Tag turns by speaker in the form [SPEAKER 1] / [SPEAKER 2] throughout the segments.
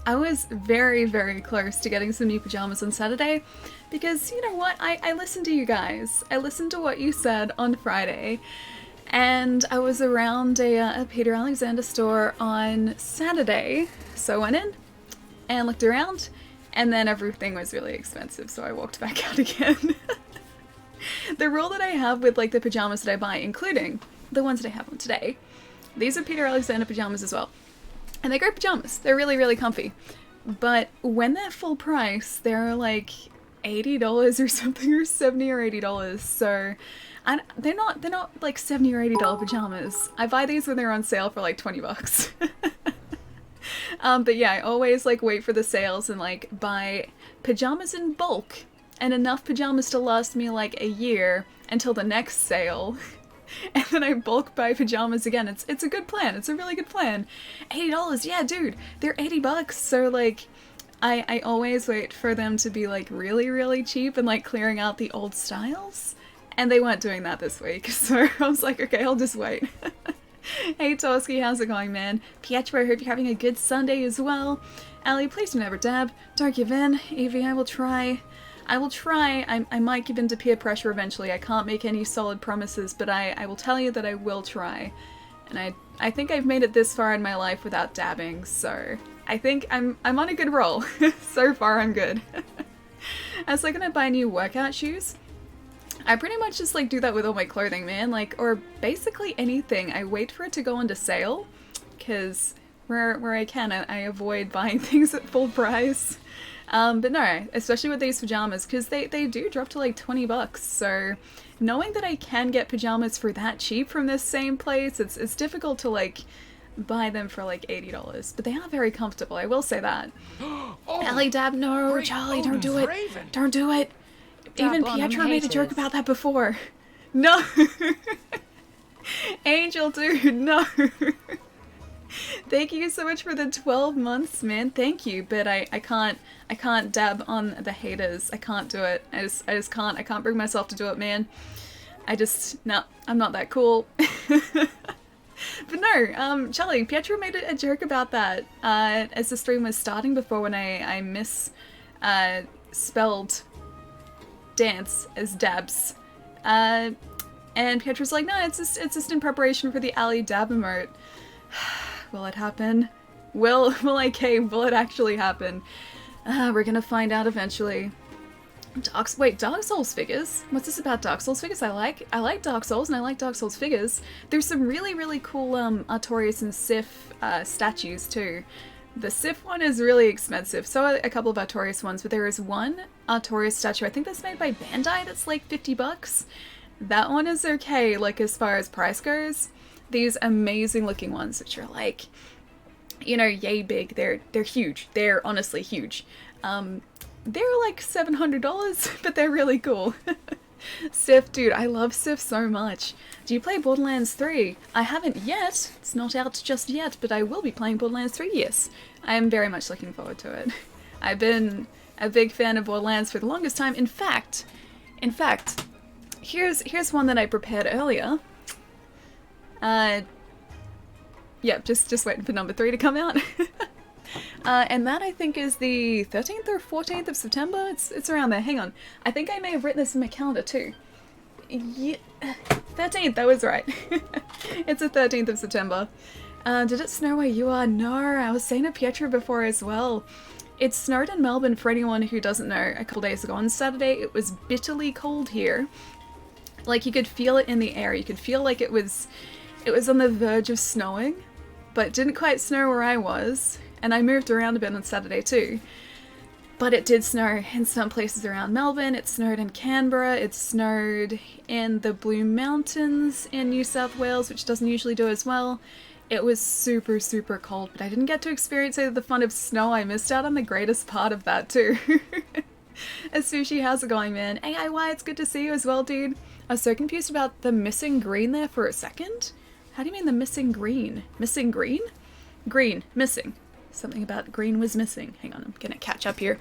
[SPEAKER 1] I was very, very close to getting some new pajamas on Saturday because, you know what, I listened to you guys. I listened to what you said on Friday, and I was around a Peter Alexander store on Saturday, so I went in and looked around, and then everything was really expensive, so I walked back out again. The rule that I have with like the pajamas that I buy, including the ones that I have on today, these are Peter Alexander pajamas as well. And they're great pajamas. They're really, really comfy. But when they're full price, they're like $80 or something, or $70 or $80. So they're not like $70 or $80 pajamas. I buy these when they're on sale for like 20 bucks. But yeah, I always like wait for the sales and like buy pajamas in bulk, and enough pajamas to last me like a year until the next sale. And then I bulk buy pajamas again. It's a good plan. It's a really good plan. $80, yeah, dude, they're 80 bucks. So like, I always wait for them to be like really, really cheap and like clearing out the old styles. And they weren't doing that this week. So I was like, okay, I'll just wait. Hey Toski, how's it going, man? Pietro, I hope you're having a good Sunday as well. Ali, please do never dab. Don't give in. Evie, I will try. I will try. I might give in to peer pressure eventually. I can't make any solid promises, but I will tell you that I will try. And I think I've made it this far in my life without dabbing, so I think I'm on a good roll. So far, I'm good. I was like gonna buy new workout shoes. I pretty much just like do that with all my clothing, man. Like, or basically anything. I wait for it to go into sale, because where I can, I avoid buying things at full price. But no, especially with these pajamas, because they do drop to like 20 bucks. So knowing that I can get pajamas for that cheap from this same place, it's difficult to like buy them for like $80. But they are very comfortable, I will say that.
[SPEAKER 2] Oh,
[SPEAKER 1] Ellie Dab, no, Charlie, don't do it.
[SPEAKER 2] Raven.
[SPEAKER 1] Don't do it. Even
[SPEAKER 3] on
[SPEAKER 1] Pietro
[SPEAKER 3] them
[SPEAKER 1] made a joke
[SPEAKER 3] haters.
[SPEAKER 1] about that before. No. Angel, dude, no. Thank you so much for the 12 months, man. Thank you, but I can't dab on the haters. I can't do it. I just can't. I can't bring myself to do it, man. No, I'm not that cool. But no, Charlie, Pietro made a joke about that as the stream was starting before, when I spelled dance as dabs. And Pietro's like, no, it's just in preparation for the Ali dab emote. Will it happen? Will it actually happen? We're gonna find out eventually. Dark Souls figures? What's this about Dark Souls figures? I like Dark Souls, and I like Dark Souls figures. There's some really, really cool Artorias and Sif statues too. The Sif one is really expensive, so are a couple of Artorias ones, but there is one Artorias statue, I think that's made by Bandai, that's like 50 bucks. That one is okay, like as far as price goes. These amazing looking ones, which are like, you know, yay big. They're huge. They're honestly huge. They're like $700, but they're really cool. Sif, dude, I love Sif so much. Do you play Borderlands 3? I haven't yet. It's not out just yet, but I will be playing Borderlands 3, yes. I am very much looking forward to it. I've been a big fan of Borderlands for the longest time. In fact, here's one that I prepared earlier. Yeah, just waiting for number 3 to come out. And that I think is the 13th or 14th of September. It's around there. Hang on. I think I may have written this in my calendar too. Yeah, 13th, that was right. It's the 13th of September. Did it snow where you are? No, I was saying to Pietro before as well. It snowed in Melbourne, for anyone who doesn't know, a couple days ago. On Saturday, it was bitterly cold here. Like, you could feel it in the air. You could feel like it was on the verge of snowing, but it didn't quite snow where I was. And I moved around a bit on Saturday too. But it did snow in some places around Melbourne. It snowed in Canberra. It snowed in the Blue Mountains in New South Wales, which doesn't usually do as well. It was super, super cold, but I didn't get to experience any of the fun of snow. I missed out on the greatest part of that too. Sushi, how's it going, man? AIY, it's good to see you as well, dude. I was so confused about the missing green there for a second. How do you mean the missing green? Missing green? Green, missing. Something about green was missing. Hang on, I'm gonna catch up here.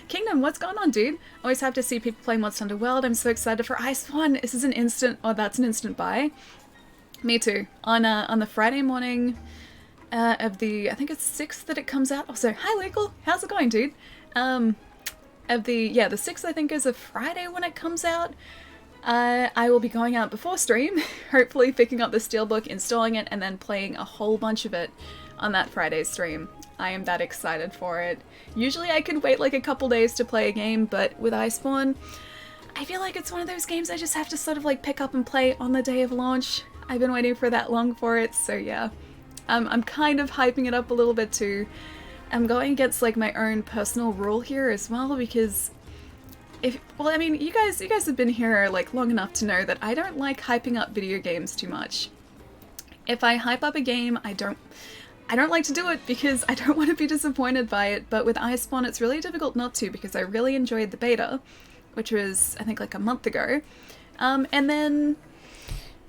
[SPEAKER 1] Kingdom, what's going on, dude? Always happy to see people playing Monster Hunter World. I'm so excited for Ice One. This is an instant, oh, that's an instant buy. Me too. On the Friday morning, of the, I think it's 6th that it comes out. Also, hi Legal, how's it going, dude? Of the, yeah, the 6th I think is a Friday when it comes out. I will be going out before stream, hopefully picking up the Steelbook, installing it, and then playing a whole bunch of it on that Friday's stream. I am that excited for it. Usually I could wait like a couple days to play a game, but with Iceborne, I feel like it's one of those games I just have to sort of like pick up and play on the day of launch. I've been waiting for that long for it, so yeah. I'm kind of hyping it up a little bit too. I'm going against like my own personal rule here as well, because well, I mean, you guys have been here like long enough to know that I don't like hyping up video games too much. If I hype up a game, I don't like to do it because I don't want to be disappointed by it, but with Iceborne it's really difficult not to, because I really enjoyed the beta, which was I think like a month ago. And then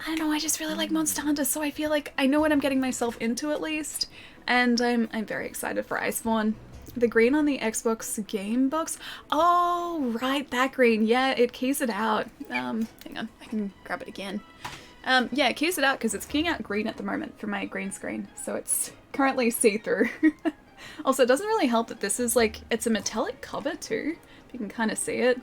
[SPEAKER 1] I don't know, I just really like Monster Hunter, so I feel like I know what I'm getting myself into at least, and I'm very excited for Iceborne. The green on the Xbox game box? Oh, right, that green. Yeah, it keys it out. Hang on, I can grab it again. Yeah, it keys it out because it's keying out green at the moment for my green screen, so it's currently see-through. Also, it doesn't really help that this is like, it's a metallic cover too, if you can kind of see it.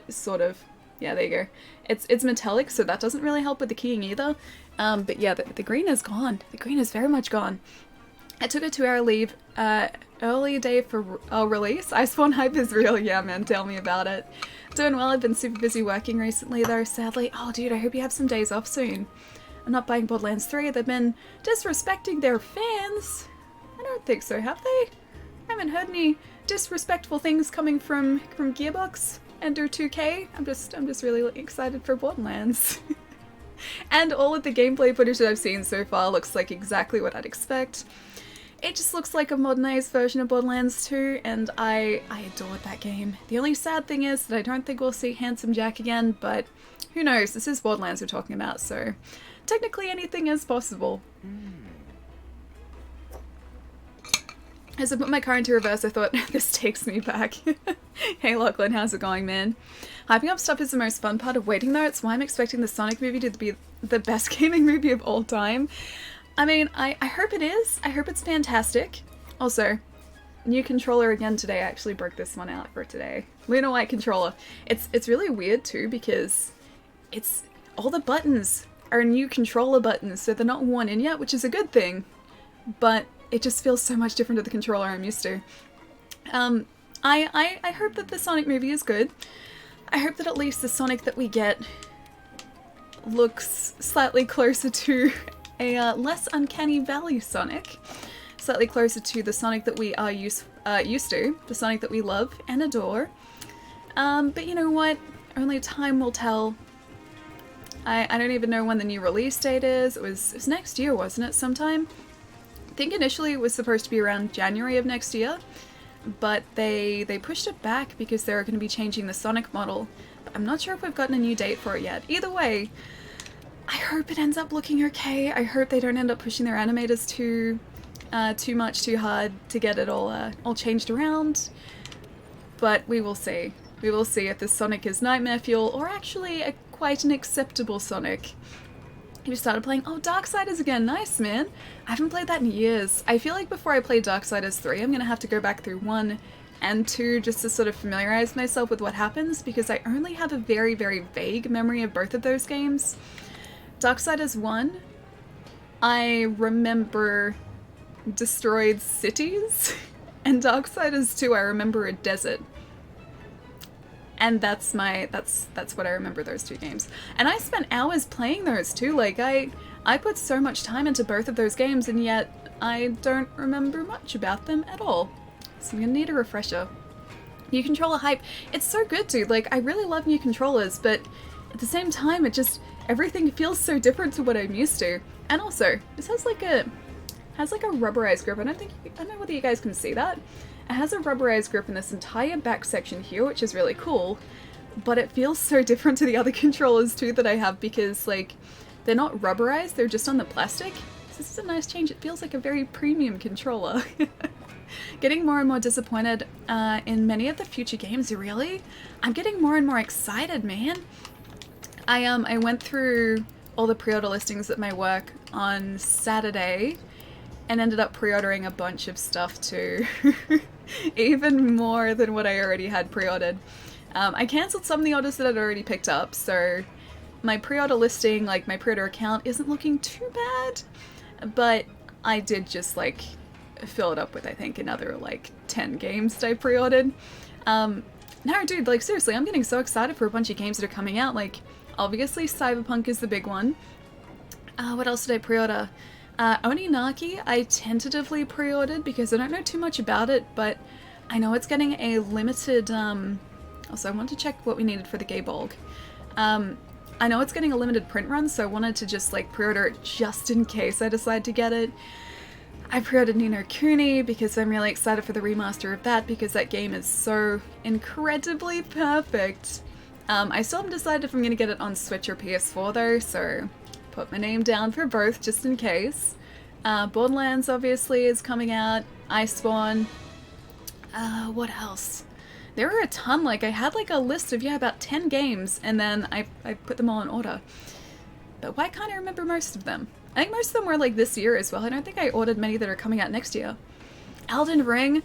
[SPEAKER 1] Sort of. Yeah, there you go. It's metallic, so that doesn't really help with the keying either. But yeah, the green is gone. The green is very much gone. I took a 2-hour leave, early day for release. Iceborne hype is real, yeah man, tell me about it. Doing well, I've been super busy working recently though, sadly. Oh dude, I hope you have some days off soon. I'm not buying Borderlands 3, they've been disrespecting their fans. I don't think so, have they? I haven't heard any disrespectful things coming from Gearbox, Ender 2K. I'm just really excited for Borderlands. And all of the gameplay footage that I've seen so far looks like exactly what I'd expect. It just looks like a modernized version of Borderlands 2, and I adored that game. The only sad thing is that I don't think we'll see Handsome Jack again, but who knows, this is Borderlands we're talking about, so technically anything is possible. As I put my car into reverse, I thought, this takes me back. Hey Lachlan, how's it going, man? Hyping up stuff is the most fun part of waiting though. It's why I'm expecting the Sonic movie to be the best gaming movie of all time. I mean, I hope it is. I hope it's fantastic. Also, new controller again today. I actually broke this one out for today. Luna White controller. It's really weird too, because it's all the buttons are new controller buttons, so they're not worn in yet, which is a good thing. But it just feels so much different to the controller I'm used to. I hope that the Sonic movie is good. I hope that at least the Sonic that we get looks slightly closer to a less uncanny valley Sonic. Slightly closer to the Sonic that we are used to. The Sonic that we love and adore. But you know what? Only time will tell. I don't even know when the new release date is. It was next year, wasn't it, sometime? I think initially it was supposed to be around January of next year, but they pushed it back because they're going to be changing the Sonic model. But I'm not sure if we've gotten a new date for it yet. Either way, I hope it ends up looking okay. I hope they don't end up pushing their animators too much, too hard to get it all changed around. But we will see. We will see if this Sonic is nightmare fuel or actually quite an acceptable Sonic. You started playing, oh, Darksiders again, nice man. I haven't played that in years. I feel like before I play Darksiders 3, I'm gonna have to go back through 1 and 2 just to sort of familiarize myself with what happens, because I only have a very, very vague memory of both of those games. Darksiders 1, I remember destroyed cities, and Darksiders 2, I remember a desert. And that's what I remember those two games. And I spent hours playing those too. Like I put so much time into both of those games, and yet I don't remember much about them at all. So I'm gonna need a refresher. New controller hype. It's so good, dude. Like I really love new controllers, but at the same time, everything feels so different to what I'm used to. And also, this has like a rubberized grip. I don't know whether you guys can see that. It has a rubberized grip in this entire back section here, which is really cool, but it feels so different to the other controllers too that I have, because like they're not rubberized, they're just on the plastic. So this is a nice change. It feels like a very premium controller. Getting more and more disappointed in many of the future games, really. I'm getting more and more excited, man. I went through all the pre-order listings at my work on Saturday, and ended up pre-ordering a bunch of stuff too. Even more than what I already had pre-ordered. I cancelled some of the orders that I'd already picked up, so my pre-order listing, like my pre-order account, isn't looking too bad, but I did just like fill it up with, I think, another like 10 games that I pre-ordered. No, dude, like seriously, I'm getting so excited for a bunch of games that are coming out. Like, obviously Cyberpunk is the big one. What else did I pre-order? Oninaki, I tentatively pre-ordered because I don't know too much about it, but I know it's getting a limited, also I wanted to check what we needed for the Gaybolg. I know it's getting a limited print run, so I wanted to just like pre-order it just in case I decide to get it. I pre-ordered Ni no Kuni because I'm really excited for the remaster of that because that game is so incredibly perfect. I still haven't decided if I'm going to get it on Switch or PS4 though, so put my name down for both just in case. Borderlands obviously is coming out. Iceborne. What else? There were a ton, like I had like a list of, yeah, about 10 games and then I put them all in order. But why can't I remember most of them? I think most of them were like this year as well. I don't think I ordered many that are coming out next year. Elden Ring.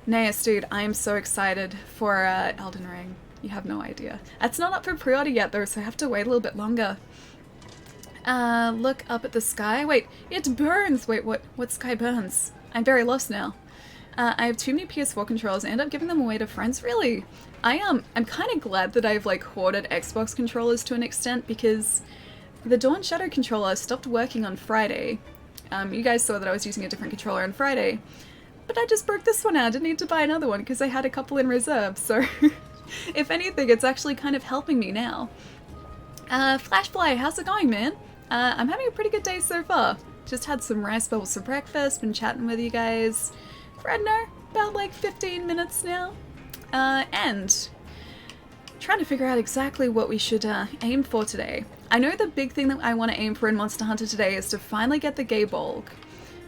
[SPEAKER 1] Nice, dude. I am so excited for Elden Ring. You have no idea. That's not up for pre-order yet though, so I have to wait a little bit longer. Look up at the sky. Wait, it burns! Wait, what sky burns? I'm very lost now. I have too many PS4 controllers. I end up giving them away to friends. Really? I'm kind of glad that I've like hoarded Xbox controllers to an extent because the Dawn Shadow controller stopped working on Friday. You guys saw that I was using a different controller on Friday, but I just broke this one out. I didn't need to buy another one because I had a couple in reserve, so if anything, it's actually kind of helping me now. Flashfly, how's it going, man? I'm having a pretty good day so far. Just had some rice bubbles for breakfast, been chatting with you guys for, I don't know, about like 15 minutes now. And trying to figure out exactly what we should aim for today. I know the big thing that I want to aim for in Monster Hunter today is to finally get the Gaybolg.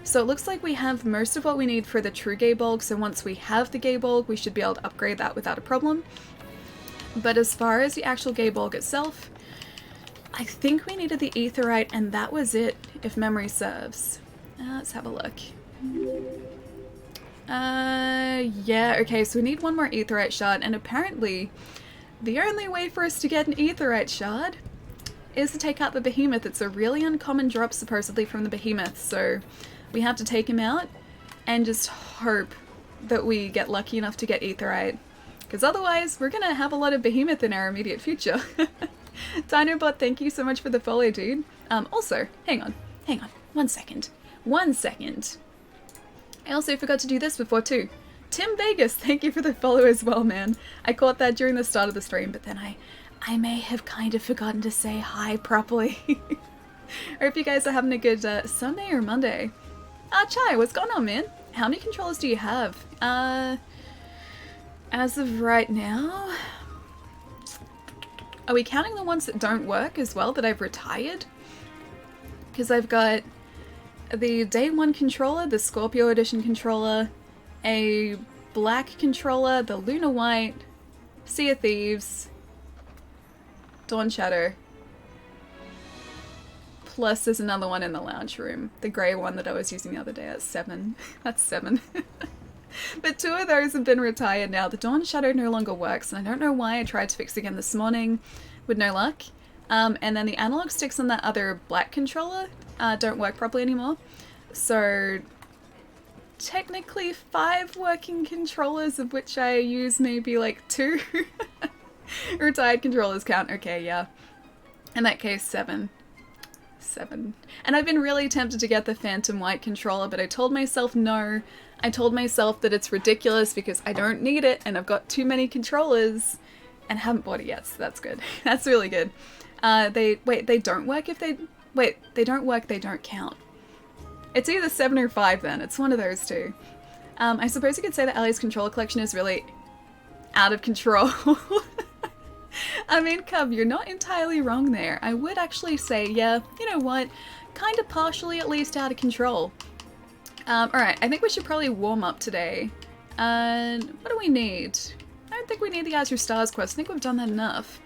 [SPEAKER 1] So it looks like we have most of what we need for the true Gaybolg, so once we have the Gaybolg, we should be able to upgrade that without a problem. But as far as the actual Gaybolg itself, I think we needed the Aetheryte and that was it, if memory serves. Let's have a look. Yeah, okay, so we need one more Aetheryte shard, and apparently the only way for us to get an Aetheryte shard is to take out the Behemoth. It's a really uncommon drop supposedly from the Behemoth, so we have to take him out and just hope that we get lucky enough to get Aetheryte, because otherwise we're gonna have a lot of Behemoth in our immediate future. Dinobot, thank you so much for the follow, dude. Also, hang on, 1 second. I also forgot to do this before too. Tim Vegas, thank you for the follow as well, man. I caught that during the start of the stream, but then I may have kind of forgotten to say hi properly. I hope you guys are having a good Sunday or Monday. Chai, what's going on, man? How many controllers do you have? As of right now... Are we counting the ones that don't work as well, that I've retired? Because I've got the Day 1 controller, the Scorpio Edition controller, a black controller, the Luna White, Sea of Thieves, Dawn Shadow. Plus there's another one in the lounge room, the grey one that I was using the other day. That's 7. That's 7. But 2 of those have been retired now. The Dawn Shadow no longer works, and I don't know why. I tried to fix it again this morning with no luck. And then the analog sticks on that other black controller don't work properly anymore. So technically 5 working controllers, of which I use maybe like 2 retired controllers count. Okay, yeah. In that case, 7. And I've been really tempted to get the Phantom White controller, but I told myself no. I told myself that it's ridiculous because I don't need it and I've got too many controllers and haven't bought it yet, so that's good. That's really good. They don't work if they... Wait, they don't work, they don't count. It's either 7 or 5 then. It's one of those two. I suppose you could say that Ellie's controller collection is really out of control. I mean, Cub, you're not entirely wrong there. I would actually say, yeah, you know what? Kind of partially at least out of control. Alright, I think we should probably warm up today. What do we need? I don't think we need the Azure Stars quest. I think we've done that enough.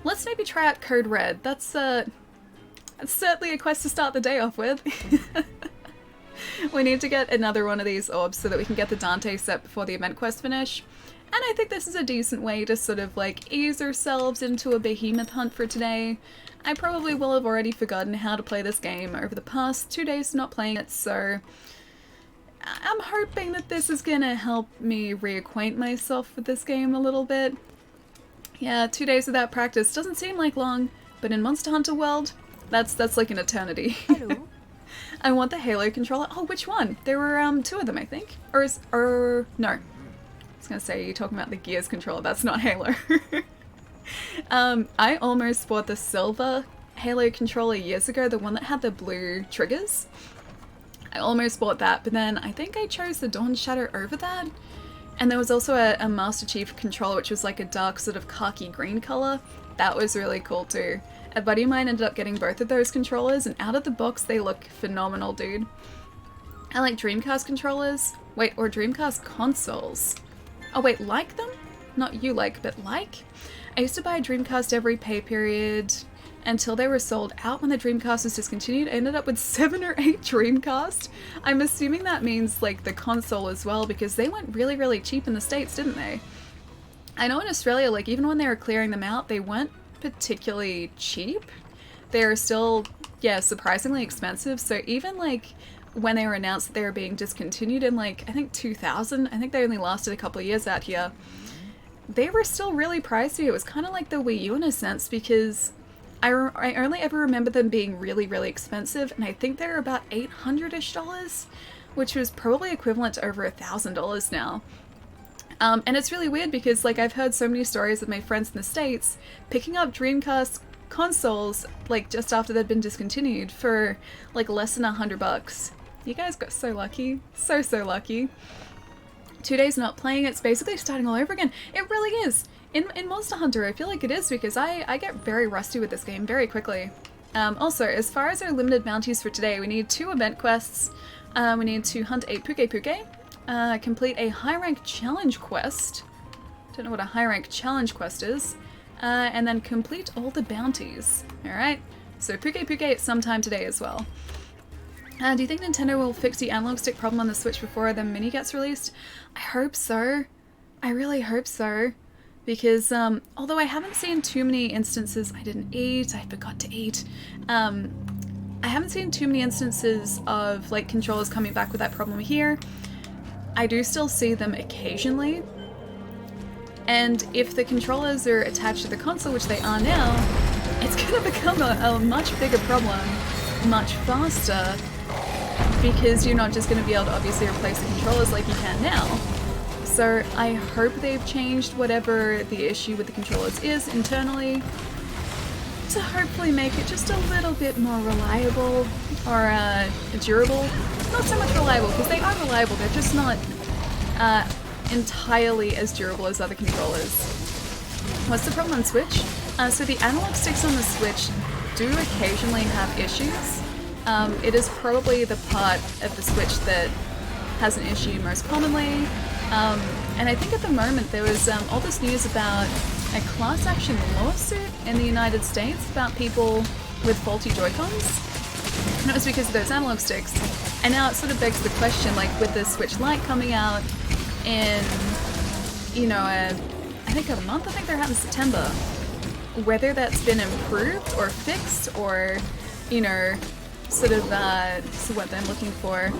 [SPEAKER 1] Let's maybe try out Code Red. That's certainly a quest to start the day off with. We need to get another one of these orbs so that we can get the Dante set before the event quest finish. And I think this is a decent way to sort of like ease ourselves into a behemoth hunt for today. I probably will have already forgotten how to play this game over the past 2 days not playing it, so I'm hoping that this is gonna help me reacquaint myself with this game a little bit. Yeah, 2 days without practice doesn't seem like long, but in Monster Hunter World, that's like an eternity.
[SPEAKER 2] Hello.
[SPEAKER 1] I want the Halo controller. Oh, which one? There were 2 of them, I think. Or no. I was gonna say, you're talking about the Gears controller. That's not Halo. I almost bought the silver Halo controller years ago, the one that had the blue triggers. I almost bought that, but then I think I chose the Dawn Shadow over that. And there was also a Master Chief controller, which was like a dark sort of khaki green color. That was really cool too. A buddy of mine ended up getting both of those controllers, and out of the box they look phenomenal, dude. I like Dreamcast controllers. Wait, or Dreamcast consoles. Oh wait, like them? Not you like, but like? I used to buy a Dreamcast every pay period until they were sold out when the Dreamcast was discontinued. I ended up with 7 or 8 Dreamcast. I'm assuming that means like the console as well, because they went really, really cheap in the States, didn't they? I know in Australia, like even when they were clearing them out, they weren't particularly cheap. They're still, yeah, surprisingly expensive. So even like when they were announced that they were being discontinued in like, I think 2000, I think they only lasted a couple of years out here, they were still really pricey. It was kind of like the Wii U in a sense, because I only ever remember them being really, really expensive, and I think they're about $800-ish, which was probably equivalent to over $1,000 now. And it's really weird because like I've heard so many stories of my friends in the States picking up Dreamcast consoles like just after they'd been discontinued for like less than $100. You guys got so lucky. So lucky. 2 days not playing, it's basically starting all over again. It really is. In Monster Hunter, I feel like it is, because I get very rusty with this game very quickly. Also, as far as our limited bounties for today, we need 2 event quests. We need to hunt a Puke Puke, complete a high rank challenge quest. Don't know what a high rank challenge quest is. And then complete all the bounties. Alright, so Puke Puke sometime today as well. Do you think Nintendo will fix the analog stick problem on the Switch before the Mini gets released? I hope so. I really hope so. Because, although I haven't seen too many instances, I didn't eat, I forgot to eat, I haven't seen too many instances of, like, controllers coming back with that problem here. I do still see them occasionally, and if the controllers are attached to the console, which they are now, it's gonna become a much bigger problem, much faster, because you're not just gonna be able to obviously replace the controllers like you can now. So I hope they've changed whatever the issue with the controllers is internally to hopefully make it just a little bit more reliable or durable. Not so much reliable, because they are reliable, they're just not entirely as durable as other controllers. What's the problem on Switch? So the analog sticks on the Switch do occasionally have issues. It is probably the part of the Switch that has an issue most commonly. And I think at the moment there was all this news about a class action lawsuit in the United States about people with faulty Joy-Cons. And it was because of those analog sticks. And now it sort of begs the question, like with the Switch Lite coming out in, you know, I think a month, I think they're out in September, whether that's been improved or fixed or, you know, sort of, so what I'm looking for,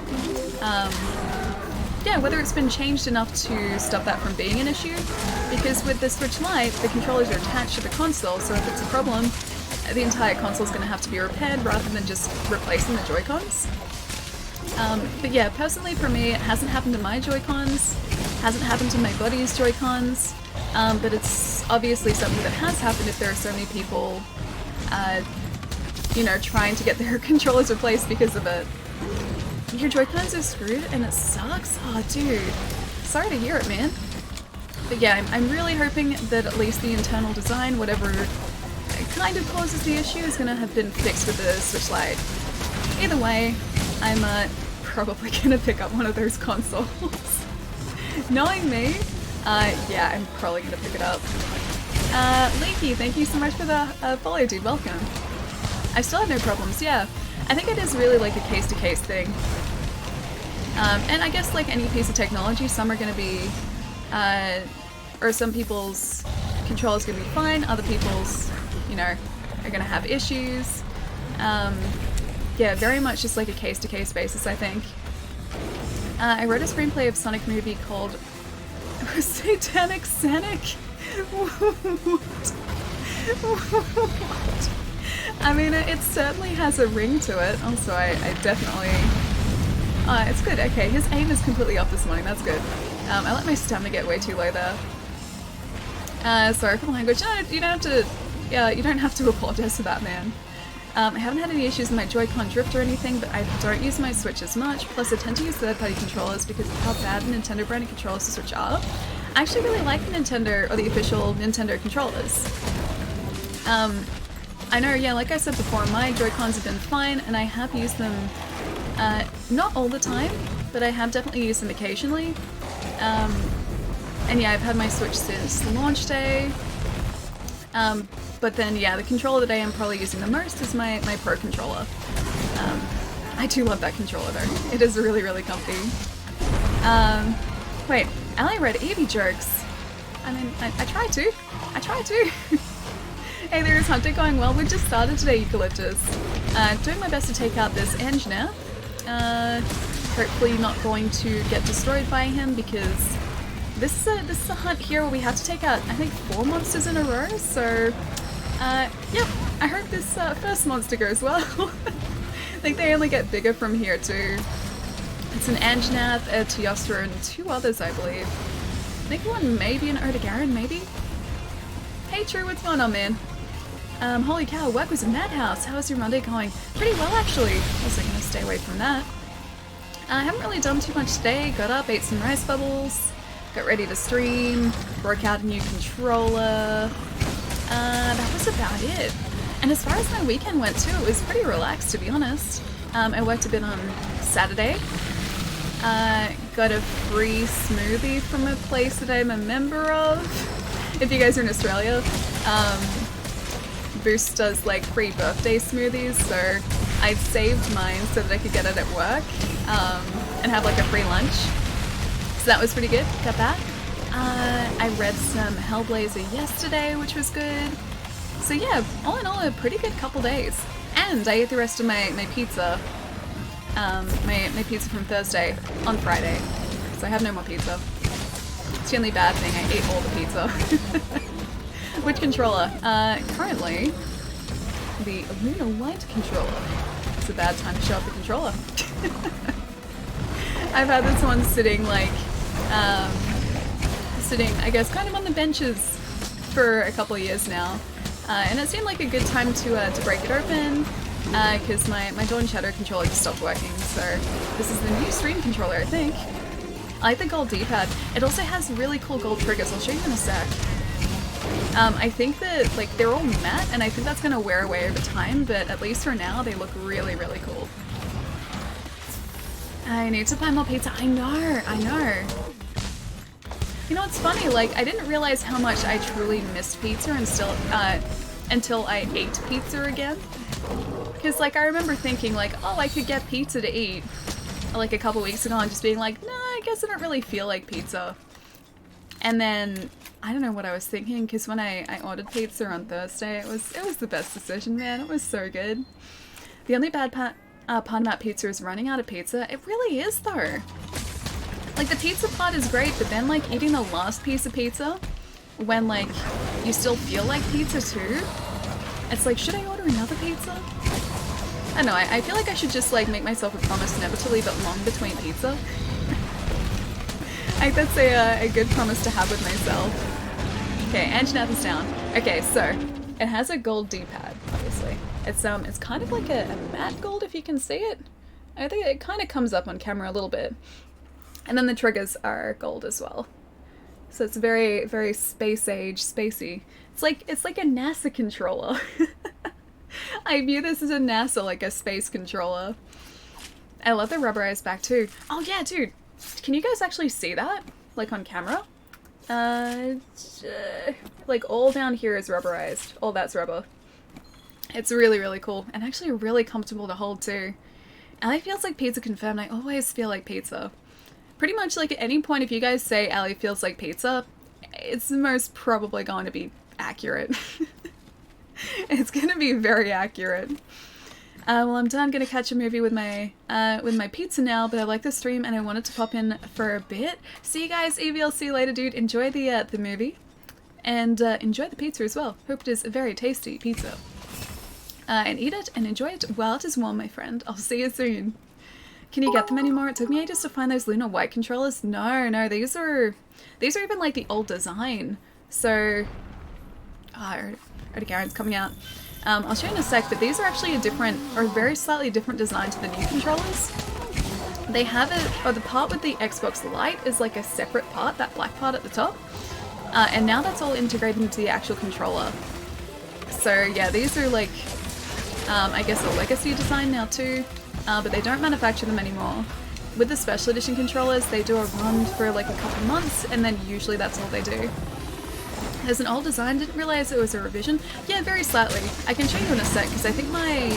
[SPEAKER 1] yeah, whether it's been changed enough to stop that from being an issue, because with the Switch Lite, the controllers are attached to the console, so if it's a problem, the entire console is going to have to be repaired rather than just replacing the Joy-Cons. But yeah, personally for me, it hasn't happened to my Joy-Cons, hasn't happened to my buddy's Joy-Cons, but it's obviously something that has happened if there are so many people, you know, trying to get their controllers replaced because of it. Your Joy-Cons are screwed and it sucks? Oh dude, sorry to hear it, man. But yeah, I'm really hoping that at least the internal design, whatever kind of causes the issue, is gonna have been fixed with the Switch Lite. Either way, I'm probably gonna pick up one of those consoles. Knowing me, yeah, I'm probably gonna pick it up. Leaky, thank you so much for the follow, dude, welcome. I still have no problems, yeah. I think it is really like a case-to-case thing. And I guess like any piece of technology, some are going to be, or some people's controllers going to be fine, other people's, you know, are going to have issues. Yeah, very much just like a case-to-case basis, I think. I wrote a screenplay of Sonic movie called Satanic Sonic. What? What? I mean, it certainly has a ring to it. Also, I definitely... it's good. Okay, his aim is completely off this morning. That's good. I let my stamina get way too low there. Sorry for the language. No, you don't have to... Yeah, you don't have to apologize for that, man. I haven't had any issues with my Joy-Con drift or anything, but I don't use my Switch as much. Plus, I tend to use third-party controllers because of how bad Nintendo branded controllers to Switch are. I actually really like the Nintendo, or the official Nintendo controllers. I know, yeah, like I said before, my Joy-Cons have been fine, and I have used them, not all the time, but I have definitely used them occasionally. And yeah, I've had my Switch since launch day. But then, yeah, the controller that I am probably using the most is my Pro controller. I do love that controller though. It is really, really comfy. Wait, Ally read Eevee jokes. I mean, I try to. I try to. Hey there, is hunting going well? We just started today, Eucalyptus. Doing my best to take out this engineer. Hopefully not going to get destroyed by him because this is a hunt here where we have to take out, I think, 4 monsters in a row, so yeah, I hope this first monster goes well. I think they only get bigger from here too. It's an Anjanath, a Teostra, and 2 others, I believe. I think one may be an Odogaron, maybe? Hey True, what's going on, man? Holy cow, work was a madhouse. How is your Monday going? Pretty well, actually. Also gonna stay away from that. I haven't really done too much today. Got up, ate some rice bubbles, got ready to stream, broke out a new controller. That was about it. And as far as my weekend went too, it was pretty relaxed, to be honest. I worked a bit on Saturday. Got a free smoothie from a place that I'm a member of. If you guys are in Australia, Boost does like free birthday smoothies, so I saved mine so that I could get it at work and have like a free lunch. So that was pretty good. Got that. I read some Hellblazer yesterday, which was good. So yeah, all in all, a pretty good couple days. And I ate the rest of my pizza, my pizza from Thursday on Friday. So I have no more pizza. It's the only bad thing, I ate all the pizza. Which controller? Currently, the Luna White controller. It's a bad time to show off the controller. I've had this one sitting like, I guess, kind of on the benches for a couple of years now. And it seemed like a good time to break it open, because my Dawn Shadow controller just stopped working, so this is the new stream controller, I think. I like the gold D-pad. It also has really cool gold triggers, I'll show you in a sec. I think that, like, they're all matte, and I think that's gonna wear away over time, but at least for now, they look really, really cool. I need to buy more pizza. I know. You know, it's funny, like, I didn't realize how much I truly missed pizza until I ate pizza again. Because, like, I remember thinking, like, oh, I could get pizza to eat, like, a couple weeks ago, and just being like, nah, I guess I don't really feel like pizza. And then, I don't know what I was thinking, because when I ordered pizza on Thursday, it was the best decision, man. It was so good. The only bad part about pizza is running out of pizza. It really is, though. Like, the pizza part is great, but then, like, eating the last piece of pizza, when, like, you still feel like pizza too, it's like, should I order another pizza? I don't know, I feel like I should just, like, make myself a promise never to leave it long between pizza. I think that's a good promise to have with myself. Okay, Anjanath is down. Okay, so, it has a gold D-pad, obviously. It's kind of like a matte gold, if you can see it. I think it kind of comes up on camera a little bit. And then the triggers are gold as well. So it's very, very space age, spacey. It's like a NASA controller. I view this as a NASA, like a space controller. I love the rubberized back too. Oh yeah, dude. Can you guys actually see that? Like on camera? Like all down here is rubberized. All that's rubber. It's really, really cool. And actually really comfortable to hold too. Ali feels like pizza confirmed. I always feel like pizza. Pretty much like at any point if you guys say Ali feels like pizza, it's most probably going to be accurate. It's gonna be very accurate. Well, I'm done. Gonna catch a movie with my pizza now, but I like the stream and I wanted to pop in for a bit. See you guys, Evie. I'll see you later, dude. Enjoy the movie, and enjoy the pizza as well. Hope it is a very tasty pizza. And eat it and enjoy it while it is warm, my friend. I'll see you soon. Can you get them anymore? It took me ages to find those Luna White controllers. No, these are even like the old design. So, Garen's coming out. I'll show you in a sec, but these are actually a different, or very slightly different design to the new controllers. They have it, or the part with the Xbox Lite is like a separate part, that black part at the top. And now that's all integrated into the actual controller. So yeah, these are like, I guess a legacy design now too, but they don't manufacture them anymore. With the special edition controllers, they do a run for like a couple months, and then usually that's all they do. There's an old design, didn't realize it was a revision. Yeah, very slightly. I can show you in a sec, because I think my...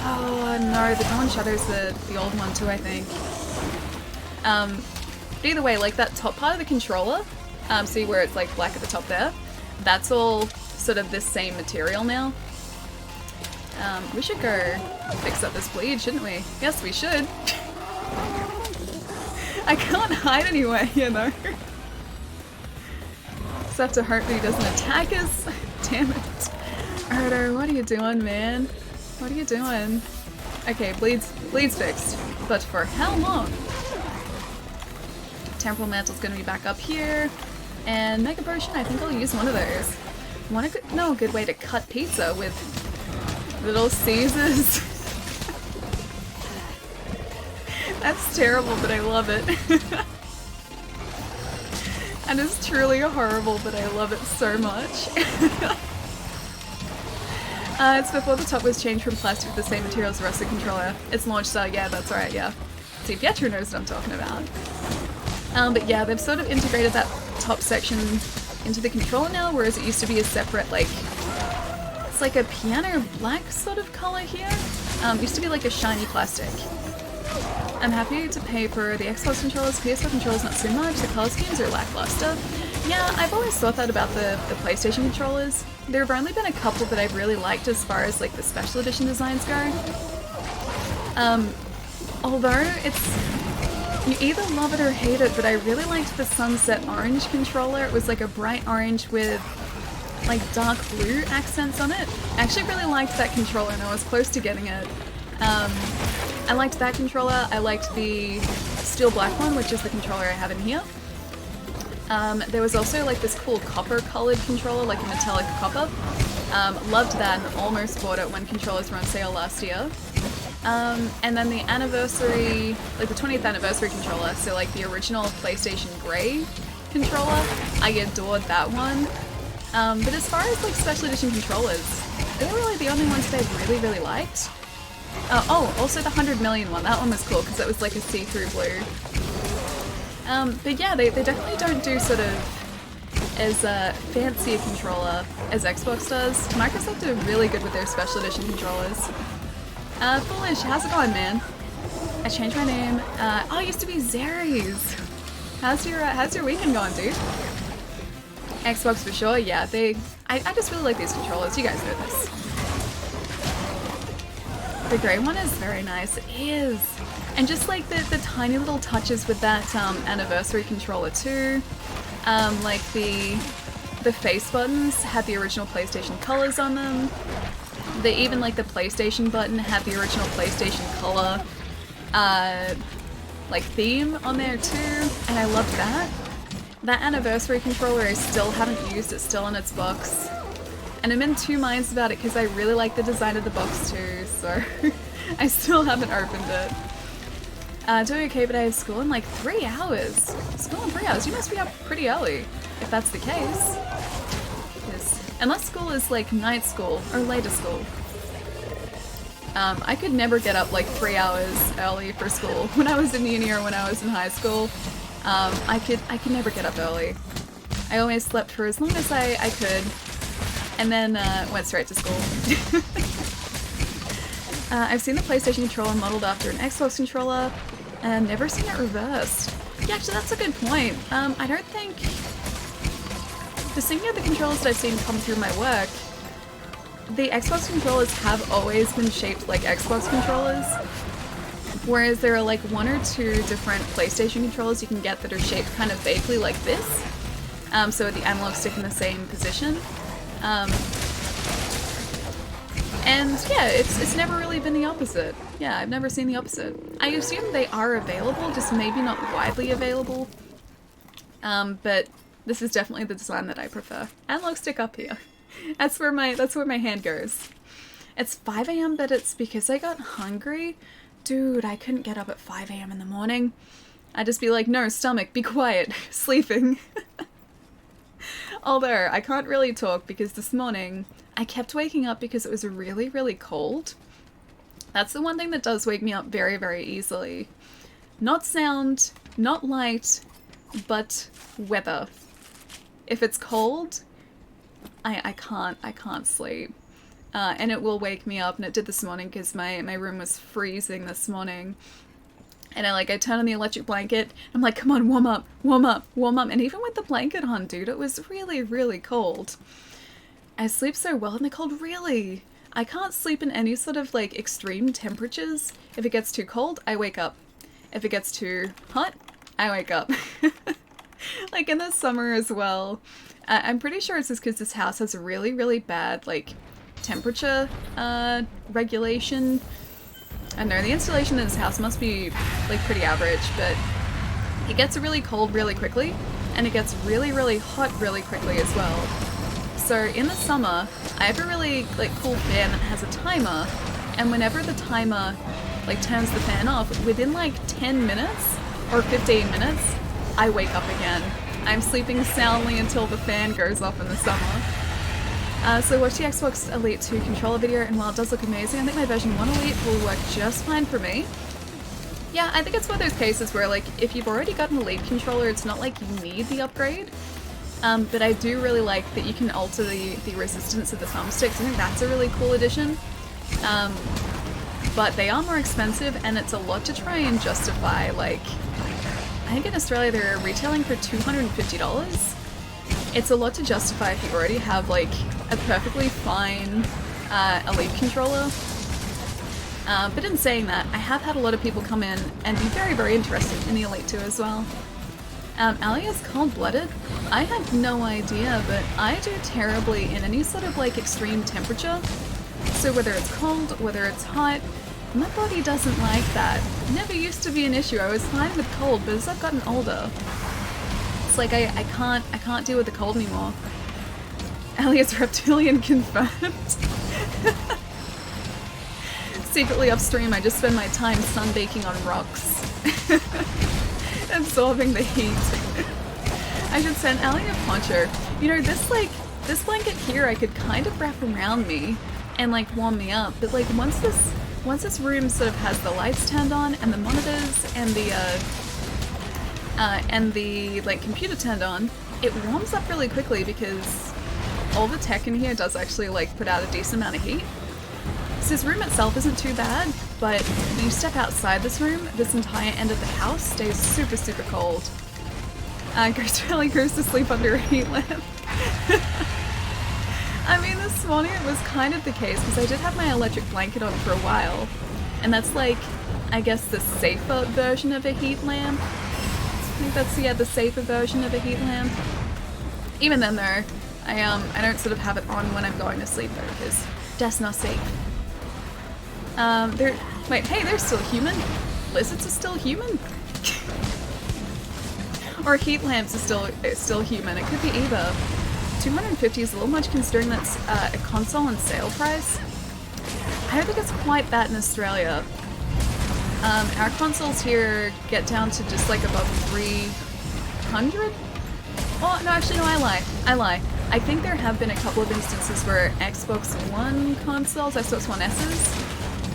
[SPEAKER 1] Oh no, the Dawn Shadow's the old one too, I think. But either way, like that top part of the controller, see where it's like black at the top there? That's all sort of this same material now. We should go fix up this bleed, shouldn't we? Yes, we should. I can't hide anywhere, you know? Just have to hope that he doesn't attack us. Damn it. Erdo, what are you doing, man? What are you doing? Okay, bleed's fixed. But for how long? Temporal Mantle's gonna be back up here. And Mega Potion, I think I'll use one of those. No, a good way to cut pizza with Little Caesars. That's terrible, but I love it. And it's truly horrible, but I love it so much. It's before the top was changed from plastic with the same material as the rest of the controller. It's launch style, yeah, that's right, yeah. See, Pietro knows what I'm talking about. But yeah, they've sort of integrated that top section into the controller now, whereas it used to be a separate, like, it's like a piano black sort of color here. Used to be like a shiny plastic. I'm happy to pay for the Xbox controllers, PS4 controllers not so much, the color schemes are lackluster. Yeah, I've always thought that about the PlayStation controllers. There have only been a couple that I've really liked as far as like the special edition designs go. Although it's, you either love it or hate it, but I really liked the Sunset Orange controller. It was like a bright orange with like dark blue accents on it. I actually really liked that controller and I was close to getting it. I liked that controller. I liked the steel black one, which is the controller I have in here. There was also like this cool copper colored controller, like a metallic copper. Loved that and almost bought it when controllers were on sale last year. And then the anniversary, like the 20th anniversary controller, so like the original PlayStation Grey controller, I adored that one. But as far as like special edition controllers, they were really the only ones that I really liked. Oh, also the 100 million one, that one was cool because it was like a see-through blue. But yeah, they definitely don't do sort of as fancy a controller as Xbox does. Microsoft are really good with their special edition controllers. Foolish, how's it going, man? I changed my name. Oh, it used to be Zeres. How's your weekend going, dude? Xbox for sure, yeah. I just really like these controllers. You guys know this. The grey one is very nice. It is. And just like the tiny little touches with that anniversary controller too. Like the face buttons had the original PlayStation colors on them. Even like the PlayStation button had the original PlayStation color like theme on there too. And I loved that. That anniversary controller I still haven't used. It's still in its box. And I'm in two minds about it because I really like the design of the box too, so I still haven't opened it. Doing okay, but I have school in like 3 hours. School in 3 hours? You must be up pretty early, if that's the case. Yes. Unless school is like night school or later school. I could never get up like 3 hours early for school. When I was in uni or when I was in high school, I could never get up early. I always slept for as long as I could. And then went straight to school. I've seen the PlayStation controller modeled after an Xbox controller, and never seen it reversed. Yeah, actually, that's a good point. I don't think... Just thinking of the controllers that I've seen come through my work, the Xbox controllers have always been shaped like Xbox controllers, whereas there are like 1 or 2 different PlayStation controllers you can get that are shaped kind of vaguely like this, so the analog stick in the same position. And yeah, it's never really been the opposite. Yeah, I've never seen the opposite. I assume they are available, just maybe not widely available. But this is definitely the design that I prefer. Analog stick up here. That's where my hand goes. It's 5 AM, but it's because I got hungry. Dude, I couldn't get up at 5 AM in the morning. I'd just be like, no, stomach, be quiet, sleeping. Although, I can't really talk because this morning I kept waking up because it was really, really cold. That's the one thing that does wake me up very, very easily. Not sound, not light, but weather. If it's cold, I can't sleep. And it will wake me up, and it did this morning because my room was freezing this morning. And I turn on the electric blanket, I'm like, come on, warm up, warm up, warm up. And even with the blanket on, dude, it was really, really cold. I sleep so well in the cold, really. I can't sleep in any sort of like extreme temperatures. If it gets too cold, I wake up. If it gets too hot, I wake up. Like in the summer as well. I'm pretty sure it's just because this house has a really, really bad like temperature regulation. I know the installation in this house must be like pretty average, but it gets really cold really quickly, and it gets really, really hot really quickly as well. So in the summer, I have a really like cool fan that has a timer, and whenever the timer like turns the fan off, within like 10 minutes or 15 minutes, I wake up again. I'm sleeping soundly until the fan goes off in the summer. So watch the Xbox Elite 2 controller video, and while it does look amazing, I think my version 1 Elite will work just fine for me. Yeah, I think it's one of those cases where like if you've already got an Elite controller, it's not like you need the upgrade. But I do really like that you can alter the resistance of the thumbsticks. I think that's a really cool addition. But they are more expensive, and it's a lot to try and justify. Like, I think in Australia they're retailing for $250. It's a lot to justify if you already have like a perfectly fine Elite controller. But in saying that, I have had a lot of people come in and be very, very interested in the Elite 2 as well. Ali is cold-blooded? I have no idea, but I do terribly in any sort of like extreme temperature. So whether it's cold, whether it's hot, my body doesn't like that. It never used to be an issue. I was fine with cold, but as I've gotten older, it's like I can't deal with the cold anymore. Ali is reptilian confirmed. Secretly upstream, I just spend my time sunbaking on rocks. Absorbing the heat. I should send Ali a poncho. You know, this blanket here I could kind of wrap around me and like warm me up, but like once this room sort of has the lights turned on and the monitors and the like computer turned on, it warms up really quickly because all the tech in here does actually like put out a decent amount of heat. So this room itself isn't too bad, but when you step outside this room, this entire end of the house stays super, super cold. Ghost Valley goes to sleep under a heat lamp. I mean, this morning it was kind of the case because I did have my electric blanket on for a while, and that's like, I guess, the safer version of a heat lamp. I think that's, yeah, the safer version of a heat lamp. Even then though, I don't sort of have it on when I'm going to sleep though, because that's not safe. Wait, hey, they're still human? Lizards are still human? Or heat lamps are still human. It could be either. 250 is a little much considering that's a console on sale price. I don't think it's quite that in Australia. Our consoles here get down to just like above 300? Oh, no, actually, no, I lie. I think there have been a couple of instances where Xbox One consoles, Xbox One S's,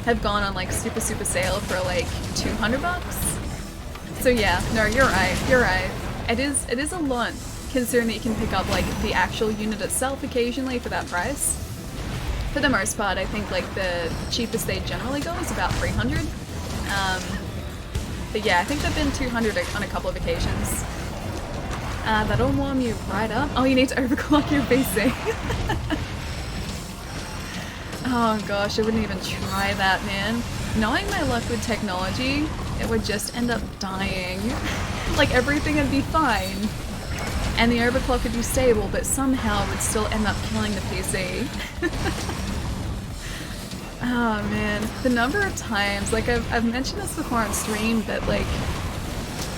[SPEAKER 1] have gone on like super, super sale for like $200. So yeah, no, you're right. It is a lot, considering that you can pick up like the actual unit itself occasionally for that price. for the most part, I think like the cheapest they generally go is about 300. But yeah, I think they've been 200 on a couple of occasions. That'll warm you right up. Oh, you need to overclock your PC. Oh gosh, I wouldn't even try that, man. Knowing my luck with technology, it would just end up dying. Like everything would be fine. And the overclock would be stable, but somehow it would still end up killing the PC. Oh man, the number of times, like I've mentioned this before on stream, but like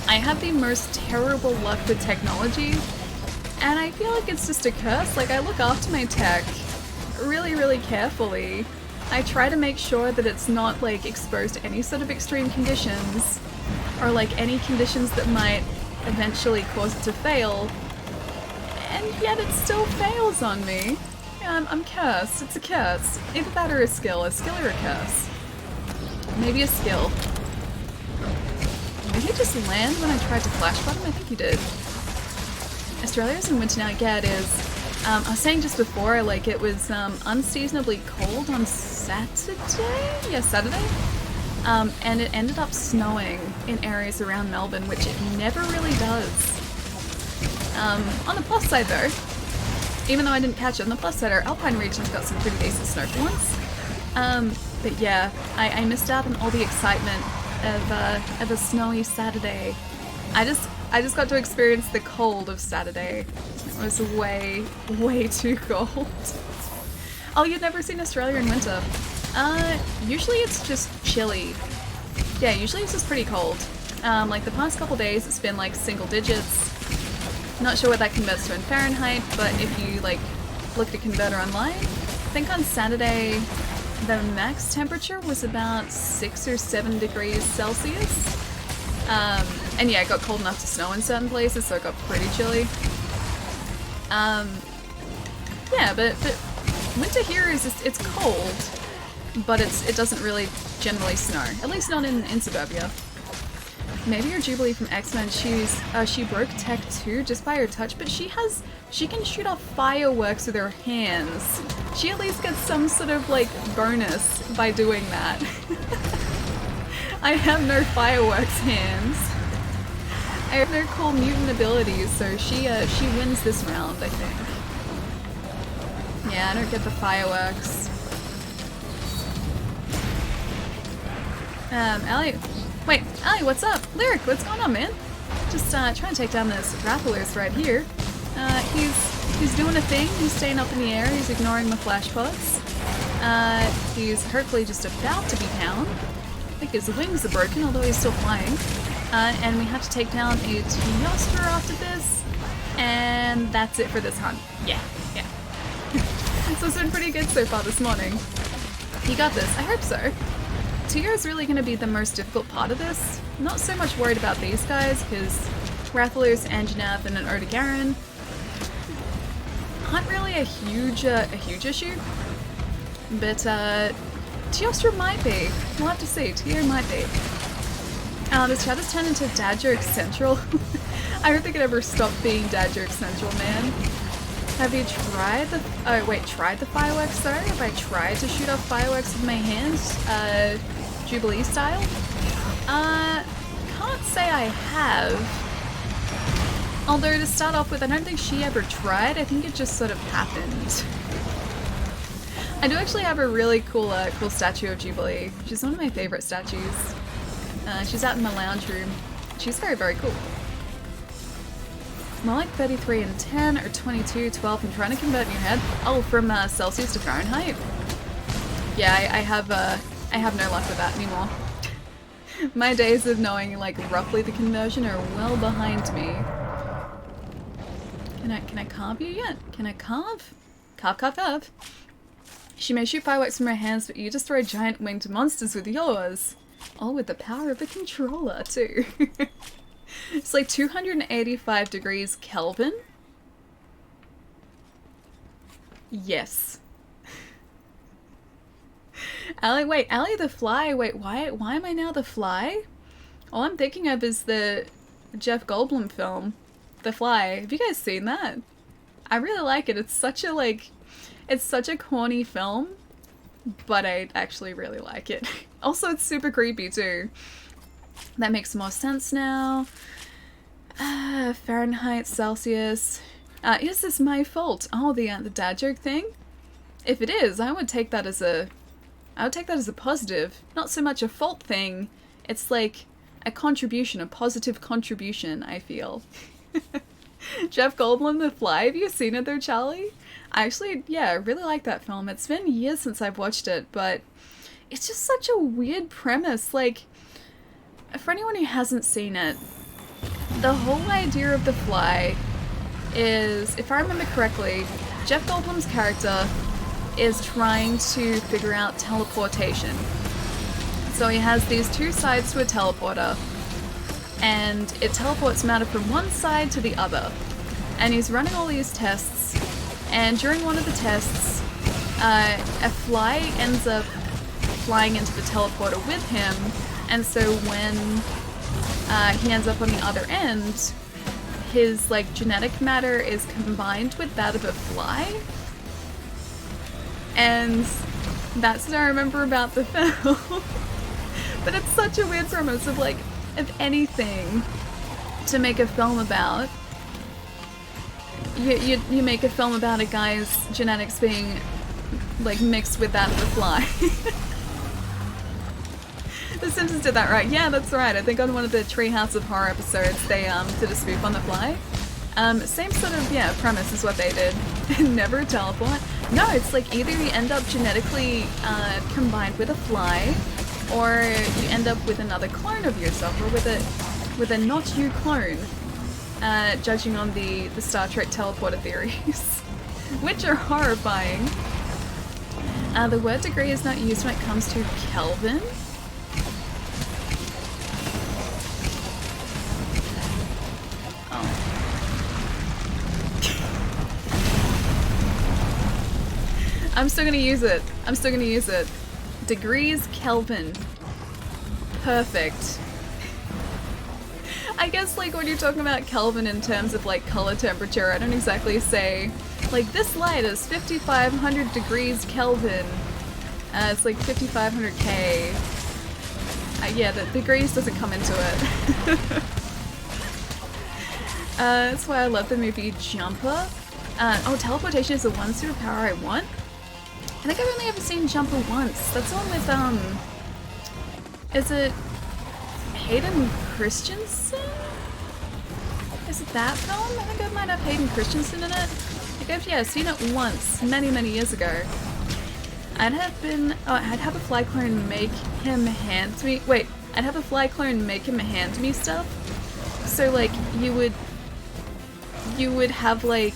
[SPEAKER 1] I have the most terrible luck with technology, and I feel like it's just a curse. Like I look after my tech really, really carefully. I try to make sure that it's not like exposed to any sort of extreme conditions, or like any conditions that might eventually cause it to fail, and yet it still fails on me. Yeah, I'm cursed. It's a curse. Either that or a skill or a curse. Maybe a skill. Did he just land when I tried to flash button? I think he did. Australia's in winter now. Yeah, it is. I was saying just before, like, it was unseasonably cold on Saturday? Yeah, Saturday. And it ended up snowing in areas around Melbourne, which it never really does. On the plus side though, even though I didn't catch it, on the plus side, our Alpine region's got some pretty decent snow for once. But yeah, I missed out on all the excitement of a snowy Saturday. I just got to experience the cold of Saturday. It was way, way too cold. Oh, you've never seen Australia in winter? Usually it's just chilly. Yeah, usually it's just pretty cold. Like the past couple days it's been like single digits. Not sure what that converts to in Fahrenheit, but if you like look at a converter online, I think on Saturday the max temperature was about 6 or 7 degrees Celsius. And yeah, it got cold enough to snow in certain places, so it got pretty chilly. Yeah, but winter here is just, it's cold, but it doesn't really generally snow. At least not in suburbia. Maybe your Jubilee from X-Men, she broke tech too just by her touch, but she can shoot off fireworks with her hands. She at least gets some sort of like bonus by doing that. I have no fireworks hands. I have no cool mutant abilities, so she wins this round, I think. Yeah, I don't get the fireworks. Allie, wait, Allie, what's up? Lyric, what's going on, man? Just trying to take down this Rathalos right here. He's doing a thing. He's staying up in the air. He's ignoring the flash pods. He's hopefully just about to be down. I think his wings are broken, although he's still flying. And we have to take down a Teostra after this, and that's it for this hunt. Yeah. So it's been pretty good so far this morning. You got this. I hope so. Tio is really going to be the most difficult part of this. Not so much worried about these guys, because Rathalos, Anjanath, and an Odogaron aren't really a huge issue. But Teostra might be. We'll have to see. Tio might be. This chat has turned into Dad Joke Central. I don't think it ever stopped being Dad Joke Central, man. Have you tried the... Oh, wait, tried the fireworks, though? Have I tried to shoot off fireworks with my hands? Jubilee style? Can't say I have. Although, to start off with, I don't think she ever tried. I think it just sort of happened. I do actually have a really cool statue of Jubilee. She's one of my favorite statues. She's out in my lounge room. She's very, very cool. More like 33 and 10 or 22, 12 and trying to convert your head. Oh, from Celsius to Fahrenheit? Yeah, I have no luck with that anymore. My days of knowing like roughly the conversion are well behind me. Can I carve you yet? Can I carve? Carve. She may shoot fireworks from her hands, but you just throw giant winged monsters with yours. All with the power of the controller too. It's like 285 degrees Kelvin. Yes. Allie the Fly. Wait, why am I now the Fly? All I'm thinking of is the Jeff Goldblum film, The Fly. Have you guys seen that? I really like it. It's such a corny film, but I actually really like it. Also, it's super creepy too. That makes more sense now. Fahrenheit, Celsius. Is this my fault? Oh, the dad joke thing? If it is, I would take that as a positive. Not so much a fault thing. It's like a contribution, a positive contribution, I feel. Jeff Goldblum, The Fly. Have you seen it though, Charlie? I actually, yeah, I really like that film. It's been years since I've watched it, but it's just such a weird premise. Like, for anyone who hasn't seen it, the whole idea of The Fly is, if I remember correctly, Jeff Goldblum's character is trying to figure out teleportation. So he has these two sides to a teleporter, and it teleports matter from one side to the other. And he's running all these tests, and during one of the tests, a fly ends up flying into the teleporter with him, and so when he ends up on the other end, his like genetic matter is combined with that of a fly. And that's what I remember about the film. But it's such a weird premise of like, if anything to make a film about, you make a film about a guy's genetics being like mixed with that of a fly. The Simpsons did that, right? Yeah, that's right. I think on one of the Treehouse of Horror episodes, they did a spoof on The Fly. Same sort of, yeah, premise is what they did. Never teleport. No, it's like either you end up genetically combined with a fly, or you end up with another clone of yourself, or with a not you clone, judging on the Star Trek teleporter theories, which are horrifying. The word degree is not used when it comes to Kelvin. I'm still gonna use it. I'm still gonna use it. Degrees Kelvin. Perfect. I guess like when you're talking about Kelvin in terms of like color temperature, I don't exactly say like this light is 5500 degrees Kelvin. It's like 5500K. Yeah, the degrees doesn't come into it. That's why I love the movie Jumper. Oh, teleportation is the one superpower I want. I think I've only ever seen Jumper once. That's the one with, is it Hayden Christensen? Is it that film? I think I might have Hayden Christensen in it. I think I've, seen it once, many, many years ago. I'd have a fly clone make him hand me, wait, I'd have a fly clone make him hand me stuff. So, like, you would have, like,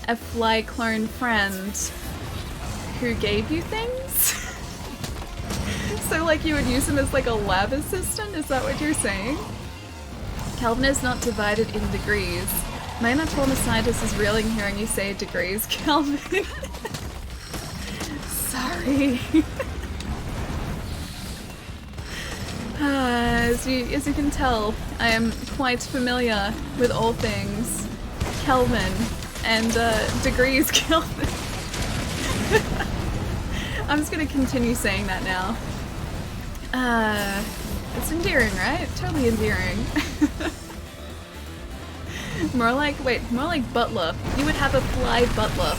[SPEAKER 1] a fly clone friend who gave you things? So like you would use him as like a lab assistant? Is that what you're saying? Kelvin is not divided in degrees. My anatomical scientist is reeling hearing you say degrees, Kelvin. Sorry. As you can tell, I am quite familiar with all things Kelvin and degrees Kelvin. I'm just gonna continue saying that now. It's endearing, right? Totally endearing. more like butler. You would have a fly butler.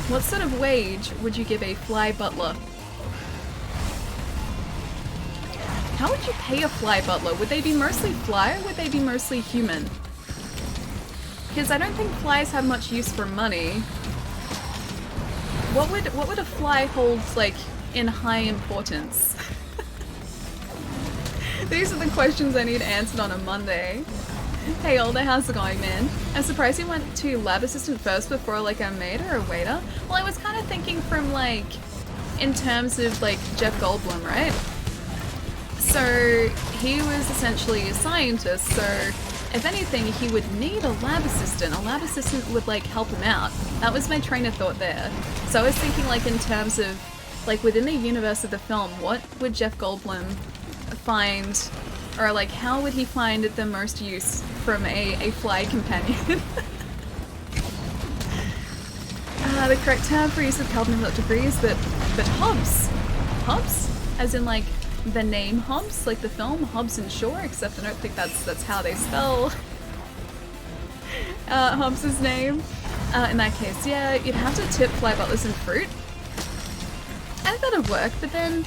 [SPEAKER 1] What sort of wage would you give a fly butler? How would you pay a fly butler? Would they be mostly fly or would they be mostly human? Because I don't think flies have much use for money. What would a fly hold, like, in high importance? These are the questions I need answered on a Monday. Hey Older, how's it going, man? I'm surprised you went to lab assistant first before, like, a maid or a waiter. Well, I was kind of thinking from, like, in terms of, like, Jeff Goldblum, right? So, he was essentially a scientist, so if anything, he would need a lab assistant. A lab assistant would, like, help him out. That was my train of thought there. So I was thinking, like, in terms of, like, within the universe of the film, what would Jeff Goldblum find, or, like, how would he find the most use from a fly companion? The correct term for use of Kelvin is not degrees, but but Hobbs. Hobbs? As in like the name Hobbs, like the film Hobbs and Shaw, except I don't think that's how they spell Hobbs's name. In that case, yeah, you'd have to tip fly butlers and fruit. I think that'd work, but then,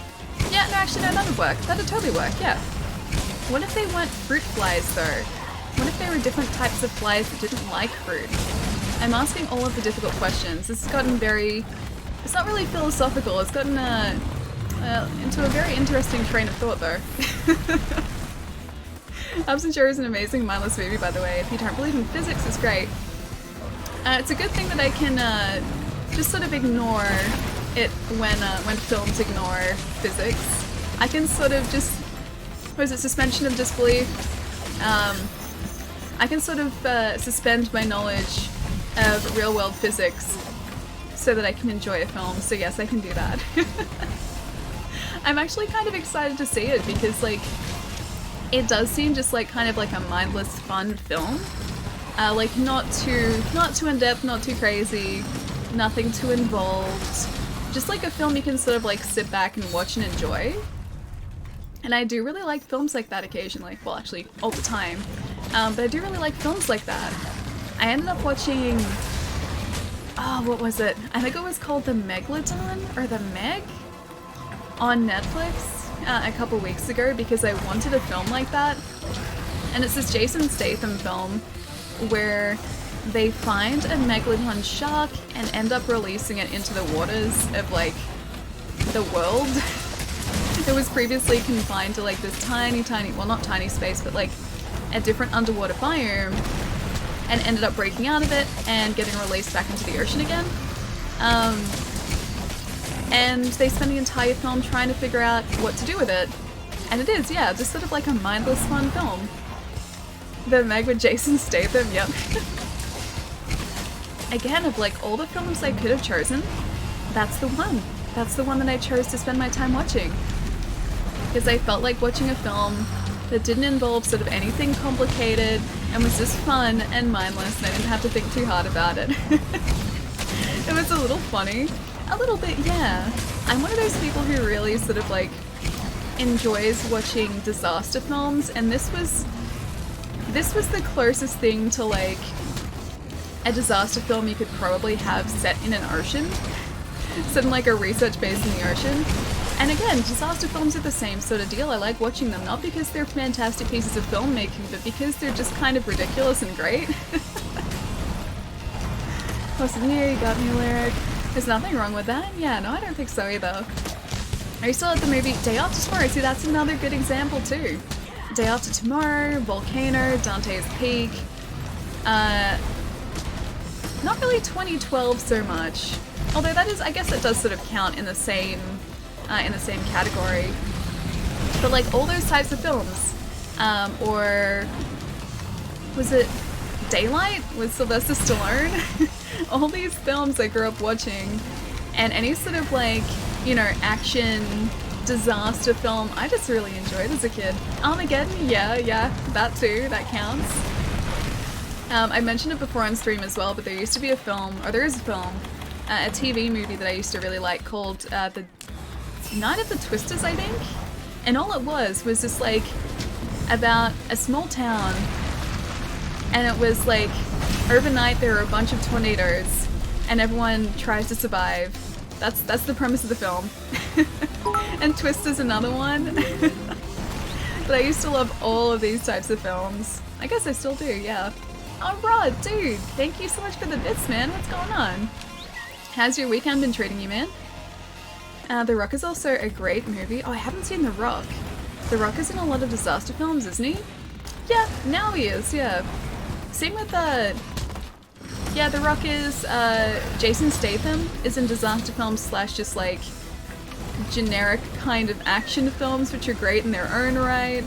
[SPEAKER 1] yeah, no, actually, no, that'd work. That'd totally work, yeah. What if they weren't fruit flies, though? What if they were different types of flies that didn't like fruit? I'm asking all of the difficult questions. This has gotten very... It's not really philosophical. It's gotten into a very interesting train of thought, though. Hobbs and Shaw is an amazing mindless movie, by the way. If you don't believe in physics, it's great. It's a good thing that I can just sort of ignore it when films ignore physics. I can sort of just... What is it? Suspension of disbelief? I can sort of suspend my knowledge of real-world physics so that I can enjoy a film. So yes, I can do that. I'm actually kind of excited to see it because, like, it does seem just like kind of like a mindless, fun film. Like not too in-depth, not too crazy, nothing too involved. Just like a film you can sort of like sit back and watch and enjoy. And I do really like films like that occasionally. Well, actually, all the time. But I do really like films like that. I ended up watching... Oh, what was it? I think it was called The Megalodon, or The Meg, on Netflix a couple weeks ago because I wanted a film like that. And it's this Jason Statham film where they find a megalodon shark and end up releasing it into the waters of, like, the world. It was previously confined to, like, this tiny, well, not tiny space, but, like, a different underwater biome, and ended up breaking out of it and getting released back into the ocean again. And they spend the entire film trying to figure out what to do with it. And it is, yeah, just sort of like a mindless, fun film. The Meg with Jason Statham, yep. Again, of like all the films I could have chosen, that's the one. That's the one that I chose to spend my time watching. Because I felt like watching a film that didn't involve sort of anything complicated and was just fun and mindless, and I didn't have to think too hard about it. It was a little funny. A little bit, yeah. I'm one of those people who really sort of like enjoys watching disaster films, and this was the closest thing to like a disaster film you could probably have set in an ocean. Set in like a research base in the ocean. And again, disaster films are the same sort of deal. I like watching them, not because they're fantastic pieces of filmmaking, but because they're just kind of ridiculous and great. Listen here, you got me, lyric. There's nothing wrong with that. Yeah, no, I don't think so either. Are you still at the movie Day After Tomorrow? See, that's another good example too. Day After Tomorrow, Volcano, Dante's Peak. Not really 2012 so much. Although that is, I guess it does sort of count in the same category. But like all those types of films, or was it Daylight with Sylvester Stallone? All these films I grew up watching, and any sort of like, you know, action disaster film I just really enjoyed as a kid. Armageddon, yeah, that too, that counts. I mentioned it before on stream as well, but there used to be a film, or there is a film, a TV movie that I used to really like called The Night of the Twisters, I think? And all it was just like about a small town, and it was like overnight there were a bunch of tornadoes and everyone tries to survive. That's the premise of the film. And Twister's another one. But I used to love all of these types of films. I guess I still do, yeah. Oh, Rod, dude, thank you so much for the bits, man. What's going on? How's your weekend been treating you, man? The Rock is also a great movie. Oh, I haven't seen The Rock. The Rock is in a lot of disaster films, isn't he? Yeah, now he is, yeah. Same with, yeah, The Rock is, Jason Statham is in disaster films / just like generic kind of action films, which are great in their own right.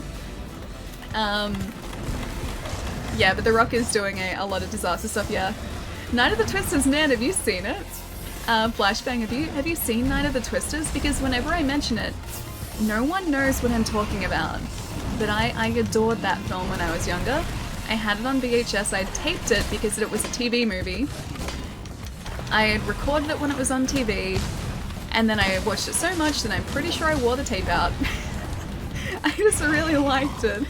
[SPEAKER 1] Yeah, but The Rock is doing a lot of disaster stuff, yeah. Night of the Twisters, man, have you seen it? Flashbang, have you seen Night of the Twisters? Because whenever I mention it, no one knows what I'm talking about. But I adored that film when I was younger. I had it on VHS, I taped it because it was a TV movie. I had recorded it when it was on TV, And then I watched it so much that I'm pretty sure I wore the tape out. I just really liked it.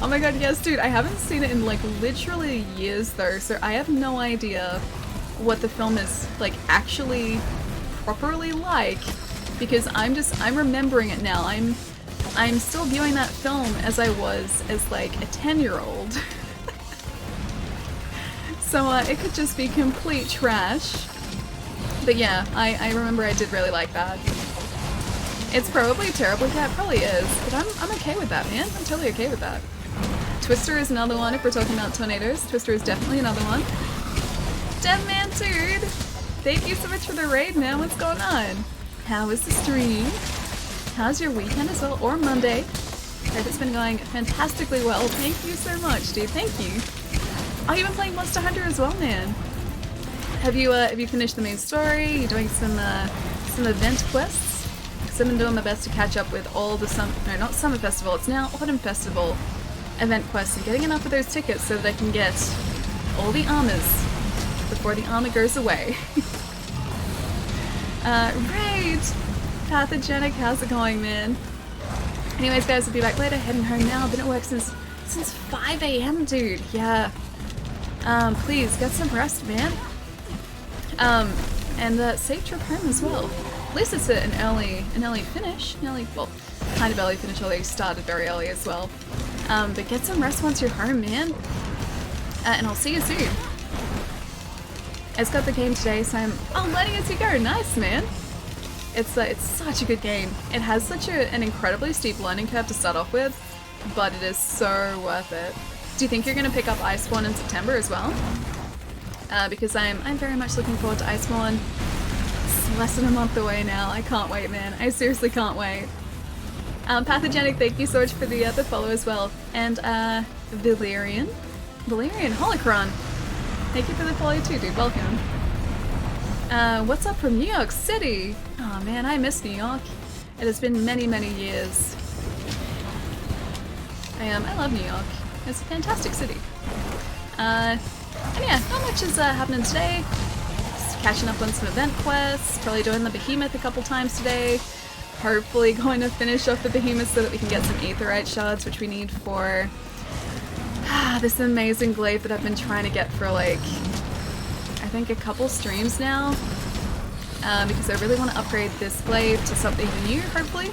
[SPEAKER 1] Oh my god, yes, dude, I haven't seen it in like literally years though, so I have no idea what the film is like actually properly like, because I'm remembering it now. I'm still viewing that film as I was as like a 10-year-old. So it could just be complete trash. But yeah, I remember I did really like that. It's probably terrible, yeah, it probably is, but I'm okay with that, man. I'm totally okay with that. Twister is another one if we're talking about tornadoes. Twister is definitely another one. Deadman dude! Thank you so much for the raid, man. What's going on? How was the stream? How's your weekend as well? Or Monday? Hope it's been going fantastically well. Thank you so much, dude. Thank you. Oh, you've been playing Monster Hunter as well, man. Have you finished the main story? You doing some event quests? Because I've been doing my best to catch up with all the not Summer Festival, it's now Autumn Festival event quests and getting enough of those tickets so that I can get all the armors before the armor goes away. Right! Pathogenic, how's it going, man? Anyways, guys, I'll be back later, heading home now. Been at work since 5 AM, dude. Yeah. Please, get some rest, man. And safe trip home as well. At least it's an early finish. Well, kind of early finish, although you started very early as well. But get some rest once you're home, man. And I'll see you soon. I just got the game today, so I'm letting it go. Nice, man. It's such a good game. It has such an incredibly steep learning curve to start off with, but it is so worth it. Do you think you're going to pick up Iceborne in September as well? Because I'm very much looking forward to Iceborne. It's less than a month away now. I can't wait, man. I seriously can't wait. Pathogenic, thank you so much for the follow as well. And Valerian Holocron, thank you for the follow too, dude. Welcome. What's up from New York City? Oh man, I miss New York. It has been many, many years. I love New York. It's a fantastic city. And yeah, not much is happening today. Just catching up on some event quests, probably doing the Behemoth a couple times today. Hopefully going to finish off the Behemoth so that we can get some Aetheryte shards, which we need for this amazing glaive that I've been trying to get for like, I think a couple streams now. Because I really want to upgrade this glaive to something new, hopefully.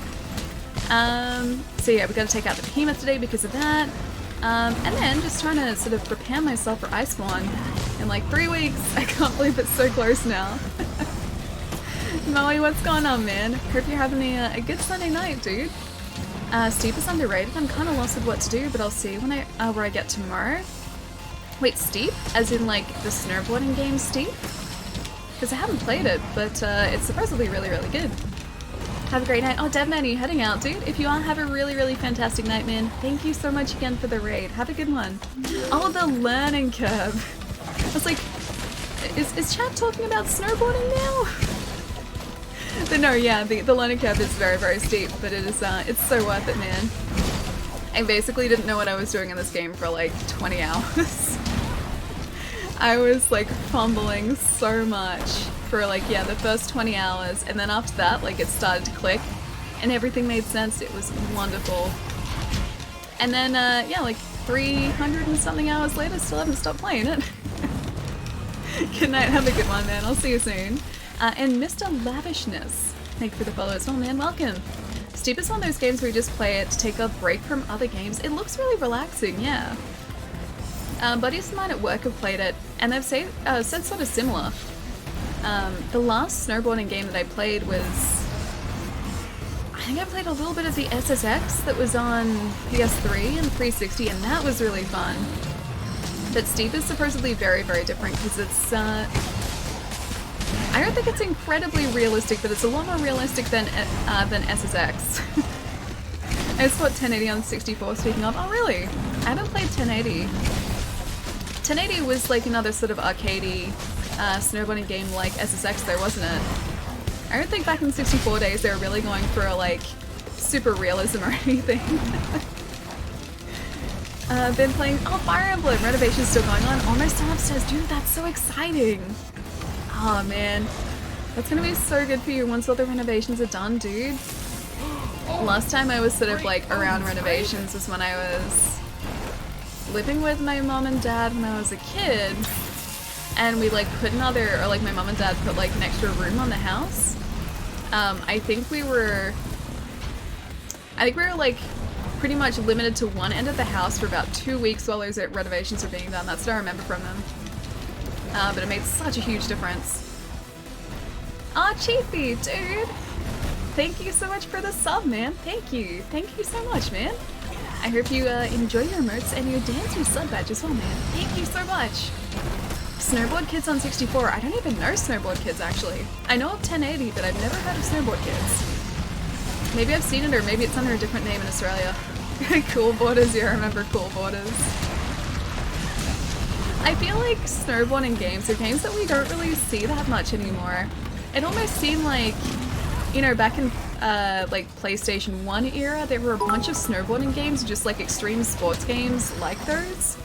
[SPEAKER 1] So yeah, we got to take out the Behemoth today because of that. And then just trying to sort of prepare myself for Iceborne in like 3 weeks. I can't believe it's so close now. Moe, what's going on, man? Hope you're having a good Sunday night, dude. Steep is underrated. I'm kind of lost with what to do, but I'll see when where I get tomorrow. Wait, Steep? As in like the snowboarding game Steep? Because I haven't played it, but it's supposedly really, really good. Have a great night. Oh, Deadman, are you heading out, dude? If you are, have a really, really fantastic night, man. Thank you so much again for the raid. Have a good one. Oh, the learning curve. I was like, is chat talking about snowboarding now? But no, yeah, the learning curve is very, very steep, but it is, it's so worth it, man. I basically didn't know what I was doing in this game for like 20 hours. I was like fumbling so much for like, yeah, the first 20 hours, and then after that, like, it started to click and everything made sense. It was wonderful. And then, yeah, like 300 and something hours later, still haven't stopped playing it. Good night, have a good one, man. I'll see you soon. And Mr. Lavishness, thank you for the follow as well, man. Welcome. Steep is one of those games where you just play it to take a break from other games. It looks really relaxing, yeah. Buddies of mine at work have played it, and they've said sort of similar. The last snowboarding game that I played was... I think I played a little bit of the SSX that was on PS3 and 360, and that was really fun. But Steep is supposedly very, very different because it's... I don't think it's incredibly realistic, but it's a lot more realistic than SSX. I just bought 1080 on 64, speaking of. Oh, really? I haven't played 1080. 1080 was like another sort of arcadey snowboarding game like SSX though, wasn't it? I don't think back in 64 days they were really going for a, like, super realism or anything. Been playing... Oh, Fire Emblem! Renovation's still going on. Almost done upstairs. Dude, that's so exciting! Oh man, That's gonna be so good for you once all the renovations are done, dude. Last time I was sort of like around renovations was when I was living with my mom and dad when I was a kid, and we like put another, or like my mom and dad put like an extra room on the house. I think we were like pretty much limited to one end of the house for about 2 weeks while those renovations were being done. That's what I remember from them. But it made such a huge difference. Aw, Chiefy, dude! Thank you so much for the sub, man. Thank you. Thank you so much, man. I hope you enjoy your emotes and your dancing sub badge as well, man. Thank you so much. Snowboard Kids on 64. I don't even know Snowboard Kids, actually. I know of 1080, but I've never heard of Snowboard Kids. Maybe I've seen it, or maybe it's under a different name in Australia. Cool Borders, yeah, I remember Cool Borders. I feel like snowboarding games are games that we don't really see that much anymore. It almost seemed like, you know, back in like PlayStation 1 era, there were a bunch of snowboarding games, just like extreme sports games like those.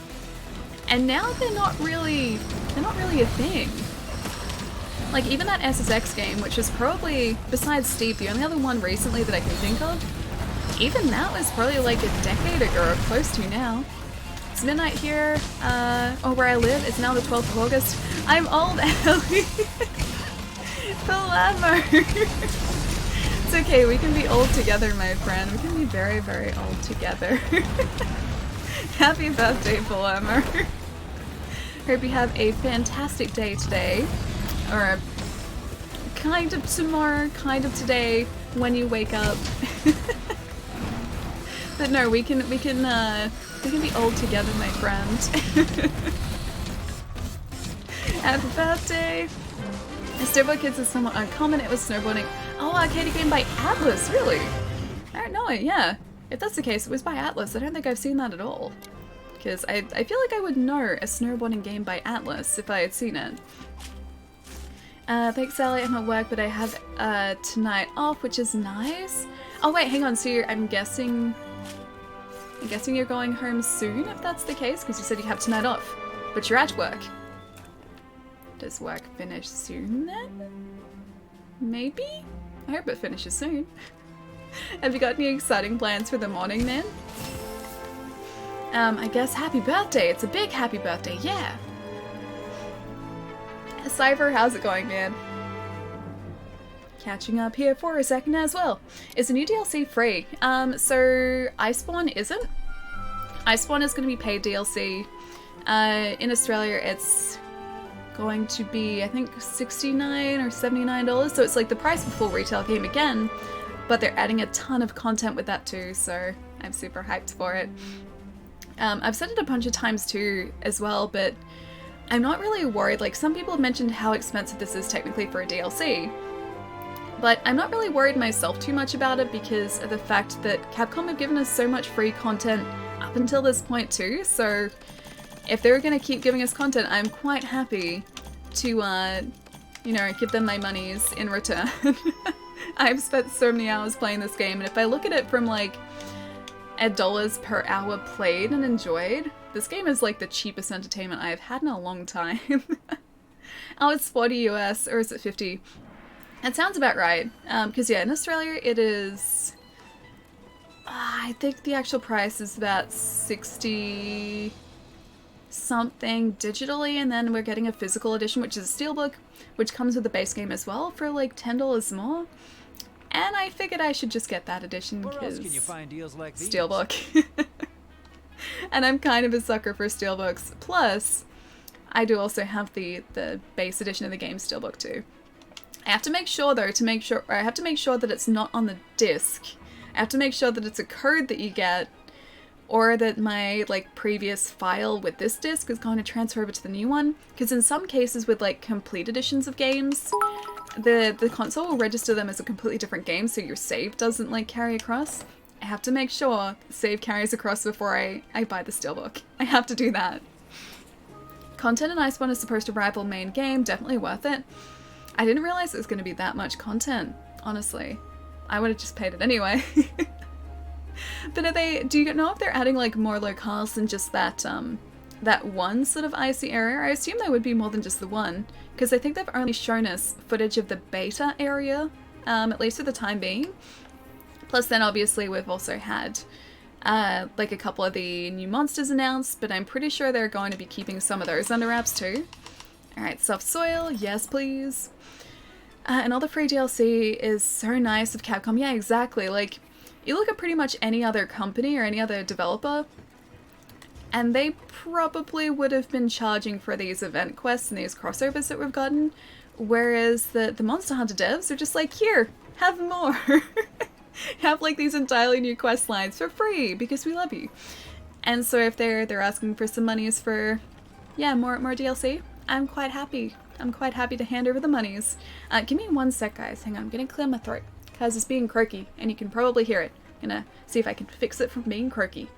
[SPEAKER 1] And now they're not really a thing. Like even that SSX game, which is probably, besides Steve, the only other one recently that I can think of, even that was probably like a decade ago, or close to now. It's midnight here, or where I live. It's now the 12th of August. I'm old, Ellie. The Lamo. It's okay, we can be old together, my friend. We can be very, very old together. Happy birthday, Palamo. Hope you have a fantastic day today. Or kind of tomorrow, kind of today, when you wake up. But no, we can be old together, my friend. Happy birthday! Snowboard Kids is somewhat uncommon. It was snowboarding. Oh, arcade game by Atlas, really? I don't know it, yeah. If that's the case, it was by Atlas. I don't think I've seen that at all. Because I feel like I would know a snowboarding game by Atlas if I had seen it. Thanks, Sally. I'm at work, but I have tonight off, which is nice. Oh wait, hang on. So I'm guessing you're going home soon, if that's the case, because you said you have tonight off, but you're at work. Does work finish soon then? Maybe? I hope it finishes soon. Have you got any exciting plans for the morning then? I guess happy birthday. It's a big happy birthday, yeah. Cypher, how's it going, man? Catching up here for a second as well. Is the new DLC free? So Iceborne isn't. Iceborne is going to be paid DLC. In Australia, it's going to be, I think, $69 or $79. So it's like the price of a full retail game again, but they're adding a ton of content with that too. So I'm super hyped for it. I've said it a bunch of times too as well, but I'm not really worried. Like, some people have mentioned how expensive this is technically for a DLC, but I'm not really worried myself too much about it because of the fact that Capcom have given us so much free content up until this point too, so if they're going to keep giving us content, I'm quite happy to, you know, give them my monies in return. I've spent so many hours playing this game, and if I look at it from like $1 per hour played and enjoyed, this game is like the cheapest entertainment I've had in a long time. Oh, it's 40 US, or is it 50? That sounds about right. Because yeah, in Australia it is... I think the actual price is about 60 something digitally, and then we're getting a physical edition, which is a steelbook, which comes with the base game as well for like $10 more. And I figured I should just get that edition because like steelbook. And I'm kind of a sucker for steelbooks. Plus, I do also have the base edition of the game steelbook too. I have to make sure though, I have to make sure that it's not on the disc. I have to make sure that it's a code that you get, or that my like previous file with this disc is going to transfer over to the new one. Because in some cases with like complete editions of games, the console will register them as a completely different game, so your save doesn't like carry across. I have to make sure the save carries across before I buy the steelbook. I have to do that. Content in Iceborne is supposed to rival main game, definitely worth it. I didn't realize it was going to be that much content, honestly. I would have just paid it anyway. But do you know if they're adding like more locales than just that that one sort of icy area. I assume there would be more than just the one, because I think they've only shown us footage of the beta area, at least for the time being. Plus then obviously we've also had like a couple of the new monsters announced, but I'm pretty sure they're going to be keeping some of those under wraps too. Alright, soft soil, yes please. And all the free DLC is so nice of Capcom. Yeah, exactly. Like, you look at pretty much any other company or any other developer, and they probably would have been charging for these event quests and these crossovers that we've gotten, whereas the Monster Hunter devs are just like, here, have more. Have like these entirely new quest lines for free because we love you. And so if they're asking for some monies for, yeah, more DLC, I'm quite happy. I'm quite happy to hand over the monies. Give me one sec, guys. Hang on, I'm gonna clear my throat because it's being croaky and you can probably hear it. I'm gonna see if I can fix it from being croaky.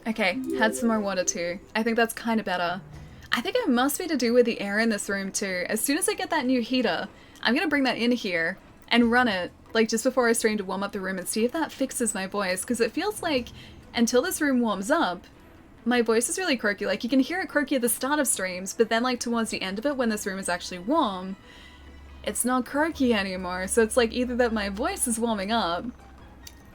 [SPEAKER 1] Okay, had some more water too. I think that's kind of better. I think it must be to do with the air in this room too. As soon as I get that new heater, I'm gonna bring that in here and run it, like just before I stream, to warm up the room and see if that fixes my voice. Because it feels like until this room warms up, my voice is really croaky. Like you can hear it croaky at the start of streams, but then like towards the end of it when this room is actually warm, it's not croaky anymore. So it's like either that my voice is warming up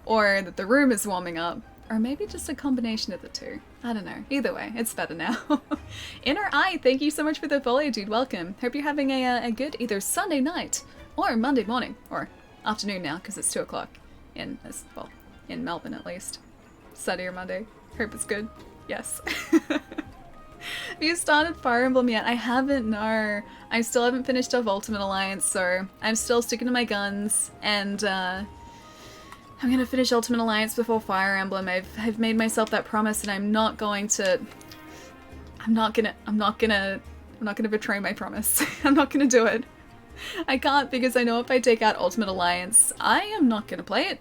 [SPEAKER 1] or that the room is warming up. Or maybe just a combination of the two. I don't know. Either way, it's better now. Inner Eye, thank you so much for the follow, dude. Welcome. Hope you're having a good either Sunday night or Monday morning. Or afternoon now, because it's 2 o'clock. In Melbourne at least. Sunday or Monday. Hope it's good. Yes. Have you started Fire Emblem yet? I haven't, no. I still haven't finished off Ultimate Alliance, so I'm still sticking to my guns. And, I'm gonna finish Ultimate Alliance before Fire Emblem. I've made myself that promise, and I'm not gonna betray my promise. I'm not gonna do it. I can't, because I know if I take out Ultimate Alliance, I am not gonna play it.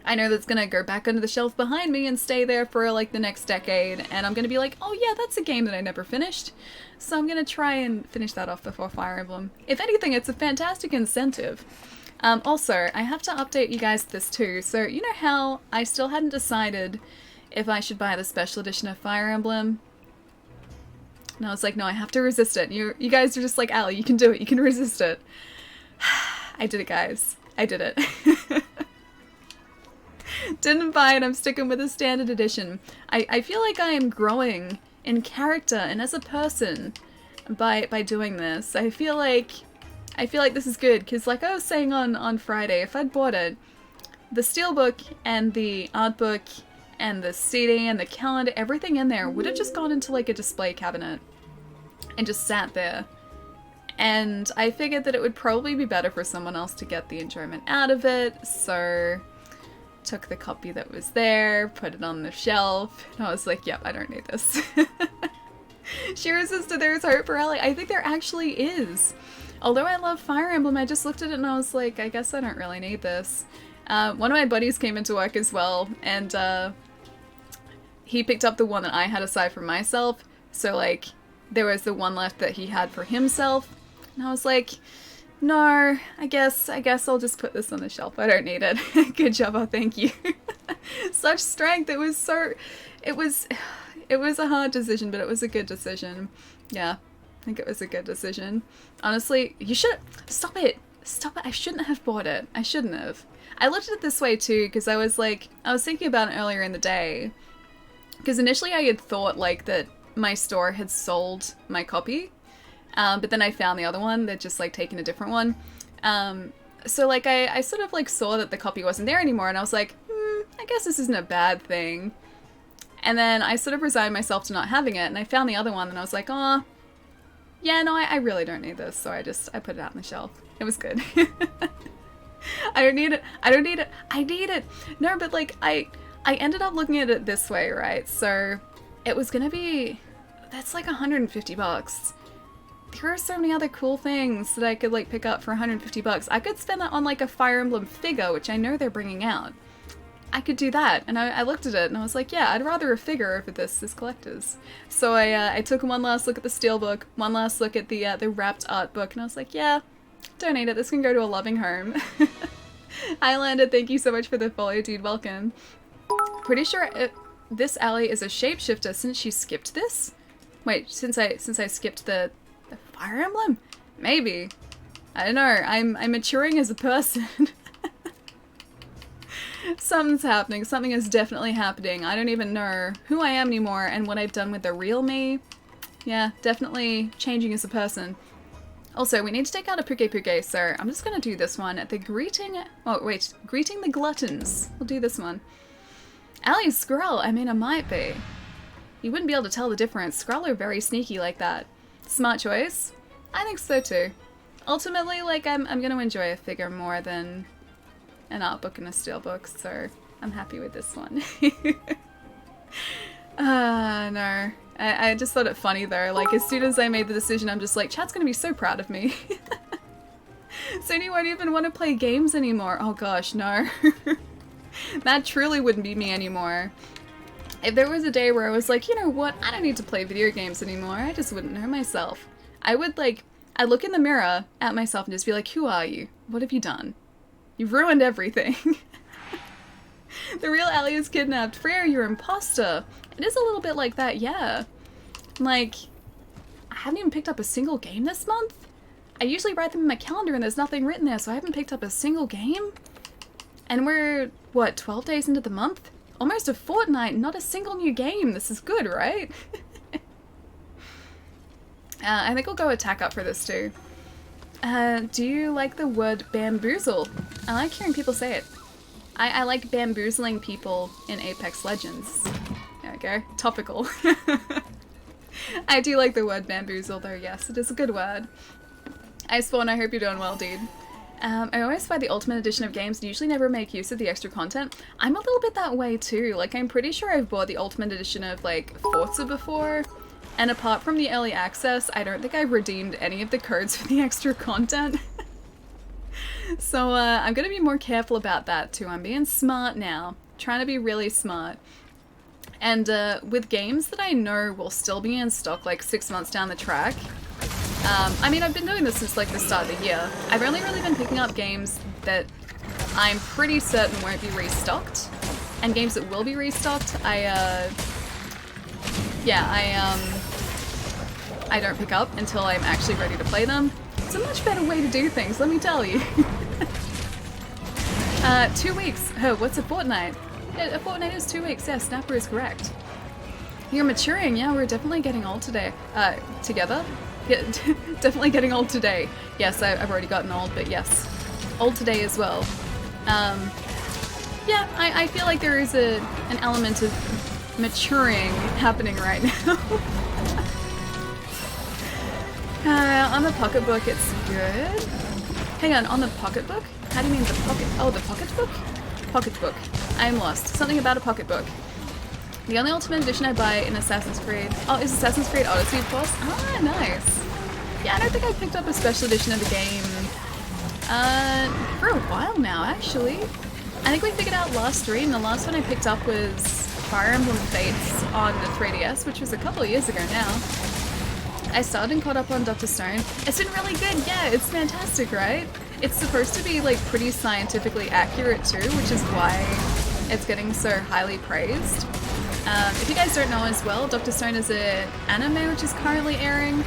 [SPEAKER 1] I know that's gonna go back under the shelf behind me and stay there for like the next decade, and I'm gonna be like, oh yeah, that's a game that I never finished. So I'm gonna try and finish that off before Fire Emblem. If anything, it's a fantastic incentive. Also, I have to update you guys this too. So, you know how I still hadn't decided if I should buy the special edition of Fire Emblem? And I was like, no, I have to resist it. You guys are just like, Allie, you can do it. You can resist it. I did it, guys. I did it. Didn't buy it. I'm sticking with the standard edition. I feel like I am growing in character and as a person by doing this. I feel like this is good, because like I was saying on Friday, if I'd bought it, the steelbook and the art book and the CD and the calendar, everything in there would have just gone into like a display cabinet and just sat there. And I figured that it would probably be better for someone else to get the enjoyment out of it, so took the copy that was there, put it on the shelf, and I was like, yep, I don't need this. Shira says that there's hope for Ellie. I think there actually is. Although I love Fire Emblem, I just looked at it and I was like, I guess I don't really need this. One of my buddies came into work as well, and he picked up the one that I had aside from myself. So like, there was the one left that he had for himself, and I was like, no, I guess I'll just put this on the shelf. I don't need it. Good job, oh thank you. Such strength. It was a hard decision, but it was a good decision. Yeah. I think it was a good decision. Honestly, you should... Stop it! Stop it! I shouldn't have bought it. I shouldn't have. I looked at it this way too, because I was thinking about it earlier in the day. Because initially I had thought like that my store had sold my copy. But then I found the other one. They'd just like taken a different one. So like I sort of like saw that the copy wasn't there anymore, and I was like, I guess this isn't a bad thing. And then I sort of resigned myself to not having it, and I found the other one, and I was like, oh, Yeah, no, I really don't need this, so I put it out on the shelf. It was good. I don't need it. I don't need it. I need it. No, but like I ended up looking at it this way, right? So it was gonna be, that's like $150. There are so many other cool things that I could like pick up for $150. I could spend that on like a Fire Emblem figure, which I know they're bringing out. I could do that, and I looked at it and I was like, yeah, I'd rather a figure over this collector's. So I took one last look at the steelbook, one last look at the wrapped art book, and I was like, yeah, don't need it. This can go to a loving home. Highlander, thank you so much for the follow, dude. Welcome. Pretty sure this Allie is a shapeshifter since she skipped this. Wait, since I skipped the Fire Emblem? Maybe. I don't know. I'm maturing as a person. Something's happening. Something is definitely happening. I don't even know who I am anymore and what I've done with the real me. Yeah, definitely changing as a person. Also, we need to take out a Puke Puke, so I'm just gonna do this one at the greeting the gluttons. We'll do this one. Allie's Skrull, I mean, I might be. You wouldn't be able to tell the difference. Skrull are very sneaky like that. Smart choice? I think so too. Ultimately, like, I'm gonna enjoy a figure more than an art book and a steelbook, so I'm happy with this one. No. I just thought it funny though, like as soon as I made the decision, I'm just like, chat's gonna be so proud of me. Sony won't even want to play games anymore. Oh gosh, no. That truly wouldn't be me anymore. If there was a day where I was like, you know what, I don't need to play video games anymore, I just wouldn't know myself. I'd look in the mirror at myself and just be like, who are you? What have you done? You've ruined everything. The real Allie is kidnapped. Freya, you're an imposter. It is a little bit like that, yeah. Like, I haven't even picked up a single game this month. I usually write them in my calendar and there's nothing written there, so I haven't picked up a single game. And we're, what, 12 days into the month? Almost a fortnight, not a single new game. This is good, right? I think I'll go attack up for this too. Do you like the word bamboozle? I like hearing people say it. I like bamboozling people in Apex Legends. There we go. Topical. I do like the word bamboozle though, yes, it is a good word. Iceborne, I hope you're doing well, dude. I always find the Ultimate Edition of games usually never make use of the extra content. I'm a little bit that way too. Like, I'm pretty sure I've bought the Ultimate Edition of, like, Forza before, and apart from the early access, I don't think I've redeemed any of the codes for the extra content. So, I'm gonna be more careful about that too. I'm being smart now. Trying to be really smart. And, with games that I know will still be in stock, like, 6 months down the track, I mean, I've been doing this since, like, the start of the year. I've only really been picking up games that I'm pretty certain won't be restocked. And games that will be restocked, I don't pick up until I'm actually ready to play them. It's a much better way to do things, let me tell you. 2 weeks. Oh, what's a fortnight? Yeah, a fortnight is 2 weeks. Yeah, Snapper is correct. You're maturing. Yeah, we're definitely getting old today. Together? Yeah, definitely getting old today. Yes, I've already gotten old, but yes. Old today as well. Yeah, I feel like there is an element of maturing happening right now. On the pocketbook, it's good. Hang on, on the pocketbook? How do you mean the pocket? Oh, the pocketbook? Pocketbook. I'm lost. Something about a pocketbook. The only Ultimate Edition I buy in Assassin's Creed... Oh, is Assassin's Creed Odyssey, of course? Ah, nice. Yeah, I don't think I picked up a special edition of the game for a while now, actually. I think we figured out last stream. The last one I picked up was Fire Emblem Fates on the 3DS, which was a couple of years ago now. I started and caught up on Dr. Stone. It's been really good, yeah, it's fantastic, right? It's supposed to be, like, pretty scientifically accurate too, which is why it's getting so highly praised. If you guys don't know as well, Dr. Stone is an anime which is currently airing.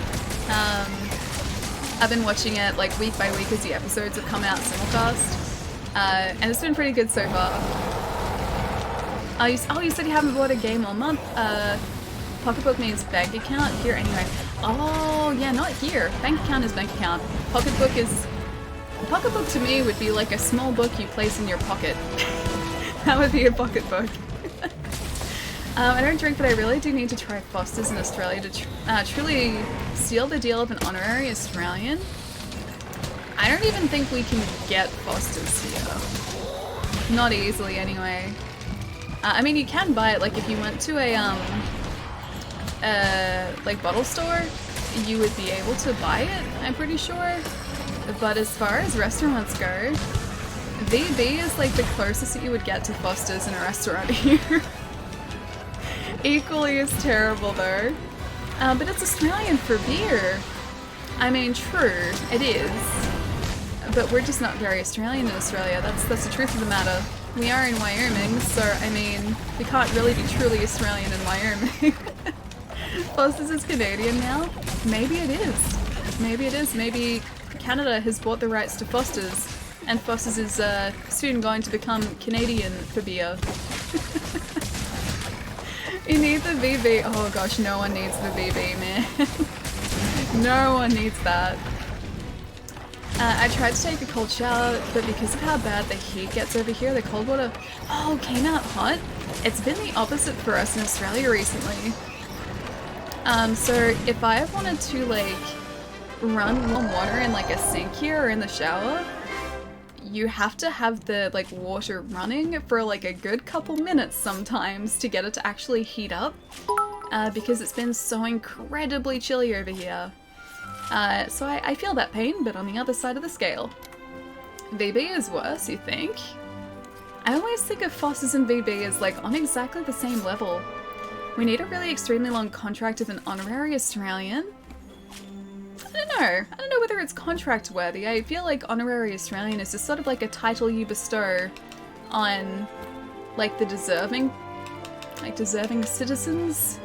[SPEAKER 1] I've been watching it, like, week by week as the episodes have come out simulcast. And it's been pretty good so far. Oh, you said you haven't bought a game all month. Pocketbook means bank account here anyway. Oh, yeah, not here. Bank account is bank account. Pocketbook to me would be like a small book you place in your pocket. That would be a pocketbook. I don't drink, but I really do need to try Foster's in Australia to truly seal the deal of an honorary Australian. I don't even think we can get Foster's here. Not easily, anyway. I mean, you can buy it, like, if you went to a, like, bottle store, you would be able to buy it, I'm pretty sure. But as far as restaurants go, VB is, like, the closest that you would get to Foster's in a restaurant here. Equally as terrible, though. But it's Australian for beer. I mean, true, it is. But we're just not very Australian in Australia. That's the truth of the matter. We are in Wyoming, so, I mean, we can't really be truly Australian in Wyoming. Foster's is Canadian now? Maybe it is. Maybe it is. Maybe Canada has bought the rights to Foster's, and Foster's is soon going to become Canadian for beer. You need the VB. Oh gosh, no one needs the VB, man. No one needs that. I tried to take a cold shower, but because of how bad the heat gets over here, the cold water came out hot. It's been the opposite for us in Australia recently. So if I wanted to like run warm water in like a sink here or in the shower, you have to have the like water running for like a good couple minutes sometimes to get it to actually heat up, because it's been so incredibly chilly over here. So I feel that pain, but on the other side of the scale. VB is worse, you think? I always think of Foster's and VB as like on exactly the same level. We need a really extremely long contract with an honorary Australian. I don't know whether it's contract worthy. I feel like honorary Australian is just sort of like a title you bestow on like the deserving citizens.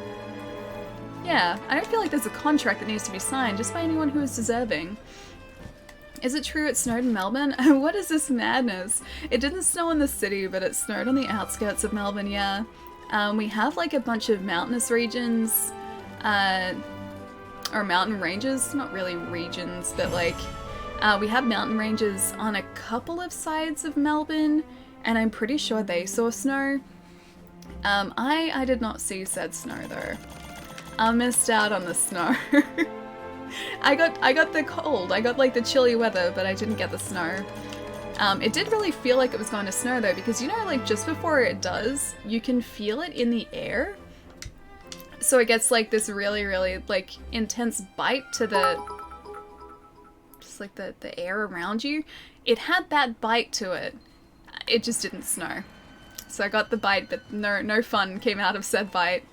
[SPEAKER 1] Yeah, I don't feel like there's a contract that needs to be signed just by anyone who is deserving. Is it true it snowed in Melbourne? What is this madness? It didn't snow in the city, but it snowed on the outskirts of Melbourne, yeah. We have like a bunch of mountainous regions, or mountain ranges, not really regions, but like, we have mountain ranges on a couple of sides of Melbourne, and I'm pretty sure they saw snow. I did not see said snow though. I missed out on the snow. I got the cold, I got like the chilly weather, but I didn't get the snow. It did really feel like it was going to snow though, because you know, like just before it does, you can feel it in the air. So it gets like this really, really like intense bite to the, just like the air around you. It had that bite to it. It just didn't snow. So I got the bite, but no fun came out of said bite.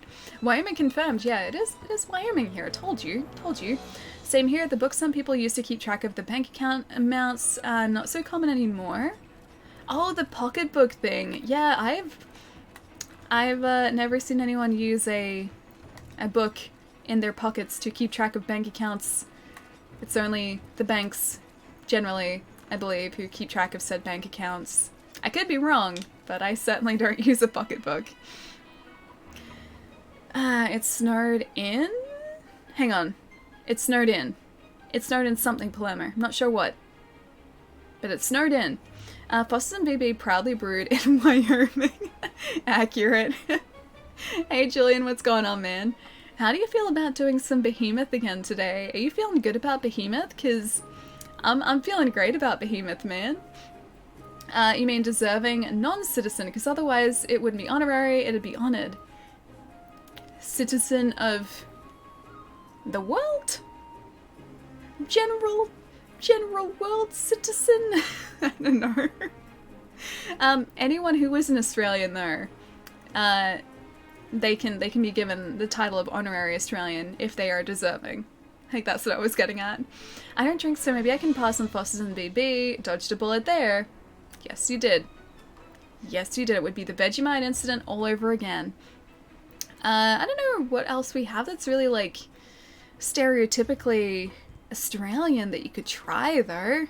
[SPEAKER 1] Wyoming confirmed. Yeah, it is Wyoming here. Told you. Same here. The book some people used to keep track of the bank account amounts, not so common anymore. Oh, the pocketbook thing. Yeah, I've never seen anyone use a book in their pockets to keep track of bank accounts. It's only the banks, generally, I believe, who keep track of said bank accounts. I could be wrong, but I certainly don't use a pocketbook. It snowed in? Hang on. It snowed in. It snowed in something, Palermo. I'm not sure what. But it snowed in. Foster's and VB proudly brewed in Wyoming. Accurate. Hey Julian, what's going on, man? How do you feel about doing some Behemoth again today? Are you feeling good about Behemoth? Cause I'm feeling great about Behemoth, man. You mean deserving non-citizen, because otherwise it wouldn't be honorary, it'd be honored. Citizen of the world? General world citizen? I don't know. Anyone who is an Australian though, they can be given the title of honorary Australian if they are deserving. I think that's what I was getting at. I don't drink, so maybe I can pass on Foster's and BB. Dodged a bullet there. Yes, you did. Yes, you did. It would be the Vegemite incident all over again. I don't know what else we have that's really, like, stereotypically Australian that you could try, though.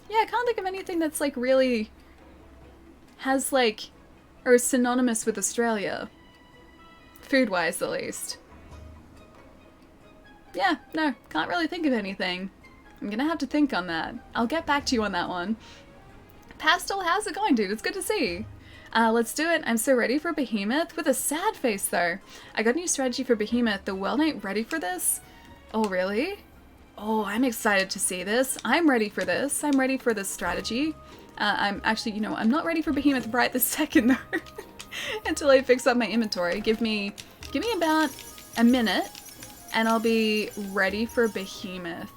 [SPEAKER 1] Yeah, I can't think of anything that's, like, really has, like, or is synonymous with Australia. Food-wise, at least. Yeah, no, can't really think of anything. I'm gonna have to think on that. I'll get back to you on that one. Pastel, how's it going, dude? It's good to see. Let's do it. I'm so ready for Behemoth. With a sad face, though. I got a new strategy for Behemoth. The world ain't ready for this. Oh, really? Oh, I'm excited to see this. I'm ready for this. I'm ready for this strategy. I'm actually, you know, I'm not ready for Behemoth right this second, though. Until I fix up my inventory. Give me about a minute, and I'll be ready for Behemoth.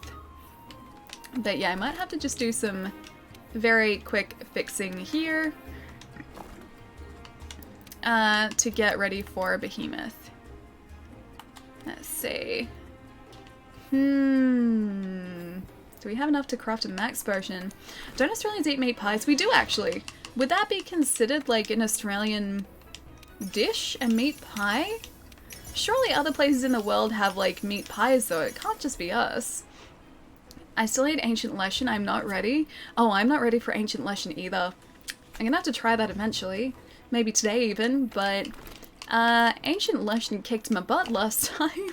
[SPEAKER 1] But yeah, I might have to just do some very quick fixing here to get ready for Behemoth. Let's see. Do we have enough to craft a max potion? Don't Australians eat meat pies? We do, actually. Would that be considered like an Australian dish? A meat pie? Surely other places in the world have like meat pies, though. It can't just be us. I still need Ancient Leshen. I'm not ready. Oh, I'm not ready for Ancient Leshen either. I'm gonna have to try that eventually. Maybe today even, but Ancient Leshen kicked my butt last time.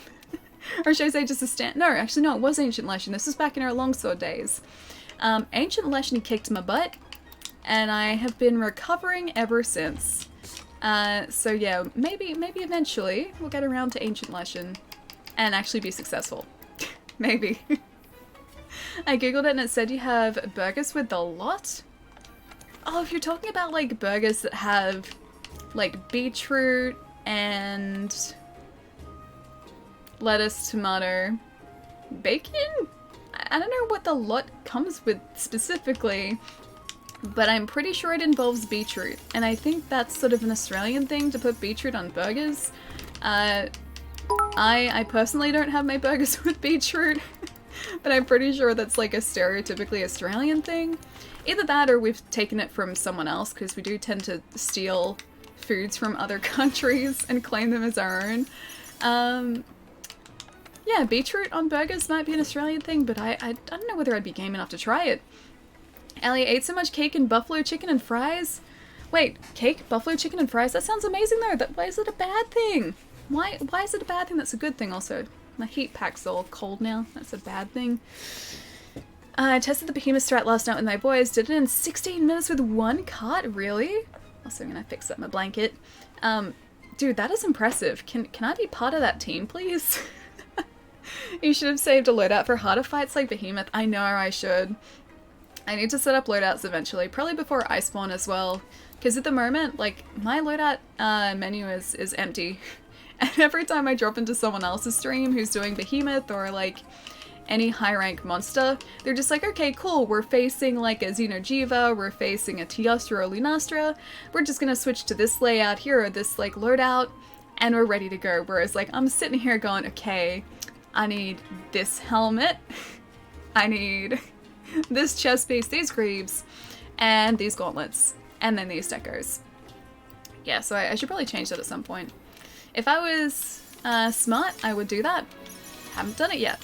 [SPEAKER 1] Or should I say just a stand? No, actually no, it was Ancient Leshen. This was back in our longsword days. Ancient Leshen kicked my butt, and I have been recovering ever since. So yeah, maybe eventually we'll get around to Ancient Leshen and actually be successful. Maybe. I googled it and it said you have burgers with the lot. Oh, if you're talking about like burgers that have like beetroot and lettuce, tomato, bacon? I don't know what the lot comes with specifically, but I'm pretty sure it involves beetroot, and I think that's sort of an Australian thing to put beetroot on burgers. I personally don't have my burgers with beetroot, but I'm pretty sure that's like a stereotypically Australian thing. Either that or we've taken it from someone else, because we do tend to steal foods from other countries and claim them as our own. Yeah, beetroot on burgers might be an Australian thing, but I don't know whether I'd be game enough to try it. Ellie ate so much cake and buffalo chicken and fries. Wait, cake, buffalo chicken and fries? That sounds amazing though. Why is it a bad thing? Why is it a bad thing? That's a good thing also. My heat pack's all cold now. That's a bad thing. I tested the Behemoth strat last night with my boys. Did it in 16 minutes with one cut? Really? Also, I'm gonna fix up my blanket. Dude, that is impressive. Can I be part of that team, please? You should have saved a loadout for harder fights like Behemoth. I know I should. I need to set up loadouts eventually, probably before Iceborne as well. Because at the moment, like, my loadout menu is empty. And every time I drop into someone else's stream who's doing Behemoth or, like, any high-rank monster, they're just like, okay, cool, we're facing, like, a Xeno'jiiva, we're facing a Teostra or Lunastra, we're just gonna switch to this layout here, or this, like, loadout, and we're ready to go. Whereas, like, I'm sitting here going, okay, I need this helmet, I need this chest piece, these greaves, and these gauntlets, and then these deckers. Yeah, so I should probably change that at some point. If I was smart, I would do that. Haven't done it yet.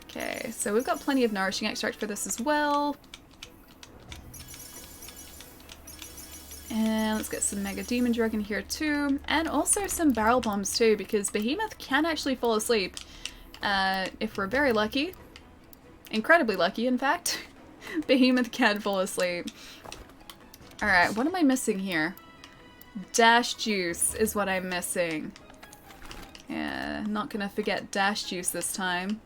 [SPEAKER 1] Okay, so we've got plenty of nourishing extract for this as well. And let's get some Mega Demon Dragon here too. And also some Barrel Bombs too, because Behemoth can actually fall asleep if we're very lucky. Incredibly lucky, in fact. Behemoth can fall asleep. Alright, what am I missing here? Dash Juice is what I'm missing. Yeah, not gonna forget Dash Juice this time.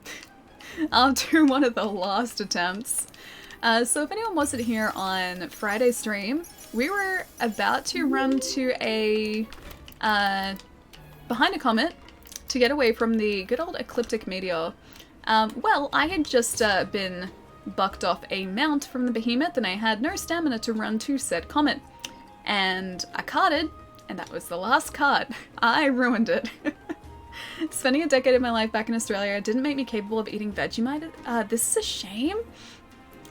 [SPEAKER 1] I'll do one of the last attempts. So if anyone wasn't here on Friday's stream, we were about to run to a behind a comet to get away from the good old ecliptic meteor. Well, I had just been bucked off a mount from the Behemoth and I had no stamina to run to said comet. And I carded, and that was the last card. I ruined it. Spending a decade of my life back in Australia didn't make me capable of eating Vegemite. This is a shame.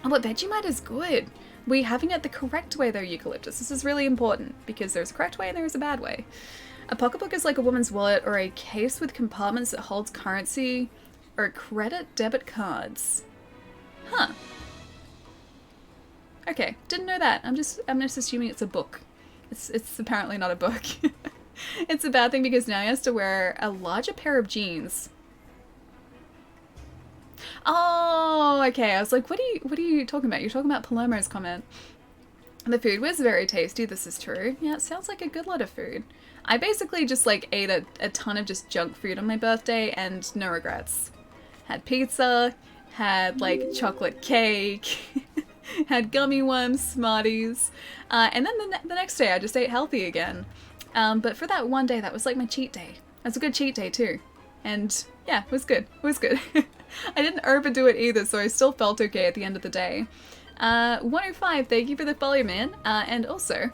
[SPEAKER 1] Oh, but Vegemite is good. We're having it the correct way though, Eucalyptus. This is really important, because there's a correct way and there's a bad way. A pocketbook is like a woman's wallet or a case with compartments that holds currency or credit debit cards. Huh. Okay, didn't know that. I'm just assuming it's a book. It's apparently not a book. It's a bad thing because now he has to wear a larger pair of jeans. Oh, okay. I was like, what are you talking about? You're talking about Palomo's comment. The food was very tasty, this is true. Yeah, it sounds like a good lot of food. I basically just like ate a ton of just junk food on my birthday and no regrets. Had pizza, had like chocolate cake, had gummy worms, Smarties, and then the next day I just ate healthy again. But for that one day, that was like my cheat day. That's a good cheat day too. And yeah, it was good. It was good. I didn't overdo it either, so I still felt okay at the end of the day. 105, thank you for the follow, man. And also,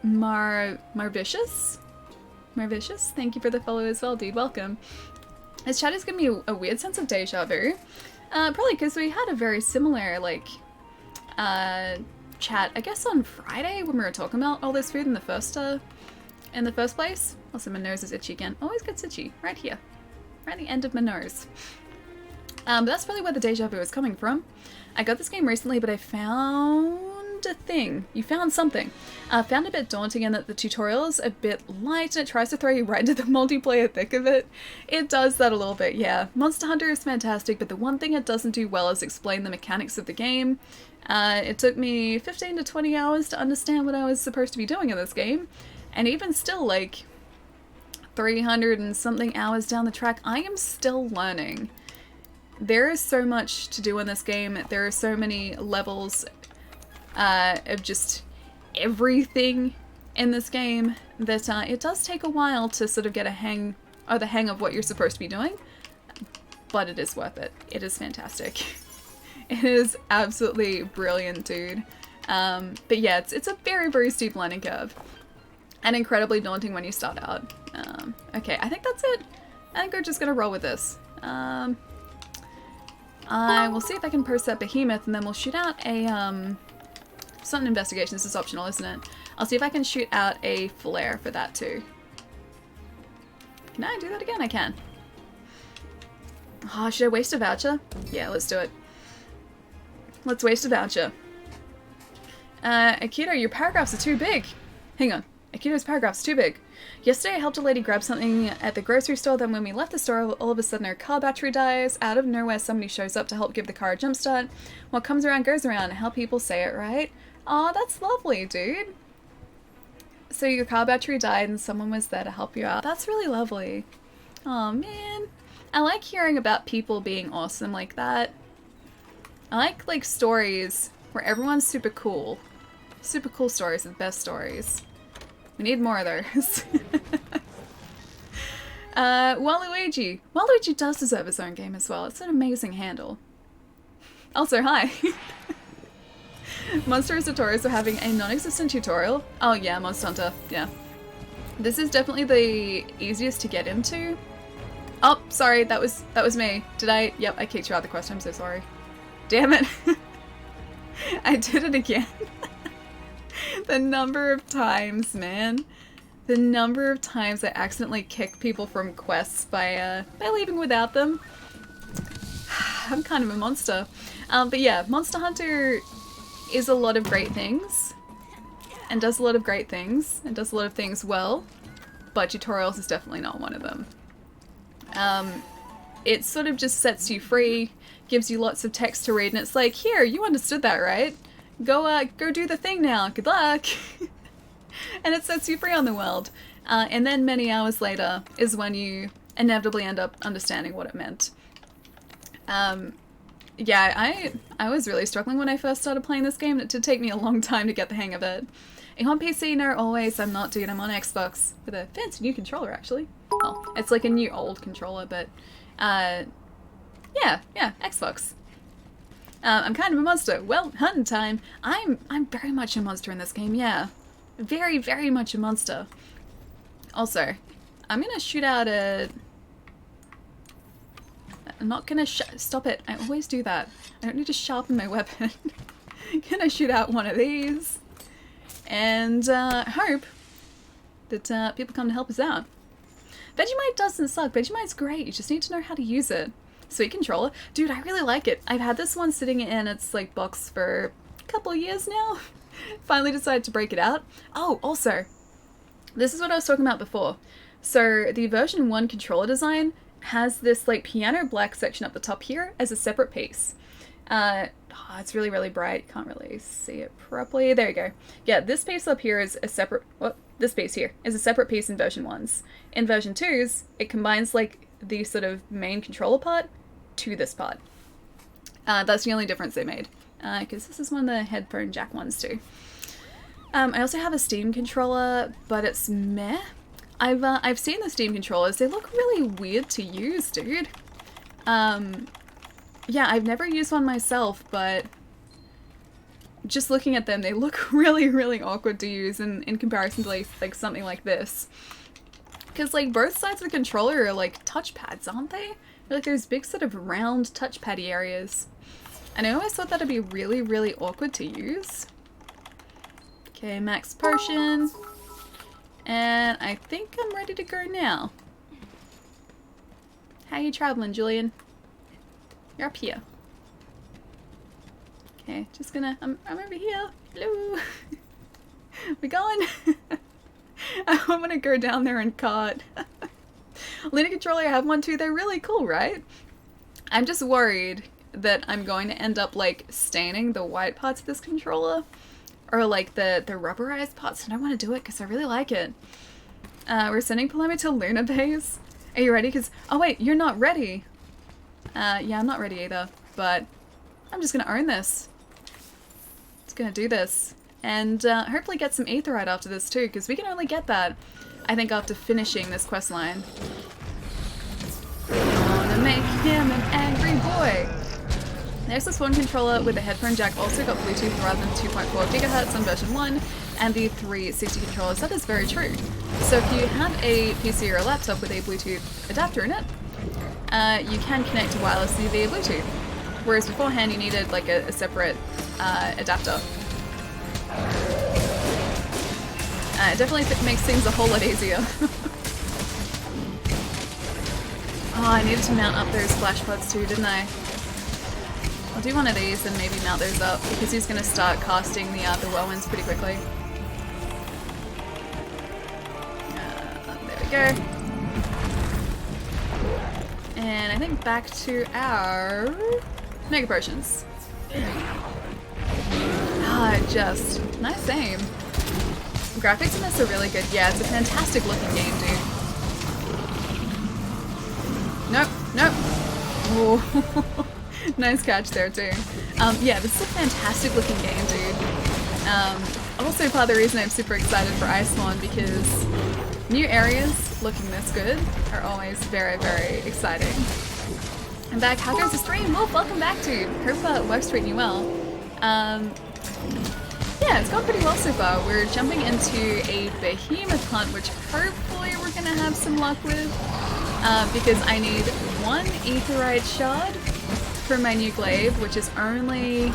[SPEAKER 1] Marvicious, thank you for the follow as well, dude. Welcome. This chat is giving me a weird sense of deja vu. Probably because we had a very similar, like, chat, I guess on Friday when we were talking about all this food in the first place. Also, my nose is itchy again. Always gets itchy. Right here. Right at the end of my nose. But that's probably where the deja vu is coming from. I got this game recently, but I found a thing. You found something. Found it a bit daunting in that the tutorial is a bit light and it tries to throw you right into the multiplayer thick of it. It does that a little bit, yeah. Monster Hunter is fantastic, but the one thing it doesn't do well is explain the mechanics of the game. It took me 15 to 20 hours to understand what I was supposed to be doing in this game. And even still, like, 300 and something hours down the track, I am still learning. There is so much to do in this game. There are so many levels of just everything in this game that it does take a while to sort of get the hang of what you're supposed to be doing, but it is worth it. It is fantastic. It is absolutely brilliant, dude. But yeah, it's a very, very steep learning curve and incredibly daunting when you start out. Okay, I think that's it. I think we're just gonna roll with this. I will see if I can purse that behemoth and then we'll shoot out a, it's not an investigation, this is optional, isn't it? I'll see if I can shoot out a flare for that too. Can I do that again? I can. Oh, should I waste a voucher? Yeah, let's do it. Let's waste a voucher. Akito, your paragraphs are too big. Hang on. Akito's paragraph's too big. Yesterday I helped a lady grab something at the grocery store, then when we left the store, all of a sudden her car battery dies. Out of nowhere somebody shows up to help give the car a jump start. What comes around goes around, how people say it, right? Aw, that's lovely, dude. So your car battery died and someone was there to help you out. That's really lovely. Aw, man. I like hearing about people being awesome like that. I like stories where everyone's super cool. Super cool stories are the best stories. We need more of those. Waluigi. Waluigi does deserve his own game as well. It's an amazing handle. Also, hi. Monster Tutorials are having a non-existent tutorial. Oh yeah, Monster Hunter. Yeah. This is definitely the easiest to get into. Oh, sorry, that was me. Did I? Yep, I kicked you out of the quest. I'm so sorry. Damn it. I did it again. The number of times, man. The number of times I accidentally kick people from quests by leaving without them. I'm kind of a monster. But yeah, Monster Hunter is a lot of great things. And does a lot of great things. And does a lot of things well. But tutorials is definitely not one of them. It sort of just sets you free, gives you lots of text to read, and it's like, here, you understood that, right? Go do the thing now. Good luck. And it sets you free on the world. And then many hours later is when you inevitably end up understanding what it meant. Yeah, I was really struggling when I first started playing this game. It did take me a long time to get the hang of it. Are you on PC? No, always. I'm not, dude. I'm on Xbox with a fancy new controller, actually. Well, it's like a new old controller, but yeah, Xbox. I'm kind of a monster. Well, hunting time. I'm very much a monster in this game, yeah. Very, very much a monster. Also, I'm gonna shoot out a... I'm not gonna stop it. I always do that. I don't need to sharpen my weapon. I'm gonna shoot out one of these. And hope that people come to help us out. Vegemite doesn't suck. Vegemite's great. You just need to know how to use it. Sweet controller. Dude, I really like it. I've had this one sitting in its like box for a couple of years now. Finally decided to break it out. Oh, also, this is what I was talking about before. So the version 1 controller design has this like piano black section up the top here as a separate piece. Oh, it's really, really bright. Can't really see it properly. There you go. Yeah, this piece up here is a separate... Well, this piece here is a separate piece in version 1's. In version 2's, it combines, like, the sort of main controller part to this part. That's the only difference they made. Because this is one of the headphone jack ones too. I also have a Steam controller, but it's meh. I've seen the Steam controllers. They look really weird to use, dude. Yeah, I've never used one myself, but just looking at them, they look really, really awkward to use in comparison to like something like this. Because like both sides of the controller are like touchpads, aren't they? Like there's big sort of round touchpad-y areas. And I always thought that'd be really, really awkward to use. Okay, max potion. And I think I'm ready to go now. How you traveling, Julian? You're up here. Okay, just gonna... I'm over here. Hello. We going? I'm gonna go down there and cart. Luna controller, I have one too. They're really cool, right? I'm just worried that I'm going to end up like staining the white parts of this controller or like the rubberized parts. And I don't want to do it because I really like it. We're sending Paloma to Luna Base. Are you ready? Because, oh wait, you're not ready. Yeah, I'm not ready either, but I'm just gonna own this. Just gonna do this. And hopefully get some aetheryte after this too, because we can only get that, I think, after finishing this quest line. Wanna make him an angry boy. The Xbox One controller with the headphone jack also got Bluetooth rather than 2.4 GHz on version 1 and the 360 controllers. That is very true. So if you have a PC or a laptop with a Bluetooth adapter in it, you can connect wirelessly via Bluetooth. Whereas beforehand you needed like a separate adapter. It definitely makes things a whole lot easier. Oh, I needed to mount up those flash pods too, didn't I? I'll do one of these and maybe mount those up because he's going to start casting the whirlwinds pretty quickly. There we go. And I think back to our Mega Potions. Ah, just nice aim. Graphics in this are really good. Yeah, it's a fantastic looking game, dude. Nope, nope. Oh. Nice catch there too. Yeah, this is a fantastic looking game, dude. Also part of the reason I'm super excited for Iceborne because new areas looking this good are always very, very exciting. I'm back. How goes the stream? Wolf, welcome back, dude. Hope work's treating you well. Yeah, it's gone pretty well so far. We're jumping into a behemoth hunt, which hopefully we're gonna have some luck with, because I need one aetheryte shard for my new glaive, which is only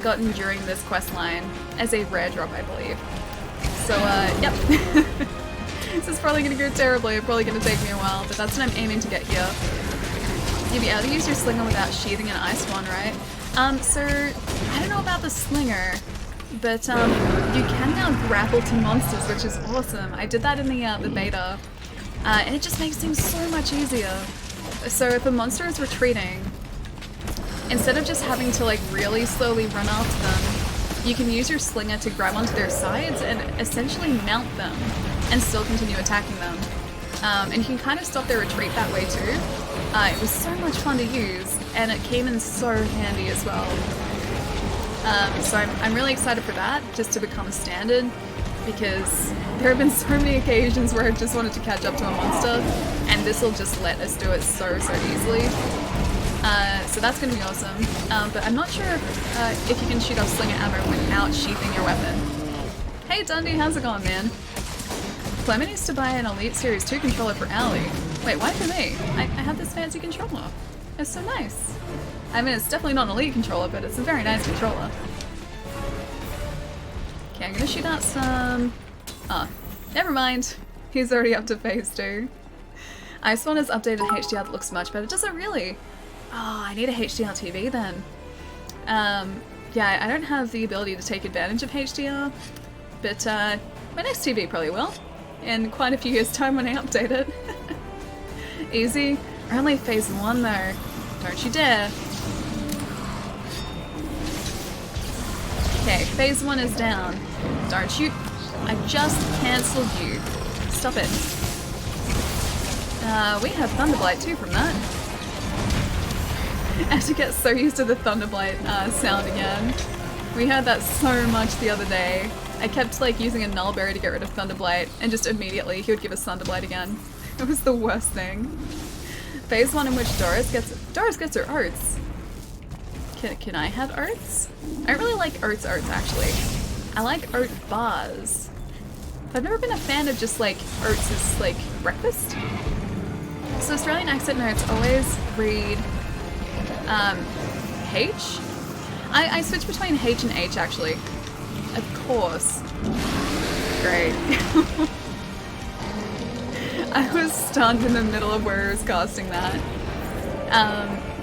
[SPEAKER 1] gotten during this quest line as a rare drop, I believe. So, yep. This is probably gonna go terribly. It's probably gonna take me a while, but that's what I'm aiming to get here. You'll be able to use your slinger without sheathing an ice one, right? So, I don't know about the slinger, but you can now grapple to monsters, which is awesome. I did that in the beta, and it just makes things so much easier. So if a monster is retreating, instead of just having to like really slowly run after them, you can use your slinger to grab onto their sides and essentially mount them and still continue attacking them. And you can kind of stop their retreat that way too. It was so much fun to use, and it came in so handy as well. So I'm really excited for that, just to become a standard, because there have been so many occasions where I've just wanted to catch up to a monster, and this will just let us do it so easily. So that's going to be awesome. But I'm not sure if you can shoot off slinger ammo without sheathing your weapon. Hey Dundee, how's it going, man? Clement needs to buy an Elite Series 2 controller for Allie. Wait, why for me? I have this fancy controller. It's so nice. I mean, it's definitely not an Elite controller, but it's a very nice controller. Okay, I'm gonna shoot out some... Oh, never mind. He's already up to phase 2. Iceborne has updated HDR that looks much better. Does it really? Oh, I need a HDR TV then. Yeah, I don't have the ability to take advantage of HDR, but my next TV probably will. In quite a few years' time when I update it. Easy. We're only phase 1 though. Don't you dare. Phase 1 is down. Don't you? I just cancelled you. Stop it. We have Thunderblight too from that. I had to get so used to the Thunderblight sound again. We heard that so much the other day. I kept like using a Nullberry to get rid of Thunderblight, and just immediately he would give us Thunderblight again. It was the worst thing. Phase 1 in which Doris gets her oats. Can I have oats? I really like oats actually. I like oat bars. I've never been a fan of just like oats as like breakfast. So Australian accent notes always read H. I switch between H and H actually. Of course. Great. I was stunned in the middle of where I was casting that.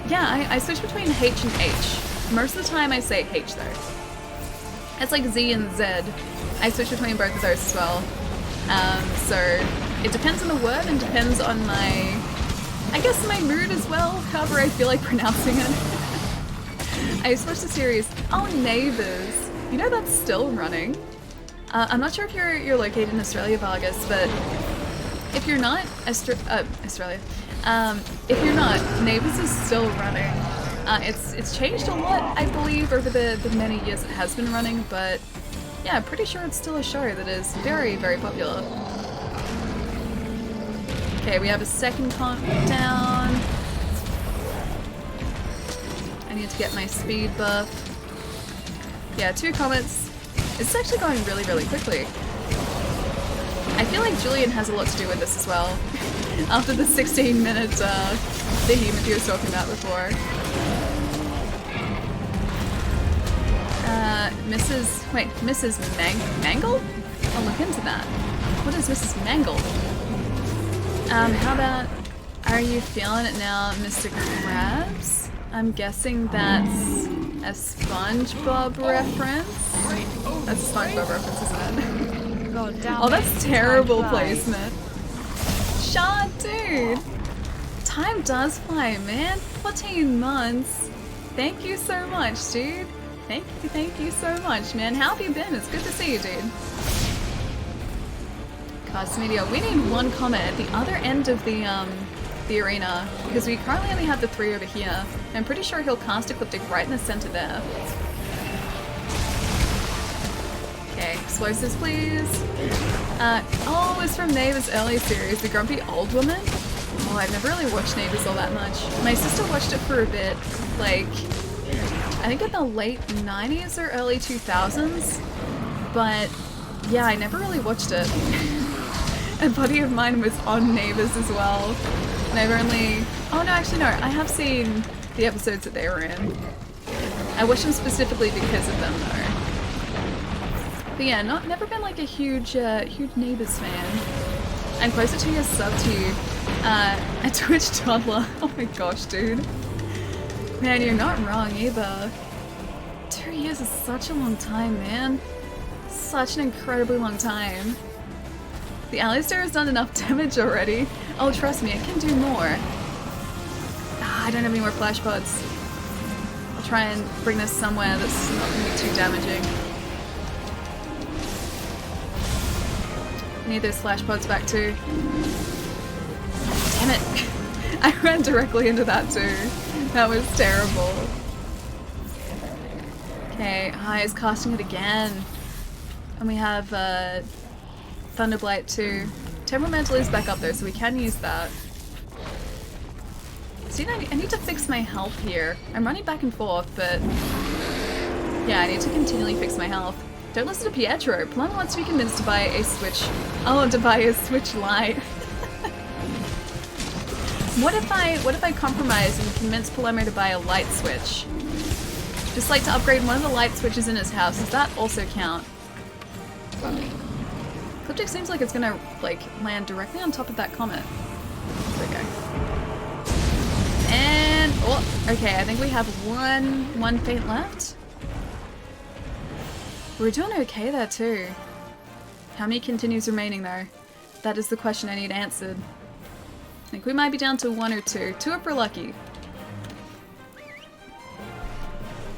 [SPEAKER 1] Yeah, I switch between H and H. Most of the time I say H though. It's like Z and Z. I switch between both of those as well. So it depends on the word and depends on my, I guess my mood as well, however I feel like pronouncing it. I switched the series. Oh, Neighbours. You know that's still running. I'm not sure if you're located in Australia, Vargas, but if you're not, Australia. If you're not, Neighbours is still running. It's changed a lot, I believe, over the many years it has been running, but yeah, I'm pretty sure it's still a show that is very, very popular. Okay, we have a second countdown. I need to get my speed buff. Yeah, 2 comets. It's actually going really, really quickly. I feel like Julian has a lot to do with this as well. After the 16-minute thingy he was talking about before. Mrs. Mangle? I'll look into that. What is Mrs. Mangle? How about, are you feeling it now, Mr. Krabs? I'm guessing that's a SpongeBob reference? That's a SpongeBob reference, isn't it?
[SPEAKER 2] God damn.
[SPEAKER 1] Oh, that's terrible placement. Shaw, dude! Time does fly, man. 14 months. Thank you so much, dude. Thank you so much, man. How have you been? It's good to see you, dude. Cast Media. We need 1 comet at the other end of the arena, because we currently only have the 3 over here. I'm pretty sure he'll cast Ecliptic right in the center there. Okay, explosives please. Oh, it's from Neighbours early series, the Grumpy Old Woman. Oh, I've never really watched Neighbours all that much. My sister watched it for a bit, like, I think in the late 90s or early 2000s, but yeah, I never really watched it. A buddy of mine was on Neighbours as well, and I've only, oh no, actually no, I have seen the episodes that they were in. I watched them specifically because of them though. But yeah, never been like a huge Neighbours fan. I'm closer to your sub to you. A Twitch toddler. Oh my gosh, dude. Man, you're not wrong either. 2 years is such a long time, man. Such an incredibly long time. The Alistair has done enough damage already. Oh, trust me, it can do more. Ah, I don't have any more flash pods. I'll try and bring this somewhere that's not going to be too damaging. I need those flash pods back too. Damn it! I ran directly into that too. That was terrible. Okay, High is casting it again. And we have Thunderblight too. Temperamental is back up though, so we can use that. See, I need to fix my health here. I'm running back and forth, but yeah, I need to continually fix my health. Don't listen to Pietro. Paloma wants to be convinced to buy a Switch. Oh, to buy a Switch Lite. What if I compromise and convince Paloma to buy a light switch? Just like to upgrade one of the light switches in his house. Does that also count? Ecliptic seems like it's gonna like land directly on top of that comet. There we go. And oh, okay. I think we have one faint left. We're doing okay there too. How many continues remaining though? That is the question I need answered. I think we might be down to 1 or 2. 2 if we're lucky.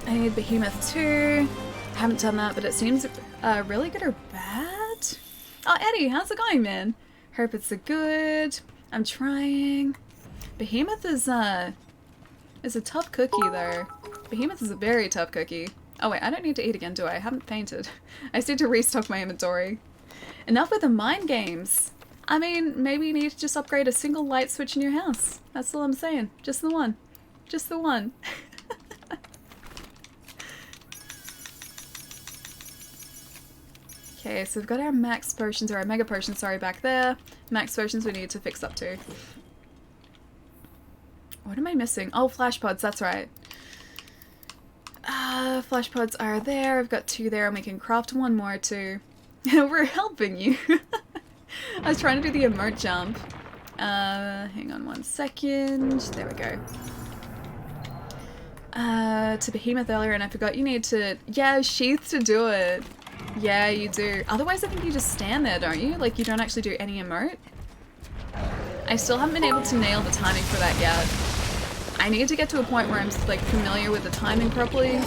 [SPEAKER 1] I need Behemoth too. haven't done that, but it seems really good or bad. Oh, Eddie, how's it going, man? Hope it's a good. I'm trying. Behemoth is a tough cookie, though. Behemoth is a very tough cookie. Oh wait, I don't need to eat again, do I? I haven't fainted. I just need to restock my inventory. Enough with the mind games. I mean, maybe you need to just upgrade a single light switch in your house. That's all I'm saying. Just the one. Just the one. Okay, so we've got our max potions, or our mega potions, sorry, back there. Max potions we need to fix up to. What am I missing? Oh, flash pods, that's right. Flash pods are there. I've got 2 there, and we can craft 1 more too. We're helping you. I was trying to do the emote jump. Hang on 1 second. There we go. To Behemoth earlier, and I forgot you need to... Yeah, sheath to do it. Yeah, you do. Otherwise, I think you just stand there, don't you? Like, you don't actually do any emote. I still haven't been able to nail the timing for that yet. I need to get to a point where I'm, like, familiar with the timing properly.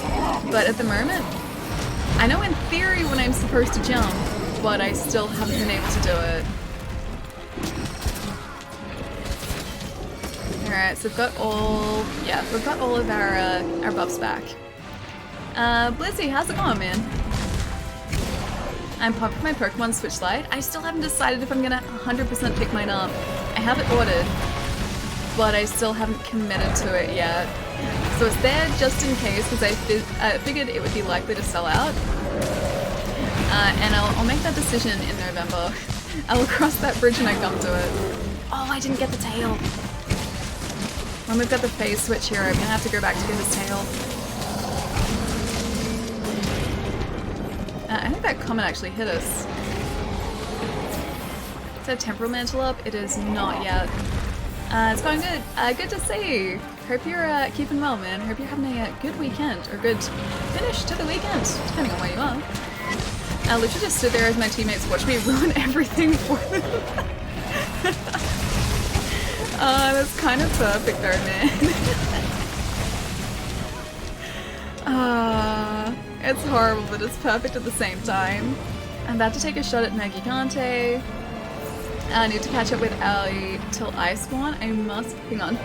[SPEAKER 1] But at the moment, I know in theory when I'm supposed to jump, but I still haven't been able to do it. Alright, so we've got all... Yeah, we've got all of our buffs back. Blizzy, how's it going, man? I'm pumped for my Pokemon Switch Lite. I still haven't decided if I'm gonna 100% pick mine up. I have it ordered, but I still haven't committed to it yet. So it's there just in case, because I figured it would be likely to sell out. And I'll make that decision in November. I will cross that bridge when I come to it. Oh, I didn't get the tail. When we've got the phase switch here, I'm gonna have to go back to get his tail. I think that comment actually hit us. Is that Temporal Mantle up? It is not yet. It's going good. Good to see. Hope you're keeping well, man. Hope you're having a good weekend, or good finish to the weekend, depending on where you are. I literally just stood there as my teammates watched me ruin everything for them. That's kind of perfect though, man. It's horrible, but it's perfect at the same time. I'm about to take a shot at Magigante. I need to catch up with Ali till I spawn. I must... Hang on.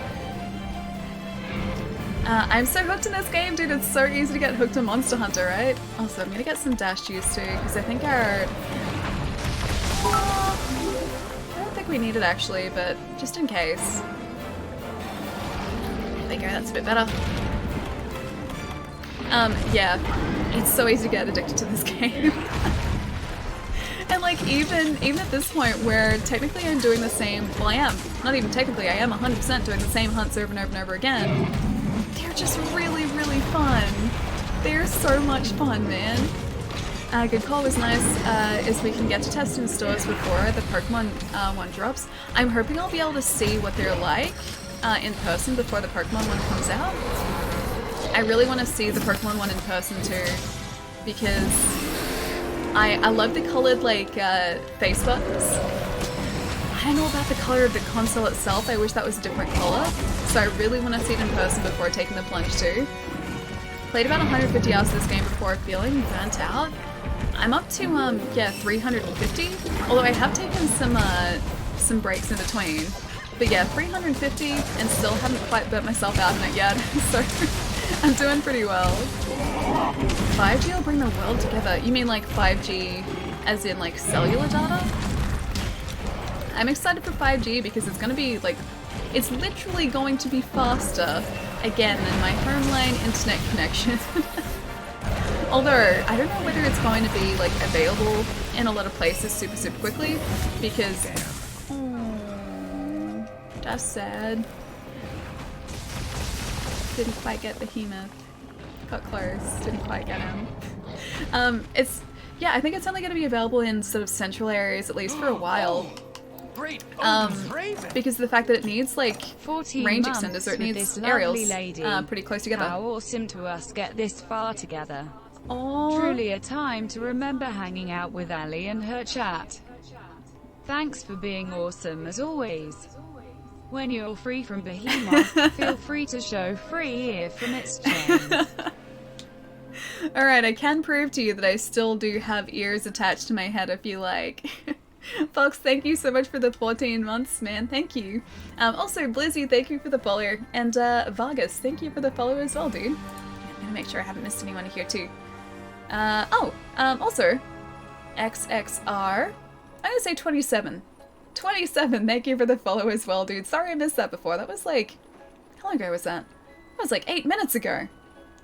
[SPEAKER 1] I'm so hooked in this game, dude. It's so easy to get hooked on Monster Hunter, right? Also, I'm gonna get some dash juice too, because I think our... I don't think we need it actually, but just in case. There you go, that's a bit better. Yeah, it's so easy to get addicted to this game. And like, even at this point where technically I'm doing the same, well I am, not even technically, I am 100% doing the same hunts over and over and over again, they're just really, really fun. They're so much fun, man. Good call was nice, is we can get to test in stores before the Pokemon one drops. I'm hoping I'll be able to see what they're like in person before the Pokemon one comes out. I really want to see the Pokemon one in person too, because I love the colored like face buttons. I don't know about the color of the console itself. I wish that was a different color. So I really want to see it in person before taking the plunge too. Played about 150 hours of this game before feeling burnt out. I'm up to yeah, 350. Although I have taken some breaks in between. But yeah, 350 and still haven't quite burnt myself out in it yet. So I'm doing pretty well. 5G will bring the world together. You mean like 5G as in like cellular data? I'm excited for 5G because it's going to be like, it's literally going to be faster again than my home line internet connection. Although I don't know whether it's going to be like available in a lot of places super quickly because that's sad. Didn't quite get Behemoth. Got close. Didn't quite get him. Yeah, I think it's only going to be available in sort of central areas at least for a while. Because of the fact that it needs like range extenders, or it needs aerials pretty close together.
[SPEAKER 2] How awesome to us get this far together.
[SPEAKER 1] Oh,
[SPEAKER 2] truly a time to remember hanging out with Ali and her chat. Thanks for being awesome as always. When you're free from Behemoth, feel free to show free ear from its chains.
[SPEAKER 1] Alright, I can prove to you that I still do have ears attached to my head if you like. Fox, thank you so much for the 14 months, man. Thank you. Also, Blizzy, thank you for the follow. And Vargas, thank you for the follow as well, dude. I'm gonna make sure I haven't missed anyone here too. Also, XXR, I'm gonna say 27. 27, thank you for the follow as well, dude. Sorry I missed that before. That was like, how long ago was that? That was like 8 minutes ago.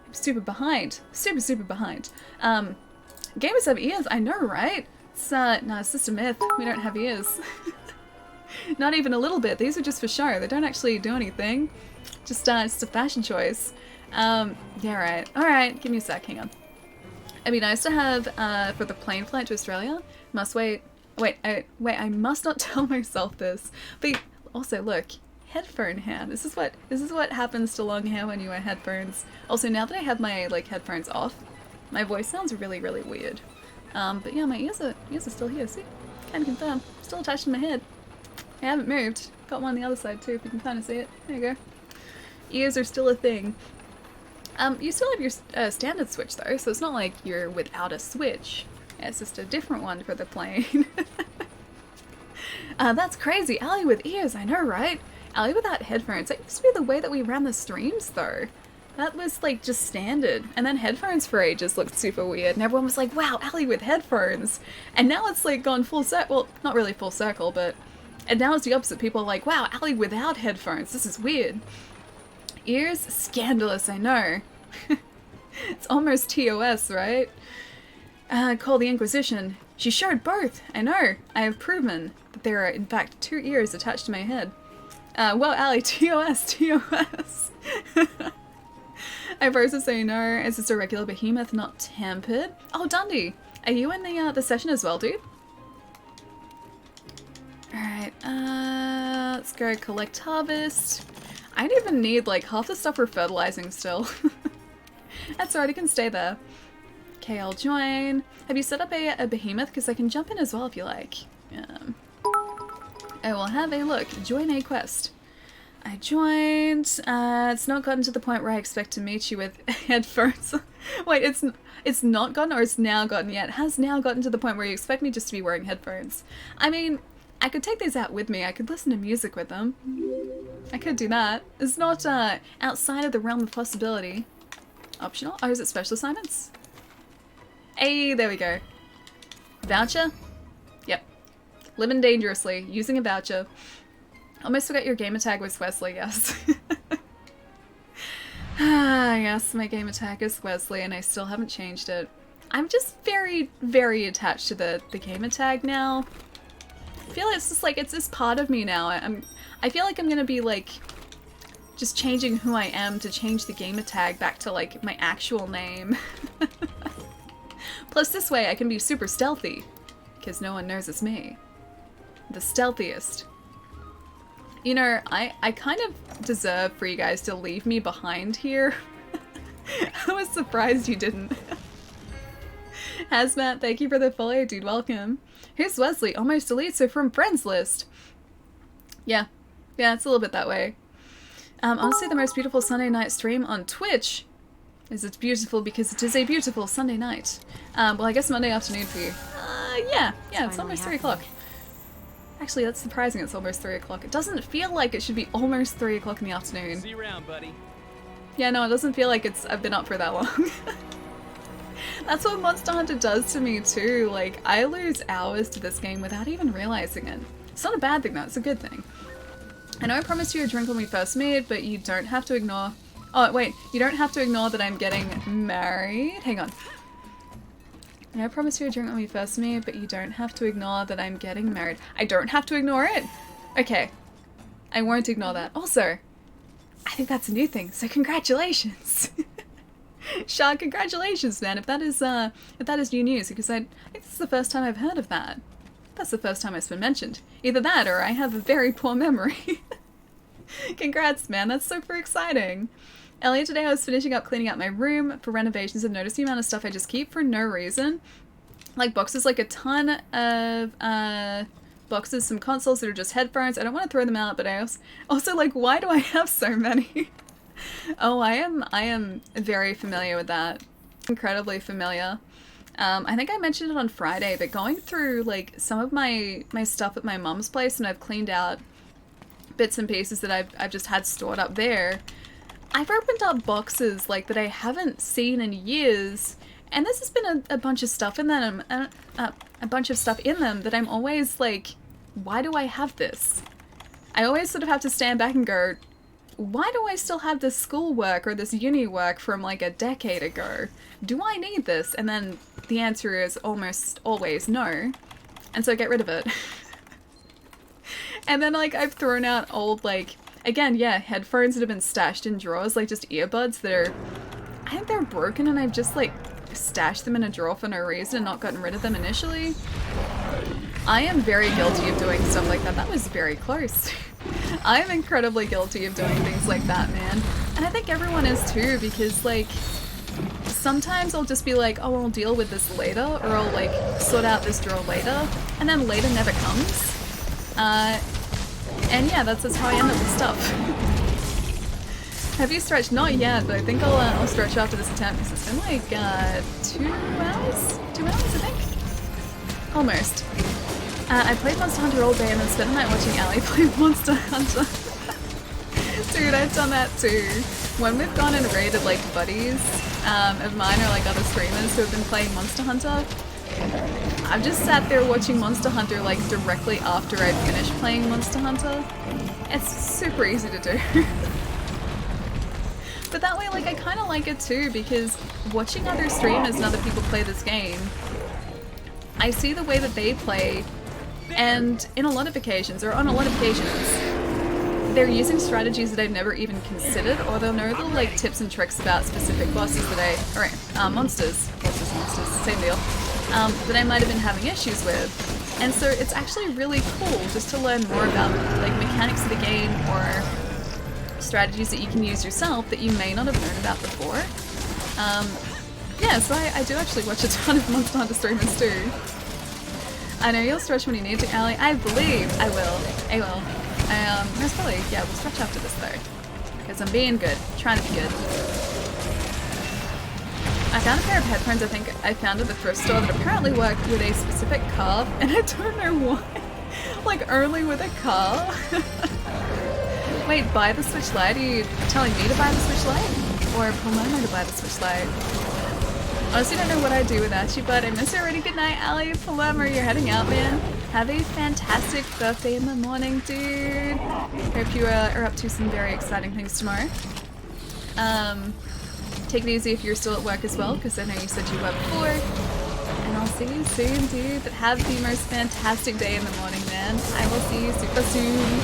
[SPEAKER 1] I'm super behind. Super behind. Gamers have ears, I know, right? It's, no, it's just a myth. We don't have ears. Not even a little bit. These are just for show. They don't actually do anything. Just a fashion choice. Yeah, right. Alright, give me a sec, hang on. It'd be nice to have, for the plane flight to Australia. Must wait. Wait, I must not tell myself this. But also, look, headphone hair. This is what happens to long hair when you wear headphones. Also, now that I have my, like, headphones off, my voice sounds really weird. But yeah, my ears are still here, see? Can confirm. Still attached to my head. I haven't moved. Got one on the other side too, if you can kind of see it. There you go. Ears are still a thing. You still have your standard switch though, so it's not like you're without a switch. It's just a different one for the plane. That's crazy. Allie with ears, I know, right? Allie without headphones. That used to be the way that we ran the streams though. That was like just standard. And then headphones for ages looked super weird and everyone was like, wow, Allie with headphones. And now it's like gone full circle. Well, not really full circle, but... And now it's the opposite. People are like, wow, Allie without headphones. This is weird. Ears? Scandalous, I know. It's almost TOS, right? Call the Inquisition. She showed both. I know. I have proven that there are, in fact, 2 ears attached to my head. Well, Allie, TOS. I versus say no. Is this a regular behemoth, not tempered? Oh, Dundee, are you in the session as well, dude? Alright, let's go collect harvest. I don't even need, like, half the stuff we're fertilizing still. That's alright, I can stay there. Okay, I'll join. Have you set up a behemoth? Because I can jump in as well if you like. I will have a look. Join a quest. I joined. It's not gotten to the point where I expect to meet you with headphones. Wait, it's not gotten or it's now gotten yet? It has now gotten to the point where you expect me just to be wearing headphones. I mean, I could take these out with me. I could listen to music with them. I could do that. It's not outside of the realm of possibility. Optional? Oh, is it special assignments? Hey, there we go. Voucher? Yep. Living dangerously. Using a voucher. Almost forgot your gamer tag was Wesley, yes. Yes, my gamer tag is Wesley and I still haven't changed it. I'm just very attached to the gamer tag now. I feel it's just like, it's this part of me now. I feel like I'm gonna be like, just changing who I am to change the gamer tag back to like my actual name. Plus this way I can be super stealthy, because no one knows it's me. The stealthiest. You know, I kind of deserve for you guys to leave me behind here. I was surprised you didn't. Hazmat, thank you for the follow, dude, welcome. Here's Wesley, almost elite, so from friends list. Yeah, it's a little bit that way. Honestly, the most beautiful Sunday night stream on Twitch is it's beautiful because it is a beautiful Sunday night. Well, I guess Monday afternoon for you. Yeah, it's almost 3 o'clock. Actually, that's surprising it's almost 3 o'clock. It doesn't feel like it should be almost 3 o'clock in the afternoon.
[SPEAKER 3] See you around, buddy.
[SPEAKER 1] Yeah, no, it doesn't feel like I've been up for that long. That's what Monster Hunter does to me too. Like, I lose hours to this game without even realizing it. It's not a bad thing though, it's a good thing. I know I promised you a drink when we first meet, but you don't have to ignore... Oh, wait, you don't have to ignore that I'm getting married. Hang on. I know I promised you a drink when we first meet, but you don't have to ignore that I'm getting married. I don't have to ignore it? Okay. I won't ignore that. Also, I think that's a new thing, so congratulations! Shah, congratulations, man, if that is new news, because I think this is the first time I've heard of that. That's the first time it's been mentioned. Either that, or I have a very poor memory. Congrats, man, that's super exciting. Earlier today I was finishing up cleaning out my room for renovations and noticed the amount of stuff I just keep for no reason. Like boxes, like a ton of boxes, some consoles that are just headphones. I don't want to throw them out, but I also like, why do I have so many? Oh, I am very familiar with that. incredibly familiar. I think I mentioned it on Friday, but going through like some of my stuff at my mum's place, and I've cleaned out bits and pieces that I've just had stored up there. I've opened up boxes like that I haven't seen in years, and there's just been a bunch of stuff in them, a bunch of stuff in them that I'm always like, why do I have this? I always sort of have to stand back and go, why do I still have this schoolwork or this uni work from like a decade ago? Do I need this? And then the answer is almost always no. And so I get rid of it. And then like I've thrown out old like, again, yeah, headphones that have been stashed in drawers, like just earbuds that are, I think they're broken, and I've just like stashed them in a drawer for no reason and not gotten rid of them initially. I am very guilty of doing stuff like that. That was very close. I am incredibly guilty of doing things like that, man. And I think everyone is too, because like, sometimes I'll just be like, oh, I'll deal with this later, or I'll like sort out this drawer later, and then later never comes. And yeah, that's how I end up with stuff. Have you stretched? Not yet, but I think I'll stretch after this attempt, because it's been like 2 hours? 2 hours, I think? Almost. I played Monster Hunter all day and then spent the night watching Ali play Monster Hunter. Dude, I've done that too. When we've gone and raided like buddies of mine or like other streamers who have been playing Monster Hunter, I've just sat there watching Monster Hunter like directly after I finished playing Monster Hunter. It's super easy to do. But that way, like, I kind of like it too, because watching other streamers and other people play this game, I see the way that they play, and in a lot of occasions, or on a lot of occasions, they're using strategies that I've never even considered, or they'll know the like tips and tricks about specific bosses that monsters, same deal, that I might have been having issues with. And so it's actually really cool just to learn more about like mechanics of the game, or strategies that you can use yourself that you may not have known about before. Yeah, so I do actually watch a ton of Monster Hunter streamers too. I know you'll stretch when you need to, Ali. I believe I will. I will. Most probably, yeah, we'll stretch after this though. Because I'm being good. Trying to be good. I found a pair of headphones I think I found at the thrift store that apparently work with a specific car, and I don't know why. Like, only with a car? Wait, buy the Switch Lite? Are you telling me to buy the Switch Lite? Or Paloma to buy the Switch Lite? Honestly, don't know what I'd do without you, but I miss you already. Good night, Ali. Paloma, you're heading out, man. Have a fantastic birthday in the morning, dude. Hope you are up to some very exciting things tomorrow. Take it easy if you're still at work as well, because I know you said you were before. And I'll see you soon, dude. But have the most fantastic day in the morning, man. I will see you super soon.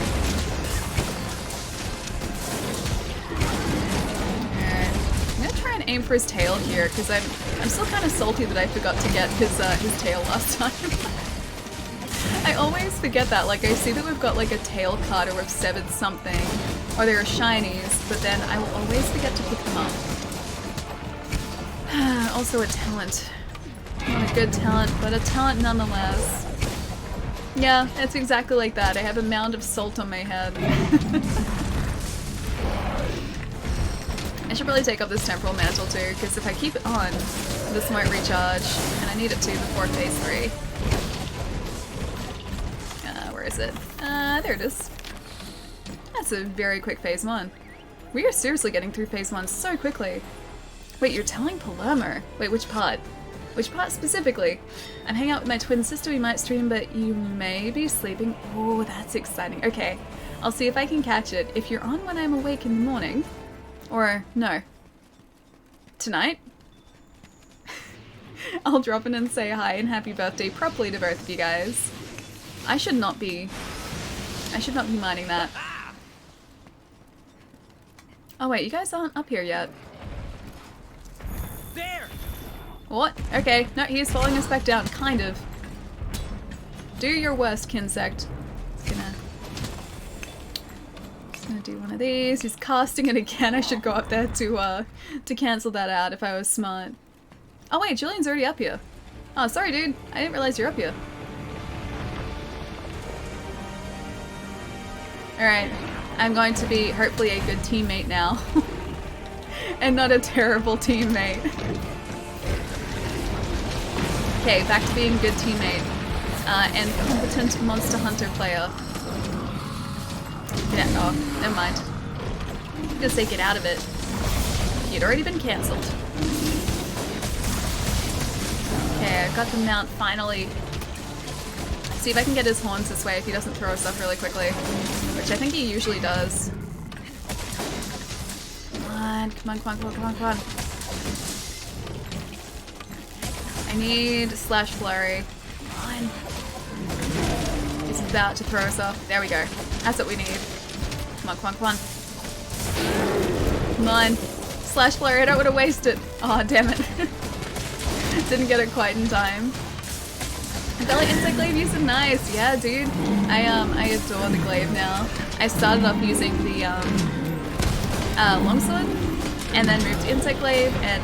[SPEAKER 1] Aim for his tail here, because I'm still kind of salty that I forgot to get his tail last time. I always forget that. Like, I see that we've got like a tail card, or we've severed something, or there are shinies, but then I will always forget to pick them up. Also a talent. Not a good talent, but a talent nonetheless. Yeah, it's exactly like that. I have a mound of salt on my head. I should probably take up this temporal mantle too, because if I keep it on, this won't recharge, and I need it to before phase 3. Where is it? There it is. That's a very quick phase 1. We are seriously getting through phase 1 so quickly. Wait, you're telling Palermo? Wait, which part? Which part specifically? I'm hanging out with my twin sister, we might stream, but you may be sleeping. Oh, that's exciting. Okay, I'll see if I can catch it. If you're on when I'm awake in the morning, or, no. Tonight? I'll drop in and say hi and happy birthday properly to both of you guys. I should not be minding that. Oh wait, you guys aren't up here yet.
[SPEAKER 3] There!
[SPEAKER 1] What? Okay, no, he's following us back down, kind of. Do your worst, Kinsect. Gonna do one of these. He's casting it again. I should go up there to cancel that out if I was smart. Oh wait, Julian's already up here. Oh, sorry dude. I didn't realize you're up here. Alright. I'm going to be hopefully a good teammate now. And not a terrible teammate. Okay, back to being good teammate and competent monster hunter player. Yeah, oh, never mind. I was gonna say get out of it. You'd already been cancelled. Okay, I got the mount finally. See if I can get his horns this way if he doesn't throw us off really quickly. Which I think he usually does. Come on, come on, come on, come on, come on, come on. I need Slash Flurry. Come on. He's about to throw us off. There we go. That's what we need. Come on, come on, come on. Come on. Slash Flurry, I don't want to waste it. Oh, damn it. Didn't get it quite in time. Belly Insect Glaive use is nice. Yeah, dude. I adore the glaive now. I started off using the longsword and then moved to Insect Glaive, and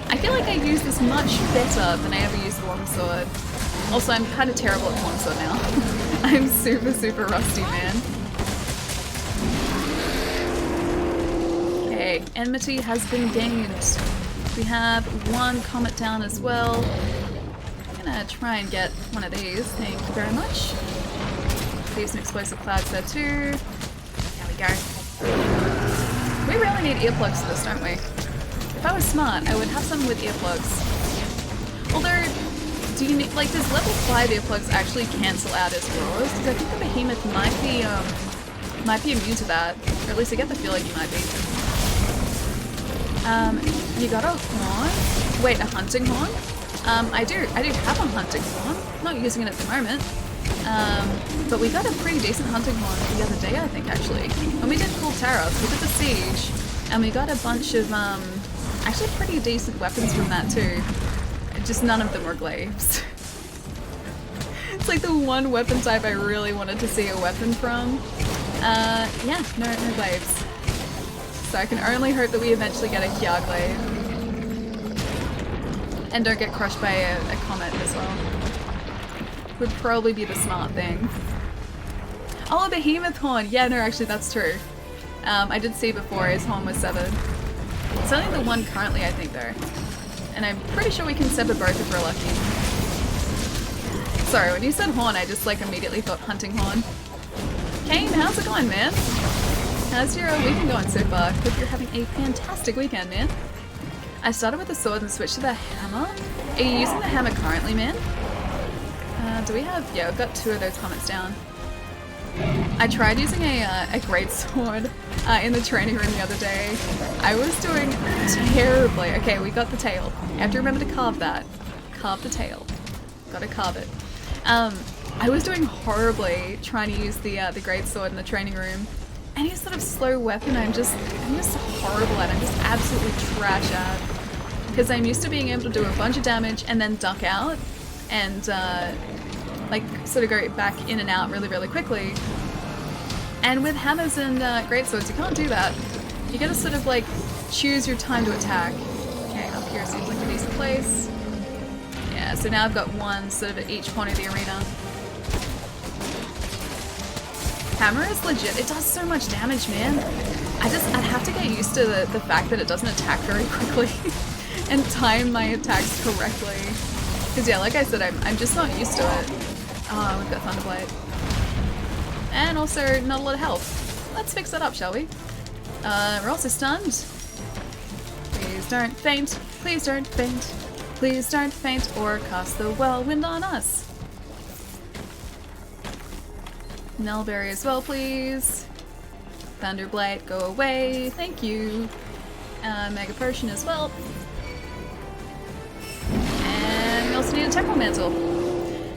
[SPEAKER 1] I feel like I use this much better than I ever used the longsword. Also, I'm kind of terrible at longsword now. I'm super, super rusty, man. Okay, enmity has been gained. We have one comet down as well. I'm gonna try and get one of these. Thank you very much. Leave some explosive clouds there too. There we go. We really need earplugs for this, don't we? If I was smart, I would have some with earplugs. Although, do you need, like, does level 5 earplugs actually cancel out his roars? Because I think the behemoth might be immune to that. Or at least I get the feeling he might be. You got a horn? Wait, a hunting horn? I do have a hunting horn. I'm not using it at the moment. But we got a pretty decent hunting horn the other day, I think, actually. When we did Cool Terra, we did the siege, and we got a bunch of, actually pretty decent weapons from that too. Just none of them were glaives. It's like the one weapon type I really wanted to see a weapon from. Yeah, no glaives. So I can only hope that we eventually get a Kia glaive. And don't get crushed by a comet as well. Would probably be the smart thing. Oh, a behemoth horn! Yeah, no, actually that's true. I did see before his horn was severed. It's only the one currently, I think, though. And I'm pretty sure we can sever both if we're lucky. Sorry, when you said horn, I just like immediately thought hunting horn. Kane, how's it going, man? How's your weekend going so far? Hope you're having a fantastic weekend, man. I started with the sword and switched to the hammer. Are you using the hammer currently, man? Do we have... Yeah, we've got 2 of those comments down. I tried using a great sword in the training room the other day. I was doing terribly. Okay, we got the tail. I have to remember to carve that. Carve the tail. Gotta carve it. I was doing horribly trying to use the great sword in the training room. Any sort of slow weapon, I'm just horrible at. I'm just absolutely trash at. Because I'm used to being able to do a bunch of damage and then duck out and like sort of go back in and out really, really quickly. And with hammers and greatswords, you can't do that. You gotta sort of like choose your time to attack. Okay, up here seems like a decent place. Yeah, so now I've got one sort of at each corner of the arena. Hammer is legit. It does so much damage, man. I'd have to get used to the fact that it doesn't attack very quickly and time my attacks correctly. Because yeah, like I said, I'm just not used to it. Oh, we've got Thunderblight. And also not a lot of health. Let's fix that up, shall we? We're also stunned. Please don't faint. Please don't faint. Please don't faint or cast the whirlwind on us. Nullberry as well, please. Thunderblight, go away. Thank you. Mega Potion as well. And we also need a Temporal Mantle.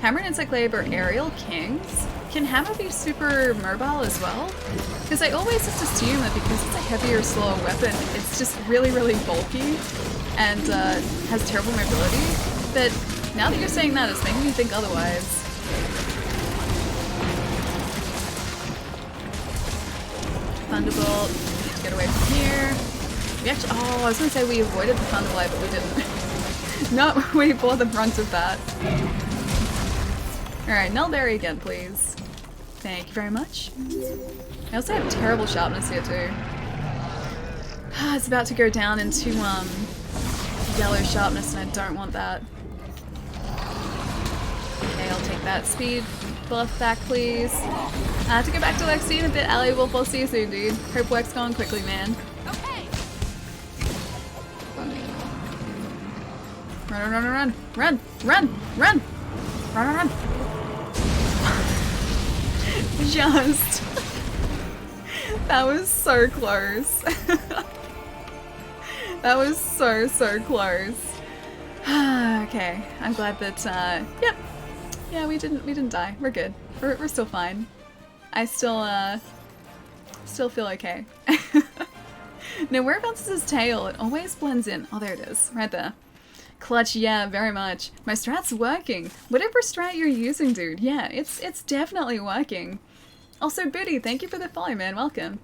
[SPEAKER 1] Hammer and Insect Glaive are aerial kings. Can Hammer be super mobile as well? Because I always just assume that because it's a heavier, slower weapon, it's just really, really bulky and has terrible mobility. But now that you're saying that, it's making me think otherwise. Thunderbolt, need to get away from here. We actually, oh, I was going to say we avoided the Thunderblight, but we didn't. No, we bore the brunt of that. Alright, Nullberry again, please. Thank you very much. I also have terrible sharpness here too. It's about to go down into yellow sharpness and I don't want that. that speed buff back, please. To get back to Lexi in a bit, Allie Wolf, I'll see you soon, dude. Hope work's going quickly, man.
[SPEAKER 3] Okay.
[SPEAKER 1] Run, run, run, run, run, run, run, run, run. Just. That was so close. That was so close. Okay, I'm glad that, yep. Yeah, we didn't die. We're good. We're still fine. I still feel okay. Now, whereabouts is his tail? It always blends in. Oh, there it is. Right there. Clutch, yeah, very much. My strat's working. Whatever strat you're using, dude. Yeah, it's definitely working. Also, Booty, thank you for the follow, man. Welcome.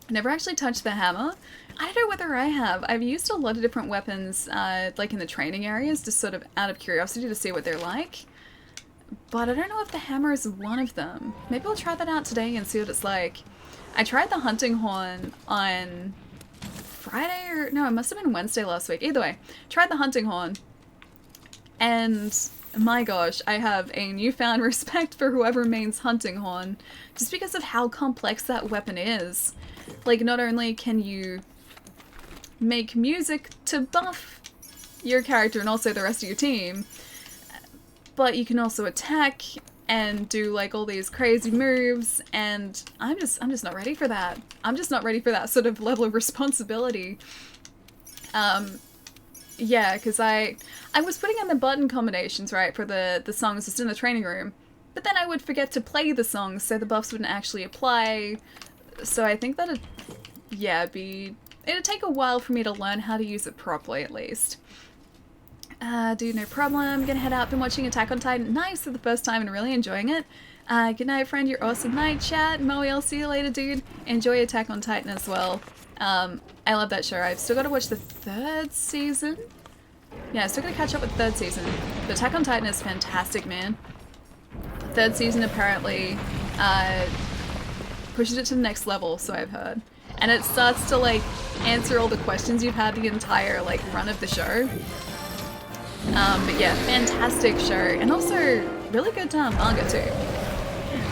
[SPEAKER 1] Never actually touched the hammer. I don't know whether I have. I've used a lot of different weapons, like in the training areas, just sort of out of curiosity to see what they're like. But I don't know if the hammer is one of them. Maybe I'll try that out today and see what it's like. I tried the hunting horn on Friday or... no, it must have been Wednesday last week. Either way, tried the hunting horn. And my gosh, I have a newfound respect for whoever mains hunting horn. Just because of how complex that weapon is. Like, not only can you make music to buff your character and also the rest of your team, but you can also attack and do like all these crazy moves, and I'm just not ready for that. I'm just not ready for that sort of level of responsibility. Yeah, because I was putting in the button combinations, right, for the songs just in the training room, but then I would forget to play the songs so the buffs wouldn't actually apply. So I think that'd, yeah, it'd take a while for me to learn how to use it properly, at least. Dude, no problem. Gonna head out. Been watching Attack on Titan. Nice for the first time and really enjoying it. Good night, friend. You're awesome. Night, chat. Moe, I'll see you later, dude. Enjoy Attack on Titan as well. I love that show. I've still got to watch the 3rd season. Yeah, still gotta catch up with the 3rd season. But Attack on Titan is fantastic, man. 3rd season apparently pushes it to the next level, so I've heard. And it starts to, like, answer all the questions you've had the entire, like, run of the show. But yeah, fantastic show. And also, really good manga too.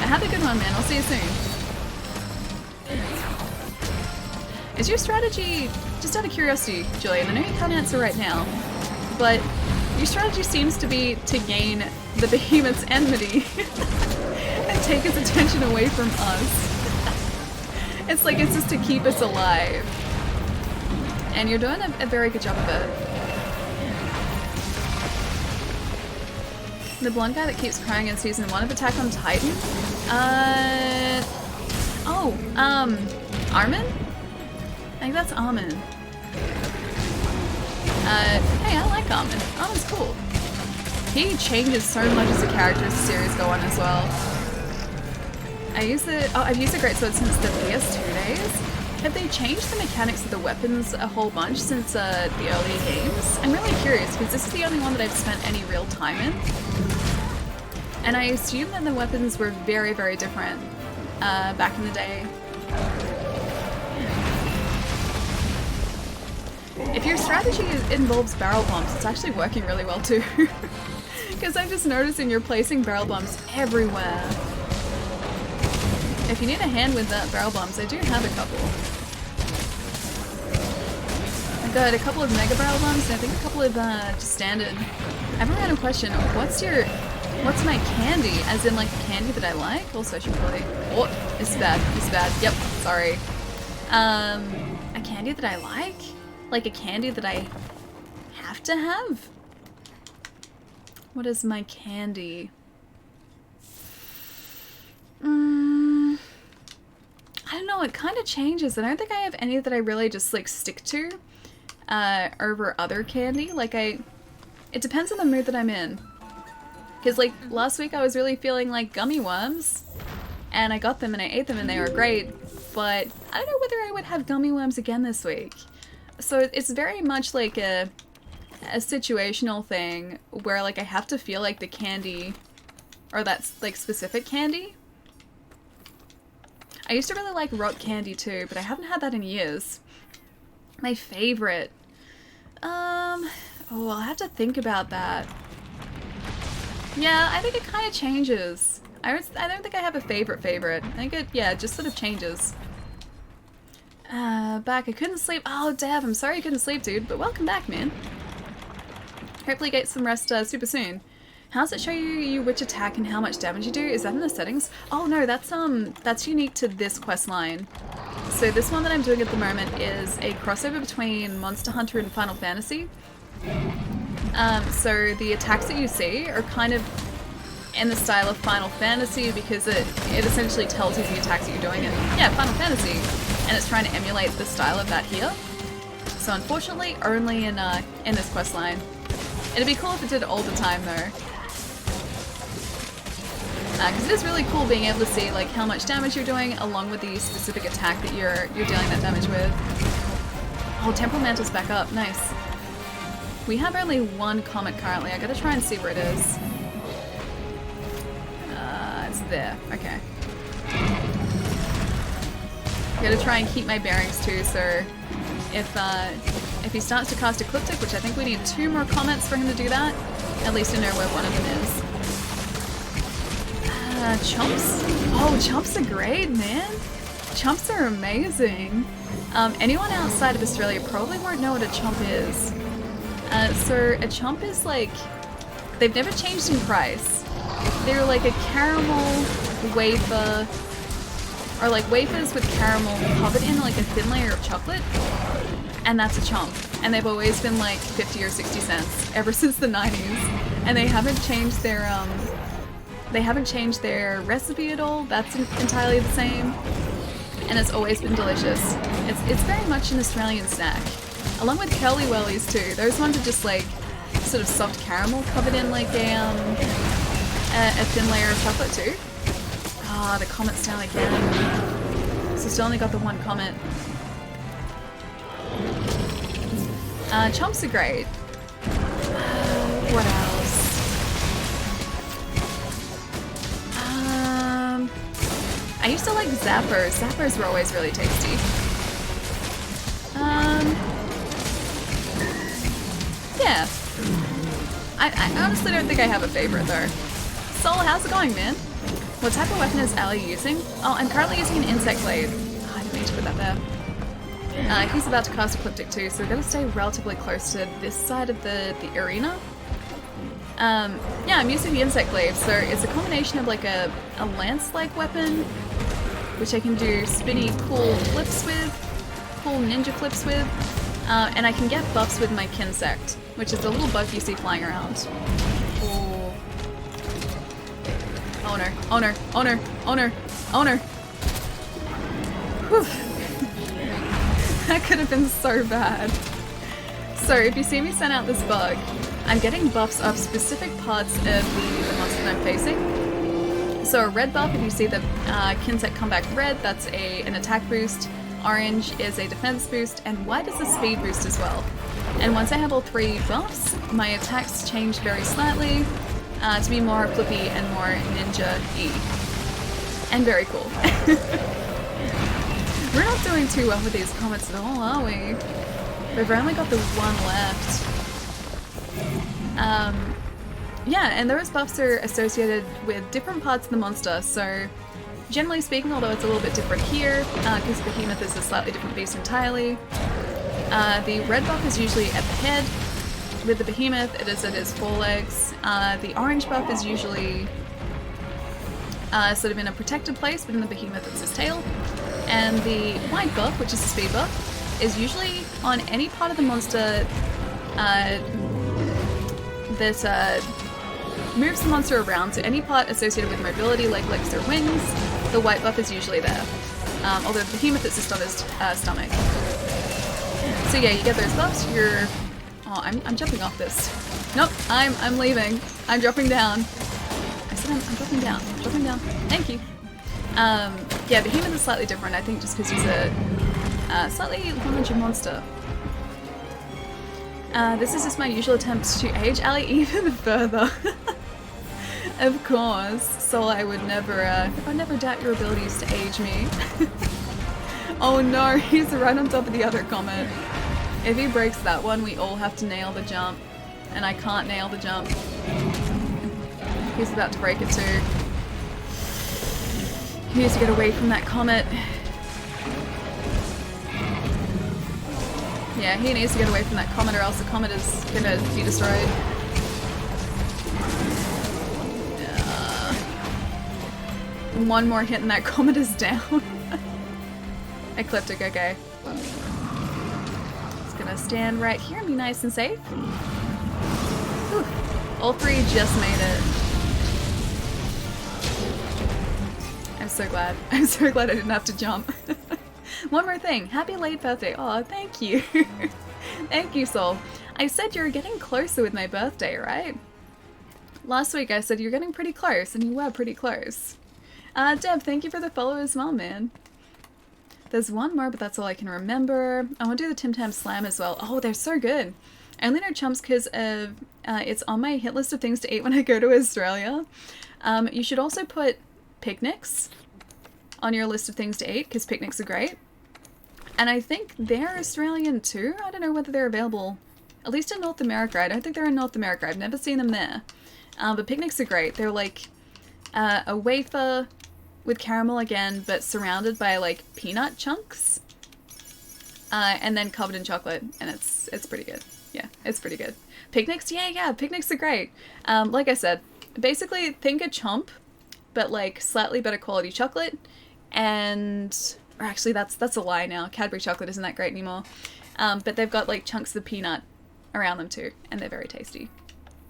[SPEAKER 1] Have a good one, man. I'll see you soon. Is your strategy, just out of curiosity, Julian, I know you can't answer right now, but your strategy seems to be to gain the behemoth's enmity and take his attention away from us. It's like it's just to keep us alive. And you're doing a very good job of it. The blonde guy that keeps crying in season 1 of Attack on Titan? Armin? I think that's Armin. Hey, I like Armin. Armin's cool. He changes so much as a character as the series go on as well. I've used the greatsword since the PS2 days. Have they changed the mechanics of the weapons a whole bunch since the earlier games? I'm really curious, because this is the only one that I've spent any real time in. And I assume that the weapons were very, very different back in the day. If your strategy involves barrel bombs, it's actually working really well too. Because I'm just noticing you're placing barrel bombs everywhere. If you need a hand with barrel bombs, I do have a couple. I've got a couple of mega barrel bombs and I think a couple of just standard. I have a random question. What's my candy? As in like the candy that I like? Also I should probably... Oh, it's bad. It's bad. Yep, sorry. A candy that I like? Like a candy that I have to have? What is my candy? I don't know, it kind of changes. I don't think I have any that I really just like stick to over other candy. Like it depends on the mood that I'm in. Because like last week I was really feeling like gummy worms and I got them and I ate them and they were great, but I don't know whether I would have gummy worms again this week. So it's very much like a situational thing where like I have to feel like the candy or that like specific candy. I used to really like rock candy too, but I haven't had that in years. My favorite. Oh, I'll have to think about that. Yeah, I think it kind of changes. I don't think I have a favorite. I think it, yeah, just sort of changes. Back. I couldn't sleep. Oh, Dev, I'm sorry you couldn't sleep, dude, but welcome back, man. Hopefully get some rest super soon. How does it show you which attack and how much damage you do? Is that in the settings? Oh no, that's unique to this quest line. So this one that I'm doing at the moment is a crossover between Monster Hunter and Final Fantasy. So the attacks that you see are kind of in the style of Final Fantasy because it essentially tells you the attacks that you're doing in, yeah, Final Fantasy, and it's trying to emulate the style of that here. So unfortunately, only in this quest line. It'd be cool if it did it all the time though. Because it is really cool being able to see like how much damage you're doing along with the specific attack that you're dealing that damage with. Oh, Temporal Mantle's back up. Nice. We have only one comet currently. I gotta try and see where it is. It's there. Okay. Gotta try and keep my bearings too, so if he starts to cast Ecliptic, which I think we need 2 more comets for him to do that, at least I know where one of them is. Chomps? Oh, Chomps are great, man! Chomps are amazing! Anyone outside of Australia probably won't know what a chomp is. So a chomp is like, they've never changed in price. They're like a caramel wafer, or like wafers with caramel covered in like a thin layer of chocolate, and that's a chomp. And they've always been like 50 or 60 cents ever since the 90s, and they haven't changed their recipe at all. That's entirely the same, and it's always been delicious. It's very much an Australian snack. Along with Curly Wellies too. Those ones are just like sort of soft caramel covered in like a thin layer of chocolate too. Ah, the comet's down again. So still only got the one comet. Chomps are great. What else? I used to like Zappers. Zappers were always really tasty. Yeah. I honestly don't think I have a favorite though. Sol, how's it going, man? What type of weapon is Ali using? Oh, I'm currently using an Insect Blade. Oh, I didn't mean to put that there. He's about to cast Ecliptic too, so we're going to stay relatively close to this side of the arena. Yeah, I'm using the Insect Blade, so it's a combination of like a lance-like weapon, which I can do spinny cool flips with, cool ninja flips with, and I can get buffs with my Kinsect, which is the little bug you see flying around. Oh. Owner, owner, owner, owner, owner. Whew. That could have been so bad. So if you see me send out this bug, I'm getting buffs of specific parts of the monster that I'm facing. So a red buff, if you see the Kinsect come back red, that's an attack boost. Orange is a defense boost, and white is a speed boost as well. And once I have all 3 buffs, my attacks change very slightly to be more flippy and more ninja-y. And very cool. We're not doing too well with these comets at all, are we? We've only got the one left. Yeah, and those buffs are associated with different parts of the monster, so generally speaking, although it's a little bit different here, because Behemoth is a slightly different beast entirely, the red buff is usually at the head. With the Behemoth, it is at his forelegs. The orange buff is usually sort of in a protected place, but in the Behemoth it's his tail. And the white buff, which is the speed buff, is usually on any part of the monster that moves the monster around, so any part associated with mobility, like legs or wings, the white buff is usually there. Although the Behemoth is just on his stomach. So yeah, you get those buffs, you're... Oh, I'm jumping off this. Nope, I'm leaving. I'm dropping down. I said I'm dropping down. Dropping down. Thank you. Yeah, Behemoth is slightly different, I think just because he's a slightly larger monster. This is just my usual attempt to age Ali even further. Of course. So I would never doubt your abilities to age me. Oh no, he's right on top of the other comet. If he breaks that one, we all have to nail the jump. And I can't nail the jump. He's about to break it too. He needs to get away from that comet. Yeah, he needs to get away from that comet or else the comet is gonna be destroyed. One more hit and that comet is down. Ecliptic, okay. It's gonna stand right here and be nice and safe. Whew. All three just made it. I'm so glad. I'm so glad I didn't have to jump. One more thing. Happy late birthday. Oh, thank you. Thank you, Soul. I said you were getting closer with my birthday, right? Last week I said you're getting pretty close, and you were pretty close. Deb, thank you for the follow as well, man. There's one more, but that's all I can remember. I want to do the Tim Tam Slam as well. Oh, they're so good. I only know Chumps because it's on my hit list of things to eat when I go to Australia. You should also put picnics on your list of things to eat because picnics are great. And I think they're Australian too. I don't know whether they're available, at least in North America. I don't think they're in North America. I've never seen them there. But picnics are great. They're like a wafer with caramel again, but surrounded by like peanut chunks, and then covered in chocolate, and it's pretty good. Yeah, it's pretty good. Picnics, yeah, picnics are great. Like I said, basically think a chomp, but like slightly better quality chocolate, and or actually that's a lie now. Cadbury chocolate isn't that great anymore, but they've got like chunks of peanut around them too, and they're very tasty.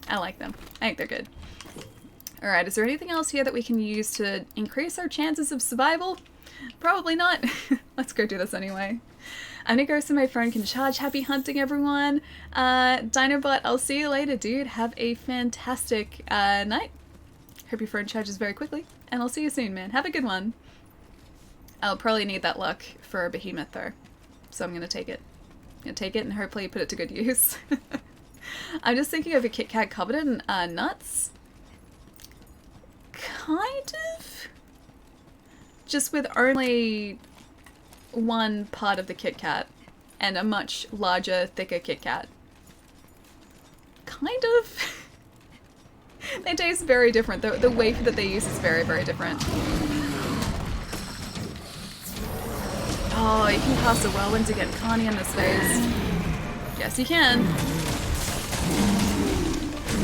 [SPEAKER 1] I like them. I think they're good. Alright, is there anything else here that we can use to increase our chances of survival? Probably not. Let's go do this anyway. I'm gonna go so my phone can charge. Happy hunting, everyone. Dinobot, I'll see you later, dude. Have a fantastic night. Hope your phone charges very quickly. And I'll see you soon, man. Have a good one. I'll probably need that luck for a behemoth, though. So I'm gonna take it. I'm gonna take it and hopefully put it to good use. I'm just thinking of a Kit Kat covered in nuts. Kind of. Just with only one part of the Kit Kat and a much larger, thicker Kit Kat. Kind of. They taste very different. The wafer that they use is very, very different. Oh, you can cast a whirlwind to get Carney in this phase. Yes, you can.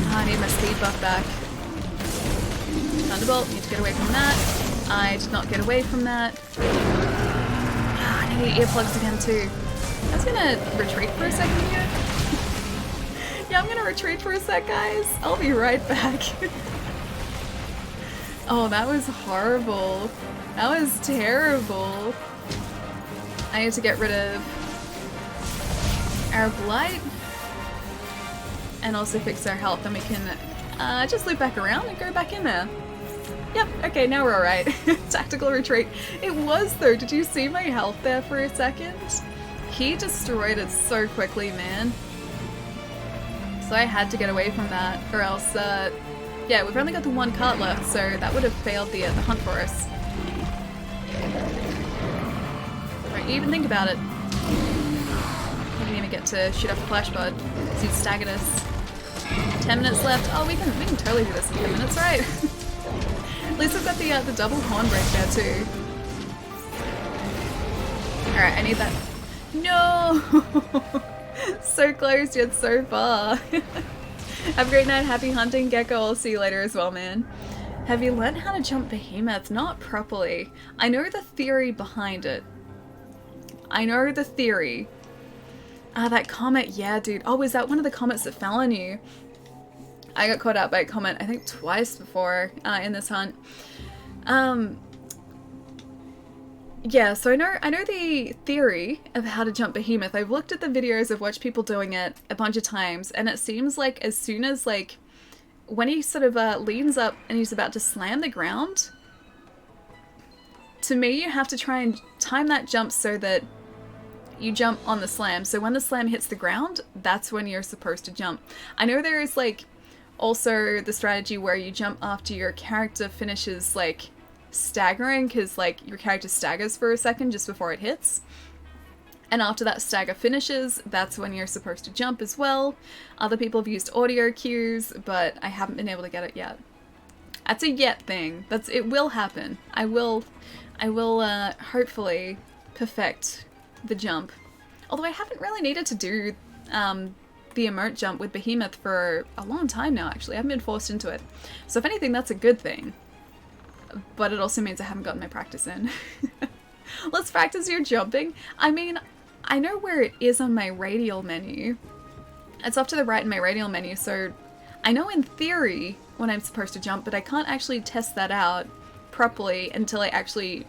[SPEAKER 1] Oh, I need my speed buff back. Thunderbolt, need to get away from that. I did not get away from that. I need earplugs again too. I was gonna retreat for a second here. Yeah, I'm gonna retreat for a sec, guys. I'll be right back. Oh, that was horrible. That was terrible. I need to get rid of our blight and also fix our health, then we can just loop back around and go back in there. Yep, okay, now we're alright. Tactical retreat. It was though, did you see my health there for a second? He destroyed it so quickly, man. So I had to get away from that, or else, yeah, we've only got the one cart left, so that would have failed the hunt for us. Don't even think about it. We didn't even get to shoot off the flash bud, because he staggered us. 10 minutes left. Oh, we can totally do this in 10 minutes, right? At least we've got the double horn break there too. Alright, I need that. No! So close yet so far. Have a great night, happy hunting, Gecko. I'll see you later as well, man. Have you learned how to jump behemoth? Not properly. I know the theory behind it. I know the theory. Ah, that comet, yeah, dude. Oh, is that one of the comets that fell on you? I got caught out by a comet, I think twice before in this hunt. Yeah, so I know the theory of how to jump behemoth. I've looked at the videos, I've watched people doing it a bunch of times, and it seems like as soon as, like, when he sort of leans up and he's about to slam the ground, to me you have to try and time that jump so that you jump on the slam. So when the slam hits the ground, that's when you're supposed to jump. I know there is, like, also the strategy where you jump after your character finishes, like, staggering, because, like, your character staggers for a second just before it hits. And after that stagger finishes, that's when you're supposed to jump as well. Other people have used audio cues, but I haven't been able to get it yet. That's a yet thing. It will happen. I will hopefully perfect the jump. Although I haven't really needed to do the emote jump with Behemoth for a long time now, actually. I haven't been forced into it. So if anything, that's a good thing. But it also means I haven't gotten my practice in. Let's practice your jumping. I mean, I know where it is on my radial menu. It's off to the right in my radial menu, so I know in theory when I'm supposed to jump, but I can't actually test that out properly until I actually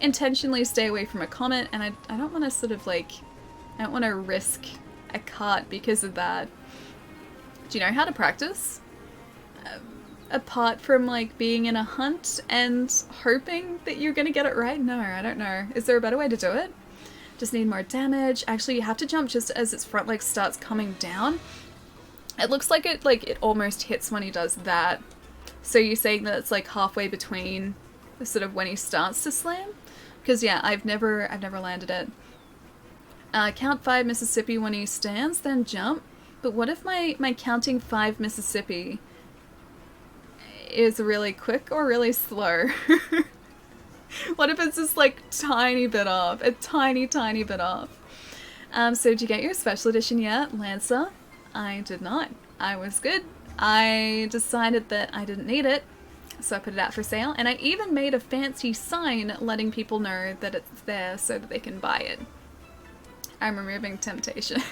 [SPEAKER 1] intentionally stay away from a comet, and I don't want to sort of like, I don't want to risk a cart because of that. Do you know how to practice? Apart from like being in a hunt and hoping that you're gonna get it right? No, I don't know. Is there a better way to do it? Just need more damage. Actually, you have to jump just as its front leg starts coming down. It looks like it almost hits when he does that. So you're saying that it's like halfway between sort of when he starts to slam? Because yeah, I've never landed it. Count 5 Mississippi when he stands, then jump. But what if my counting 5 Mississippi is really quick or really slow? What if it's just like tiny bit off? A tiny bit off. So did you get your special edition yet, Lancer? I did not. I was good. I decided that I didn't need it, so I put it out for sale, and I even made a fancy sign letting people know that it's there so that they can buy it. I'm removing temptation.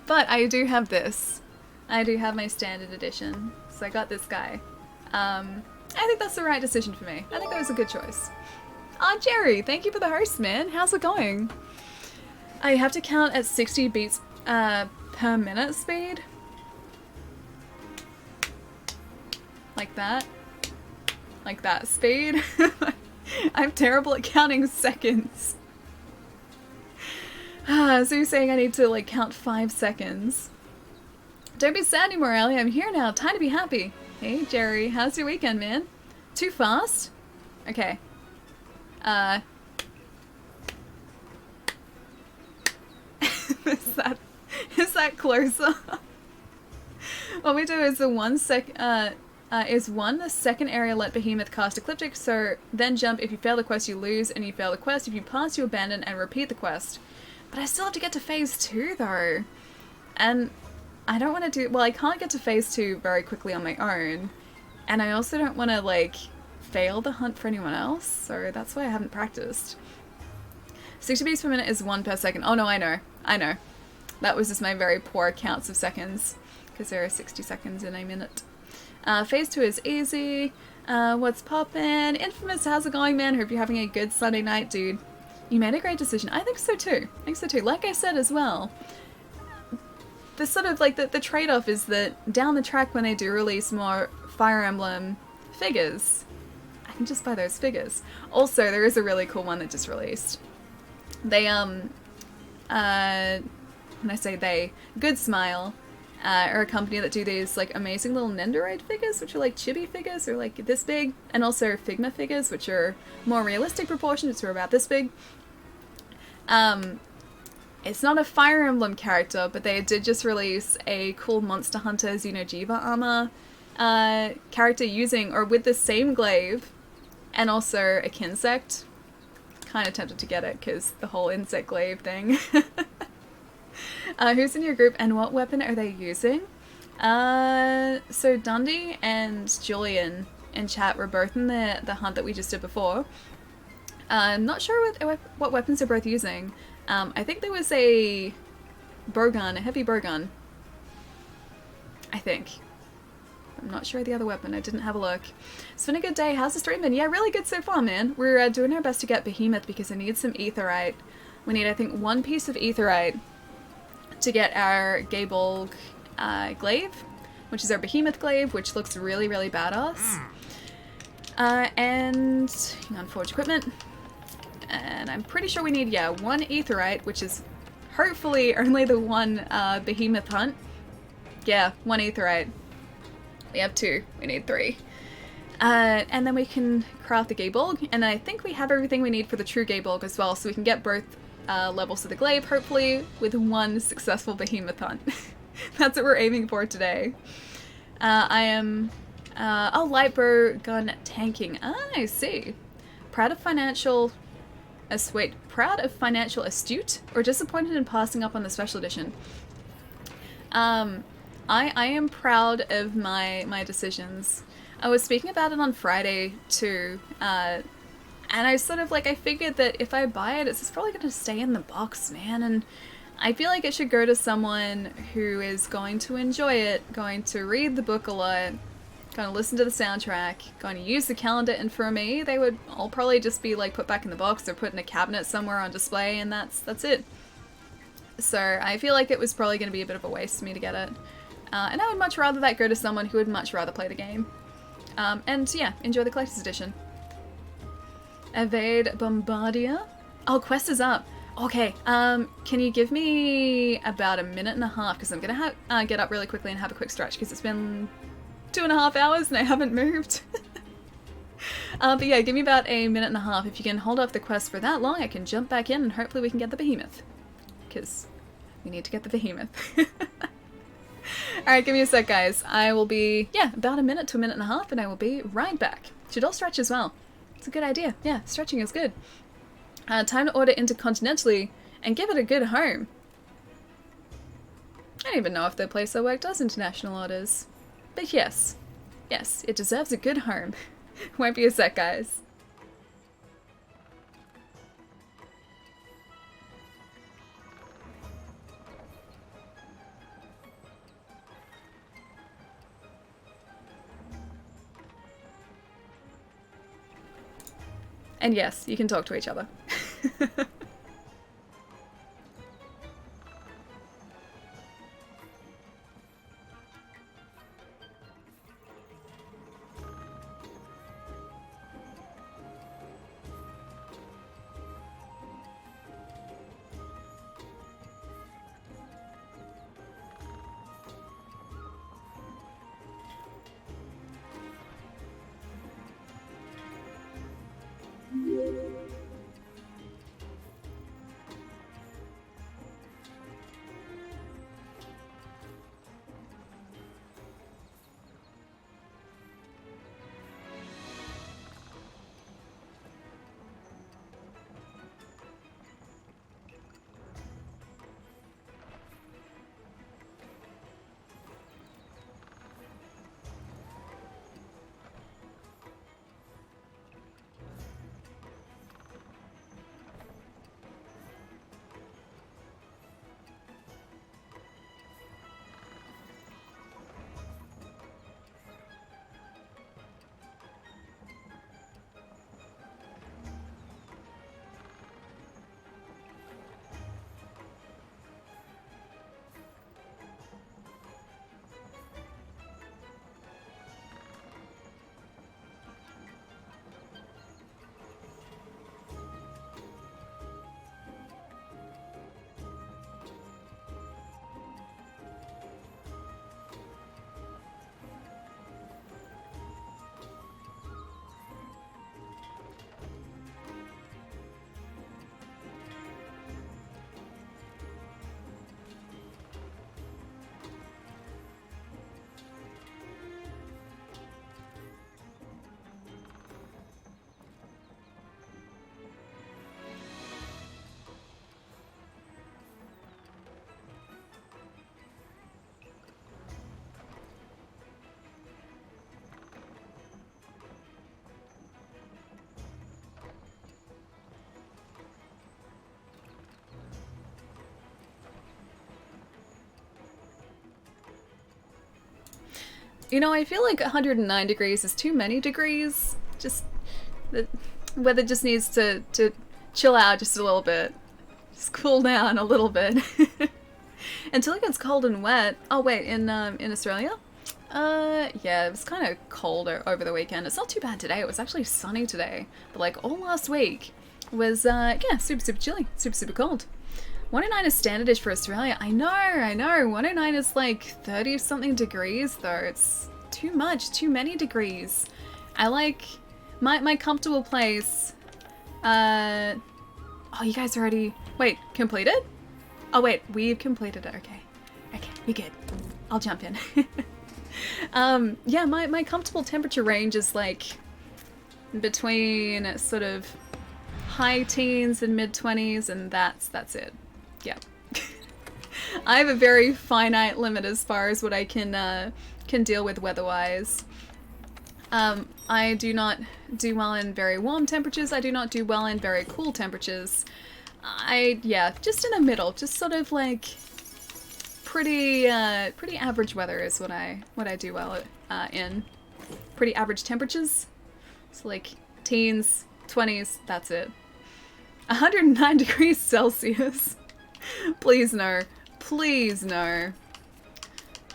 [SPEAKER 1] But I do have this. I do have my standard edition, so I got this guy. I think that's the right decision for me. I think that was a good choice. Aw, Jerry, thank you for the host, man. How's it going? I have to count at 60 beats per minute speed. Like that. Like that speed. I'm terrible at counting seconds. So you're saying I need to like count 5 seconds. Don't be sad anymore, Ellie. I'm here now. Time to be happy. Hey, Jerry. How's your weekend, man? Too fast? Okay. Is that closer? What we do is the second area let Behemoth cast Ecliptic, so then jump. If you fail the quest, you lose, and you fail the quest. If you pass, you abandon and repeat the quest. But I still have to get to phase 2 though. And I don't want to do, well, I can't get to phase 2 very quickly on my own. And I also don't want to like fail the hunt for anyone else, so that's why I haven't practiced. 60 beats per minute is 1 per second. Oh no, I know. That was just my very poor counts of seconds, because there are 60 seconds in a minute. Phase 2 is easy. What's poppin'? Infamous, how's it going, man? Hope you're having a good Sunday night, dude. You made a great decision. I think so too. Like I said as well, the sort of like the trade-off is that down the track when they do release more Fire Emblem figures, I can just buy those figures. Also, there is a really cool one that just released. They, when I say they, Good Smile, are a company that do these like amazing little Nendoroid figures, which are like chibi figures, or like this big, and also Figma figures, which are more realistic proportions, which are about this big. It's not a Fire Emblem character, but they did just release a cool Monster Hunter Xeno'jiiva armor character using, or with the same glaive, and also a Kinsect. Kind of tempted to get it, because the whole insect glaive thing. Who's in your group, and what weapon are they using? So Dundee and Julian in chat were both in the hunt that we just did before. I'm not sure what weapons they're both using. I think there was a bowgun, a heavy bowgun. I think. I'm not sure of the other weapon. I didn't have a look. It's been a good day. How's the stream been? Yeah, really good so far, man. We're doing our best to get Behemoth because I need some Aetheryte. We need, I think, 1 piece of Aetheryte to get our Gaybolg glaive, which is our Behemoth glaive, which looks really, really badass. And hang on, forge equipment. And I'm pretty sure we need, 1 Aetheryte, which is hopefully only the 1 Behemoth hunt. Yeah, 1 Aetheryte. We have 2. We need 3. And then we can craft the Gaybolg, and I think we have everything we need for the true Gaybolg as well, so we can get both levels of the glaive, hopefully with 1 successful Behemoth hunt. That's what we're aiming for today. I Oh, lightbow gun tanking. Ah, I see. Proud of financial... proud of financial astute or disappointed in passing up on the special edition? I am proud of my decisions. I was speaking about it on Friday too, and I sort of like, I figured that if I buy it, it's probably going to stay in the box, man, and I feel like it should go to someone who is going to enjoy it, going to read the book a lot, going to listen to the soundtrack, going to use the calendar, and for me, they would all probably just be like put back in the box or put in a cabinet somewhere on display, and that's it. So I feel like it was probably going to be a bit of a waste for me to get it. And I would much rather that go to someone who would much rather play the game. And yeah, enjoy the collector's edition. Evade Bombardier. Oh, quest is up. Okay, can you give me about a minute and a half, because I'm going to get up really quickly and have a quick stretch, because it's been 2.5 hours and I haven't moved. But yeah, give me about a minute and a half. If you can hold off the quest for that long, I can jump back in and hopefully we can get the behemoth. Because we need to get the behemoth. Alright, give me a sec, guys. I will be, yeah, about a minute to a minute and a half, and I will be right back. Should all stretch as well. It's a good idea. Yeah, stretching is good. Time to order intercontinentally and give it a good home. I don't even know if the place I work does international orders. But yes. Yes, it deserves a good home. Won't be a sec, guys. And yes, you can talk to each other. You know, I feel like 109 degrees is too many degrees. Just, the weather just needs to chill out just a little bit. Just cool down a little bit. Until it gets cold and wet. Oh wait, in Australia? Yeah, it was kind of colder over the weekend. It's not too bad today. It was actually sunny today. But like all last week was, yeah, super chilly. Super cold. 109 is standard-ish for Australia. I know. 109 is like 30-something degrees, though. It's too much, too many degrees. I like my comfortable place. Oh, you guys already... Wait, completed? Oh, wait, we've completed it. Okay, you're good. I'll jump in. Yeah, my comfortable temperature range is like between sort of high teens and mid 20s, and that's it. Yeah. I have a very finite limit as far as what I can deal with weather-wise. I do not do well in very warm temperatures. I do not do well in very cool temperatures. Yeah, just in the middle, just sort of like pretty average weather is what I do well in. Pretty average temperatures. So like teens, 20s, that's it. 109 degrees Celsius. Please no. Please no.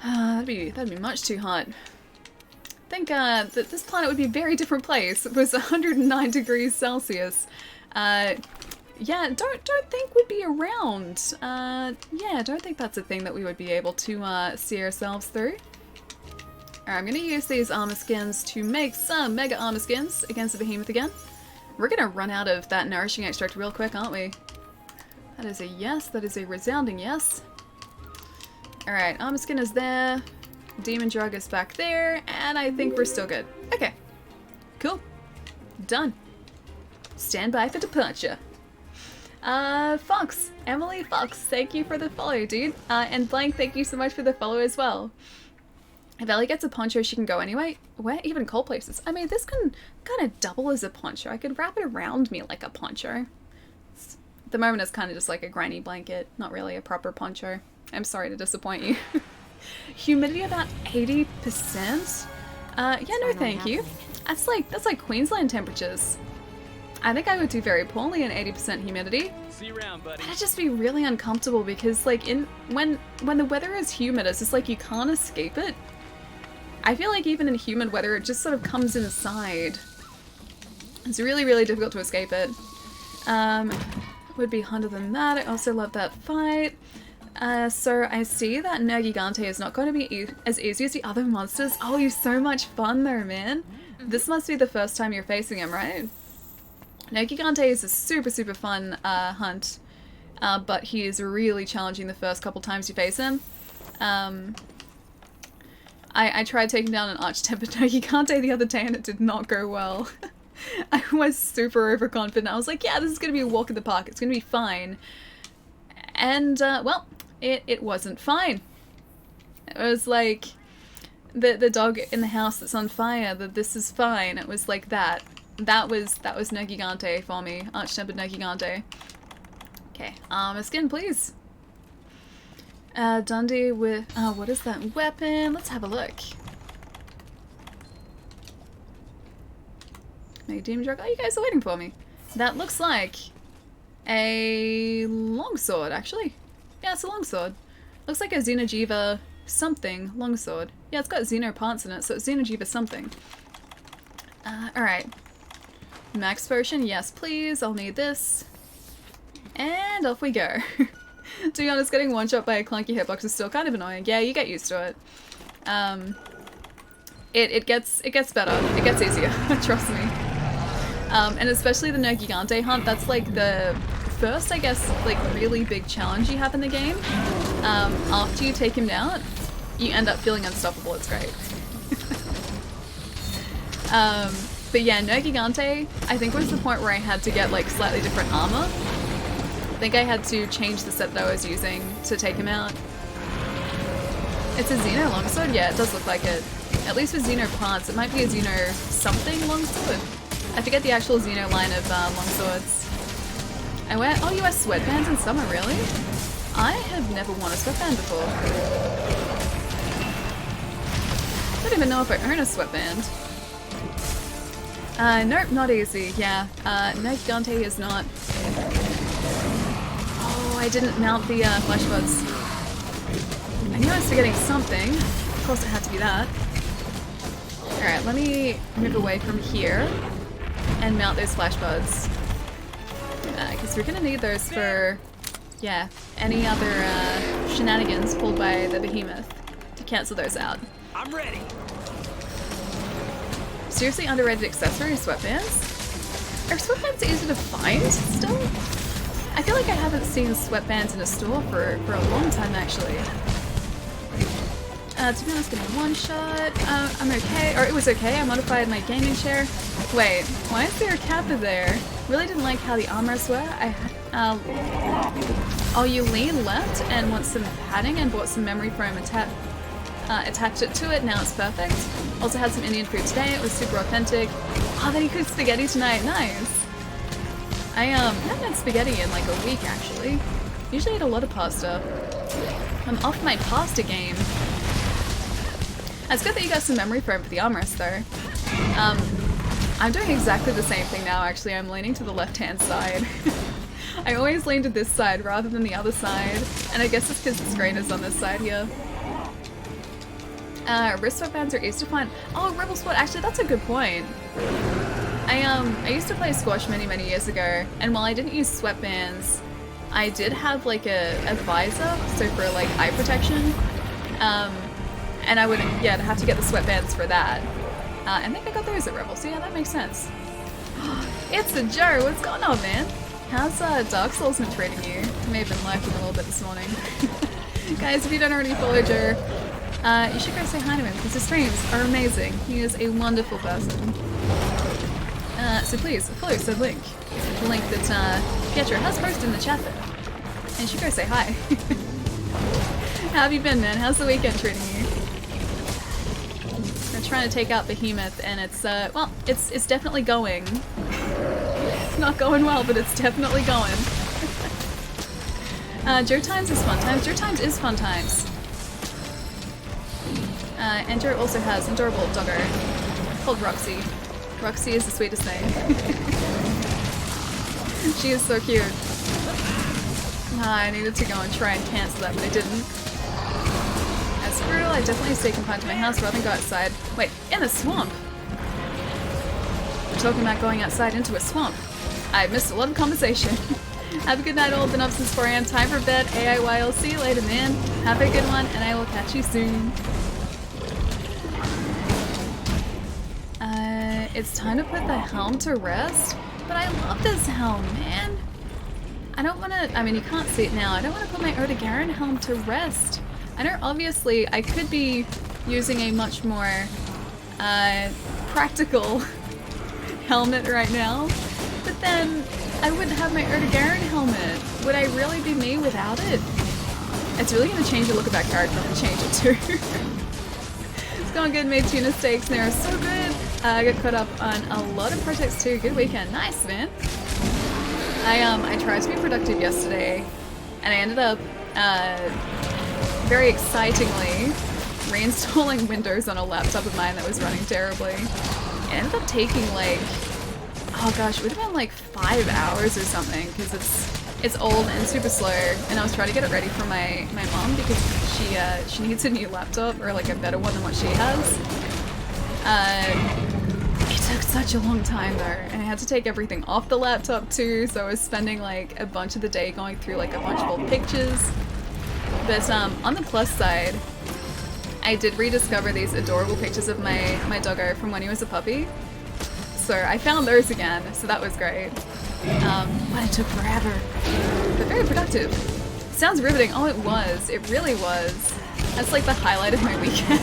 [SPEAKER 1] That'd be much too hot. I think that this planet would be a very different place if it was 109 degrees Celsius. Yeah, don't think we'd be around. Yeah, don't think that's a thing that we would be able to see ourselves through. Alright, I'm gonna use these armor skins to make some mega armor skins against the behemoth again. We're gonna run out of that nourishing extract real quick, aren't we? That is a yes, that is a resounding yes. Alright, armor skin is there. Demon drug is back there, and I think we're still good. Okay. Cool. Done. Stand by for departure. Fox. Emily Fox, thank you for the follow, dude. And Blank, thank you so much for the follow as well. If Ellie gets a poncho, she can go anyway. Where? Even cold places. I mean, this can kind of double as a poncho. I could wrap it around me like a poncho. At the moment, it's kind of just like a granny blanket, not really a proper poncho. I'm sorry to disappoint you. Humidity about 80%? Yeah, no thank you. That's like Queensland temperatures. I think I would do very poorly in 80% humidity.
[SPEAKER 3] See you around, buddy.
[SPEAKER 1] That'd just be really uncomfortable because like when the weather is humid, it's just like you can't escape it. I feel like even in humid weather, it just sort of comes inside. It's really, really difficult to escape it. Would be harder than that. I also love that fight. So I see that Nergigante is not going to be as easy as the other monsters. Oh, you're so much fun though, man. This must be the first time you're facing him, right? Nergigante is a super, super fun hunt, but he is really challenging the first couple times you face him. I tried taking down an Arch-Tempered Nergigante the other day and it did not go well. I was super overconfident. I was like, yeah, this is going to be a walk in the park. It's going to be fine. And, well, it wasn't fine. It was like the dog in the house that's on fire, that this is fine. It was like that. That was Nergigante for me. Arch-Tempered Nergigante. Okay, a skin, please. Dundee with... what is that weapon? Let's have a look. Mega Demon Drug. Oh, you guys are waiting for me. That looks like a longsword, actually. Yeah, it's a longsword. Looks like a Xeno'jiiva something longsword. Yeah, it's got Xeno parts in it, so it's Xeno'jiiva something. Alright. Max potion, yes please, I'll need this. And off we go. To be honest, getting one-shot by a clunky hitbox is still kind of annoying. Yeah, you get used to it. It gets better. It gets easier, trust me. And especially the Nergigante hunt, that's like the first, I guess, like really big challenge you have in the game. After you take him down, you end up feeling unstoppable. It's great. But yeah, Nergigante, I think was the point where I had to get like slightly different armor. I think I had to change the set that I was using to take him out. It's a Xeno longsword? Yeah, it does look like it. At least with Xeno parts, it might be a Xeno something longsword. I forget the actual Xeno line of longswords. I wear, oh, you wear sweatbands in summer, really? I have never worn a sweatband before. I don't even know if I own a sweatband. Nope, not easy, yeah. Nergigante is not... Oh, I didn't mount the flash buds. I knew I was forgetting something. Of course it had to be that. Alright, let me move away from here and mount those flash buds. Because we're gonna need those for, yeah, any other shenanigans pulled by the behemoth to cancel those out.
[SPEAKER 3] I'm ready.
[SPEAKER 1] Seriously underrated accessory, sweatbands? Are sweatbands easy to find still? I feel like I haven't seen sweatbands in a store for a long time actually. To be honest, getting one shot. I'm okay, or it was okay. I modified my gaming chair. Wait, why is there a Kappa there? Really didn't like how the armors were. Oh, you lean left and want some padding and bought some memory foam attached it to it. Now it's perfect. Also had some Indian food today. It was super authentic. Oh, then he cooked spaghetti tonight. Nice. I haven't had spaghetti in like a week actually. Usually eat a lot of pasta. I'm off my pasta game. It's good that you got some memory foam for the armrest though. I'm doing exactly the same thing now actually. I'm leaning to the left-hand side. I always lean to this side rather than the other side, and I guess it's because the screen is on this side here. Wrist sweatbands are easy to find. Oh, Rebel Sport, actually that's a good point. I used to play squash many years ago, and while I didn't use sweatbands, I did have like a visor, so for like eye protection. And I would, yeah, have to get the sweatbands for that. And I think I got those at Rebel, so yeah, that makes sense. It's a Joe, what's going on, man? How's Dark Souls been treating you? I may have been lurking a little bit this morning. Guys, if you don't already follow Joe, you should go say hi to him, because his streams are amazing. He is a wonderful person. So please, follow said link. The link that Pietro has posted in the chat there. And you should go say hi. How have you been, man? How's the weekend treating you? I'm trying to take out Behemoth, and it's, well, it's definitely going. It's not going well, but it's definitely going. Joe Times is fun times. Joe Times is fun times. And Joe also has an adorable doggo called Roxy. Roxy is the sweetest name. She is so cute. I needed to go and try and cancel that, but I didn't. As brutal, I definitely stay confined to my house rather than go outside. Wait, in a swamp? We're talking about going outside into a swamp. I missed a lot of conversation. Have a good night all, been up since 4 AM, time for bed, AIYL, see you later man. Have a good one, and I will catch you soon. It's time to put the helm to rest, but I love this helm, man. I don't want to, I mean you can't see it now, I don't want to put my Erdogan helm to rest. I know obviously I could be using a much more practical helmet right now, but then I wouldn't have my Erdogan helmet. Would I really be me without it? It's really going to change the look of that character if I change it too. It's going good, made tuna steaks and they are so good. I got caught up on a lot of projects too. Good weekend. Nice, man. I tried to be productive yesterday and I ended up very excitingly reinstalling Windows on a laptop of mine that was running terribly. It ended up taking like, oh gosh, it would have been like 5 hours or something because it's old and super slow, and I was trying to get it ready for my mom because she needs a new laptop or like a better one than what she has. It took such a long time though, and I had to take everything off the laptop too, so I was spending like a bunch of the day going through like a bunch of old pictures. But on the plus side, I did rediscover these adorable pictures of my doggo from when he was a puppy. So I found those again, so that was great. But it took forever, but very productive. Sounds riveting. Oh, it was. It really was. That's like the highlight of my weekend.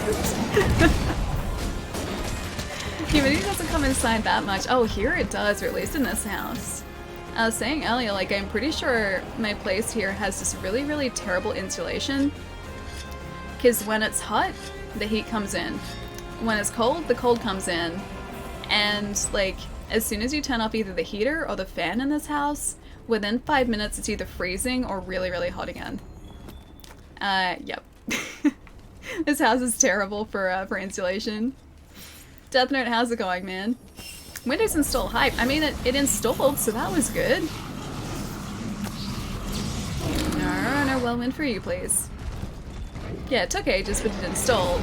[SPEAKER 1] Humidity doesn't come inside that much. Oh, here it does, or at least in this house. I was saying earlier, like, I'm pretty sure my place here has this really terrible insulation. Because when it's hot, the heat comes in. When it's cold, the cold comes in. And, like, as soon as you turn off either the heater or the fan in this house, within 5 minutes it's either freezing or really hot again. Yep. This house is terrible for insulation. Death Note, how's it going, man? Windows install hype. I mean, it installed, so that was good. No, well win for you, please. Yeah, it took ages, but it installed.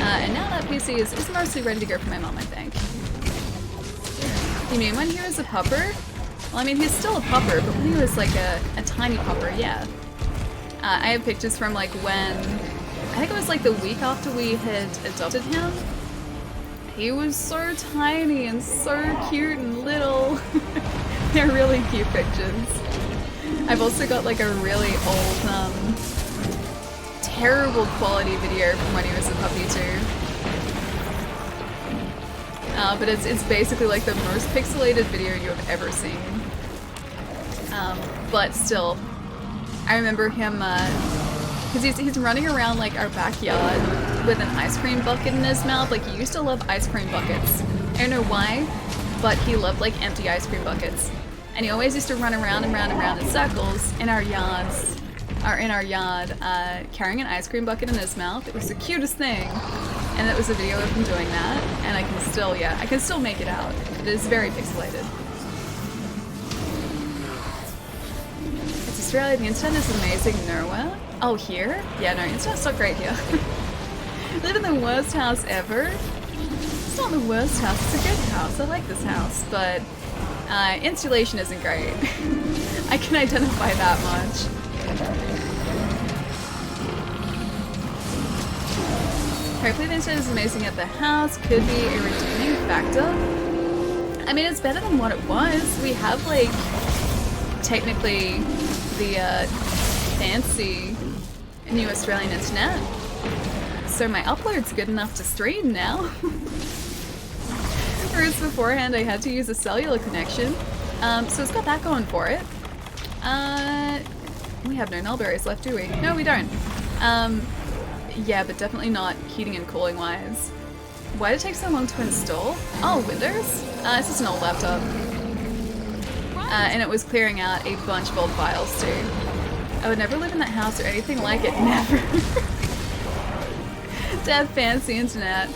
[SPEAKER 1] And now that PC is mostly ready to go for my mom, I think. You mean when he was a pupper? Well, I mean, he's still a pupper, but when he was like a tiny pupper, yeah. I have pictures from like when, I think it was like the week after we had adopted him. He was so tiny and so cute and little. They're really cute pictures. I've also got like a really old terrible quality video from when he was a puppy too. But it's basically like the most pixelated video you have ever seen. But still, I remember him, because he's running around like our backyard with an ice cream bucket in his mouth. Like, he used to love ice cream buckets. I don't know why, but he loved like empty ice cream buckets. And he always used to run around and round and round in circles in our yards, or in our yard, carrying an ice cream bucket in his mouth. It was the cutest thing. And it was a video of him doing that, and I can still make it out. It is very pixelated. It's Australia, the internet is amazing nowhere. Oh, here? Yeah, no, internet's not great here. Live in the worst house ever? It's not the worst house, it's a good house. I like this house, but installation isn't great. I can identify that much. Hopefully the internet is amazing at the house. Could be a redeeming factor. I mean, it's better than what it was. We have, like, technically the fancy new Australian internet. So my upload's good enough to stream now. Whereas beforehand I had to use a cellular connection. So it's got that going for it. We have no nullberries left, do we? No, we don't. Yeah, but definitely not heating and cooling wise. Why did it take so long to install? Oh, Windows? It's just an old laptop. And it was clearing out a bunch of old files too. I would never live in that house or anything like it, never. To have fancy internet.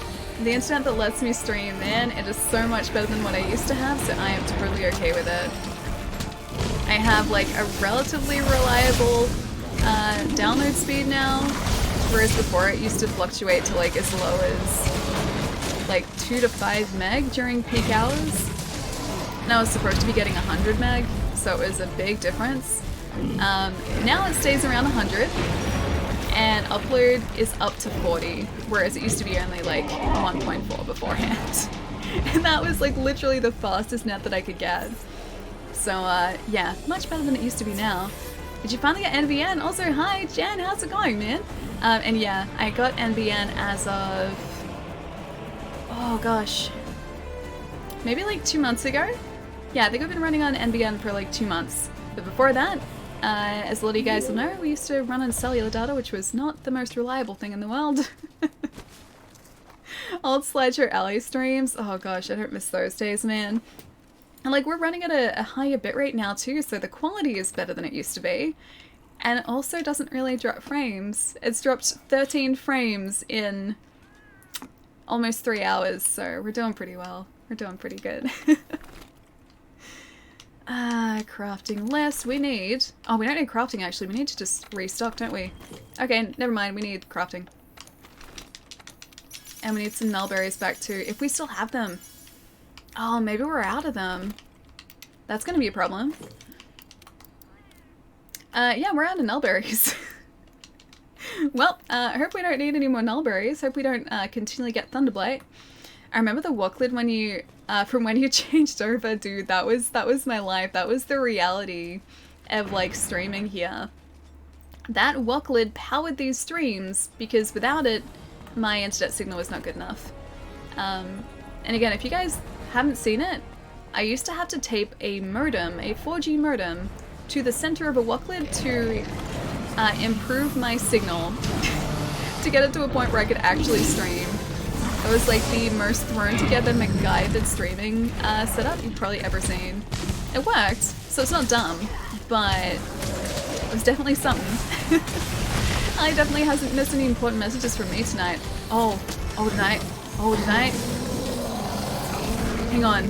[SPEAKER 1] The internet that lets me stream, man, it is so much better than what I used to have, so I am totally okay with it. I have like a relatively reliable download speed now. Whereas before it used to fluctuate to like as low as like 2 to 5 meg during peak hours. And I was supposed to be getting 100 meg, so it was a big difference. Now it stays around 100, and upload is up to 40, whereas it used to be only like 1.4 beforehand. And that was like literally the fastest net that I could get. So yeah, much better than it used to be now. Did you finally get NBN? Also, hi Jen, how's it going, man? And yeah, I got NBN as of, oh gosh, maybe like 2 months ago? Yeah, I think I've been running on NBN for like 2 months. But before that, as a lot of you guys will know, we used to run on cellular data, which was not the most reliable thing in the world. Old Sledger Alley streams, oh gosh, I don't miss those days, man. And like, we're running at a higher bitrate now too, so the quality is better than it used to be. And it also doesn't really drop frames. It's dropped 13 frames in almost 3 hours, so we're doing pretty well. We're doing pretty good. Crafting list. We need... Oh, we don't need crafting actually. We need to just restock, don't we? Okay, never mind. We need crafting. And we need some nullberries back too, if we still have them. Oh, maybe we're out of them. That's gonna be a problem. Yeah, we're out of nullberries. Well, I hope we don't need any more nullberries. Hope we don't continually get Thunderblight. I remember the Wocklid when you, from when you changed over, dude. That was my life. That was the reality of like streaming here. That Wocklid powered these streams because without it, my internet signal was not good enough. And again, if you guys haven't seen it, I used to have to tape a modem, a 4G modem, to the center of a Wocklid to improve my signal to get it to a point where I could actually stream. It was like the most thrown together MacGyvered streaming setup you've probably ever seen. It worked, so it's not dumb, but it was definitely something. I definitely hasn't missed any important messages from me tonight. Oh tonight. Hang on.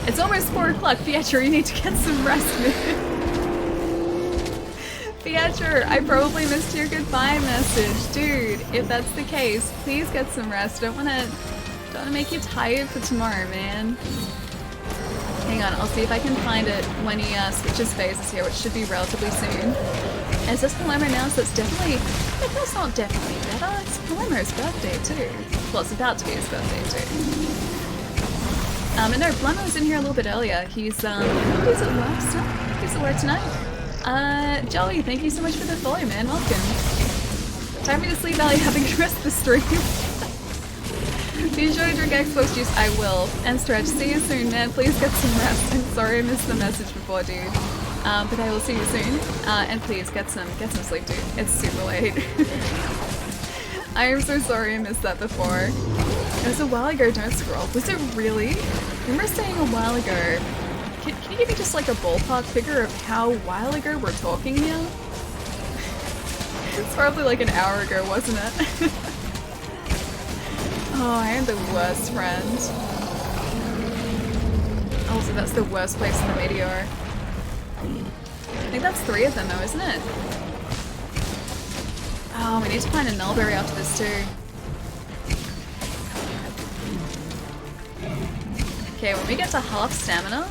[SPEAKER 1] It's almost 4 o'clock, Pietro, you need to get some rest, man. Pietro, I probably missed your goodbye message. Dude, if that's the case, please get some rest. Don't wanna make you tired for tomorrow, man. Hang on, I'll see if I can find it when he switches phases here, which should be relatively soon. And it says Palermo now, so it's definitely... But that's not definitely better. It's Palermo's birthday, too. Well, it's about to be his birthday, too. And no, Palermo was in here a little bit earlier. He's at work still. He's at work tonight. Jolly, thank you so much for the follow, man. Welcome. Time for me to sleep, Ellie. Having the rest of the stream. Be sure to drink Xbox juice. I will. And Stretch, see you soon, man. Please get some rest. I'm sorry I missed the message before, dude. But I will see you soon. And please get some sleep, dude. It's super late. I am so sorry I missed that before. It was a while ago, don't scroll. Was it really? I remember saying a while ago. Can you give me just like a ballpark figure of how while ago we're talking here? It's probably like an hour ago, wasn't it? Oh, I am the worst friend. Oh, so that's the worst place in the meteor. I think that's 3 of them though, isn't it? Oh, we need to find a nullberry after this too. Okay, when we get to half stamina,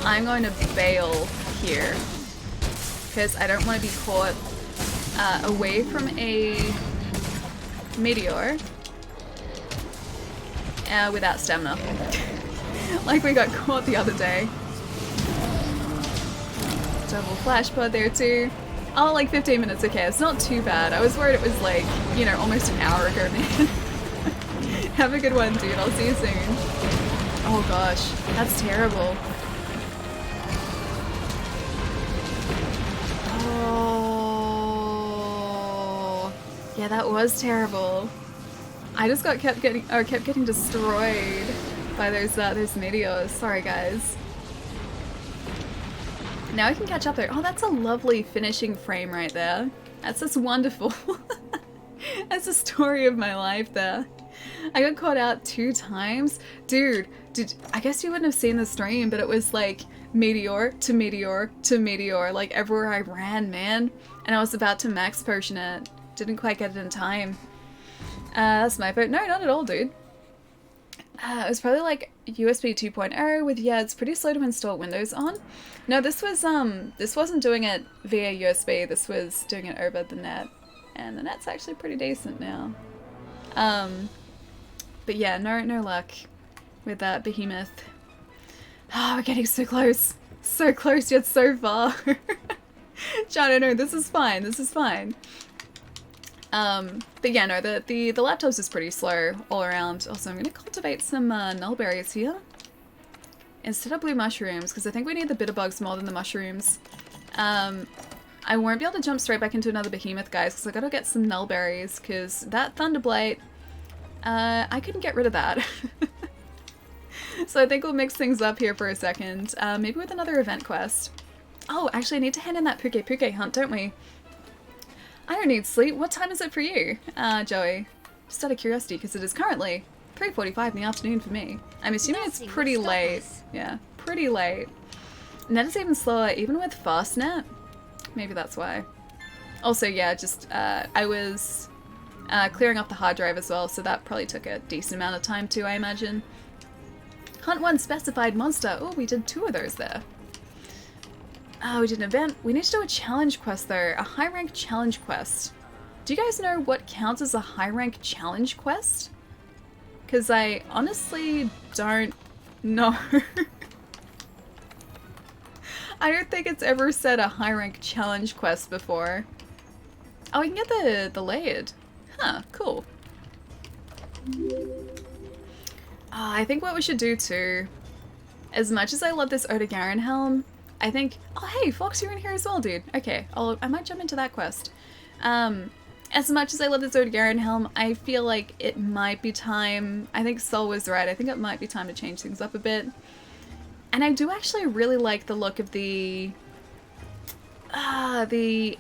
[SPEAKER 1] I'm going to bail here. Because I don't want to be caught away from a meteor without stamina. Like we got caught the other day. Double flash pod there too. Oh, like 15 minutes, okay, it's not too bad. I was worried it was like, you know, almost an hour ago, man. Have a good one, dude. I'll see you soon. Oh gosh, that's terrible. Oh, yeah, that was terrible. I just kept getting destroyed by those meteors. Sorry, guys. Now I can catch up there. Oh, that's a lovely finishing frame right there. That's just wonderful. That's the story of my life there. I got caught out 2 times. Dude, I guess you wouldn't have seen the stream, but it was like meteor to meteor to meteor, like everywhere I ran, man. And I was about to max potion it. Didn't quite get it in time. That's my fault. No, not at all, dude. It was probably like USB 2.0 with, yeah, it's pretty slow to install Windows on. No, this wasn't doing it via USB, this was doing it over the net. And the net's actually pretty decent now. But yeah, no luck with that behemoth. Oh, we're getting so close. So close yet so far. John, no, this is fine, this is fine. But yeah, no, the laptop's just pretty slow all around. Also, I'm gonna cultivate some nullberries here instead of blue mushrooms, because I think we need the bitter bugs more than the mushrooms. I won't be able to jump straight back into another behemoth, guys, because I gotta get some nullberries, because that thunderblight, I couldn't get rid of that. So I think we'll mix things up here for a second, maybe with another event quest. Oh, actually I need to hand in that Puke Puke hunt, don't we? I don't need sleep. What time is it for you, Joey? Just out of curiosity, because it is currently 3:45 in the afternoon for me. I'm assuming it's pretty late. Yeah, pretty late. Net is even slower, even with fastnet. Maybe that's why. Also, yeah, just I was clearing up the hard drive as well, so that probably took a decent amount of time too, I imagine. Hunt 1 specified monster. Oh, we did 2 of those there. Oh, we did an event. We need to do a challenge quest though. A high rank challenge quest. Do you guys know what counts as a high rank challenge quest? Because I honestly don't know. I don't think it's ever said a high rank challenge quest before. Oh, we can get the layered. Huh, cool. I think what we should do too, as much as I love this Odegaran helm, I think, oh hey, Fox, you're in here as well, dude. Okay, I might jump into that quest. As much as I love this Odegaran helm, I feel like it might be time, I think Sol was right, I think it might be time to change things up a bit. And I do actually really like the look of the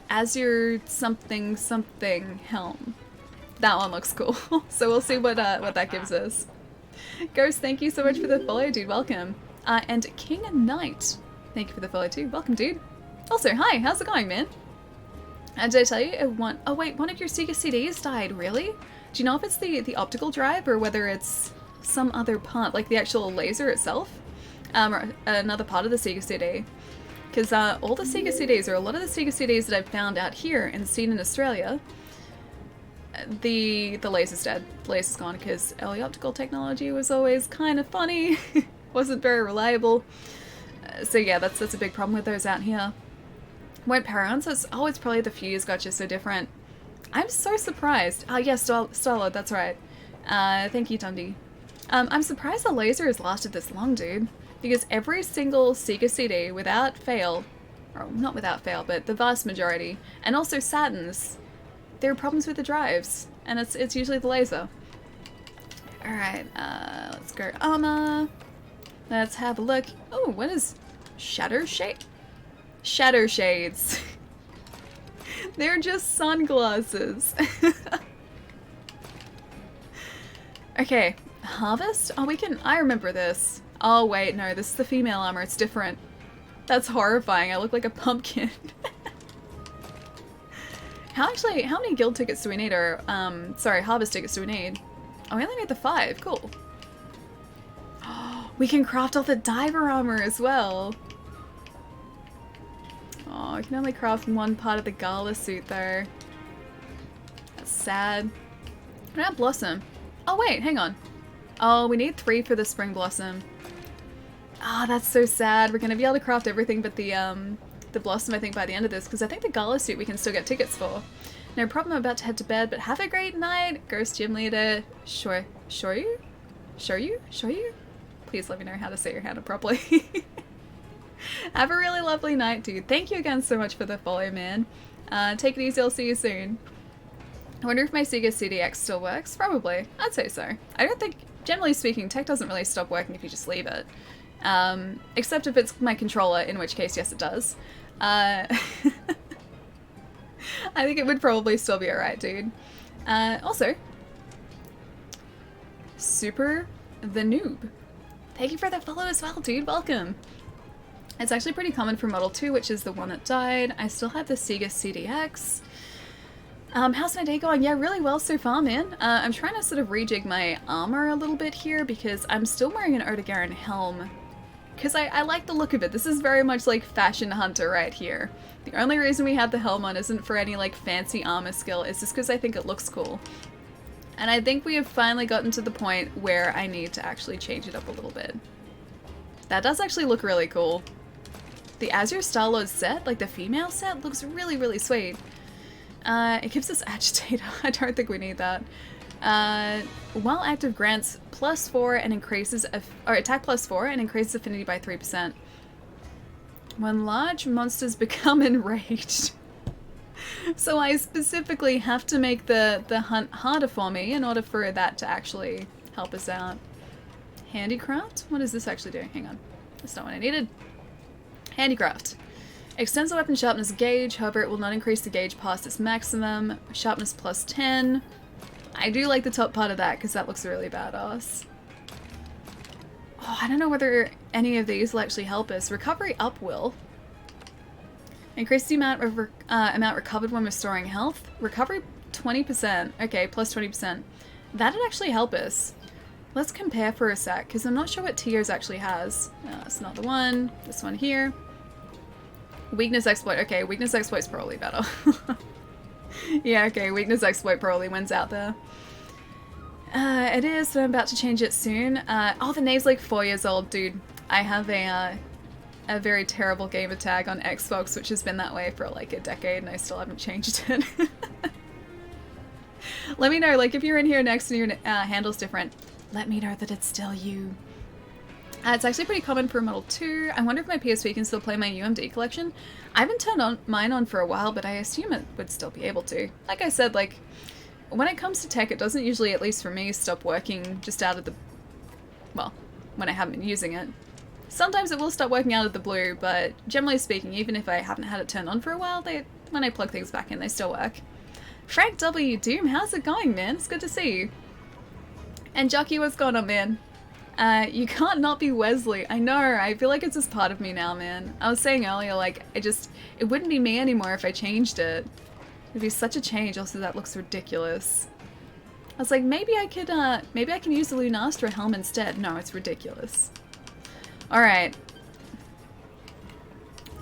[SPEAKER 1] Azure something something helm. That one looks cool. So we'll see what that gives us. Ghost, thank you so much for the follow, dude, welcome. And King Knight, thank you for the follow too. Welcome, dude. Also, hi, how's it going, man? Did I tell you oh wait, one of your Sega CDs died, really? Do you know if it's the optical drive or whether it's some other part, like the actual laser itself? Or another part of the Sega CD? Because all the Sega CDs, or a lot of the Sega CDs that I've found out here and seen in Australia, the laser's dead. The laser's gone because early optical technology was always kind of funny. Wasn't very reliable. So yeah, that's a big problem with those out here. Won't power on, so it's probably the fuse got you so different. I'm so surprised. Oh, yes, Starlord, that's right. Thank you, Dundee. I'm surprised the laser has lasted this long, dude. Because every single Sega CD, without fail, or not without fail, but the vast majority, and also Saturn's, there are problems with the drives, and it's usually the laser. Alright, let's go armor. Let's have a look. Oh, what is Shadow Shade? Shadow Shades. They're just sunglasses. Okay, Harvest? Oh, I remember this. Oh wait, no, this is the female armor, it's different. That's horrifying, I look like a pumpkin. How many guild tickets do we need, or, sorry, harvest tickets do we need? Oh, we only need the 5, cool. We can craft all the diver armor as well. Oh, I can only craft one part of the gala suit though. That's sad. Can I have Blossom? Oh wait, hang on. Oh, we need 3 for the Spring Blossom. Ah, oh, that's so sad. We're gonna be able to craft everything but the Blossom, I think, by the end of this, because I think the gala suit we can still get tickets for. No problem, I'm about to head to bed, but have a great night, Ghost Gym Leader. Sure you? Please let me know how to say your handle properly. Have a really lovely night, dude. Thank you again so much for the follow, man. Take it easy, I'll see you soon. I wonder if my Sega CDX still works? Probably. I'd say so. I don't think, generally speaking, tech doesn't really stop working if you just leave it. Except if it's my controller, in which case, yes, it does. I think it would probably still be alright, dude. Also, Super the Noob. Thank you for the follow as well, dude. Welcome. It's actually pretty common for Model 2, which is the one that died. I still have the Sega CDX. How's my day going? Yeah, really well so far, man. I'm trying to sort of rejig my armor a little bit here because I'm still wearing an Odegaran helm. Because I like the look of it. This is very much like Fashion Hunter right here. The only reason we have the helm on isn't for any like fancy armor skill, it's just because I think it looks cool. And I think we have finally gotten to the point where I need to actually change it up a little bit. That does actually look really cool. The Azure Star-Lord set, like the female set, looks really, really sweet. It gives us Agitator. I don't think we need that. While active grants +4 and increases, or attack +4 and increases affinity by 3%. When large monsters become enraged. So I specifically have to make the hunt harder for me in order for that to actually help us out. Handicraft? What does this actually do? Hang on. That's not what I needed. Handicraft. Extends the weapon sharpness gauge, however it will not increase the gauge past its maximum. Sharpness +10. I do like the top part of that because that looks really badass. Oh, I don't know whether any of these will actually help us. Recovery up will. Increase the amount recovered when restoring health. Recovery 20%. Okay, plus 20%. That'd actually help us. Let's compare for a sec, because I'm not sure what Tears actually has. It's not the one. This one here. Weakness exploit. Okay, weakness exploit's probably better. Yeah, okay, weakness exploit probably wins out there. It is, so I'm about to change it soon. Oh, the name's like 4 years old, dude. I have a very terrible gamer tag on Xbox, which has been that way for like a decade, and I still haven't changed it. Let me know, like, if you're in here next and your handle's different, let me know that it's still you. It's actually pretty common for Model 2. I wonder if my PSP can still play my UMD collection. I haven't turned mine on for a while, but I assume it would still be able to. Like I said, like, when it comes to tech, it doesn't usually, at least for me, stop working just out of the... well, when I haven't been using it. Sometimes it will stop working out of the blue, but generally speaking, even if I haven't had it turned on for a while, when I plug things back in, they still work. Frank W. Doom, how's it going, man? It's good to see you. And Jockey, what's going on, man? You can't not be Wesley. I know, I feel like it's just part of me now, man. I was saying earlier, like, it wouldn't be me anymore if I changed it. It'd be such a change, also that looks ridiculous. I was like, maybe I can use the Lunastra helm instead. No, it's ridiculous. Alright.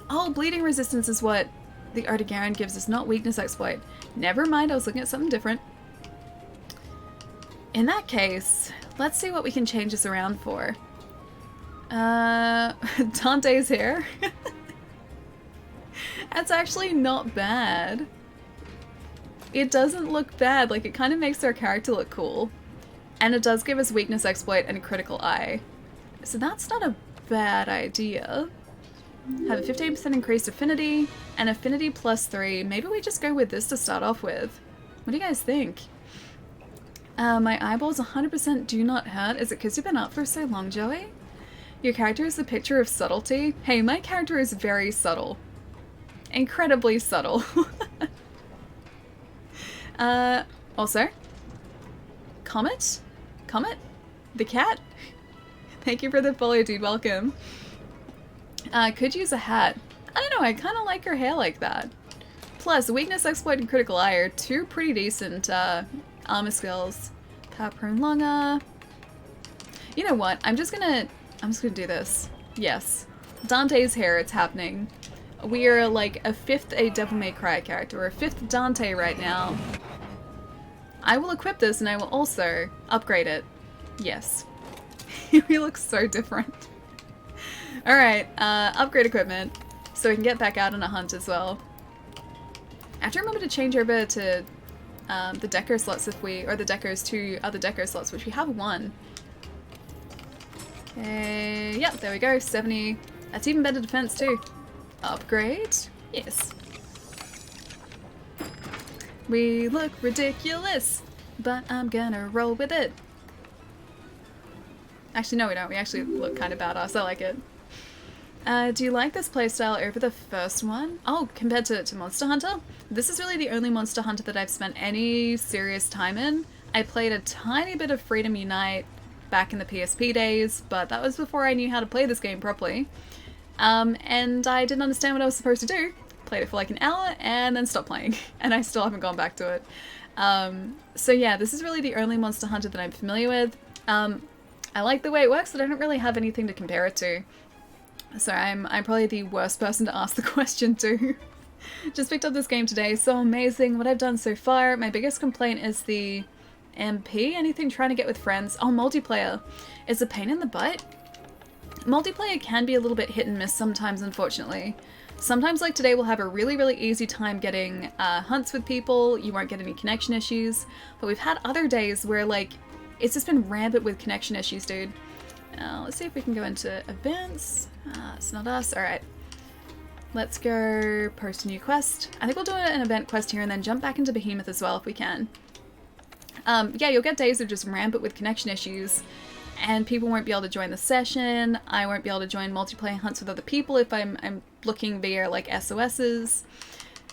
[SPEAKER 1] Oh, bleeding resistance is what the Odegaran gives us, not weakness exploit. Never mind, I was looking at something different. In that case, let's see what we can change this around for. Dante's hair? That's actually not bad. it doesn't look bad. Like, it kind of makes our character look cool. And it does give us weakness exploit and a critical eye. So that's not a bad idea. Have a 15% increased affinity and affinity +3. Maybe we just go with this to start off with. What do you guys think? My eyeballs 100% do not hurt. Is it because you've been up for so long, Joey? Your character is the picture of subtlety. Hey, my character is very subtle. Incredibly subtle. Also, Comet? Comet? The cat? Thank you for the follow, dude. Welcome. Could use a hat. I don't know, I kind of like her hair like that. Plus, weakness, exploit, and critical eye are two pretty decent armor skills. Power prone longer. You know what? I'm just gonna do this. Yes. Dante's hair, it's happening. We are like a 5th A Devil May Cry character. We're a 5th Dante right now. I will equip this and I will also upgrade it. Yes. We look so different. Alright, upgrade equipment. So we can get back out on a hunt as well. I have to remember to change over to the Deco slots if we, or the Deco's 2 other Deco slots, which we have 1. Okay, yep, there we go, 70. That's even better defense too. Upgrade? Yes. We look ridiculous, but I'm gonna roll with it. Actually, no we don't. We actually look kind of badass. I like it. Do you like this playstyle over the first one? Oh, compared to Monster Hunter? This is really the only Monster Hunter that I've spent any serious time in. I played a tiny bit of Freedom Unite back in the PSP days, but that was before I knew how to play this game properly. And I didn't understand what I was supposed to do. Played it for like an hour and then stopped playing, and I still haven't gone back to it. So yeah, this is really the only Monster Hunter that I'm familiar with. I like the way it works, but I don't really have anything to compare it to. So I'm probably the worst person to ask the question to. Just picked up this game today, so amazing what I've done so far. My biggest complaint is the MP, anything trying to get with friends. Oh, multiplayer is a pain in the butt. Multiplayer can be a little bit hit and miss sometimes, unfortunately. Sometimes, like today, we'll have a really, really easy time getting hunts with people. You won't get any connection issues. But we've had other days where, like, it's just been rampant with connection issues, dude. Let's see if we can go into events. It's not us. Alright. Let's go post a new quest. I think we'll do an event quest here and then jump back into Behemoth as well if we can. Yeah, you'll get days of just rampant with connection issues, and people won't be able to join the session. I won't be able to join multiplayer hunts with other people if I'm looking via like SOSs.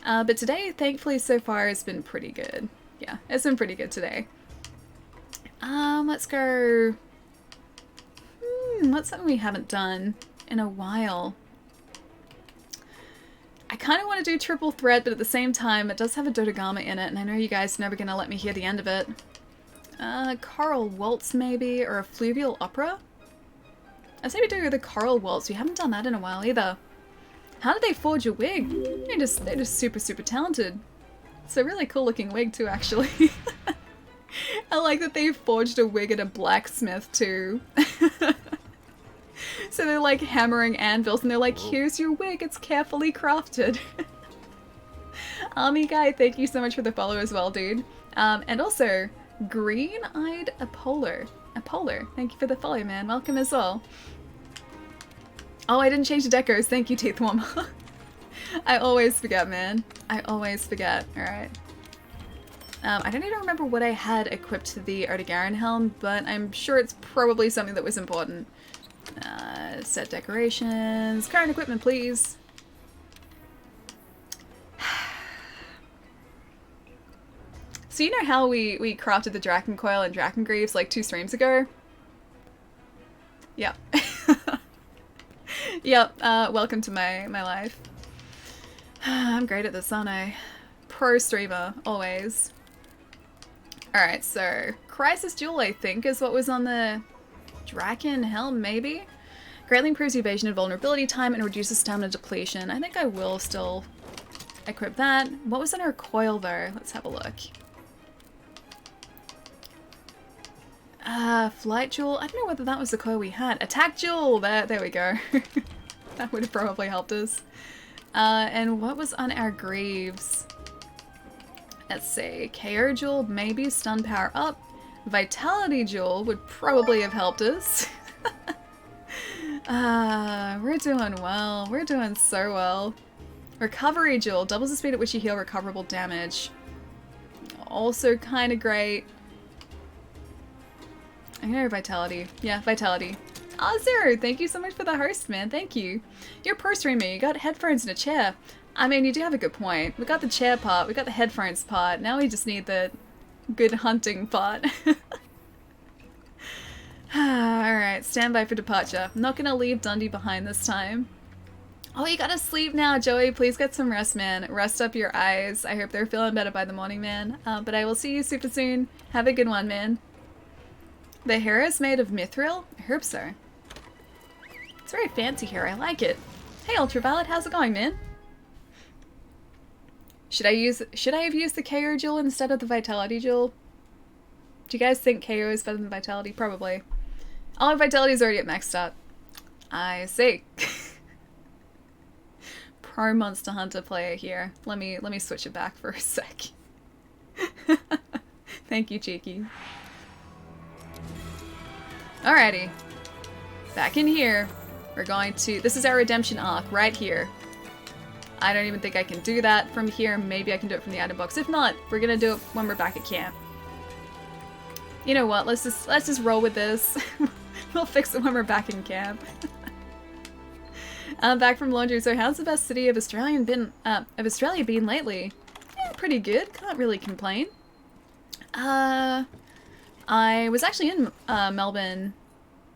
[SPEAKER 1] But today, thankfully, so far, has been pretty good. Yeah, it's been pretty good today. Let's go... what's something we haven't done in a while? I kind of want to do Triple Threat, but at the same time, it does have a Dodogama in it, and I know you guys are never going to let me hear the end of it. Choral Waltz, maybe, or a Fluvial Opera? I say we do the Choral Waltz. We haven't done that in a while either. How did they forge a wig? They're just super, super talented. It's a really cool looking wig too, actually. I like that they forged a wig at a blacksmith too. So they're like hammering anvils and they're like, here's your wig, it's carefully crafted. Army Guy, thank you so much for the follow as well, dude. And also, Green-Eyed Apollo. Apollo, thank you for the follow, man. Welcome as well. Oh, I didn't change the decos. Thank you, Teeth Warmer. I always forget, man. I always forget. Alright. I don't even remember what I had equipped to the Odegaran helm, but I'm sure it's probably something that was important. Set decorations. Current equipment, please. So you know how we crafted the Draken Coil and Draken Greaves like 2 streams ago? Yep. Yep, welcome to my life. I'm great at this, aren't I? Pro streamer, always. Alright, so Crisis Jewel, I think, is what was on the Draken Helm, maybe? Greatly improves evasion and vulnerability time and reduces stamina depletion. I think I will still equip that. What was on our coil, though? Let's have a look. Flight Jewel. I don't know whether that was the coil we had. Attack Jewel! There we go. That would have probably helped us. And what was on our Greaves? Let's see. KO Jewel, maybe stun power up. Vitality Jewel would probably have helped us. We're doing well. We're doing so well. Recovery Jewel, doubles the speed at which you heal recoverable damage. Also kind of great. I'm gonna go Vitality. Yeah, Vitality. Oh, Zero, thank you so much for the host, man. Thank you. You're pursuing me. You got headphones and a chair. I mean, you do have a good point. We got the chair part, we got the headphones part. Now we just need the good hunting part. Alright, stand by for departure. I'm not gonna leave Dundee behind this time. Oh, you gotta sleep now, Joey. Please get some rest, man. Rest up your eyes. I hope they're feeling better by the morning, man. But I will see you super soon. Have a good one, man. The hair is made of mithril? I hope so. It's very fancy hair. I like it. Hey, Ultraviolet. How's it going, man? Should I have used the KO Jewel instead of the Vitality Jewel? Do you guys think KO is better than Vitality? Probably. All of Vitality is already at maxed out. I see. Pro Monster Hunter player here. Let me switch it back for a sec. Thank you, Cheeky. Alrighty. Back in here. We're going to... This is our redemption arc right here. I don't even think I can do that from here. Maybe I can do it from the item box. If not, we're gonna do it when we're back at camp. You know what? Let's just roll with this. We'll fix it when we're back in camp. I'm back from laundry. So how's the best city of Australia been lately? Yeah, pretty good. Can't really complain. I was actually in Melbourne.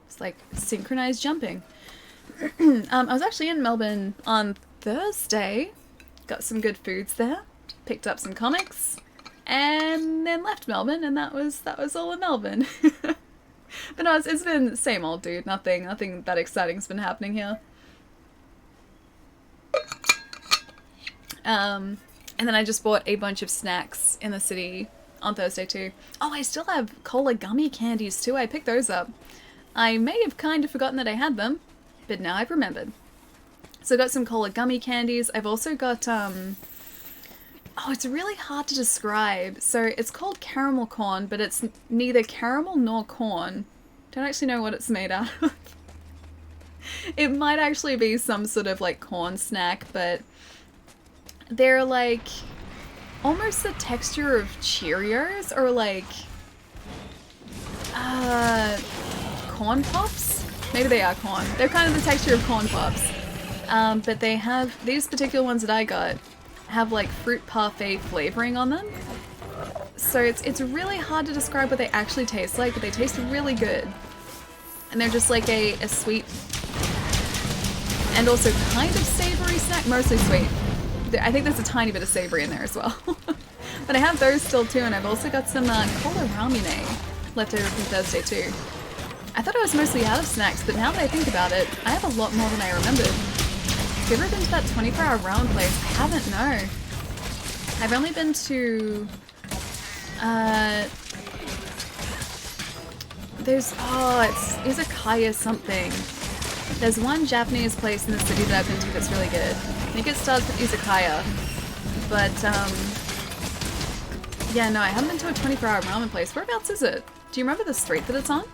[SPEAKER 1] It's like synchronized jumping. I was actually in Melbourne on Thursday. Got some good foods there. Picked up some comics. And then left Melbourne, and that was all in Melbourne. But no, it's been same old, dude. Nothing that exciting's been happening here. And then I just bought a bunch of snacks in the city on Thursday too. Oh, I still have cola gummy candies too. I picked those up. I may have kind of forgotten that I had them, but now I've remembered. So I got some cola gummy candies. I've also got, oh, it's really hard to describe. So it's called caramel corn, but it's neither caramel nor corn. Don't actually know what it's made out of. It might actually be some sort of like corn snack, but they're like almost the texture of Cheerios or like corn pops? Maybe they are corn. They're kind of the texture of corn pops. But they have, these particular ones that I got have like fruit parfait flavoring on them. So it's really hard to describe what they actually taste like, but they taste really good. And they're just like a sweet and also kind of savory snack, mostly sweet. I think there's a tiny bit of savory in there as well. But I have those still too, and I've also got some cola ramune left over from Thursday too. I thought I was mostly out of snacks, but now that I think about it, I have a lot more than I remembered. Have you ever been to that 24-hour ramen place? I haven't, no. I've only been to... there's... Oh, it's Izakaya something. There's one Japanese place in the city that I've been to that's really good. I think it starts with Izakaya. But, yeah, no, I haven't been to a 24-hour ramen place. Whereabouts is it? Do you remember the street that it's on?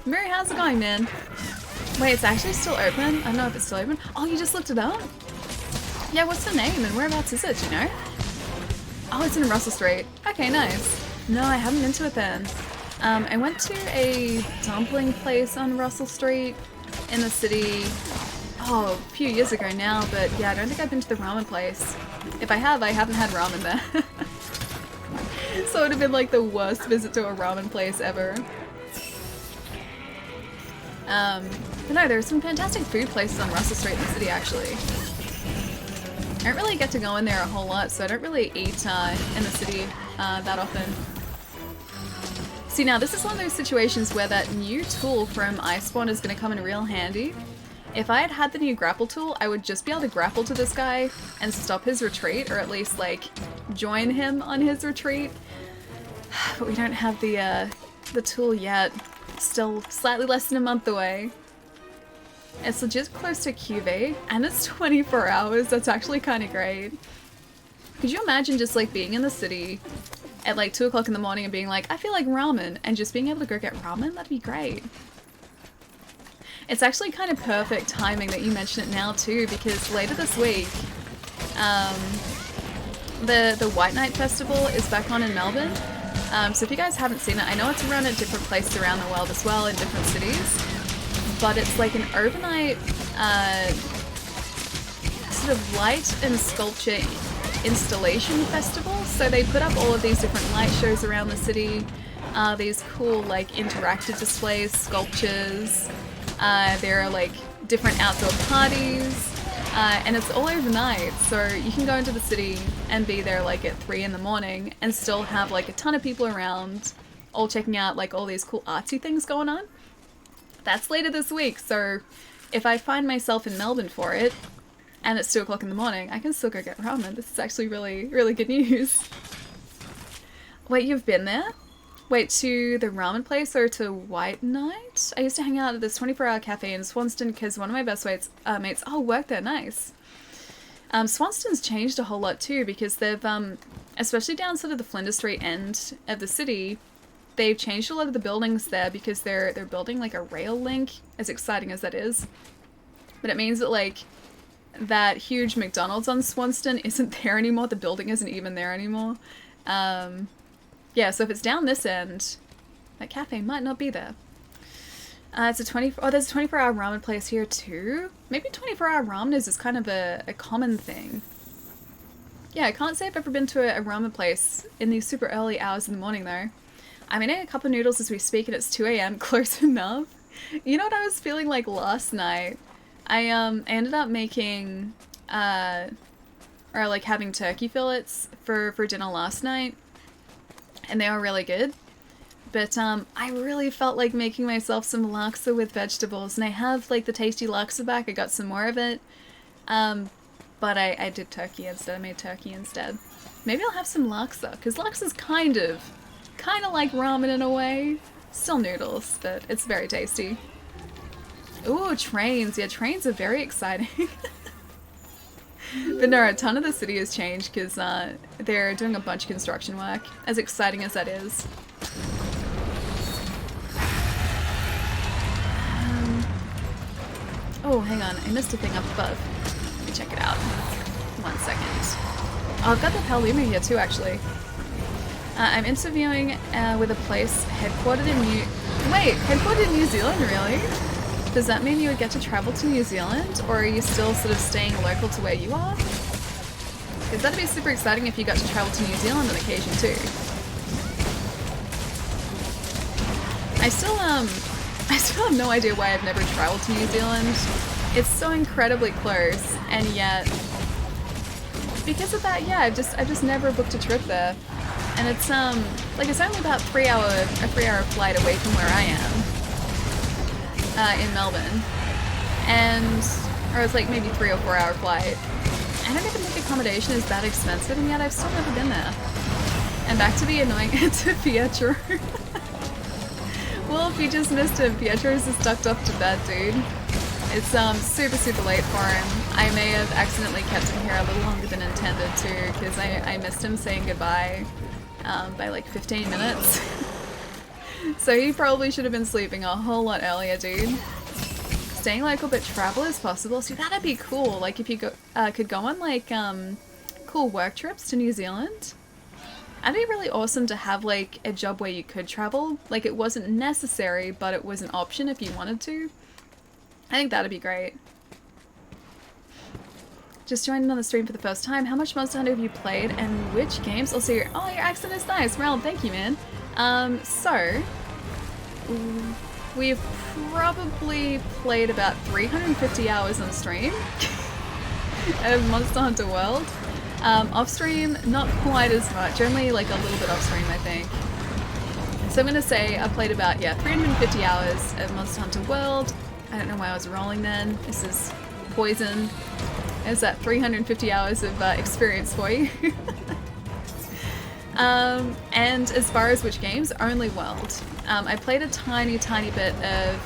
[SPEAKER 1] Mary, how's it going, man? Wait, it's actually still open? I don't know if it's still open. Oh, you just looked it up? Yeah, what's the name and whereabouts is it, do you know? Oh, it's in Russell Street. Okay, nice. No, I haven't been to it then. I went to a dumpling place on Russell Street in the city, oh, a few years ago now, but yeah, I don't think I've been to the ramen place. If I have, I haven't had ramen there. So it would have been like the worst visit to a ramen place ever. But no, there's some fantastic food places on Russell Street in the city, actually. I don't really get to go in there a whole lot, so I don't really eat in the city that often. See, now this is one of those situations where that new tool from Iceborne is going to come in real handy. If I had had the new grapple tool, I would just be able to grapple to this guy and stop his retreat, or at least, like, join him on his retreat. But we don't have the tool yet. Still slightly less than a month away. It's legit close to QV, and it's 24 hours. That's actually kind of great. Could you imagine just like being in the city at like 2 o'clock in the morning and being like, I feel like ramen, and just being able to go get ramen? That'd be great. It's actually kind of perfect timing that you mention it now too, because later this week, the White Night Festival is back on in Melbourne. So if you guys haven't seen it, I know it's run at different places around the world as well, in different cities, but it's like an overnight sort of light and sculpture installation festival. So they put up all of these different light shows around the city, these cool like interactive displays, sculptures, there are like different outdoor parties, and it's all overnight, so you can go into the city and be there like at 3 in the morning and still have like a ton of people around, all checking out like all these cool artsy things going on. That's later this week, so if I find myself in Melbourne for it, and it's 2 o'clock in the morning, I can still go get ramen. This is actually really, really good news. Wait, you've been there? Wait, to the ramen place or to White Night? I used to hang out at this 24-hour cafe in Swanston because one of my best mates worked there. Nice. Swanston's changed a whole lot too, because they've, especially down sort of the Flinders Street end of the city, they've changed a lot of the buildings there because they're building like a rail link, as exciting as that is. But it means that like that huge McDonald's on Swanston isn't there anymore. The building isn't even there anymore. Yeah, so if it's down this end, that cafe might not be there. It's a there's a 24-hour ramen place here too. Maybe 24-hour ramen is kind of a common thing. Yeah, I can't say I've ever been to a ramen place in these super early hours in the morning though. I'm eating a cup of noodles as we speak and it's 2 a.m. Close enough. You know what I was feeling like last night? I ended up making, or like having turkey fillets for dinner last night. And they were really good, but I really felt like making myself some laksa with vegetables, and I have like the tasty laksa back. I got some more of it, but I did turkey instead. I made turkey instead. Maybe I'll have some laksa, because laksa's kind of like ramen in a way. Still noodles, but it's very tasty. Ooh, trains. Yeah, trains are very exciting. But no, a ton of the city has changed because they're doing a bunch of construction work, as exciting as that is. Oh, hang on, I missed a thing up above. Let me check it out. 1 second. Oh, I've got the Paluma here too, actually. I'm interviewing with a place headquartered in headquartered in New Zealand, really? Does that mean you would get to travel to New Zealand, or are you still sort of staying local to where you are? Because that'd be super exciting if you got to travel to New Zealand on occasion too. I still have no idea why I've never traveled to New Zealand. It's so incredibly close, and yet because of that, yeah, I've just never booked a trip there. And it's like it's only about a 3-hour flight away from where I am. In Melbourne, or it's like maybe 3 or 4 hour flight. I don't even think accommodation is that expensive, and yet I've still never been there. And back to the annoying to Pietro. Well, if you just missed him, Pietro's just ducked off to bed, dude. It's super late for him. I may have accidentally kept him here a little longer than intended too, because I missed him saying goodbye by like 15 minutes. So he probably should have been sleeping a whole lot earlier, dude. Staying local but travel is possible. See, that'd be cool. Like if you could go on like cool work trips to New Zealand. That'd be really awesome to have like a job where you could travel. Like it wasn't necessary, but it was an option if you wanted to. I think that'd be great. Just joined on the stream for the first time. How much Monster Hunter have you played and which games? Also, your accent is nice. Rel, thank you, man. So, we've probably played about 350 hours on stream of Monster Hunter World. Off stream, not quite as much, only like a little bit off stream, I think. So I'm gonna say I played about, 350 hours of Monster Hunter World. I don't know why I was rolling then. This is poison. There's that 350 hours of experience for you. And as far as which games, only World. I played a tiny bit of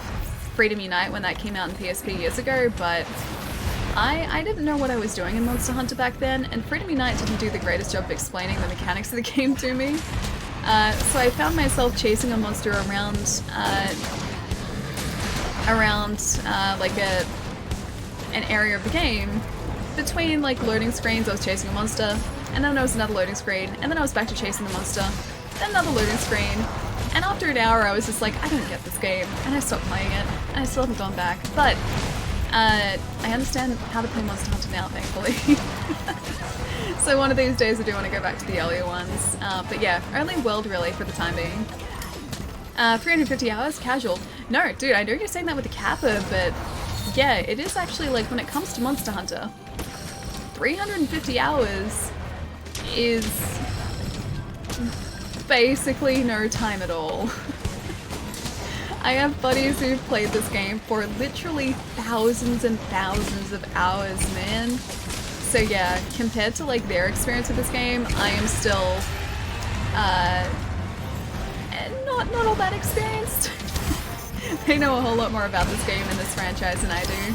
[SPEAKER 1] Freedom Unite when that came out in PSP years ago, but I didn't know what I was doing in Monster Hunter back then, and Freedom Unite didn't do the greatest job of explaining the mechanics of the game to me. So I found myself chasing a monster around like an area of the game. Between like loading screens, I was chasing a monster, and then there was another loading screen, and then I was back to chasing the monster, then another loading screen, and after an hour I was just like, I don't get this game, and I stopped playing it, and I still haven't gone back, but I understand how to play Monster Hunter now, thankfully. So one of these days I do want to go back to the earlier ones, but yeah, only world really for the time being. 350 hours? Casual. No, dude, I know you're saying that with the kappa, but yeah, it is actually like when it comes to Monster Hunter, 350 hours is basically no time at all. I have buddies who've played this game for literally thousands and thousands of hours, man. So yeah, compared to like their experience with this game, I am still not all that experienced. They know a whole lot more about this game and this franchise than I do.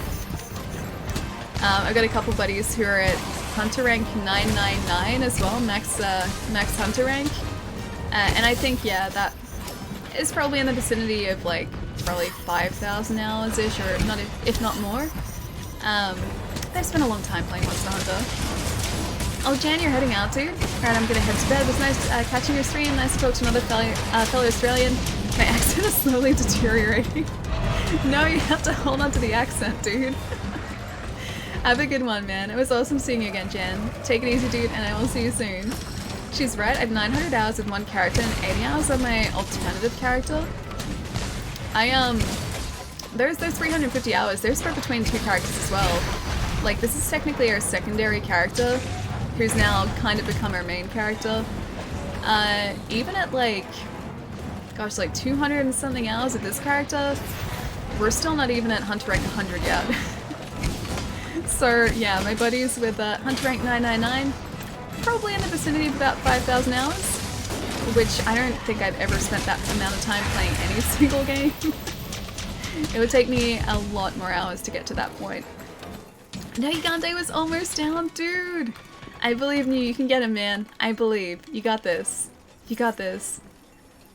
[SPEAKER 1] I've got a couple buddies who are at Hunter rank 999 as well, max Hunter rank. And I think, yeah, that is probably in the vicinity of like probably 5,000 hours-ish, or not, if not more. They've spent a long time playing Monster Hunter. Oh, Jan, you're heading out, dude? Alright, I'm gonna head to bed. It was nice catching your stream. Nice to talk to another fellow Australian. My accent is slowly deteriorating. No, you have to hold on to the accent, dude. Have a good one, man. It was awesome seeing you again, Jen. Take it easy, dude, and I will see you soon. She's right, I have 900 hours with one character and 80 hours on my alternative character. There's those 350 hours. They're spread between two characters as well. Like, this is technically our secondary character, who's now kind of become our main character. Even at like, gosh, like 200 and something hours with this character, we're still not even at Hunter rank 100 yet. So yeah, my buddies with Hunter rank 999, probably in the vicinity of about 5,000 hours, which I don't think I've ever spent that amount of time playing any single game. It would take me a lot more hours to get to that point. No, Gigante was almost down, dude! I believe in you, you can get him, man. I believe. You got this. You got this.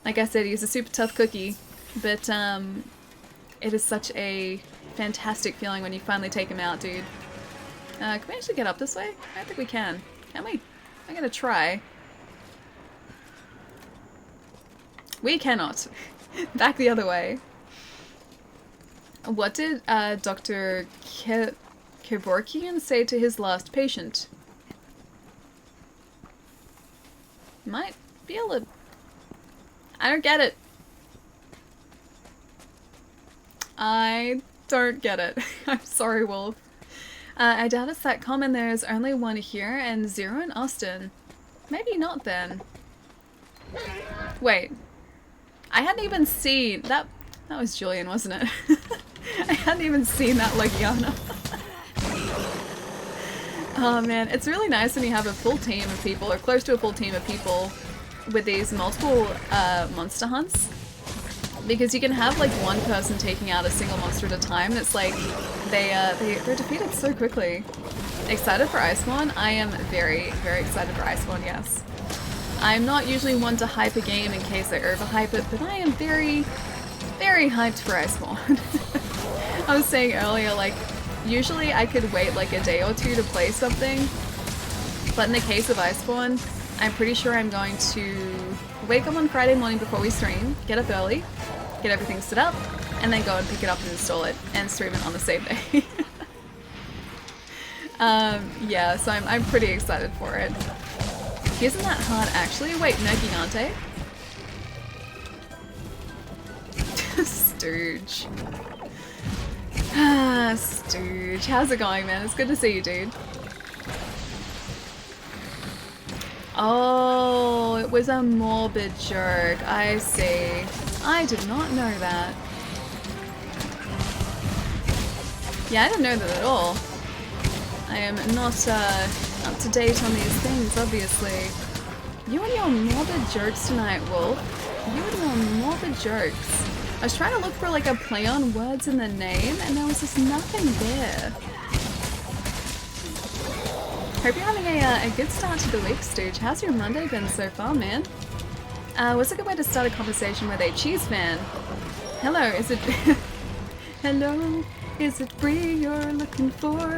[SPEAKER 1] Like I said, he's a super tough cookie, but it is such a fantastic feeling when you finally take him out, dude. Can we actually get up this way? I don't think we can. Can we? I'm gonna try. We cannot. Back the other way. What did Dr. Kevorkian say to his last patient? Might be able to... I don't get it. I don't get it. I'm sorry, Wolf. I doubt it's that common. There's only one here and 0 in Austin. Maybe not then. Wait. I hadn't even seen... That was Julian, wasn't it? I hadn't even seen that Legiana. Oh man, it's really nice when you have a full team of people, or close to a full team of people, with these multiple monster hunts. Because you can have like one person taking out a single monster at a time, and it's like they're defeated so quickly. Excited for Iceborne? I am very, very excited for Iceborne, yes. I'm not usually one to hype a game in case I overhype it, but I am very, very hyped for Iceborne. I was saying earlier, like, usually I could wait like a day or two to play something, but in the case of Iceborne, I'm pretty sure I'm going to wake up on Friday morning before we stream, get up early, get everything set up, and then go and pick it up and install it, and stream it on the same day. Yeah, so I'm pretty excited for it. Isn't that hard actually? Wait, no Gigante? Stooge. Ah, Stooge. How's it going, man? It's good to see you, dude. Oh, it was a morbid jerk. I see. I did not know that. Yeah, I didn't know that at all. I am not up to date on these things, obviously. You and your morbid jokes tonight, Wolf. You and your morbid jokes. I was trying to look for like a play on words in the name, and there was just nothing there. Hope you're having a good start to the week, Stooge. How's your Monday been so far, man? What's a good way to start a conversation with a cheese fan? Hello, is it... Hello, is it Brie you're looking for?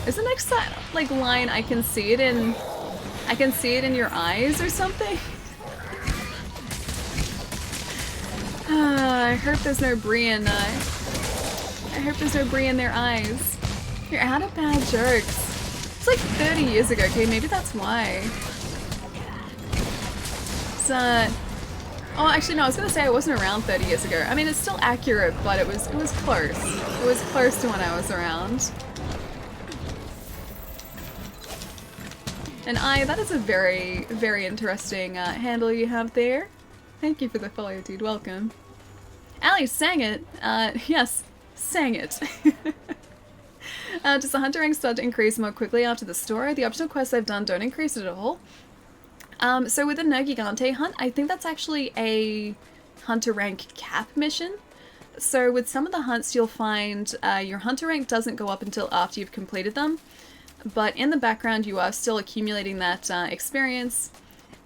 [SPEAKER 1] Is the next like line I can see it in your eyes or something? I hope there's no Brie in I hope there's no Brie in their eyes. You're out of bad jokes. It's like 30 years ago, okay, maybe that's why. It's oh, actually no, I was gonna say it wasn't around 30 years ago. I mean, it's still accurate, but it was close. It was close to when I was around. And that is a very, very interesting handle you have there. Thank you for the follow, dude. Welcome. Ali sang it. Yes, sang it. Does the hunter rank start to increase more quickly after the story? The optional quests I've done don't increase it at all. So with the Nergigante hunt, I think that's actually a hunter rank cap mission. So with some of the hunts, you'll find your hunter rank doesn't go up until after you've completed them. But in the background, you are still accumulating that experience.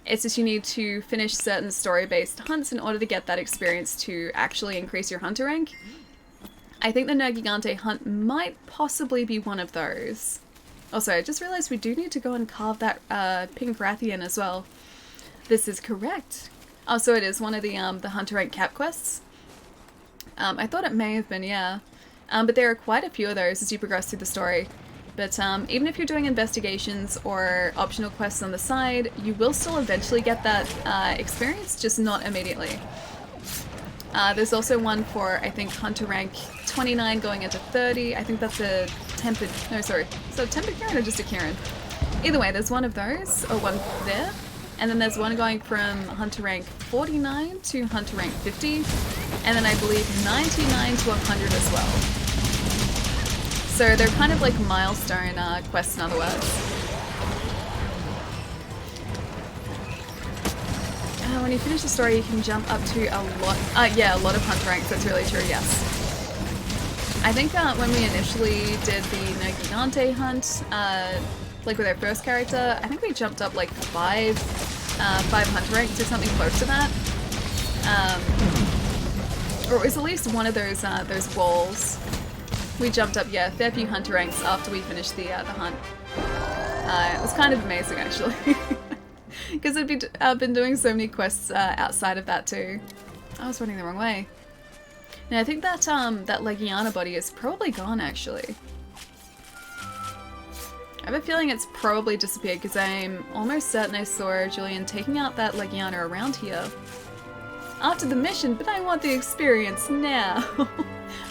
[SPEAKER 1] It's just you need to finish certain story-based hunts in order to get that experience to actually increase your hunter rank. I think the Nergigante hunt might possibly be one of those. Also, I just realized we do need to go and carve that pink Rathian as well. This is correct. Oh, so it is one of the hunter rank cap quests. I thought it may have been, yeah. But there are quite a few of those as you progress through the story. But even if you're doing investigations or optional quests on the side, you will still eventually get that experience, just not immediately. There's also one for, I think, hunter rank 29 going into 30. I think that's a tempered... No, sorry. So tempered Kieran or just a Kieran? Either way, there's one of those, or one there. And then there's one going from hunter rank 49 to hunter rank 50. And then I believe 99 to 100 as well. So they're kind of like milestone quests in other words. When you finish the story, you can jump up to a lot. Yeah, a lot of hunter ranks. That's really true. Yes. I think when we initially did the Nergigante hunt, like with our first character, I think we jumped up like five hunter ranks or something close to that. Or it was at least one of those walls. We jumped up, yeah, a fair few hunter ranks after we finished the hunt. It was kind of amazing, actually. Because I've been doing so many quests outside of that, too. I was running the wrong way. Now, I think that Legiana body is probably gone, actually. I have a feeling it's probably disappeared, because I'm almost certain I saw Julian taking out that Legiana around here. After the mission, but I want the experience now.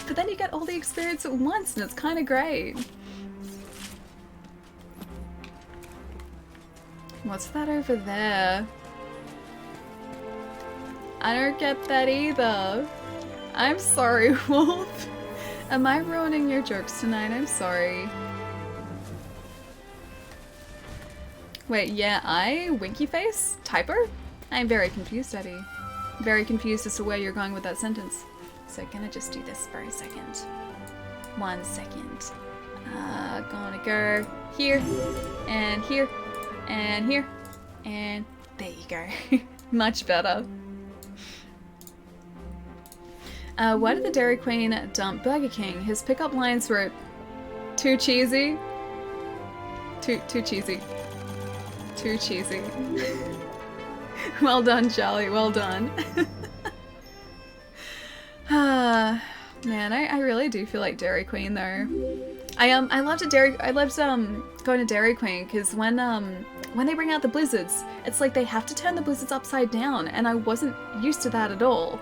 [SPEAKER 1] But then you get all the experience at once, and it's kind of great. What's that over there? I don't get that either. I'm sorry, Wolf. Am I ruining your jokes tonight? I'm sorry. Wait, yeah, Winky face? Typo? I'm very confused, Eddie. Very confused as to where you're going with that sentence. So gonna just do this for a second. 1 second. Gonna go here, and here, and here, and there you go. Much better. Why did the Dairy Queen dump Burger King? His pickup lines were too cheesy. Too cheesy. Too cheesy. Well done, Charlie. Well done. Man, I really do feel like Dairy Queen though. I loved going to Dairy Queen because when they bring out the blizzards, it's like they have to turn the blizzards upside down, and I wasn't used to that at all.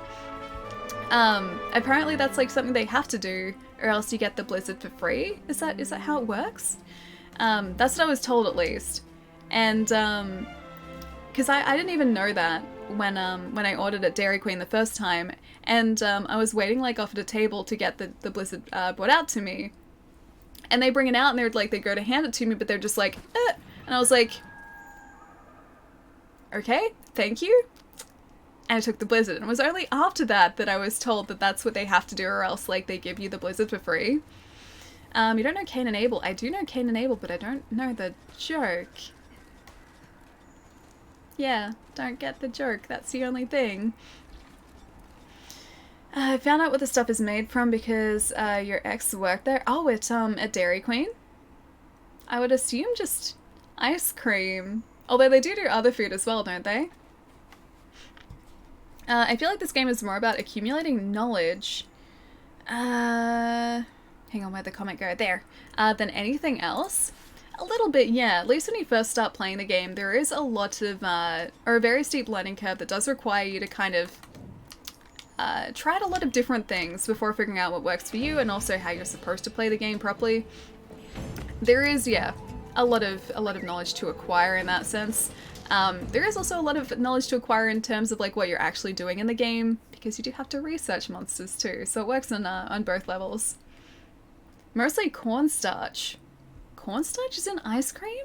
[SPEAKER 1] Apparently that's like something they have to do, or else you get the blizzard for free. Is that how it works? That's what I was told at least. And because I didn't even know that when I ordered at Dairy Queen the first time, and I was waiting like off at a table to get the blizzard brought out to me, and they bring it out and they go to hand it to me, but they're just like, eh. And I was like, okay, thank you. And I took the blizzard, and it was only after that I was told that that's what they have to do, or else like they give you the blizzard for free. You don't know Cain and Abel. I do know Cain and Abel, but I don't know the joke. Yeah, don't get the joke. That's the only thing. I found out what the stuff is made from because your ex worked there. Oh, at Dairy Queen. I would assume just ice cream. Although they do other food as well, don't they? I feel like this game is more about accumulating knowledge. Hang on, where'd the comment go? There. Than anything else. A little bit, yeah. At least when you first start playing the game, there is a lot of, or a very steep learning curve that does require you to kind of try out a lot of different things before figuring out what works for you and also how you're supposed to play the game properly. There is, yeah, a lot of knowledge to acquire in that sense. There is also a lot of knowledge to acquire in terms of like what you're actually doing in the game, because you do have to research monsters too, so it works on both levels. Mostly cornstarch. Cornstarch is in ice cream?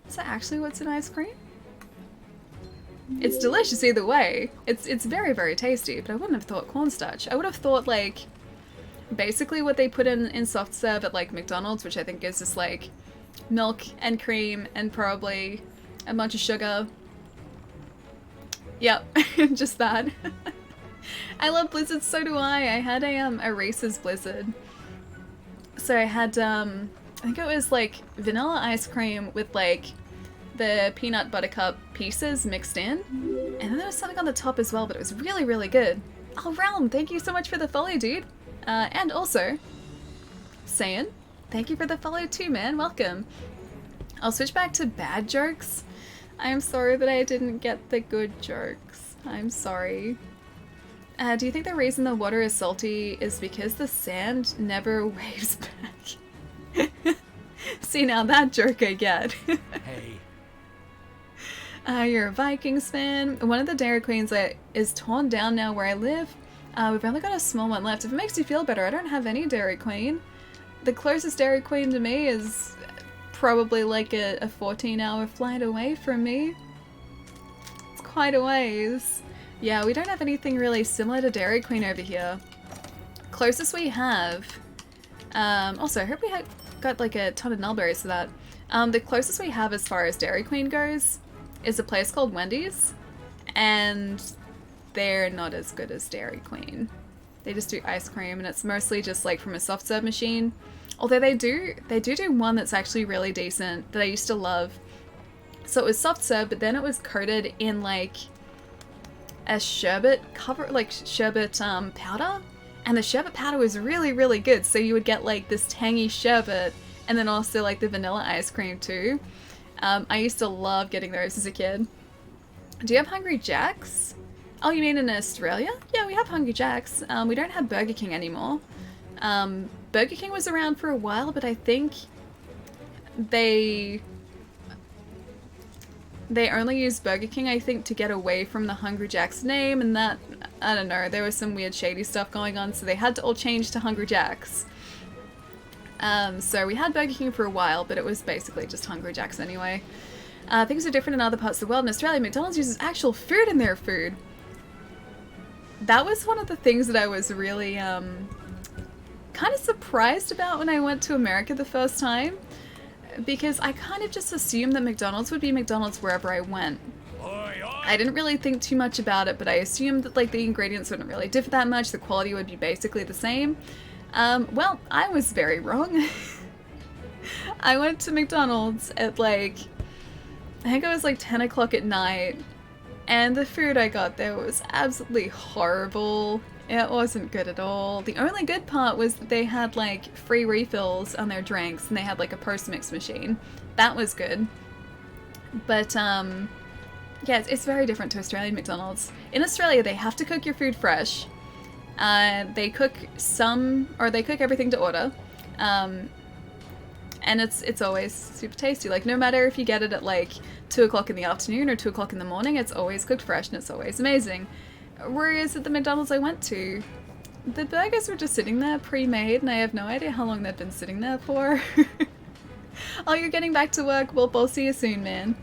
[SPEAKER 1] Is that actually what's in ice cream? It's delicious either way. It's very, very tasty, but I wouldn't have thought cornstarch. I would have thought like basically what they put in soft serve at like McDonald's, which I think is just like milk and cream and probably a bunch of sugar. Yep, just that. I love blizzards, so do I. I had a Reese's Blizzard. So I had I think it was like vanilla ice cream with like the peanut buttercup pieces mixed in. And then there was something on the top as well, but it was really, really good. Oh, Realm, thank you so much for the follow, dude. And also, Saiyan, thank you for the follow too, man. Welcome. I'll switch back to bad jokes. I'm sorry that I didn't get the good jokes. I'm sorry. Do you think the reason the water is salty is because the sand never waves back? See, now that joke I get.
[SPEAKER 3] Hey.
[SPEAKER 1] You're a Vikings fan. One of the Dairy Queens is torn down now where I live. We've only got a small one left. If it makes you feel better, I don't have any Dairy Queen. The closest Dairy Queen to me is probably like a 14-hour flight away from me. It's quite a ways. Yeah, we don't have anything really similar to Dairy Queen over here. Closest we have... also, I hope we got like a ton of nullberries for that. The closest we have as far as Dairy Queen goes is a place called Wendy's, and they're not as good as Dairy Queen. They just do ice cream, and it's mostly just like from a soft serve machine. Although they do one that's actually really decent that I used to love. So it was soft serve, but then it was coated in like a sherbet cover, like sherbet powder, and the sherbet powder was really, really good. So you would get like this tangy sherbet, and then also like the vanilla ice cream too. I used to love getting those as a kid. Do you have Hungry Jack's? Oh, you mean in Australia? Yeah, we have Hungry Jack's. We don't have Burger King anymore. Burger King was around for a while, but I think they only used Burger King, I think, to get away from the Hungry Jack's name, and that, I don't know, there was some weird shady stuff going on, so they had to all change to Hungry Jack's. So we had Burger King for a while, but it was basically just Hungry Jack's anyway. Things are different in other parts of the world. In Australia, McDonald's uses actual food in their food. That was one of the things that I was really kind of surprised about when I went to America the first time, because I kind of just assumed that McDonald's would be McDonald's wherever I went. I didn't really think too much about it, but I assumed that like the ingredients wouldn't really differ that much, the quality would be basically the same. Well, I was very wrong. I went to McDonald's at like, I think it was like 10 o'clock at night, and the food I got there was absolutely horrible. It wasn't good at all. The only good part was that they had like free refills on their drinks, and they had like a post-mix machine. That was good. But yeah, it's very different to Australian McDonald's. In Australia, they have to cook your food fresh. They cook they cook everything to order. And it's always super tasty. Like, no matter if you get it at like 2 o'clock in the afternoon or 2 o'clock in the morning, it's always cooked fresh and it's always amazing. Whereas at the McDonald's I went to, the burgers were just sitting there pre-made, and I have no idea how long they've been sitting there for. Oh, you're getting back to work? Well, I'll see you soon, man.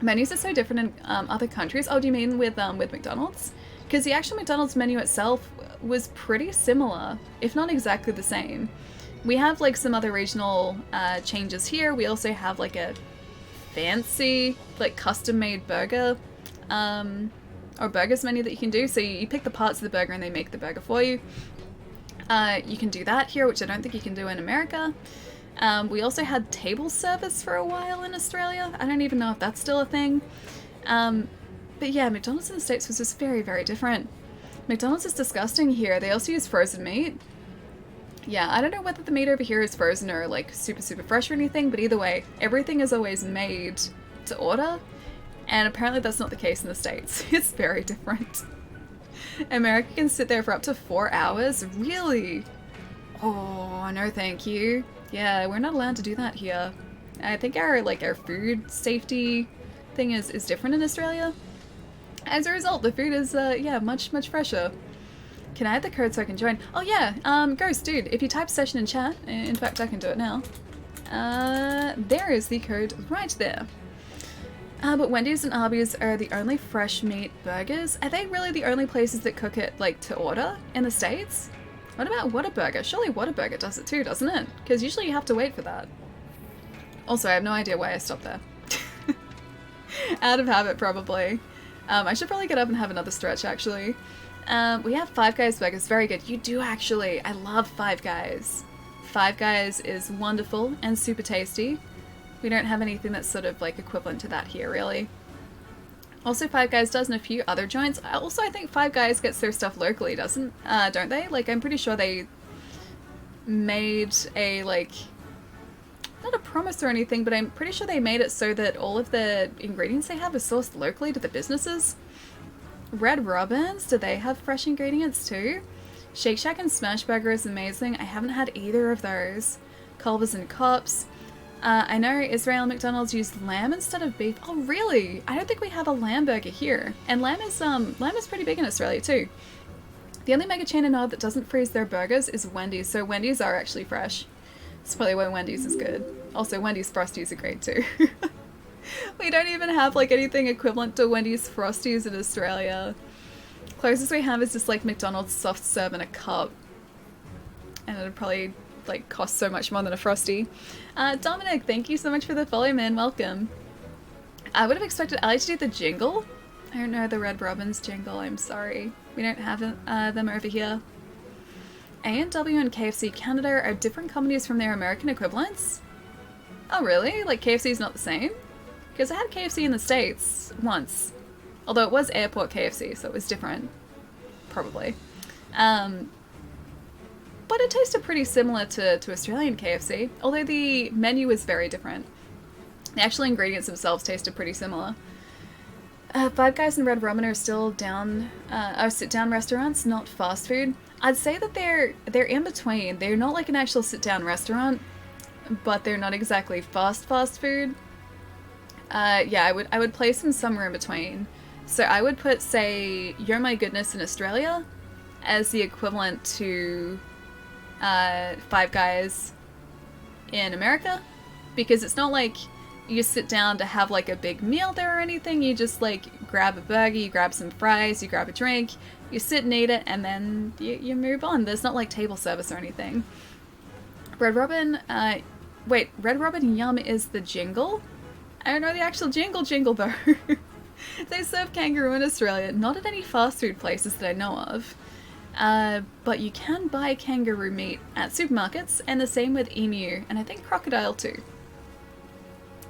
[SPEAKER 1] Menus are so different in other countries. Oh, do you mean with McDonald's? Because the actual McDonald's menu itself was pretty similar, if not exactly the same. We have like some other regional changes here. We also have like a fancy, like custom-made burger or burgers menu that you can do. So you pick the parts of the burger and they make the burger for you. You can do that here, which I don't think you can do in America. We also had table service for a while in Australia. I don't even know if that's still a thing. But yeah, McDonald's in the States was just very, very different. McDonald's is disgusting here. They also use frozen meat. Yeah, I don't know whether the meat over here is frozen or like super, super fresh or anything, but either way, everything is always made to order. And apparently that's not the case in the States. It's very different. America can sit there for up to 4 hours? Really? Oh, no thank you. Yeah, we're not allowed to do that here. I think our food safety thing is different in Australia. As a result, the food is, yeah, much, much fresher. Can I add the code so I can join? Oh yeah, Ghost, dude, if you type session in chat, in fact I can do it now, there is the code right there. But Wendy's and Arby's are the only fresh meat burgers. Are they really the only places that cook it, like, to order in the States? What about Whataburger? Surely Whataburger does it too, doesn't it? Because usually you have to wait for that. Also, I have no idea why I stopped there. Out of habit, probably. I should probably get up and have another stretch, actually. We have Five Guys burgers. Very good. You do, actually. I love Five Guys. Five Guys is wonderful and super tasty. We don't have anything that's sort of like equivalent to that here, really. Also, Five Guys does in a few other joints. Also, I think Five Guys gets their stuff locally, don't they? Like, I'm pretty sure they made a, like, not a promise or anything, but I'm pretty sure they made it so that all of the ingredients they have are sourced locally to the businesses. Red Robin's, do they have fresh ingredients too? Shake Shack and Smashburger is amazing. I haven't had either of those. Culver's and Cops. I know Israel McDonald's used lamb instead of beef. Oh really? I don't think we have a lamb burger here. And lamb is pretty big in Australia too. The only mega chain I know that doesn't freeze their burgers is Wendy's, so Wendy's are actually fresh. That's probably why Wendy's is good. Also, Wendy's Frosties are great too. We don't even have like anything equivalent to Wendy's Frosties in Australia. Closest we have is just like McDonald's soft serve in a cup. And it'd probably like cost so much more than a Frosty. Dominic, thank you so much for the follow, man. Welcome. I would have expected Ali to do the jingle. I don't know the Red Robin's jingle, I'm sorry. We don't have them over here. A&W and KFC Canada are different companies from their American equivalents? Oh really? Like KFC's not the same? Because I had KFC in the States once. Although it was airport KFC, so it was different. Probably. But it tasted pretty similar to Australian KFC, although the menu was very different. The actual ingredients themselves tasted pretty similar. Five Guys and Red Robin are still sit-down restaurants, not fast food. I'd say that they're in between. They're not like an actual sit-down restaurant, but they're not exactly fast food. Yeah, I would place them somewhere in between. So I would put, say, You're My Goodness in Australia as the equivalent to Five Guys in America, because it's not like you sit down to have like a big meal there or anything. You just like grab a burger, you grab some fries, you grab a drink, you sit and eat it, and then you move on. There's not like table service or anything. Red Robin, wait, Red Robin Yum is the jingle? I don't know the actual jingle though. They serve kangaroo in Australia, not at any fast food places that I know of. But you can buy kangaroo meat at supermarkets, and the same with emu, and I think crocodile too.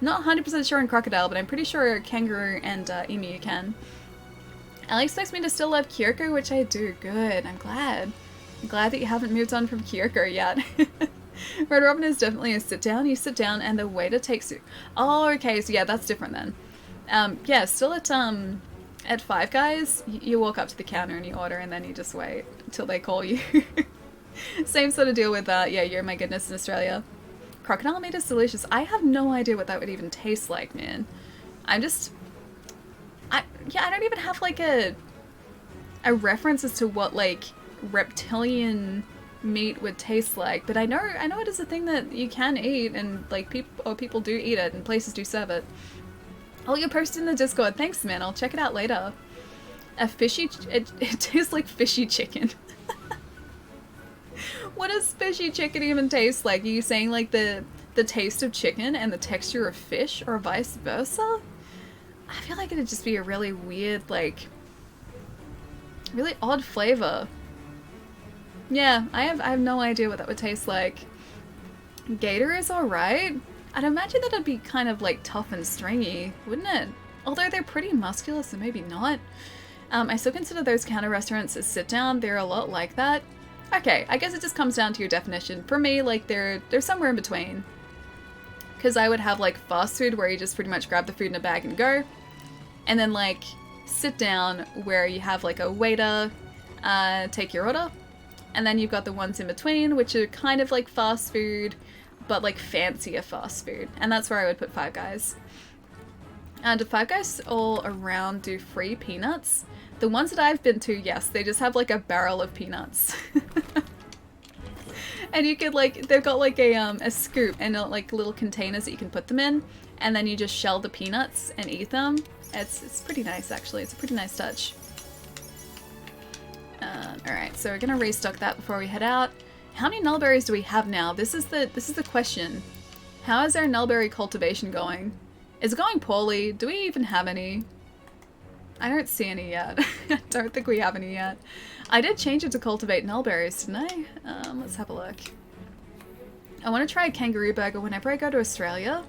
[SPEAKER 1] Not 100% sure on crocodile, but I'm pretty sure kangaroo and emu can. Ali expects me to still love Kyoko, which I do. Good, I'm glad. I'm glad that you haven't moved on from Kyoko yet. Red Robin is definitely a sit down. You sit down and the waiter takes you. Oh, okay, so yeah, that's different then. Yeah, still at Five Guys, you walk up to the counter and you order, and then you just wait until they call you. Same sort of deal with yeah, You're My Goodness in Australia. Crocodile meat is delicious. I have no idea what that would even taste like, man. I don't even have like a reference as to what like reptilian meat would taste like, but I know it is a thing that you can eat, and like people do eat it, and places do serve it. I'll get posted in the Discord. Thanks, man. I'll check it out later. It tastes like fishy chicken. What does fishy chicken even taste like? Are you saying like the taste of chicken and the texture of fish, or vice versa? I feel like it'd just be a really weird, like, really odd flavor. Yeah, I have no idea what that would taste like. Gator is alright. I'd imagine that it'd be kind of like tough and stringy, wouldn't it? Although they're pretty muscular, so maybe not. I still consider those counter restaurants as sit down. They're a lot like that. Okay, I guess it just comes down to your definition. For me, like, they're somewhere in between. Because I would have like fast food where you just pretty much grab the food in a bag and go. And then like sit down where you have like a waiter take your order. And then you've got the ones in between, which are kind of like fast food, but like fancier fast food. And that's where I would put Five Guys. Do Five Guys all around do free peanuts? The ones that I've been to, yes, they just have like a barrel of peanuts. And you could like, they've got like a scoop and like little containers that you can put them in, and then you just shell the peanuts and eat them. It's pretty nice actually. It's a pretty nice touch. Alright, so we're gonna restock that before we head out. How many nullberries do we have now? This is the question. How is our nullberry cultivation going? Is it going poorly? Do we even have any? I don't see any yet. I don't think we have any yet. I did change it to cultivate nullberries, didn't I? Let's have a look. I want to try a kangaroo burger whenever I go to Australia.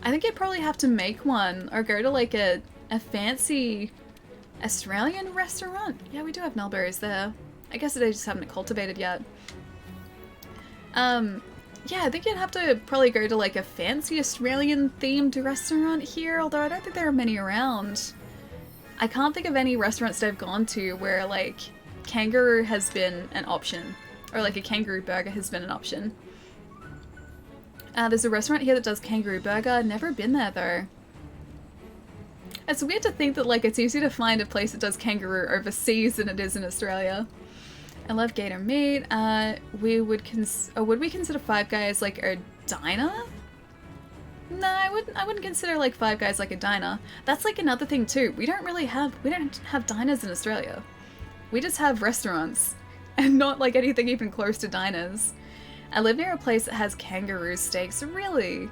[SPEAKER 1] I think I'd probably have to make one or go to like a fancy Australian restaurant. Yeah, we do have nullberries there. I guess they just haven't cultivated yet. Yeah, I think you'd have to probably go to like a fancy Australian themed restaurant here, although I don't think there are many around. I can't think of any restaurants that I've gone to where like kangaroo has been an option, or like a kangaroo burger has been an option. There's a restaurant here that does kangaroo burger. Never been there though. It's weird to think that like it's easier to find a place that does kangaroo overseas than it is in Australia. I love gator meat. Would we consider Five Guys like a diner? No, I wouldn't consider like Five Guys like a diner. That's like another thing too. We don't have diners in Australia. We just have restaurants, and not like anything even close to diners. I live near a place that has kangaroo steaks. Really?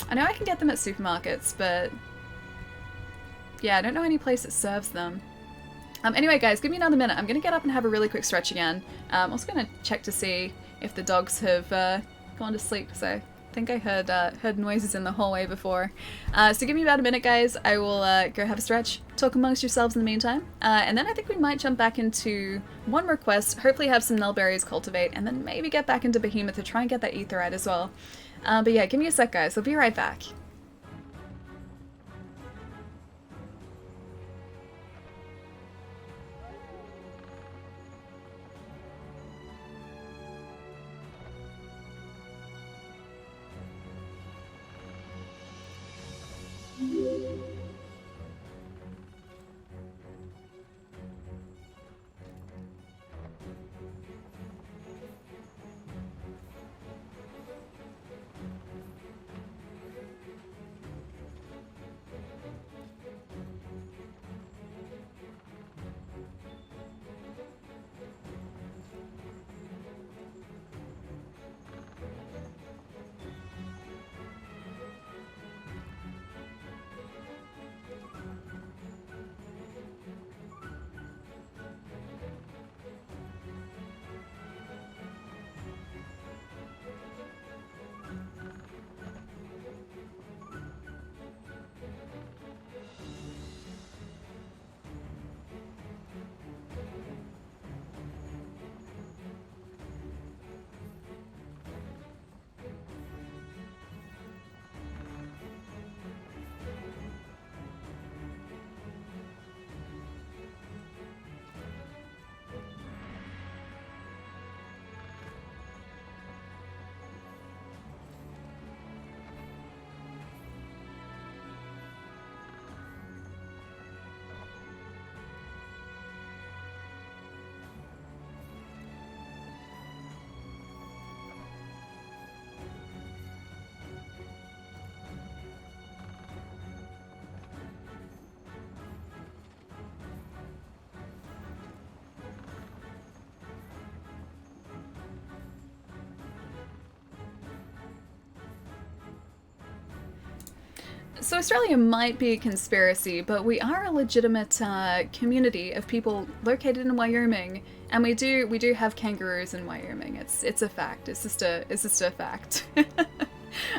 [SPEAKER 1] I know I can get them at supermarkets, but yeah, I don't know any place that serves them. Anyway, guys, give me another minute. I'm gonna get up and have a really quick stretch again. I'm also gonna check to see if the dogs have gone to sleep, because I think I heard noises in the hallway before. So give me about a minute, guys. I will go have a stretch, talk amongst yourselves in the meantime, and then I think we might jump back into one more quest, hopefully have some nullberries cultivate, and then maybe get back into Behemoth to try and get that etherite as well. But yeah, give me a sec, guys. I'll be right back. So Australia might be a conspiracy, but we are a legitimate community of people located in Wyoming, and we do have kangaroos in Wyoming. It's a fact. It's just a fact.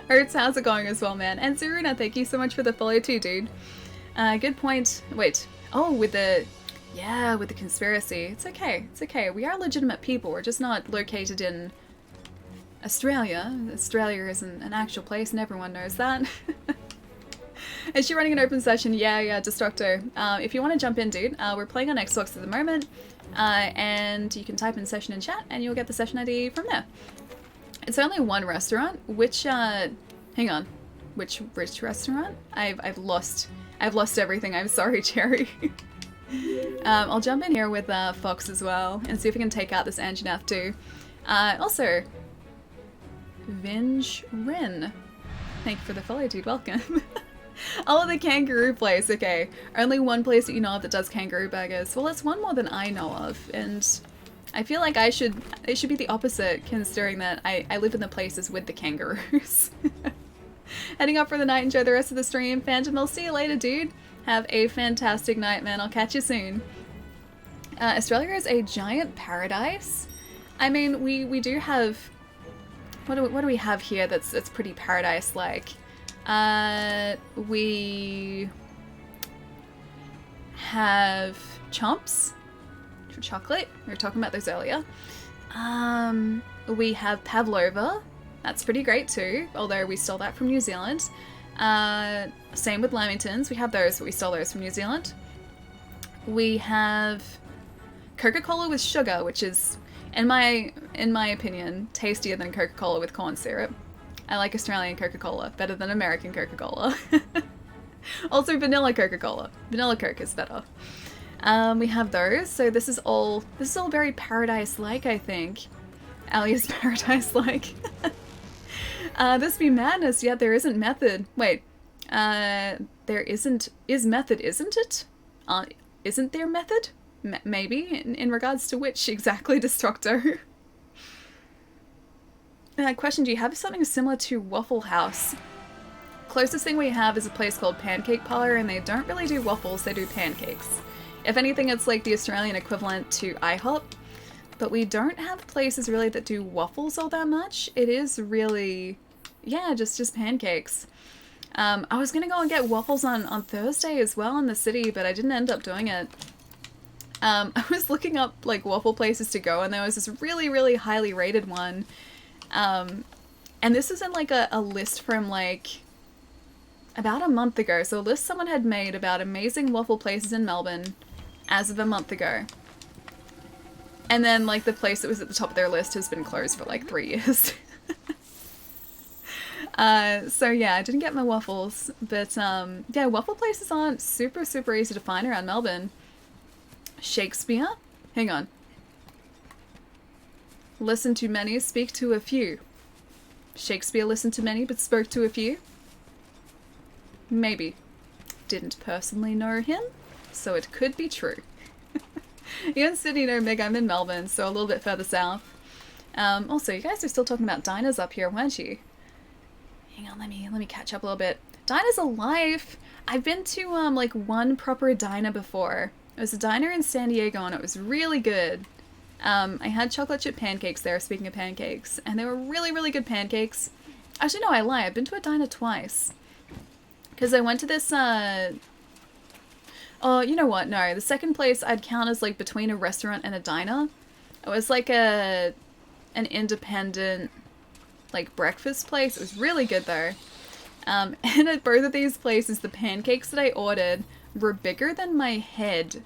[SPEAKER 1] Ertz, how's it going as well, man? And Zuruna, thank you so much for the follow too, dude. Good point. Wait. Oh, with the conspiracy. It's okay. It's okay. We are legitimate people. We're just not located in Australia. Australia is an actual place, and everyone knows that. Is she running an open session? Yeah, Destructo. If you want to jump in, dude, we're playing on Xbox at the moment, and you can type in session in chat, and you'll get the session ID from there. It's only one restaurant. Which, hang on. Which restaurant? I've lost everything. I'm sorry, Cherry. I'll jump in here with Fox as well, and see if we can take out this Anjanath too. Also, Vinge Rin. Thank you for the follow, dude. Welcome. Oh, the kangaroo place. Okay. Only one place that you know of that does kangaroo burgers. Well, it's one more than I know of, and I feel like it should be the opposite, considering that I live in the places with the kangaroos. Heading up for the night. Enjoy the rest of the stream. Phantom, I'll see you later, dude. Have a fantastic night, man. I'll catch you soon. Australia is a giant paradise. I mean, we do have... What do we have here that's pretty paradise-like? We have chomps for chocolate. We were talking about those earlier. We have pavlova. That's pretty great too, although we stole that from New Zealand. Same with lamingtons. We have those, but we stole those from New Zealand. We have Coca-Cola with sugar, which is, in my opinion, tastier than Coca-Cola with corn syrup. I like Australian Coca-Cola better than American Coca-Cola. Also vanilla Coca-Cola. Vanilla Coke is better. We have those. So this is all very paradise-like, I think. Alias paradise-like. This be madness. Yeah, there isn't method. Wait. There isn't. Is method, isn't it? Isn't there method? Maybe. In regards to which exactly, Destructo? Question, do you have something similar to Waffle House? Closest thing we have is a place called Pancake Parlor, and they don't really do waffles, they do pancakes. If anything, it's like the Australian equivalent to IHOP, but we don't have places really that do waffles all that much. It is really, yeah, just pancakes. I was gonna go and get waffles on Thursday as well in the city, but I didn't end up doing it. I was looking up like waffle places to go, and there was this really, really highly rated one. And this is in like a list from like about a month ago. So a list someone had made about amazing waffle places in Melbourne as of a month ago. And then like the place that was at the top of their list has been closed for like 3 years. So yeah, I didn't get my waffles, but yeah, waffle places aren't super easy to find around Melbourne. Shakespeare? Hang on. Listen to many, speak to a few. Shakespeare listened to many, but spoke to a few? Maybe. Didn't personally know him, so it could be true. You're in Sydney, no Meg, I'm in Melbourne, so a little bit further south. Also, you guys are still talking about diners up here, weren't you? Hang on, let me catch up a little bit. Diners alive! I've been to, like, one proper diner before. It was a diner in San Diego, and it was really good. I had chocolate chip pancakes there, speaking of pancakes, and they were really good pancakes. Actually, no, I lie. I've been to a diner twice. Because I went to this, oh, you know what? No, the second place I'd count as, like, between a restaurant and a diner. It was, like, an independent, like, breakfast place. It was really good, though. And at both of these places, the pancakes that I ordered were bigger than my head.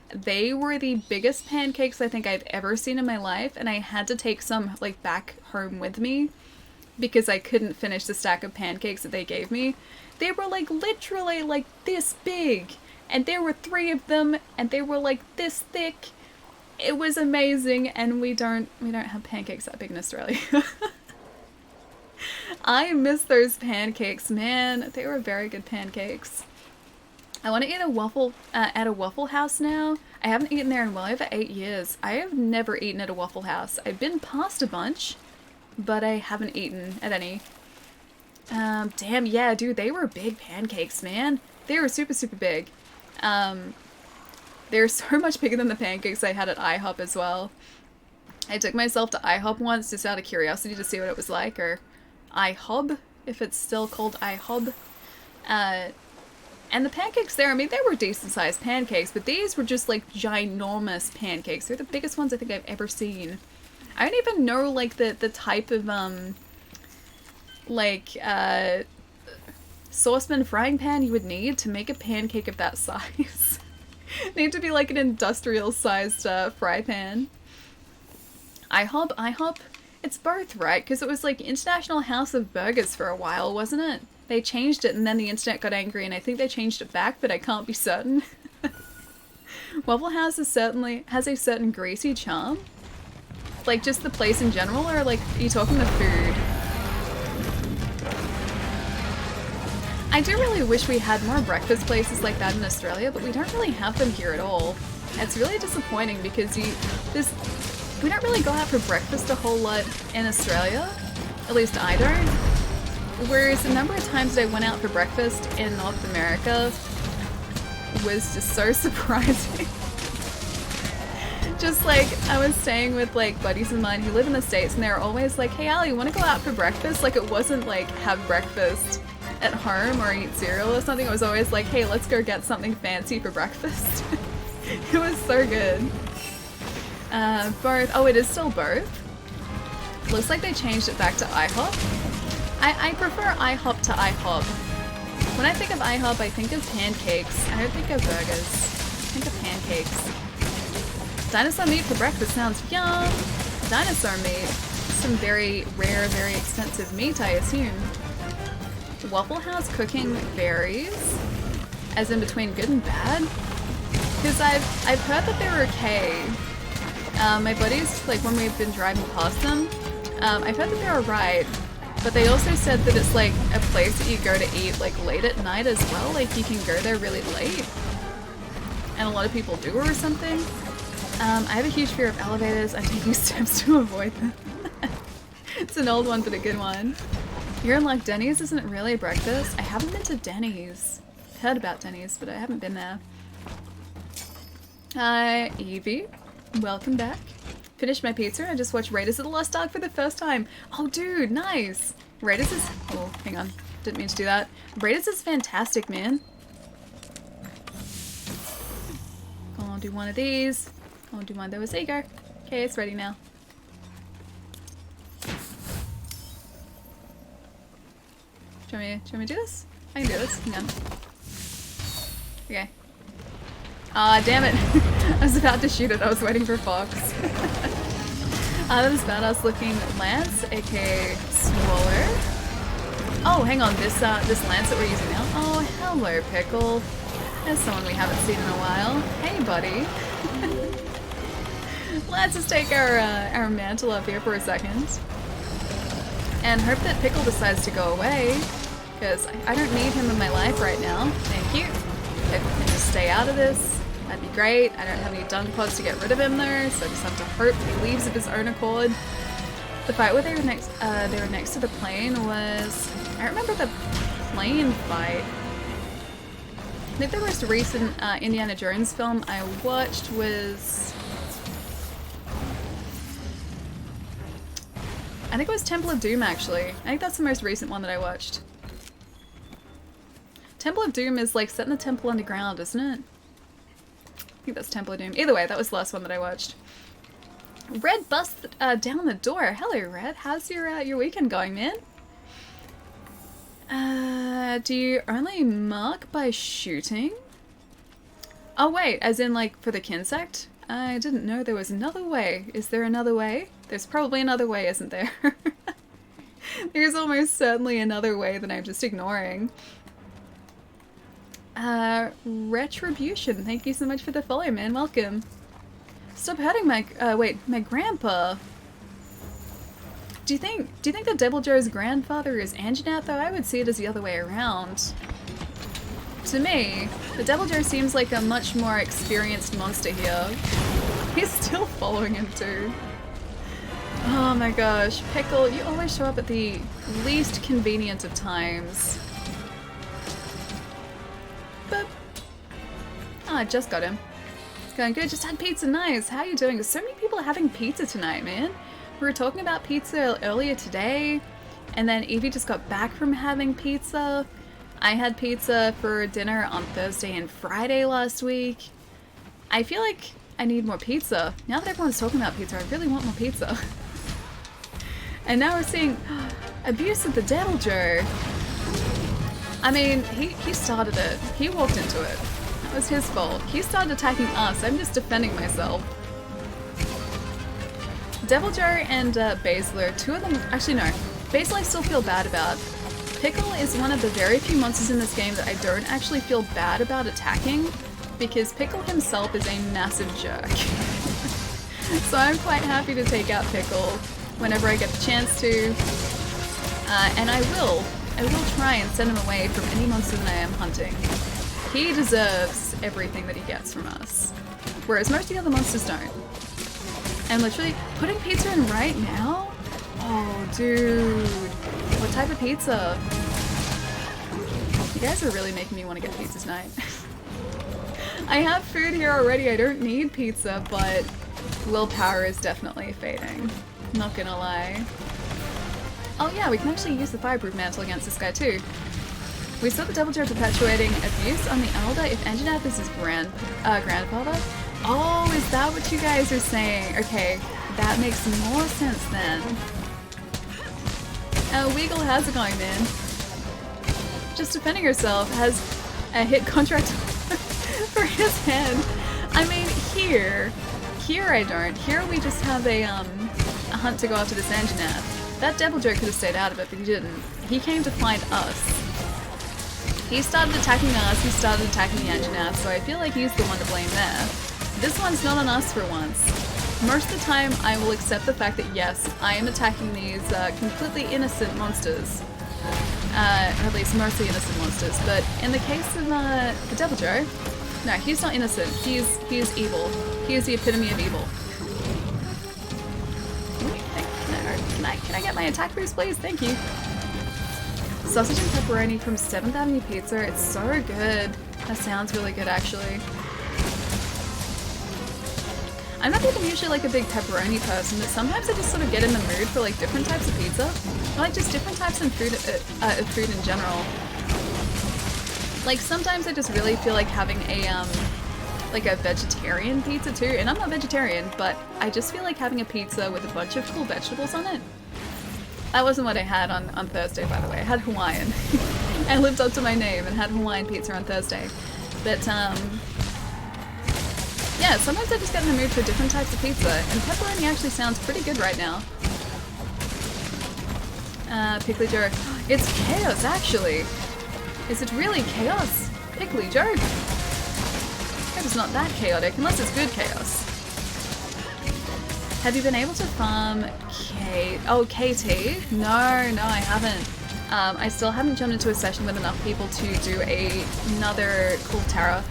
[SPEAKER 1] They were the biggest pancakes I think I've ever seen in my life, and I had to take some, like, back home with me because I couldn't finish the stack of pancakes that they gave me. They were, like, literally, like, this big, and there were 3 of them, and they were, like, this thick. It was amazing, and we don't have pancakes that big in Australia. I miss those pancakes, man. They were very good pancakes. I want to eat a waffle at a Waffle House now. I haven't eaten there in well over 8 years. I have never eaten at a Waffle House. I've been past a bunch, but I haven't eaten at any. Damn, yeah, dude, they were big pancakes, man. They were super, super big. They're so much bigger than the pancakes I had at IHOP as well. I took myself to IHOP once just out of curiosity to see what it was like, or IHOB, if it's still called IHOB. And the pancakes there, I mean, they were decent-sized pancakes, but these were just, like, ginormous pancakes. They're the biggest ones I think I've ever seen. I don't even know, like, the type of, saucepan frying pan you would need to make a pancake of that size. Need to be, like, an industrial-sized, fry pan. IHOP? It's both, right? Because it was, like, International House of Burgers for a while, wasn't it? They changed it and then the internet got angry and I think they changed it back, but I can't be certain. Waffle House certainly has a certain greasy charm. Like just the place in general, or like are you talking the food? I do really wish we had more breakfast places like that in Australia, but we don't really have them here at all. It's really disappointing because we don't really go out for breakfast a whole lot in Australia. At least I don't. Whereas the number of times that I went out for breakfast in North America was just so surprising. Just like, I was staying with like buddies of mine who live in the States and they were always like, hey Allie, you wanna go out for breakfast? Like it wasn't like have breakfast at home or eat cereal or something. It was always like, hey, let's go get something fancy for breakfast. It was so good. Both, oh it is still both? Looks like they changed it back to IHOP. I prefer IHOP to IHOB. When I think of IHOP, I think of pancakes. I don't think of burgers. I think of pancakes. Dinosaur meat for breakfast sounds yum! Dinosaur meat. Some very rare, very expensive meat, I assume. Waffle House cooking varies. As in between good and bad. Because I've heard that they're okay. My buddies, like when we've been driving past them, I've heard that they're alright. But they also said that it's like a place that you go to eat like late at night as well. Like you can go there really late. And a lot of people do or something. I have a huge fear of elevators. I'm taking steps to avoid them. It's an old one but a good one. You're in like Denny's isn't really breakfast. I haven't been to Denny's. I've heard about Denny's but I haven't been there. Evie. Welcome back. Finished my pizza and I just watched Raiders of the Lost Ark for the first time. Oh dude, nice! Raiders is... oh, hang on. Didn't mean to do that. Raiders is fantastic, man. Gonna do one of these. Gonna do one of those. There you go. Okay, it's ready now. Do you want me to do this? I can do this. Hang on. Okay. Ah, damn it. I was about to shoot it. I was waiting for Fox. That is badass looking Lance, aka Swoller. Oh, hang on. This Lance that we're using now. Oh, hello, Pickle. There's someone we haven't seen in a while. Hey, buddy. Let's just take our mantle up here for a second. And hope that Pickle decides to go away. Because I don't need him in my life right now. Thank you. Pickle can just stay out of this. That'd be great. I don't have any dunk pods to get rid of him though, so I just have to hope he leaves of his own accord. The fight where they were next to the plane was... I remember the plane fight. I think the most recent Indiana Jones film I watched was... I think it was Temple of Doom actually. I think that's the most recent one that I watched. Temple of Doom is like set in the temple underground, isn't it? I think that's Temple of Doom. Either way, that was the last one that I watched. Red bust down the door. Hello, Red. How's your weekend going, man? Do you only mark by shooting? Oh wait, as in like for the Kinsect? I didn't know there was another way. Is there another way? There's probably another way, isn't there? There's almost certainly another way that I'm just ignoring. Retribution, thank you so much for the follow, man. Welcome. Stop hurting my my grandpa. Do you think that Devil Joe's grandfather is Anjanath though? I would see it as the other way around. To me, the Devil Joe seems like a much more experienced monster here. He's still following him too. Oh my gosh, Pickle, you always show up at the least convenient of times. Boop. Oh, I just got him. Going good, just had pizza, nice. How you doing? So many people are having pizza tonight, man. We were talking about pizza earlier today, and then Evie just got back from having pizza. I had pizza for dinner on Thursday and Friday last week. I feel like I need more pizza. Now that everyone's talking about pizza, I really want more pizza. And now we're seeing abuse of the Devil Joe. I mean, he started it. He walked into it. That was his fault. He started attacking us. I'm just defending myself. Devil Joe and Baszler, two of them, actually no, Baszler I still feel bad about. Pickle is one of the very few monsters in this game that I don't actually feel bad about attacking, because Pickle himself is a massive jerk. So I'm quite happy to take out Pickle whenever I get the chance to, and I will try and send him away from any monster that I am hunting. He deserves everything that he gets from us, whereas most of the other monsters don't. And literally, putting pizza in right now? Oh, dude. What type of pizza? You guys are really making me want to get pizza tonight. I have food here already, I don't need pizza, but willpower is definitely fading. Not gonna lie. Oh yeah, we can actually use the Fireproof Mantle against this guy too. We saw the Devil Joe perpetuating abuse on the Elder if Anjanath is his grandfather. Oh, is that what you guys are saying? Okay, that makes more sense then. Weagle, how's it going, man? Just defending herself, has a hit contract for his head. I mean, here I don't. Here we just have a hunt to go after this Anjanath. That Devil Joe could have stayed out of it, but he didn't. He came to find us. He started attacking us, he started attacking the Anjanath, so I feel like he's the one to blame there. This one's not on us for once. Most of the time, I will accept the fact that yes, I am attacking these completely innocent monsters. Or at least mostly innocent monsters, but in the case of the Devil Joe, no, he's not innocent. He is evil. He is the epitome of evil. Can I get my attack boost, please? Thank you. Sausage and pepperoni from 7th Avenue Pizza. It's so good. That sounds really good, actually. I'm not even usually like a big pepperoni person, but sometimes I just sort of get in the mood for like different types of pizza. Or like just different types of food in general. Like sometimes I just really feel like having a like a vegetarian pizza too, and I'm not vegetarian, but I just feel like having a pizza with a bunch of cool vegetables on it. That wasn't what I had on Thursday, by the way. I had Hawaiian. I lived up to my name and had Hawaiian pizza on Thursday. But yeah, sometimes I just get in the mood for different types of pizza, and pepperoni actually sounds pretty good right now. Pickly Joe. It's chaos, actually. Is it really chaos? Pickly Joe. It is not that chaotic, unless it's good chaos. Have you been able to farm KT? No, I haven't. I still haven't jumped into a session with enough people to do another Cool Tarath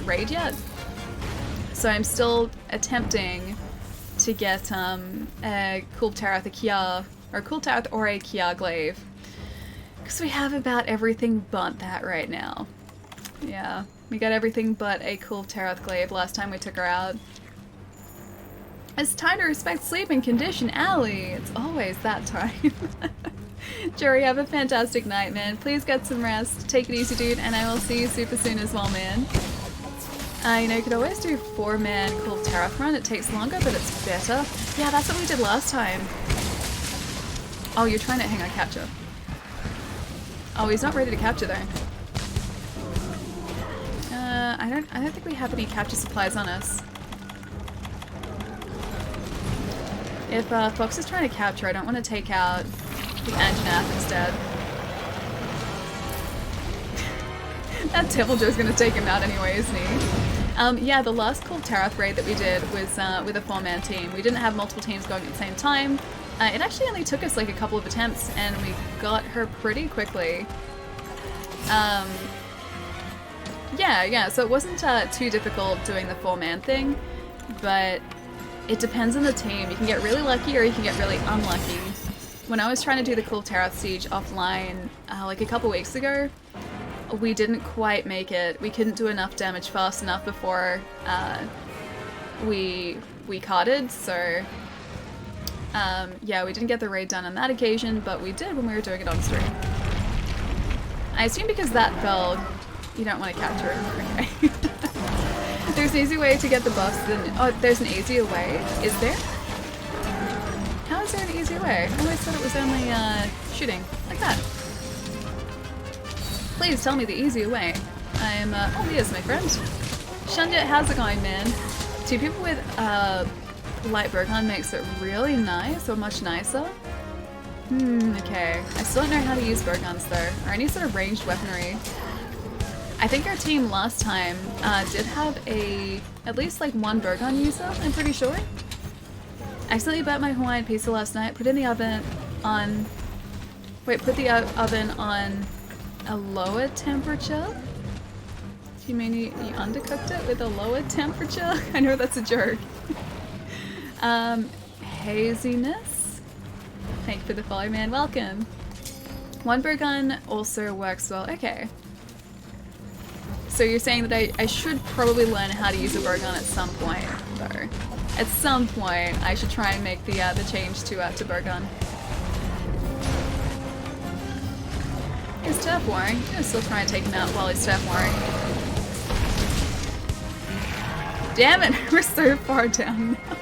[SPEAKER 1] raid yet. So I'm still attempting to get a Cool Tarath, a Kia, or Cool Tarath or a Kia Glaive. Because we have about everything but that right now. Yeah, we got everything but a Cool Tarath Glaive last time we took her out. It's time to respect sleep and condition, Allie! It's always that time. Jerry, have a fantastic night, man. Please get some rest. Take it easy, dude, and I will see you super soon as well, man. You know, you could always do 4-man Cool Tarath run. It takes longer, but it's better. Yeah, that's what we did last time. Oh, you're trying to hang on, capture. Oh, he's not ready to capture though. I don't think we have any capture supplies on us. If Fox is trying to capture, I don't want to take out the Anjanath instead. That Devil Joe's gonna take him out anyway, isn't he? Yeah, the last Cool Tarath raid that we did was with a 4-man team. We didn't have multiple teams going at the same time. It actually only took us like a couple of attempts, and we got her pretty quickly. Yeah, so it wasn't too difficult doing the 4-man thing, but It depends on the team. You can get really lucky or you can get really unlucky. When I was trying to do the Kultarath Siege offline like a couple weeks ago, we didn't quite make it. We couldn't do enough damage fast enough before we carded, so yeah, we didn't get the raid done on that occasion, but we did when we were doing it on stream. I assume because that fell, you don't want to capture it. Okay. There's an easy way to get the buffs than— oh, there's an easier way. Is there? How is there an easier way? I always thought it was only shooting. Like that. Please tell me the easier way. I'm oh, yes, my friend. Shunjet, how's it going, man? Two people with light Burgon makes it really nice, or much nicer. Okay. I still don't know how to use Burgons though, or any sort of ranged weaponry. I think our team last time did have at least like one Burgon user, I'm pretty sure. I accidentally burnt my Hawaiian pizza last night, put in the oven on— wait, put the oven on a lower temperature? You mean you undercooked it with a lower temperature? I know that's a joke. Haziness? Thank you for the follow, man. Welcome. One Burgon also works well. Okay. So you're saying that I should probably learn how to use a Burgon at some point, though. At some point, I should try and make the change to Burgon. Is Turf warring? I'm gonna still try and take him out while he's Turf warring. Damn it! We're so far down now.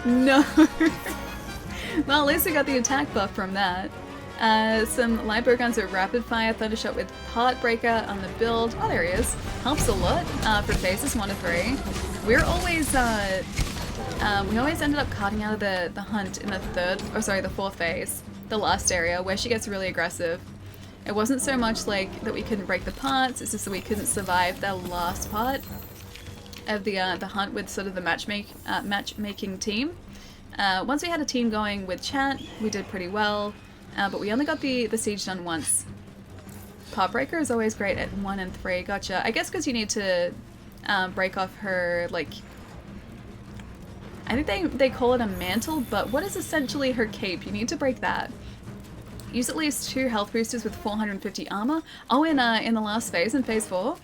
[SPEAKER 1] No! Well, at least we got the attack buff from that. Some light Burgons with rapid fire, Thundershot with Heartbreaker on the build. Oh, there he is. Helps a lot for phases 1 to 3. We're always, we always ended up cutting out of the hunt in the fourth phase, the last area, where she gets really aggressive. It wasn't so much like that we couldn't break the parts, it's just that we couldn't survive that last part of the hunt with sort of the matchmaking team. Once we had a team going with chat, we did pretty well, but we only got the siege done once. Heartbreaker is always great at 1 and 3, gotcha. I guess because you need to break off her, like, I think they call it a mantle, but what is essentially her cape? You need to break that. Use at least 2 health boosters with 450 armor. Oh, in the last phase, in phase 4.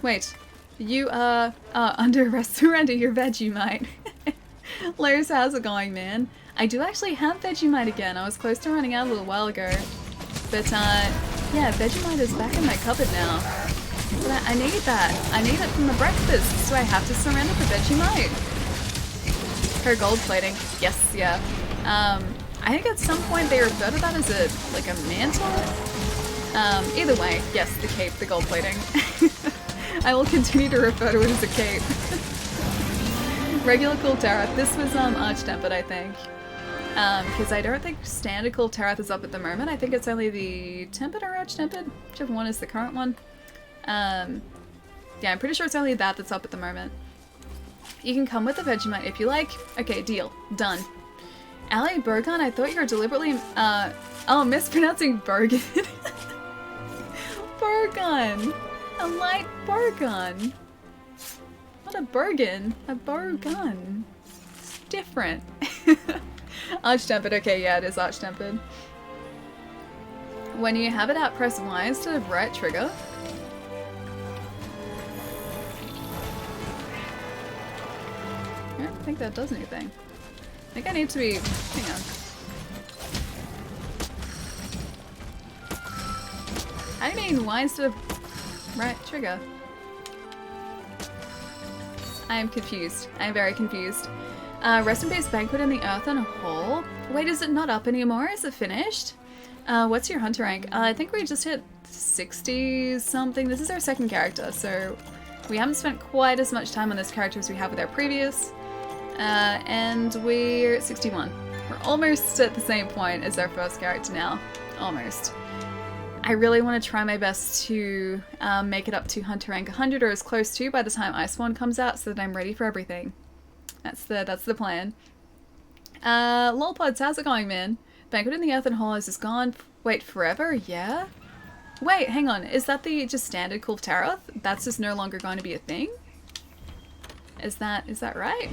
[SPEAKER 1] Wait, you are under arrest. Surrender your Vegemite. Lars, how's it going, man? I do actually have Vegemite again. I was close to running out a little while ago. But yeah, Vegemite is back in my cupboard now. But I need that. I need it from the breakfast, so I have to surrender the Vegemite. Her gold plating. Yes, yeah. I think at some point they refer to that as like a mantle. Either way, yes, the cape, the gold plating. I will continue to refer to it as a cape. Regular Kultarath. This was Arch-Tempered, I think. Because I don't think standard Kultarath is up at the moment. I think it's only the Tempered or Arch-Tempered, whichever one is the current one. Yeah, I'm pretty sure it's only that's up at the moment. You can come with the Vegemite if you like. Okay, deal. Done. Ali Burgon, I thought you were deliberately, oh, mispronouncing Burgon. Burgon! A light Burgon! Not a Burgon, a Burgon. It's different. Arch-Tempered, okay, yeah, it is Arch-Tempered. When you have it out, press Y instead of right trigger. I don't think that does anything. I think I need to be— hang on. How do you mean Y instead of right trigger? I am confused. I am very confused. Rest in Peace Banquet in the Earthen Hall? Wait, is it not up anymore? Is it finished? What's your hunter rank? I think we just hit 60 something. This is our second character, so we haven't spent quite as much time on this character as we have with our previous. And we're at 61. We're almost at the same point as our first character now. Almost. I really want to try my best to make it up to Hunter rank 100 or as close to by the time Iceborne comes out so that I'm ready for everything. That's the plan. Lolpods, how's it going, man? Banquet in the Earthen Hall is just gone. Wait, forever? Yeah? Wait, hang on. Is that the just standard Kultarath? That's just no longer going to be a thing? Is that right?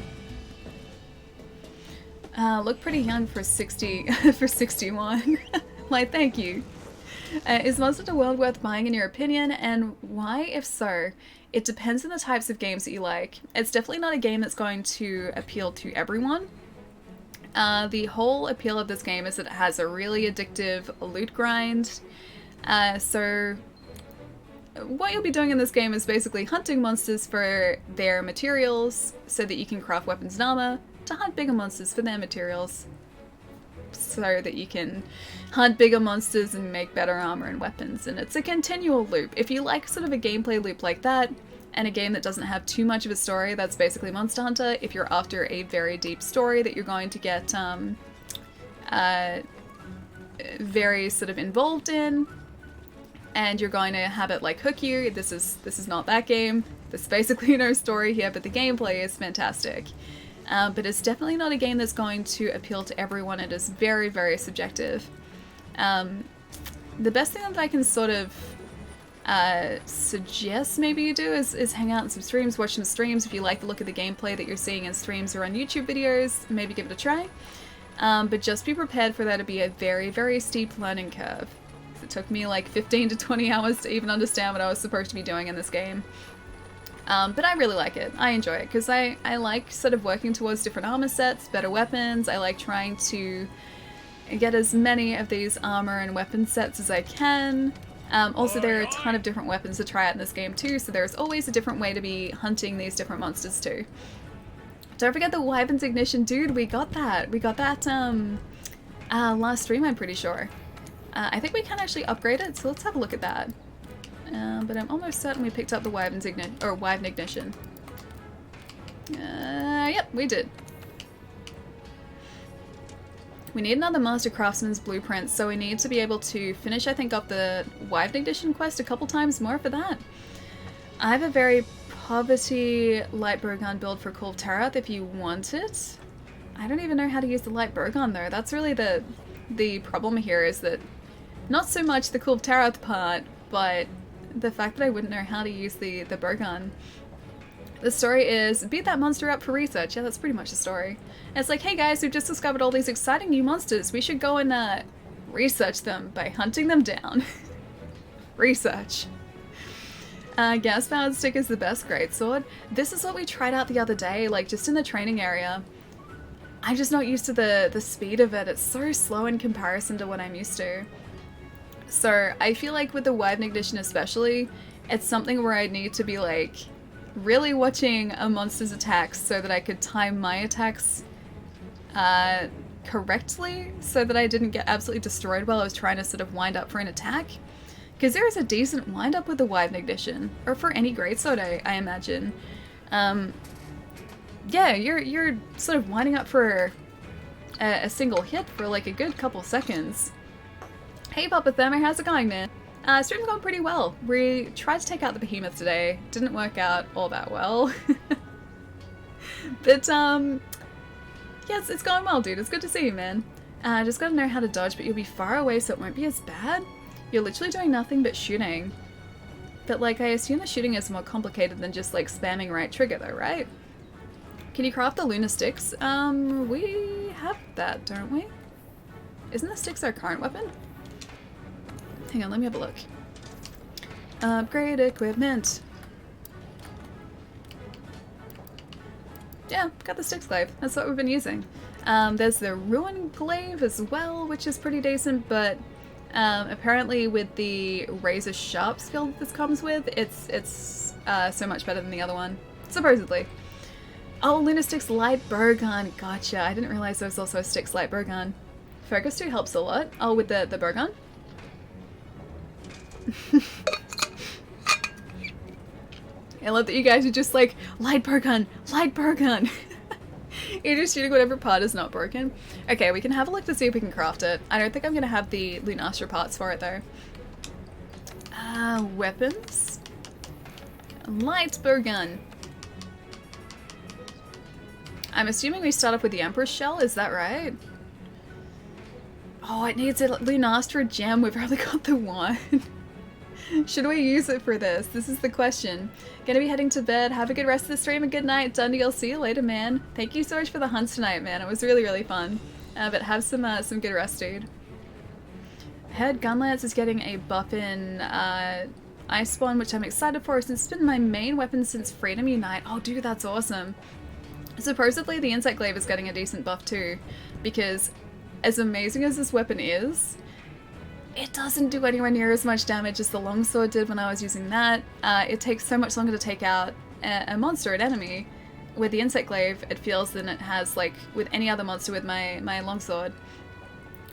[SPEAKER 1] Look pretty young for 60 for 61. Like, thank you. Is Monster Hunter World worth buying in your opinion, and why if so? It depends on the types of games that you like. It's definitely not a game that's going to appeal to everyone. The whole appeal of this game is that it has a really addictive loot grind. So what you'll be doing in this game is basically hunting monsters for their materials so that you can craft weapons and armor, to hunt bigger monsters for their materials so that you can hunt bigger monsters and make better armor and weapons. And it's a continual loop. If you like sort of a gameplay loop like that, and a game that doesn't have too much of a story, that's basically Monster Hunter. If you're after a very deep story that you're going to get very sort of involved in, and you're going to have it like hook you, this is not that game. There's basically no story here, but the gameplay is fantastic. But it's definitely not a game that's going to appeal to everyone. It is very, very subjective. The best thing that I can sort of suggest maybe you do is hang out in some streams, watch some streams. If you like the look of the gameplay that you're seeing in streams or on YouTube videos, maybe give it a try. But just be prepared for there to be a very, very steep learning curve. It took me like 15 to 20 hours to even understand what I was supposed to be doing in this game. But I really like it. I enjoy it because I like sort of working towards different armor sets, better weapons. I like trying to get as many of these armor and weapon sets as I can. Also, there are a ton of different weapons to try out in this game too, so there's always a different way to be hunting these different monsters too. Don't forget the Wyvern's Ignition, dude, we got that. We got that last stream, I'm pretty sure. I think we can actually upgrade it, so let's have a look at that. But I'm almost certain we picked up the Wyvern Ignition. Yep, we did. We need another Master Craftsman's Blueprint, so we need to be able to finish, I think, up the Wyvern Ignition quest a couple times more for that. I have a very poverty light bowgun build for Call of Tarath if you want it. I don't even know how to use the light bowgun though. That's really the problem here, is that not so much the Call of Tarath part, but the fact that I wouldn't know how to use the bowgun. The story is, beat that monster up for research. Yeah, that's pretty much the story. And it's like, hey guys, we've just discovered all these exciting new monsters. We should go and research them by hunting them down. Research. Gas-powered stick is the best greatsword. This is what we tried out the other day, like just in the training area. I'm just not used to the speed of it. It's so slow in comparison to what I'm used to. So I feel like with the Wyvern Ignition especially, it's something where I need to be like really watching a monster's attacks so that I could time my attacks correctly so that I didn't get absolutely destroyed while I was trying to sort of wind up for an attack. Because there is a decent wind up with the Wyvern Ignition, or for any greatsword, I imagine. Yeah, you're sort of winding up for a single hit for like a good couple seconds. Hey Papa Thermo, how's it going, man? Stream's going pretty well. We tried to take out the behemoth today. Didn't work out all that well. But, yes, it's going well, dude. It's good to see you, man. Just gotta know how to dodge, but you'll be far away so it won't be as bad. You're literally doing nothing but shooting. But, like, I assume the shooting is more complicated than just, like, spamming right trigger, though, right? Can you craft the Lunar Sticks? We have that, don't we? Isn't the sticks our current weapon? Hang on, let me have a look. Upgrade equipment. Yeah, got the Styx Glaive. That's what we've been using. There's the Ruin Glaive as well, which is pretty decent, but apparently with the Razor Sharp skill that this comes with, it's so much better than the other one. Supposedly. Oh, Lunar Styx Light Bowgun. Gotcha. I didn't realize there was also a Styx Light Bowgun. Focus 2 helps a lot. Oh, with the bowgun? I love that you guys are just like, light bowgun, light bowgun. You're just shooting whatever part is not broken. Okay, we can have a look to see if we can craft it. I don't think I'm gonna have the Lunastra parts for it though. Weapons. Light bowgun. I'm assuming we start off with the Emperor's Shell, is that right? Oh, it needs a Lunastra gem, we've only got the one. Should we use it for this? This is the question. Gonna be heading to bed. Have a good rest of the stream and good night. Dundee, I'll see you later, man. Thank you so much for the hunt tonight, man. It was really, really fun. But have some good rest, dude. I heard Gunlance is getting a buff in Iceborne, which I'm excited for since it's been my main weapon since Freedom Unite. Oh, dude, that's awesome. Supposedly, the Insect Glaive is getting a decent buff too, because as amazing as this weapon is, it doesn't do anywhere near as much damage as the longsword did when I was using that. It takes so much longer to take out a monster, an enemy. With the Insect Glaive, it feels than it has like with any other monster with my longsword.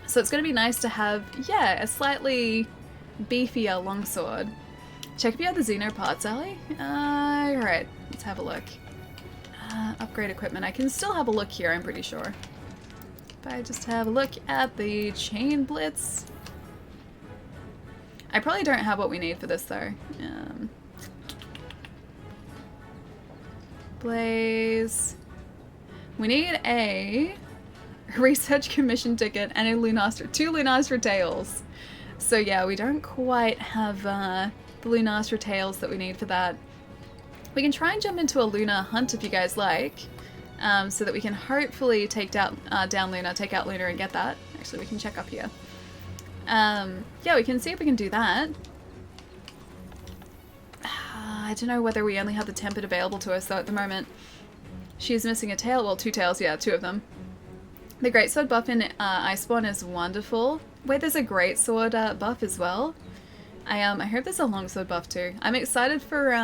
[SPEAKER 1] So it's going to be nice to have, yeah, a slightly beefier longsword. Check if you have the Xeno parts, Ali. Alright, let's have a look. Upgrade equipment. I can still have a look here, I'm pretty sure. If I just have a look at the Chain Blitz. I probably don't have what we need for this though. Blaze. We need a research commission ticket and a Lunastra, 2 Lunastra tails. So yeah, we don't quite have the Lunastra tails that we need for that. We can try and jump into a Luna hunt if you guys like, so that we can hopefully take down Luna, take out Luna and get that. Actually, we can check up here. Yeah, we can see if we can do that. I don't know whether we only have the Tempered available to us though at the moment. She's missing a tail, well 2 tails, yeah, 2 of them. The Greatsword buff in Iceborne is wonderful. Wait, there's a Greatsword buff as well? I heard there's a Longsword buff too. I'm excited for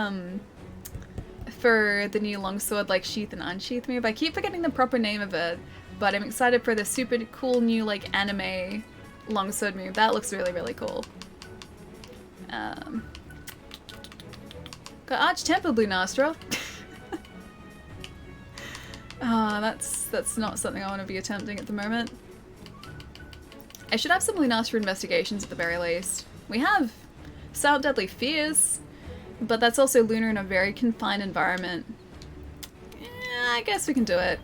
[SPEAKER 1] the new Longsword like Sheath and Unsheath move. I keep forgetting the proper name of it, but I'm excited for the super cool new like anime Longsword move. That looks really, really cool. Got Arch-Tempered Lunastra. Oh, that's not something I want to be attempting at the moment. I should have some Lunastra investigations at the very least. We have Silent Deadly Fears, but that's also Lunar in a very confined environment. Yeah, I guess we can do it.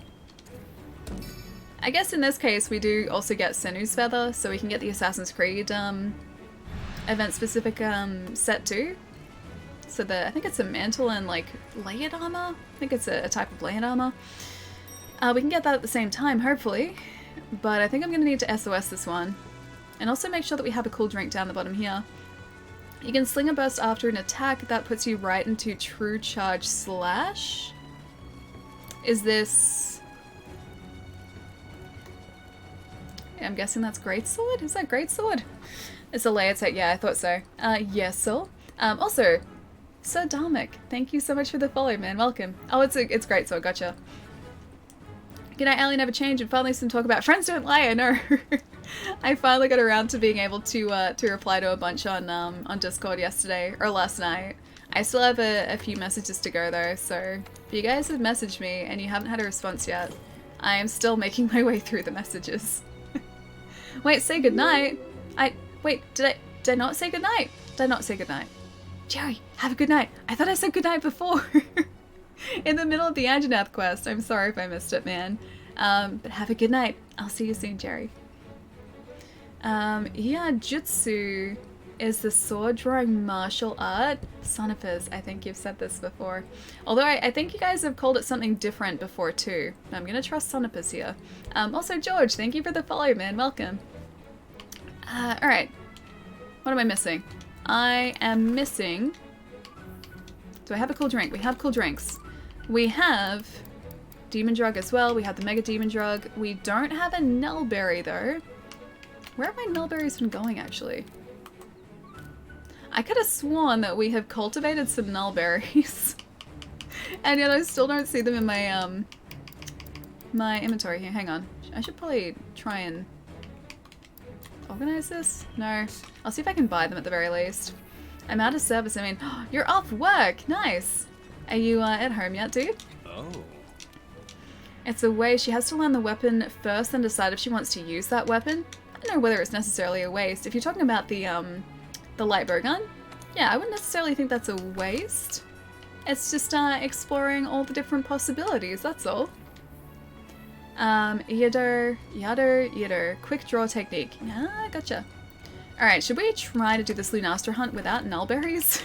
[SPEAKER 1] I guess in this case we do also get Senu's Feather, so we can get the Assassin's Creed event-specific set too. So I think it's a mantle and like layered armor? I think it's a type of layered armor. We can get that at the same time, hopefully. But I think I'm going to need to SOS this one. And also make sure that we have a cool drink down the bottom here. You can sling a burst after an attack. That puts you right into True Charge Slash. Is this... I'm guessing that's Greatsword? Is that Greatsword? It's a layered set. Yeah, I thought so. Yes, so. Also, Sir Dharmic, thank you so much for the follow, man. Welcome. Oh, it's Greatsword. Gotcha. G'day, Ali, never change, and finally some talk about Friends Don't Lie, I know. I finally got around to being able to reply to a bunch on Discord yesterday, or last night. I still have a few messages to go though, so if you guys have messaged me and you haven't had a response yet, I am still making my way through the messages. Wait, say goodnight? Wait, did I not say goodnight? Did I not say goodnight? Jerry, have a good night. I thought I said goodnight before. In the middle of the Anjanath quest. I'm sorry if I missed it, man. But have a good night. I'll see you soon, Jerry. Yeah, Jutsu is the sword drawing martial art. Sonifers, I think you've said this before. Although I think you guys have called it something different before too. I'm gonna trust Sonifers here. Also, George, thank you for the follow, man. Welcome. Alright. What am I missing? I am missing... Do I have a cool drink? We have cool drinks. We have Demon Drug as well. We have the Mega Demon Drug. We don't have a Nullberry though. Where have my Nullberries been going actually? I could have sworn that we have cultivated some Nullberries. And yet I still don't see them in my my inventory here. Hang on. I should probably try and organize this? No. I'll see if I can buy them at the very least. I'm out of service. I mean, you're off work. Nice. Are you at home yet, dude?
[SPEAKER 3] Oh.
[SPEAKER 1] It's a way she has to learn the weapon first and decide if she wants to use that weapon. I don't know whether it's necessarily a waste. If you're talking about the light bow gun, yeah, I wouldn't necessarily think that's a waste. It's just exploring all the different possibilities, that's all. Yadder, quick draw technique. Ah, gotcha. Alright, should we try to do this Lunastra hunt without nullberries?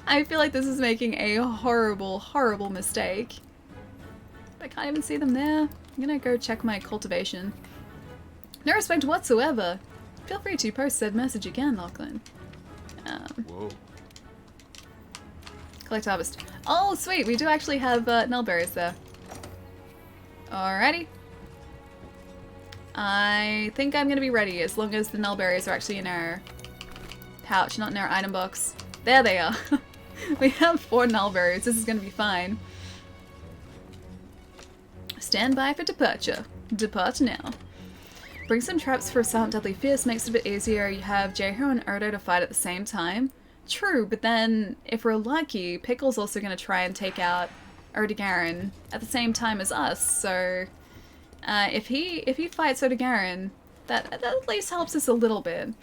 [SPEAKER 1] I feel like this is making a horrible, horrible mistake. I can't even see them there. I'm gonna go check my cultivation. No respect whatsoever. Feel free to post said message again, Lachlan.
[SPEAKER 3] Whoa.
[SPEAKER 1] Collect harvest. Oh, sweet! We do actually have nullberries there. Alrighty. I think I'm gonna be ready as long as the nullberries are actually in our pouch, not in our item box. There they are. We have 4 nullberries. This is gonna be fine. Stand by for departure. Depart now. Bring some traps for Silent Deadly Fierce makes it a bit easier. You have Jehu and Erdo to fight at the same time. True, but then if we're lucky, Pickle's also going to try and take out Erdogaran at the same time as us. So if he fights Erdogaran, that at least helps us a little bit.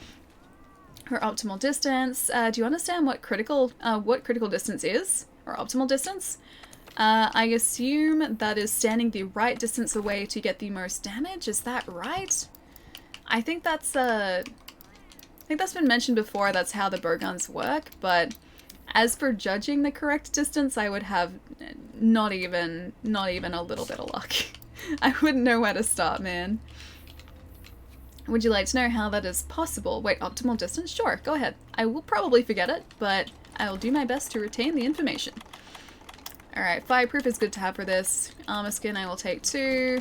[SPEAKER 1] Her optimal distance. Do you understand what critical distance is, or optimal distance? I assume that is standing the right distance away to get the most damage. Is that right? I think that's been mentioned before. That's how the bow guns work. But as for judging the correct distance, I would have not even a little bit of luck. I wouldn't know where to start, man. Would you like to know how that is possible? Wait, optimal distance? Sure, go ahead. I will probably forget it, but I will do my best to retain the information. Alright, fireproof is good to have for this. Armor skin I will take 2.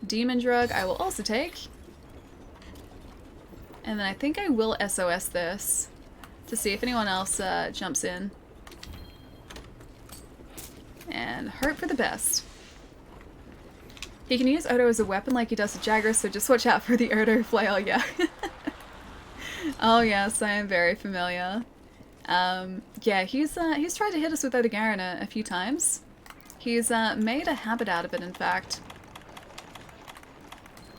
[SPEAKER 1] Demon drug I will also take. And then I think I will SOS this to see if anyone else jumps in. And hope for the best. He can use Odo as a weapon like he does with Jagras, so just watch out for the Odo flail, yeah. Oh yes, I am very familiar. Yeah, he's tried to hit us with Erdogaran a few times. He's made a habit out of it, in fact.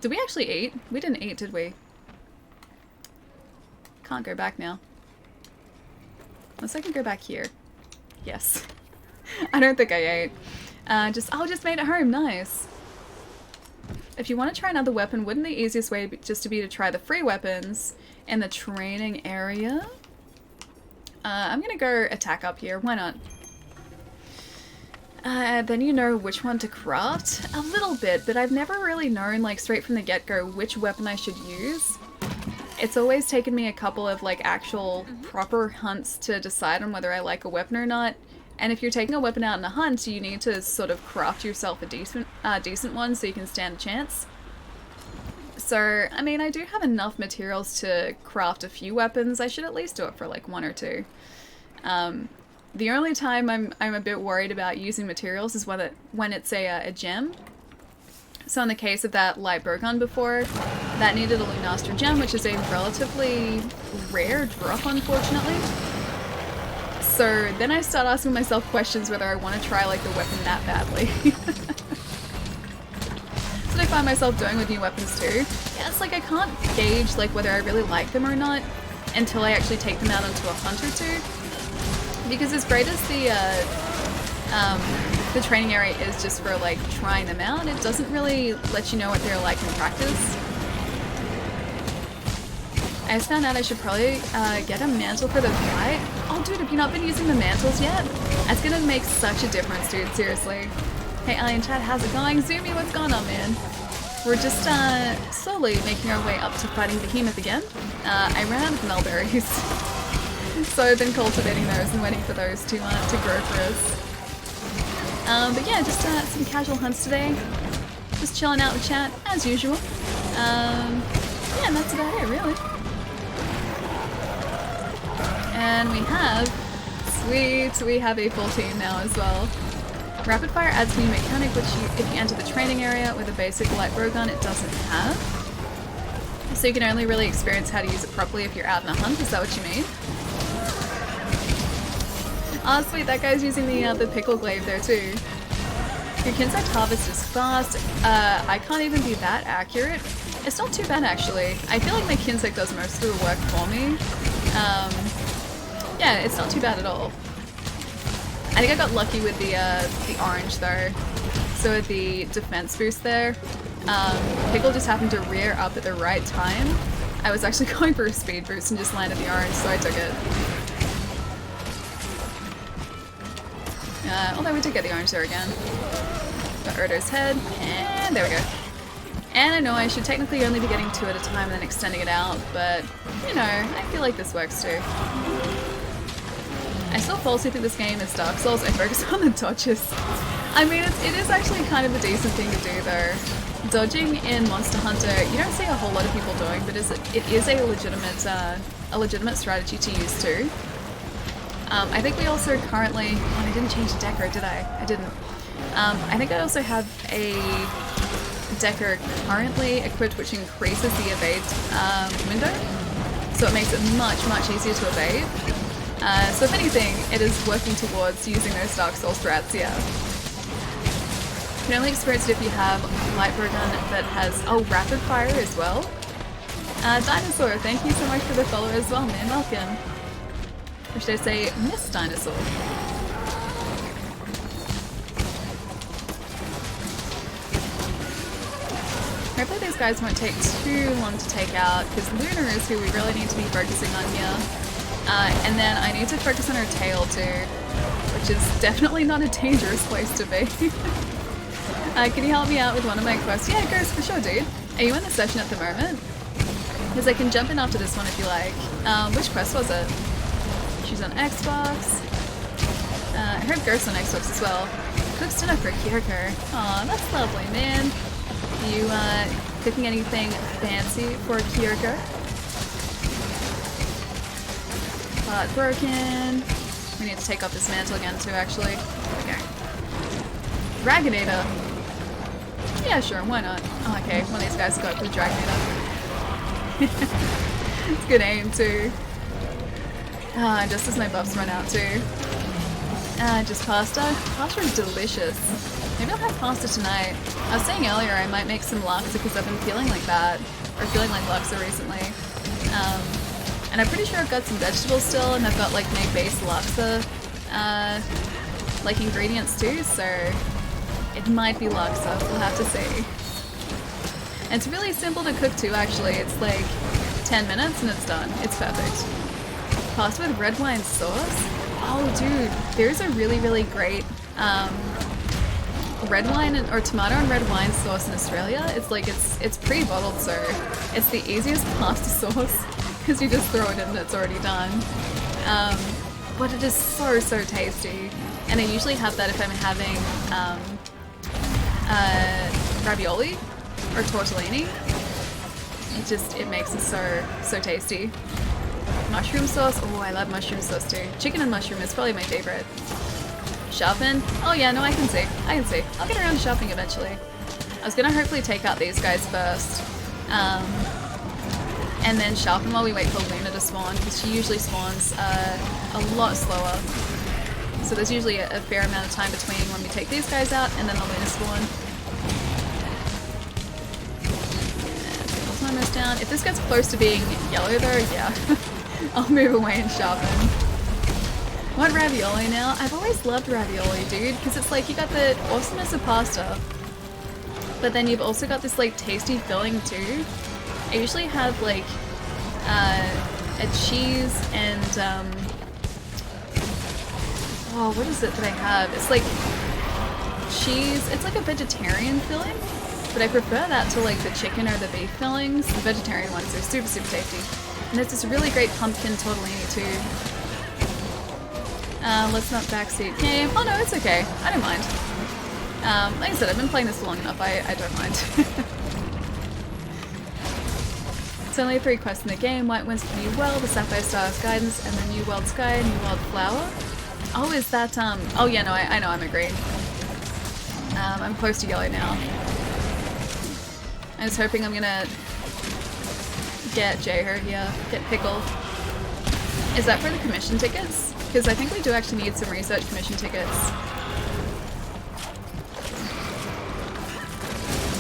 [SPEAKER 1] Did we actually eat? We didn't eat, did we? Can't go back now. Unless I can go back here. Yes. I don't think I ate. Just made it home. Nice. If you want to try another weapon, wouldn't the easiest way just to be to try the free weapons in the training area? I'm gonna go attack up here. Why not? Then you know which one to craft? A little bit, but I've never really known, like, straight from the get-go which weapon I should use. It's always taken me a couple of, like, actual proper hunts to decide on whether I like a weapon or not. And if you're taking a weapon out in a hunt, you need to sort of craft yourself a decent one so you can stand a chance. So, I mean, I do have enough materials to craft a few weapons. I should at least do it for, like, 1 or 2. The only time I'm a bit worried about using materials is when it's a gem. So in the case of that light bow gun before, that needed a Lunastra gem, which is a relatively rare drop, unfortunately. So then I start asking myself questions whether I want to try, like, the weapon that badly. That's what I find myself doing with new weapons too. Yeah, it's like I can't gauge, like, whether I really like them or not until I actually take them out onto a hunt or 2. Because as great as the training area is just for, like, trying them out, it doesn't really let you know what they're like in practice. I just found out I should probably get a mantle for the fight. Oh dude, have you not been using the mantles yet? That's gonna make such a difference, dude, seriously. Hey Alien Chat, how's it going? Zoomy, what's going on, man? We're just slowly making our way up to fighting Behemoth again. I ran out of nullberries. So I've been cultivating those and waiting for those to grow for us. But yeah, just some casual hunts today. Just chilling out with chat, as usual. Yeah, and that's about it, really. And we have, sweet, we have a full team now as well. Rapid fire adds a new mechanic which if you enter the training area with a basic light bow gun, it doesn't have. So you can only really experience how to use it properly if you're out in a hunt, is that what you mean? Oh sweet, that guy's using the pickle glaive there too. Your Kinsect harvest is fast. I can't even be that accurate. It's not too bad actually. I feel like my Kinsect does most of the work for me. Yeah, it's not too bad at all. I think I got lucky with the orange though. So with the defense boost there, Pickle just happened to rear up at the right time. I was actually going for a speed boost and just landed the orange, so I took it. Although we did get the orange there again. Got Erdo's head, and there we go. And I know I should technically only be getting 2 at a time and then extending it out, but, you know, I feel like this works too. I still falsely think this game is Dark Souls. I focus on the dodges. I mean, it is actually kind of a decent thing to do though. Dodging in Monster Hunter, you don't see a whole lot of people doing, but it is a legitimate strategy to use too. I think we also currently... Oh, I didn't change the decker, did I? I didn't. I think I also have a decker currently equipped which increases the evade window, so it makes it much, much easier to evade. So if anything, it is working towards using those Dark Souls strats, yeah. You can only experience it if you have light bow gun that has, oh, rapid fire as well. Dinosaur, thank you so much for the follow as well, man, welcome. Or should I say, Miss Dinosaur? Hopefully these guys won't take too long to take out, because Luna is who we really need to be focusing on here. And then I need to focus on her tail too, which is definitely not a dangerous place to be. Can you help me out with one of my quests? Yeah, Ghost, for sure, dude. Are you in the session at the moment? Because I can jump in after this one if you like. Which quest was it? She's on Xbox. I heard Ghost's on Xbox as well. Cooks dinner for Kiriko. Aw, that's lovely, man. You, cooking anything fancy for Kiriko? Plot broken. We need to take off this mantle again too, actually. Okay. Draginator. Yeah, sure, why not? Oh, okay, one of these guys got the Draginator. It's good aim too. Ah, just as my buffs run out too. Just pasta. Pasta is delicious. Maybe I'll have pasta tonight. I was saying earlier I might make some laksa because I've been feeling like that. Or feeling like laksa recently. And I'm pretty sure I've got some vegetables still, and I've got like my base laksa like ingredients too, so it might be laksa, we'll have to see. And it's really simple to cook too, actually. It's like 10 minutes and it's done. It's perfect. Pasta with red wine sauce? Oh dude, there's a really, really great red wine or tomato and red wine sauce in Australia. It's like, it's pre-bottled, so it's the easiest pasta sauce because you just throw it in and it's already done. But it is so, so tasty. And I usually have that if I'm having ravioli or tortellini. It makes it so, so tasty. Mushroom sauce, oh I love mushroom sauce too. Chicken and mushroom is probably my favorite. Sharpen, oh yeah, no I can see. I'll get around to shopping eventually. I was gonna hopefully take out these guys first. And then sharpen while we wait for Luna to spawn, because she usually spawns a lot slower. So there's usually a fair amount of time between when we take these guys out and then the Luna spawn. And almost down. If this gets close to being yellow though, yeah. I'll move away and sharpen. Want ravioli now? I've always loved ravioli, dude, because it's like you got the awesomeness of pasta, but then you've also got this like tasty filling too. I usually have like a cheese and oh, what is it that I have? It's like cheese. It's like a vegetarian filling, but I prefer that to like the chicken or the beef fillings. The vegetarian ones are super, super tasty. And there's this really great pumpkin tortellini too. Let's not backseat game. Oh no, it's okay. I don't mind. Like I said, I've been playing this for long enough. I don't mind. It's only 3 quests in the game. White Winds, the New World, the Sapphire Stars Guidance, and the New World Sky, New World Flower. Oh, is that, oh yeah, no, I know I'm a green. I'm close to yellow now. I was hoping I'm gonna get J-Her here, get Pickle. Is that for the commission tickets? Because I think we do actually need some research commission tickets.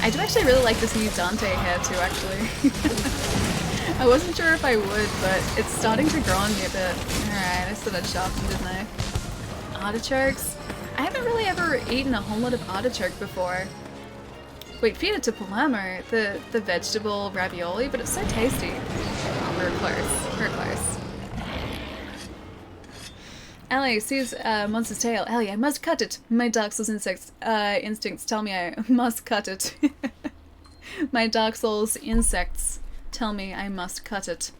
[SPEAKER 1] I do actually really like this new Dante hair too, actually. I wasn't sure if I would, but it's starting to grow on me a bit. Alright, I said I'd sharpen, didn't I? Artichokes? I haven't really ever eaten a whole lot of artichoke before. Wait, feed it to Palermo, the vegetable ravioli, but it's so tasty. we're close. We're close. Ellie sees monster's tail. Ellie, I must cut it. My Dark Souls instincts tell me I must cut it. My Dark Souls insects tell me I must cut it.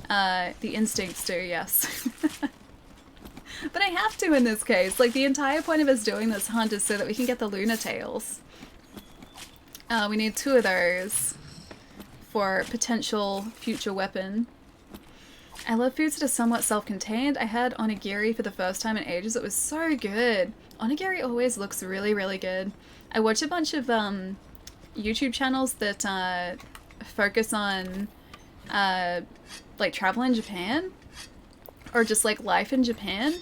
[SPEAKER 1] The instincts do, yes. But I have to in this case. Like, the entire point of us doing this hunt is so that we can get the Luna tails. We need 2 of those for potential future weapon. I love foods that are somewhat self-contained. I had onigiri for the first time in ages. It was so good. Onigiri always looks really, really good. I watch a bunch of YouTube channels that focus on like travel in Japan. Or just like life in Japan.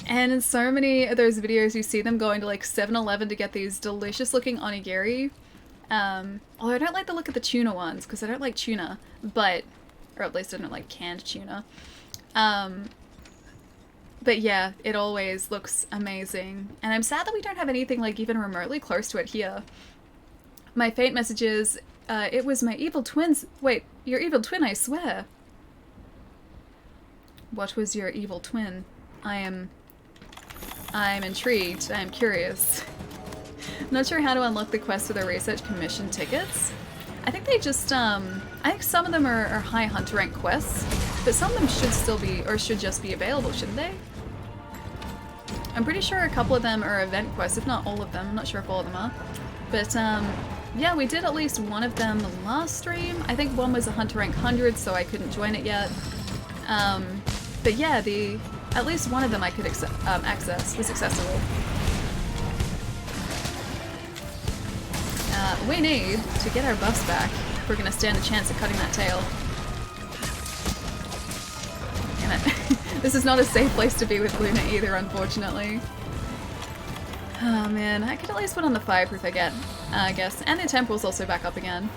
[SPEAKER 1] And in so many of those videos you see them going to like 7-Eleven to get these delicious looking onigiri. Although I don't like the look of the tuna ones because I don't like tuna, but, or at least I don't like canned tuna. But yeah, it always looks amazing. And I'm sad that we don't have anything like even remotely close to it here. My fate messages, it was my evil twins. Wait, your evil twin, I swear. What was your evil twin? I'm intrigued. I'm curious. I'm not sure how to unlock the quest for the research commission tickets. I think they just, I think some of them are high hunter rank quests, but some of them should still be, or should just be available, shouldn't they? I'm pretty sure a couple of them are event quests, if not all of them. I'm not sure if all of them are. But, yeah, we did at least one of them last stream. I think one was a hunter rank 100, so I couldn't join it yet. But yeah, at least one of them I could access was accessible. We need to get our buffs back if we're going to stand a chance at cutting that tail. Damn it. This is not a safe place to be with Luna either, unfortunately. Oh man, I could at least put on the fireproof again, I guess. And the temporal's also back up again.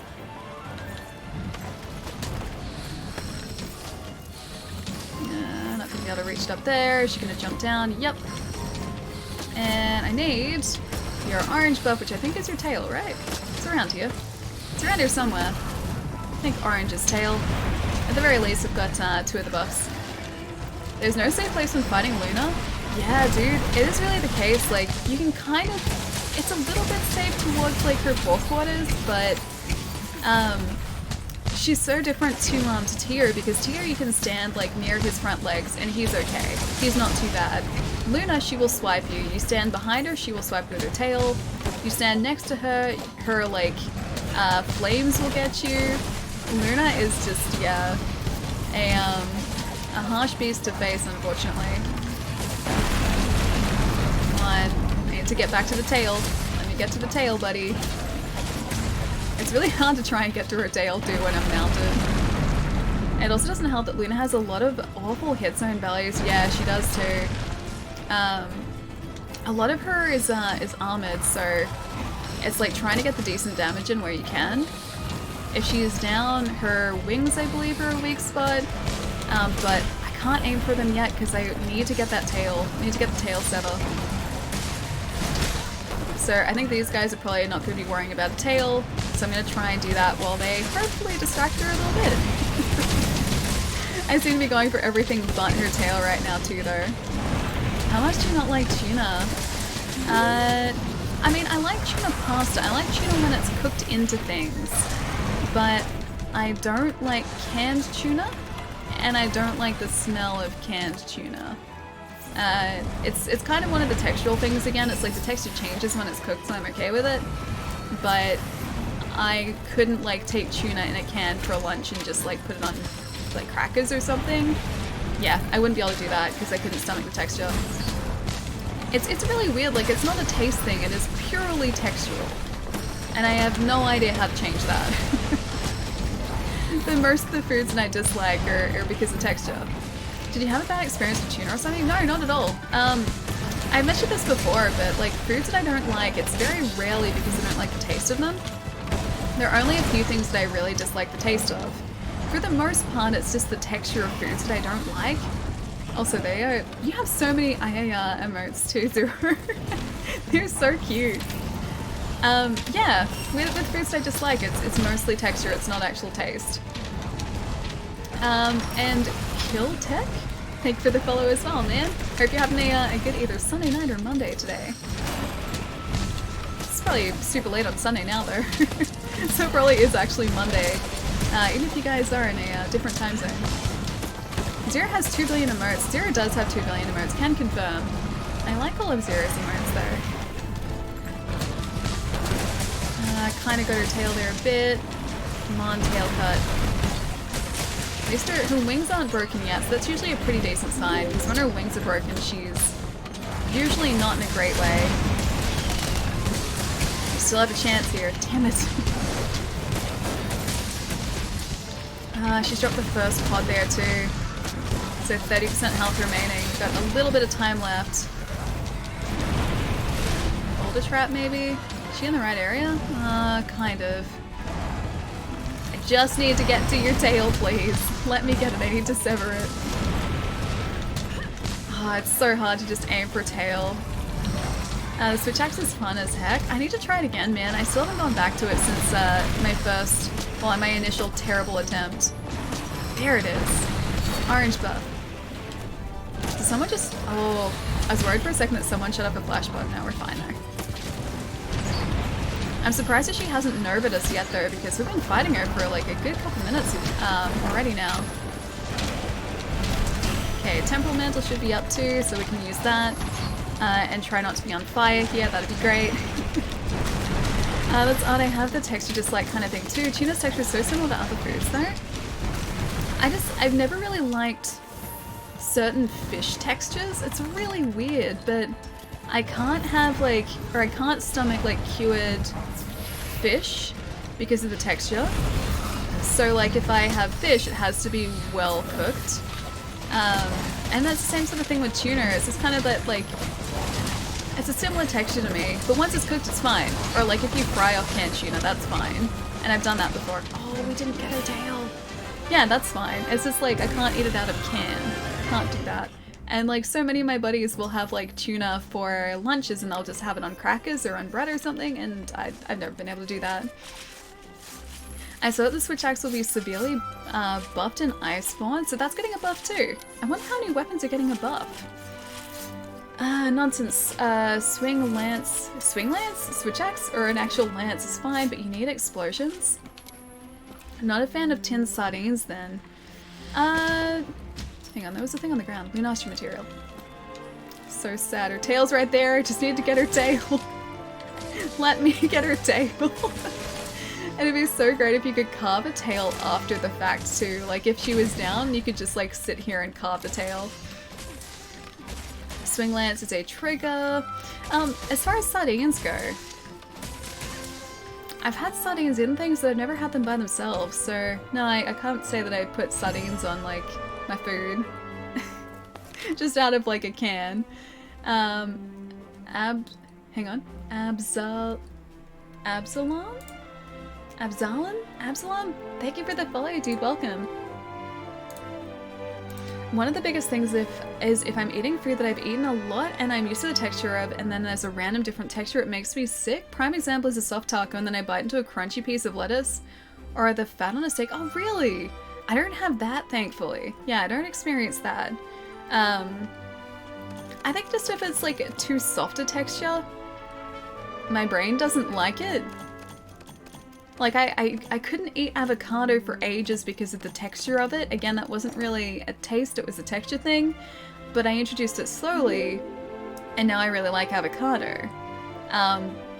[SPEAKER 1] Not gonna be able to reach it up there. Is she gonna jump down? Yep. And I need your orange buff, which I think is your tail, right? It's around here. It's around here somewhere. I think orange is tail. At the very least, I've got 2 of the buffs. There's no safe place when fighting Luna. Yeah, dude, it is really the case. Like, you can kind of... It's a little bit safe towards, like, her forequarters, but... she's so different to Tyr, because Tyr you can stand, like, near his front legs, and he's okay. He's not too bad. Luna, she will swipe you. You stand behind her, she will swipe with her tail. You stand next to her, like, flames will get you. Luna is just, yeah, a harsh beast to face, unfortunately. Come on, I need to get back to the tail. Let me get to the tail, buddy. It's really hard to try and get to her tail, too, when I'm mounted. It also doesn't help that Luna has a lot of awful hit zone values. Yeah, she does too. A lot of her is armored, so it's like trying to get the decent damage in where you can. If she is down, her wings, I believe, are a weak spot, but I can't aim for them yet because I need to get that tail. I need to get the tail setter. So I think these guys are probably not going to be worrying about a tail, so I'm going to try and do that while they hopefully distract her a little bit. I seem to be going for everything but her tail right now too, though. How much do you not like tuna? I mean, I like tuna pasta. I like tuna when it's cooked into things, but I don't like canned tuna, and I don't like the smell of canned tuna. It's kind of one of the textural things again. It's like the texture changes when it's cooked, so I'm okay with it. But I couldn't like take tuna in a can for lunch and just like put it on like crackers or something. Yeah, I wouldn't be able to do that because I couldn't stomach the texture. It's really weird, like it's not a taste thing, it is purely textural. And I have no idea how to change that. Most of the foods that I dislike are because of texture. Did you have a bad experience with tuna or something? No, not at all. I mentioned this before, but like foods that I don't like, it's very rarely because I don't like the taste of them. There are only a few things that I really dislike the taste of. For the most part, it's just the texture of foods that I don't like. Also, you have so many IAR emotes too, Zero. They're so cute. Yeah, with foods that I dislike, it's mostly texture, it's not actual taste. And Kill Tech, thank you for the follow as well, man. Hope you're having a good either Sunday night or Monday today. It's probably super late on Sunday now though. So it probably is actually Monday. Even if you guys are in a different time zone. Zero has 2 billion emotes. Zero does have 2 billion emotes, can confirm. I like all of Zero's emotes though. Kinda got her tail there a bit. Come on, tail cut. At least her wings aren't broken yet, so that's usually a pretty decent sign, because when her wings are broken, she's usually not in a great way. You still have a chance here. Damn it. She's dropped the first pod there too. So 30% health remaining. Got a little bit of time left. Boulder trap maybe? Is she in the right area? Kind of. I just need to get to your tail, please. Let me get it. I need to sever it. Oh, it's so hard to just aim for tail. The switch axe is fun as heck. I need to try it again, man. I still haven't gone back to it since my initial terrible attempt. There it is. Orange buff. Did someone just... Oh, I was worried for a second that someone shut up a flash button. Now we're fine though. I'm surprised that she hasn't nerved us yet though, because we've been fighting her for like a good couple minutes already now. Okay, Temporal Mantle should be up too, so we can use that. And try not to be on fire here, that'd be great. That's odd, I have the texture dislike kind of thing too. Tuna's texture is so similar to other foods though. I've never really liked certain fish textures. It's really weird, but I can't have I can't stomach like cured fish because of the texture. So like if I have fish, it has to be well cooked. And that's the same sort of thing with tuna. It's just kind of that like, it's a similar texture to me, but once it's cooked, it's fine. Or like if you fry off canned tuna, that's fine. And I've done that before. Oh, we didn't get her tail. Yeah, that's fine. It's just like, I can't eat it out of can. Can't do that. And like so many of my buddies will have like tuna for lunches and they'll just have it on crackers or on bread or something, and I've never been able to do that. I saw that the switch axe will be severely buffed in Iceborne, so that's getting a buff too. I wonder how many weapons are getting a buff. Nonsense. Swing lance? Switch axe? Or an actual lance is fine, but you need explosions? I'm not a fan of tinned sardines then. Hang on, there was a thing on the ground. Lunaster material. So sad. Her tail's right there. I just need to get her tail. Let me get her tail. And it'd be so great if you could carve a tail after the fact too. Like if she was down, you could just like sit here and carve the tail. Swing lance is a trigger. As far as sardines go, I've had sardines in things, but I've never had them by themselves. So no, I can't say that I put sardines on like my food. Just out of like a can. Hang on. Absalom? Absalom? Thank you for the follow, dude. Welcome. One of the biggest things is if I'm eating food that I've eaten a lot and I'm used to the texture of, and then there's a random different texture, it makes me sick. Prime example is a soft taco and then I bite into a crunchy piece of lettuce or the fat on a steak. Oh, really? I don't have that, thankfully. Yeah, I don't experience that. I think just if it's like too soft a texture, my brain doesn't like it. Like I couldn't eat avocado for ages because of the texture of it. Again, that wasn't really a taste, it was a texture thing. But I introduced it slowly, and now I really like avocado.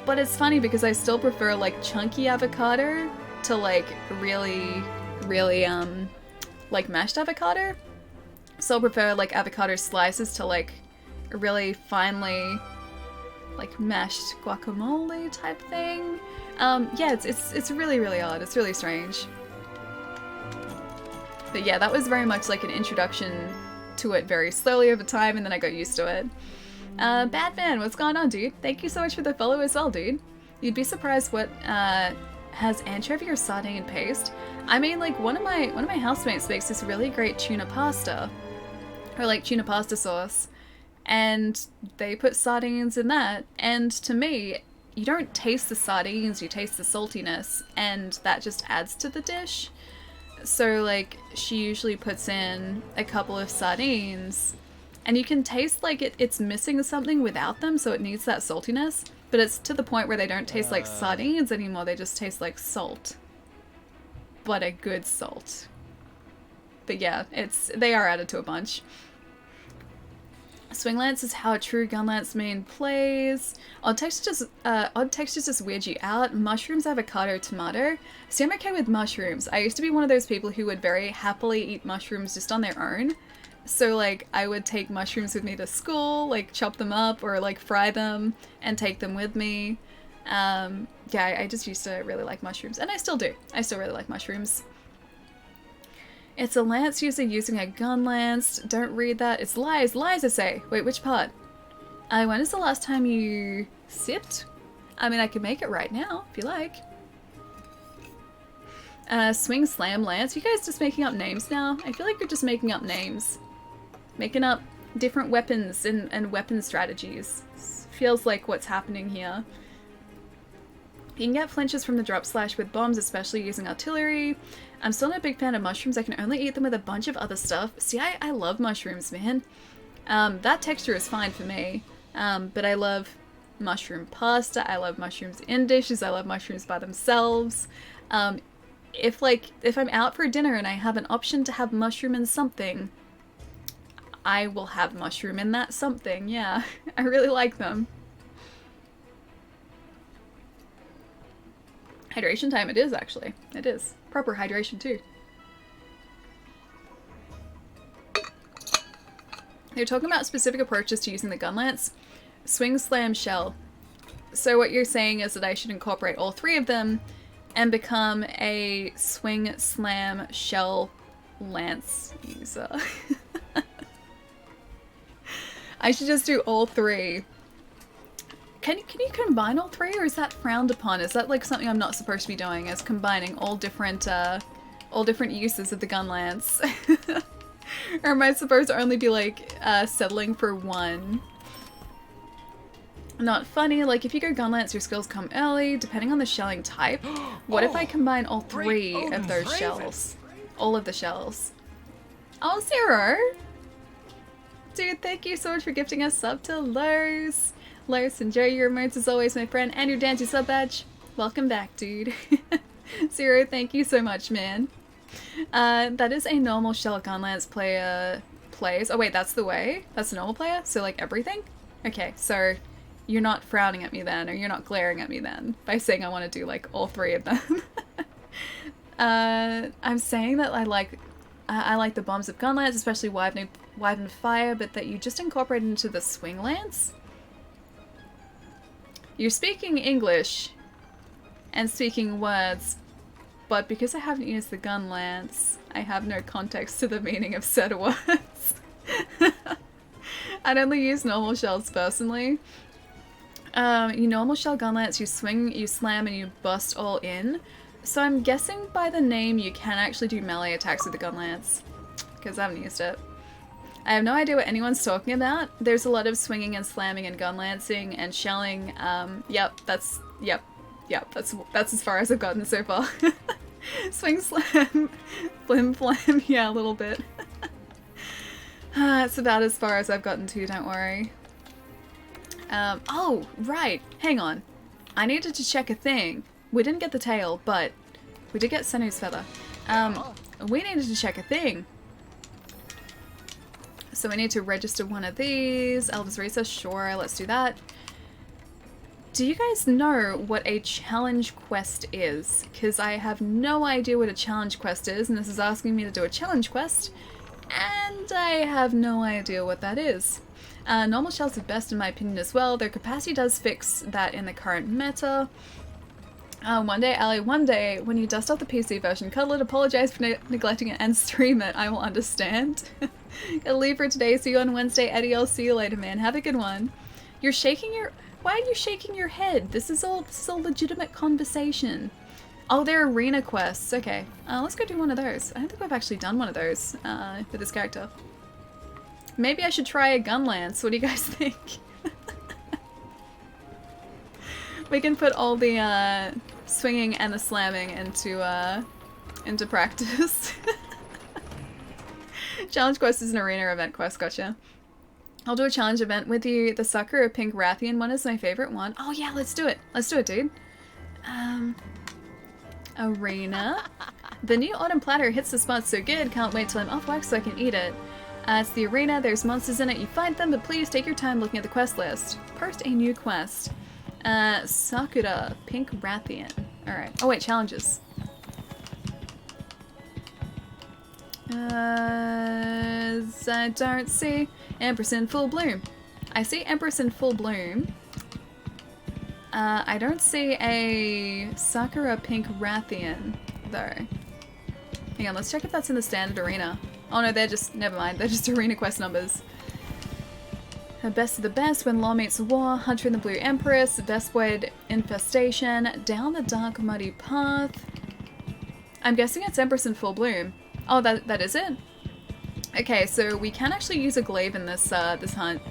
[SPEAKER 1] But it's funny because I still prefer like chunky avocado to like really like mashed avocado. Still prefer like avocado slices to like really finely like mashed guacamole type thing. Yeah, it's really odd. It's really strange. But yeah, that was very much like an introduction to it very slowly over time, and then I got used to it. Batman, what's going on, dude? Thank you so much for the follow as well, dude. You'd be surprised what has anchovy or sardine paste. I mean, like one of my housemates makes this really great tuna pasta, or like tuna pasta sauce, and they put sardines in that. And to me, you don't taste the sardines, you taste the saltiness, and that just adds to the dish. So, like, she usually puts in a couple of sardines, and you can taste like it's missing something without them, so it needs that saltiness. But it's to the point where they don't taste like sardines anymore, they just taste like salt. But a good salt. But yeah, they are added to a bunch. Swing lance is how a true gun lance main plays. Odd textures just weird you out. Mushrooms, avocado, tomato. See, I'm okay with mushrooms. I used to be one of those people who would very happily eat mushrooms just on their own. So, like, I would take mushrooms with me to school, like, chop them up or, like, fry them and take them with me. Yeah, I just used to really like mushrooms. And I still do. I still really like mushrooms. It's a lance user using a gun lance. Don't read that. It's lies. Lies, I say. Wait, which part? When is the last time you sipped? I mean, I can make it right now, if you like. Swing, slam, lance. You guys just making up names now? I feel like you're just making up names. Making up different weapons and weapon strategies. Feels like what's happening here. You can get flinches from the drop slash with bombs, especially using artillery. I'm still not a big fan of mushrooms. I can only eat them with a bunch of other stuff. See, I love mushrooms, man. That texture is fine for me. But I love mushroom pasta. I love mushrooms in dishes. I love mushrooms by themselves. If I'm out for dinner and I have an option to have mushroom in something, I will have mushroom in that something. Yeah, I really like them. Hydration time it is, actually. It is. Proper hydration, too. They're talking about specific approaches to using the gun lance. Swing, slam, shell. So what you're saying is that I should incorporate all three of them and become a swing, slam, shell, lance user. I should just do all three. Can you combine all three, or is that frowned upon? Is that like something I'm not supposed to be doing, is combining all different uses of the gun lance? Or am I supposed to only be like settling for one? Not funny. Like, if you go gun lance, your skills come early, depending on the shelling type. What if I combine all three of those shells? All of the shells. Oh, Zero! Dude, thank you so much for gifting us sub to Lars. Lars, enjoy your emotes as always, my friend, and your Dancy sub badge. Welcome back, dude. Zero, thank you so much, man. That is a normal shell gun lance player plays. Oh wait, that's the way? That's a normal player? So like everything? Okay, so you're not frowning at me then, or you're not glaring at me then, by saying I want to do like all three of them. I'm saying that I like the bombs of gun lance, especially Wyvern Fire, but that you just incorporate into the swing lance? You're speaking English and speaking words, but because I haven't used the gun lance, I have no context to the meaning of said words. I'd only use normal shells personally. You normal shell gun lance, you swing, you slam, and you bust all in. So I'm guessing by the name you can actually do melee attacks with the gun lance, because I haven't used it. I have no idea what anyone's talking about. There's a lot of swinging and slamming and gun lancing and shelling. That's as far as I've gotten so far. Swing, slam, flim, flam, yeah, a little bit. It's about as far as I've gotten to, don't worry. Oh, right, hang on. I needed to check a thing. We didn't get the tail, but we did get Senu's feather. We needed to check a thing. So we need to register one of these. Elder's Recess, sure, let's do that. Do you guys know what a challenge quest is? Because I have no idea what a challenge quest is, and this is asking me to do a challenge quest, and I have no idea what that is. Normal shells are best in my opinion as well. Their capacity does fix that in the current meta. One day, Ali, one day, when you dust off the PC version, cuddle it, apologize for neglecting it, and stream it. I will understand. Gotta leave for today. See you on Wednesday. Eddie, I'll see you later, man. Have a good one. You're shaking your... Why are you shaking your head? This is all legitimate conversation. Oh, they're arena quests. Okay. Let's go do one of those. I don't think I've actually done one of those with this character. Maybe I should try a gun lance. What do you guys think? We can put all the swinging and the slamming into into practice. Challenge quest is an arena event quest, gotcha. I'll do a challenge event with you. The Sakura Pink Rathian one is my favorite one. Oh yeah, let's do it. Let's do it, dude. Arena. The new autumn platter hits the spot so good, can't wait till I'm off wax so I can eat it. It's the arena, there's monsters in it, you fight them, but please take your time looking at the quest list. First, a new quest. Sakura Pink Rathian. Alright. Oh wait, challenges. I don't see Empress in full bloom. I see Empress in full bloom. I don't see a Sakura Pink Rathian, though. Hang on, let's check if that's in the standard arena. Oh no, they're just, never mind, they're just arena quest numbers. Best of the best, when law meets war, Hunter and the Blue Empress, Vespwood Infestation, Down the Dark Muddy Path. I'm guessing it's Empress in full bloom. Oh, that is it? Okay, so we can actually use a glaive in this this hunt.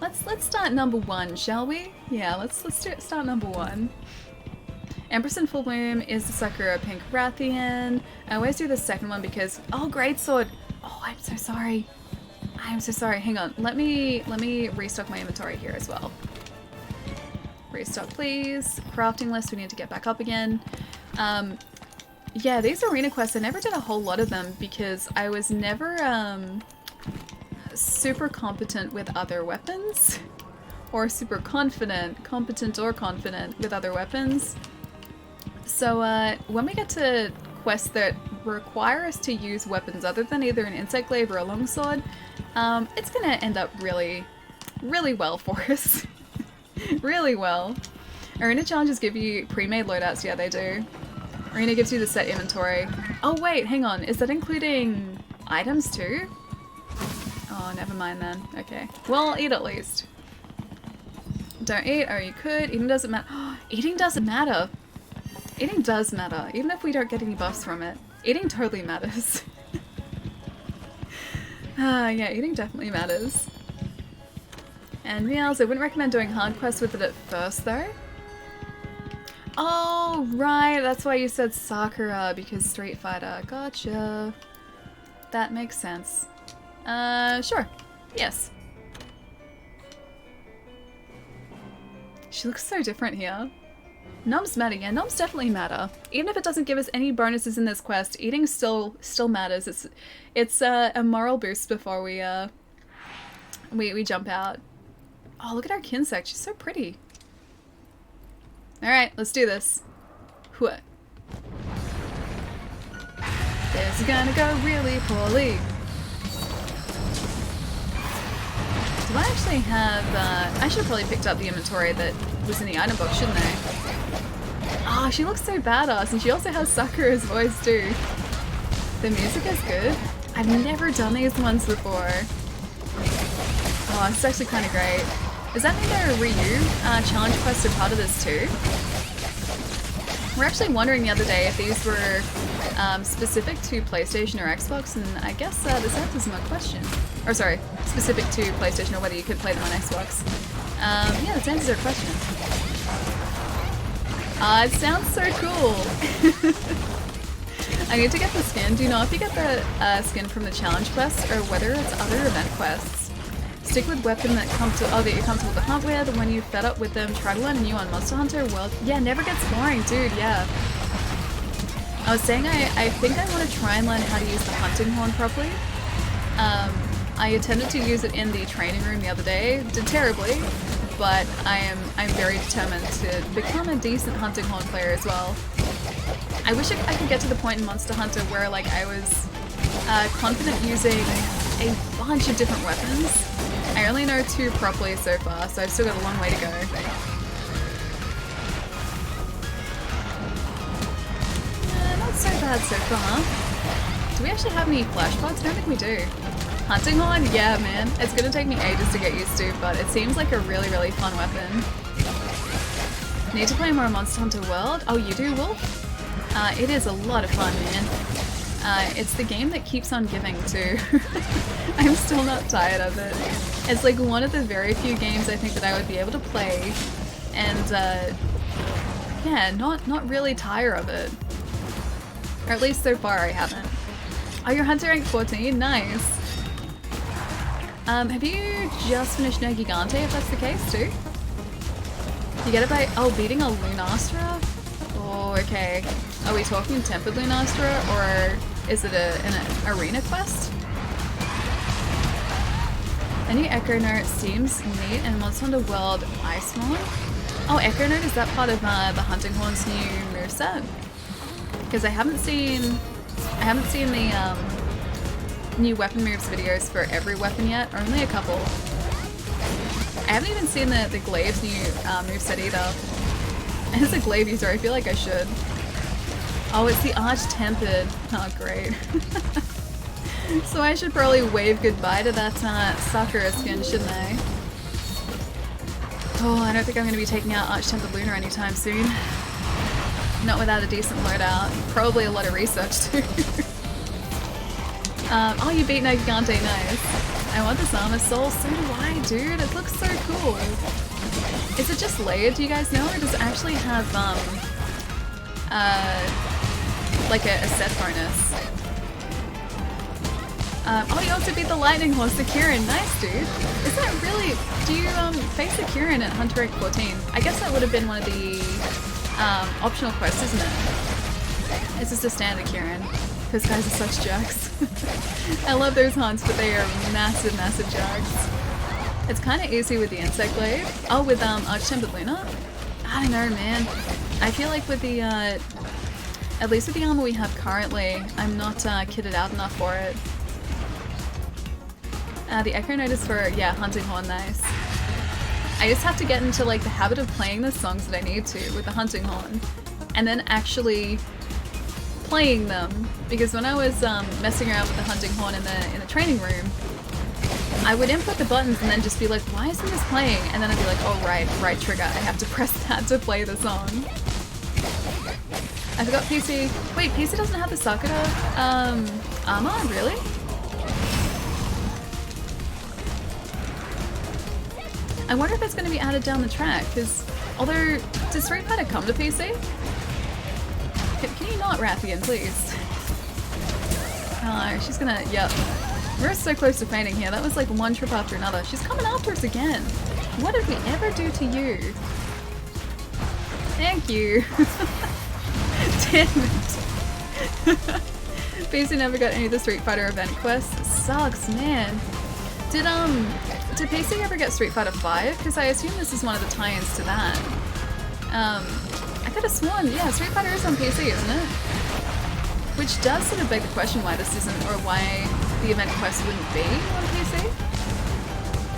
[SPEAKER 1] Let's start number 1, shall we? Yeah, let's start number 1. Empress in full bloom is the Sakura Pink Rathian. I always do the second one because greatsword. Oh, I'm so sorry. I'm so sorry. Hang on. Let me restock my inventory here as well. Restock, please. Crafting list. We need to get back up again. Yeah, these arena quests, I never did a whole lot of them because I was never super competent with other weapons. Or super competent or confident with other weapons. So when we get to quests that require us to use weapons other than either an insect glaive or a longsword, it's gonna end up really, really well for us. Really well. Arena challenges give you pre-made loadouts, yeah they do. Arena gives you the set inventory. Oh wait, hang on, is that including items too? Oh, never mind then. Okay. Well, eat at least. Don't eat, or you could. Eating doesn't matter. Eating doesn't matter. Eating does matter, even if we don't get any buffs from it. Eating totally matters. Yeah, eating definitely matters. And meals, I wouldn't recommend doing hard quests with it at first though. Oh, right, that's why you said Sakura, because Street Fighter. Gotcha. That makes sense. Sure. Yes. She looks so different here. Noms matter, yeah, noms definitely matter. Even if it doesn't give us any bonuses in this quest, eating still matters. It's a moral boost before we jump out. Oh, look at our Kinsect, she's so pretty. Alright, let's do this. What? This is gonna go really poorly. Do I actually have, I should have probably picked up the inventory that was in the item box, shouldn't I? Oh, she looks so badass, and she also has Sakura's voice too. The music is good. I've never done these ones before. Oh, it's actually kind of great. Does that mean there are Ryu challenge quests are part of this too? We're actually wondering the other day if these were specific to PlayStation or Xbox, and I guess this answers my question. Or sorry, specific to PlayStation or whether you could play them on Xbox. Yeah, this answers our question. It sounds so cool. I need to get the skin. Do you know if you get the skin from the challenge quest or whether it's other event quests? Stick with weapon that you're comfortable to hunt with. When you're fed up with them, try to learn a new on Monster Hunter World. Yeah, never gets boring, dude, yeah. I was saying I think I want to try and learn how to use the hunting horn properly. I attempted to use it in the training room the other day. Did terribly, but I'm very determined to become a decent hunting horn player as well. I wish I could get to the point in Monster Hunter where like I was confident using a bunch of different weapons. I only know 2 properly so far, so I've still got a long way to go. Not so bad so far. Do we actually have any flash pods? I don't think we do. Hunting horn? Yeah, man. It's gonna take me ages to get used to, but it seems like a really, really fun weapon. Need to play more Monster Hunter World? Oh, you do, Wolf? It is a lot of fun, man. It's the game that keeps on giving, too. I'm still not tired of it. It's like one of the very few games I think that I would be able to play and, yeah, not really tire of it. Or at least so far I haven't. Oh, you're Hunter rank 14? Nice. Have you just finished No Gigante if that's the case too? You get it by, beating a Lunastra? Oh, okay. Are we talking Tempered Lunastra or is it an arena quest? A new Echo Note seems neat and Monster Hunter World Icemon? Oh, Echo Note, is that part of the Hunting Horn's new moveset? Because I haven't seen the new weapon moves videos for every weapon yet, or only a couple. I haven't even seen the Glaive's new moveset either. As a Glaive user, I feel like I should. Oh, it's the Arch Tempered. Oh, great. So I should probably wave goodbye to that Sakura skin, shouldn't I? Oh, I don't think I'm going to be taking out Arch Tempered Luna anytime soon. Not without a decent loadout. Probably a lot of research too. Oh, you beat No Gigante, nice. I want this armor soul, so do I, dude. It looks so cool. Is it just layered, do you guys know, or does it actually have, like a set bonus? Oh, you also beat the Lightning Horse, the Kirin. Nice, dude. Is that really... Do you face the Kirin at Hunter rank 14? I guess that would have been one of the optional quests, isn't it? It's just a standard Kirin. Those guys are such jerks. I love those hunts, but they are massive, massive jerks. It's kind of easy with the Insect Blade. Oh, with Arch Tempered Luna? I don't know, man. I feel like with the... at least with the armor we have currently, I'm not kitted out enough for it. The Echo Note is for, yeah, Hunting Horn, nice. I just have to get into like the habit of playing the songs that I need to with the Hunting Horn, and then actually playing them. Because when I was messing around with the Hunting Horn in the training room, I would input the buttons and then just be like, why isn't this playing? And then I'd be like, oh right trigger, I have to press that to play the song. I forgot PC. Wait, PC doesn't have the Sakura armor, really? I wonder if it's going to be added down the track, because although, does Street Fighter come to PC? Can you not, Rathian, please? Oh, she's gonna, yep. We're so close to fainting here. That was like one trip after another. She's coming after us again. What did we ever do to you? Thank you. Damn it. PC never got any of the Street Fighter event quests. Sucks, man. Did PC ever get Street Fighter V? Because I assume this is one of the tie-ins to that. I could have sworn, yeah, Street Fighter is on PC, isn't it? Which does sort of beg the question why this isn't, or why the event quest wouldn't be on PC.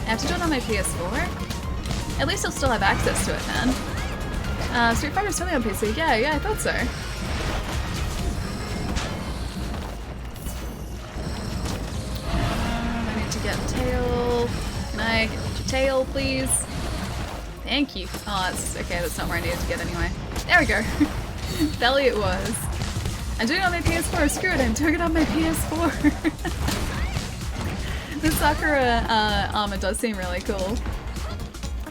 [SPEAKER 1] I have to do it on my PS4? At least I'll still have access to it then. Street Fighter's totally on PC. Yeah, I thought so. I need to get tail. Can I get your tail, please? Thank you. Oh, that's okay. That's not where I needed to get anyway. There we go. Belly it was. I'm doing it on my PS4. Screw it. I'm doing it on my PS4. The Sakura armor does seem really cool.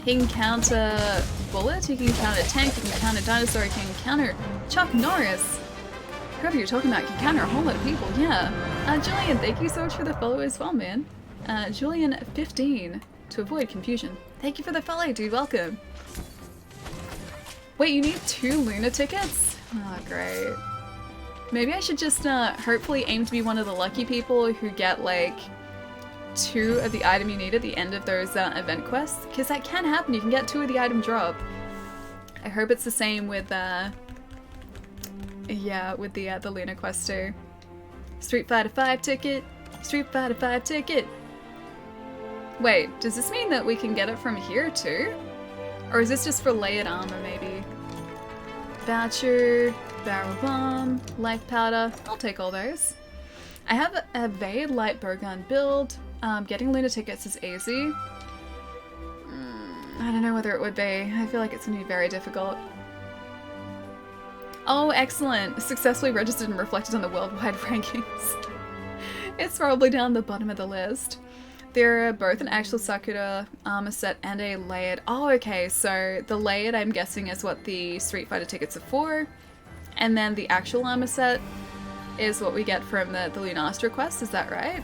[SPEAKER 1] He can counter Bullet, he can counter Tank, he can counter Dinosaur, he can counter Chuck Norris. Whoever you're talking about can counter a whole lot of people, yeah. Julian, thank you so much for the follow as well, man. Julian15, to avoid confusion. Thank you for the follow, dude, welcome. Wait, you need 2 Luna tickets? Oh, great. Maybe I should just hopefully aim to be one of the lucky people who get, like, 2 of the item you need at the end of those event quests, because that can happen. You can get 2 of the item drop. I hope it's the same with yeah, with the Luna quest too. Street Fighter V ticket. Street Fighter V ticket. Wait, does this mean that we can get it from here too? Or is this just for layered armor maybe? Voucher, barrel bomb, life powder. I'll take all those. I have a Vade light bowgun build. Getting Luna tickets is easy. I don't know whether it would be. I feel like it's going to be very difficult. Oh, excellent! Successfully registered and reflected on the worldwide rankings. It's probably down the bottom of the list. There are both an actual Sakura armor set and a layered. Oh, okay, so the layered I'm guessing is what the Street Fighter tickets are for. And then the actual armor set is what we get from the Lunastra quest, is that right?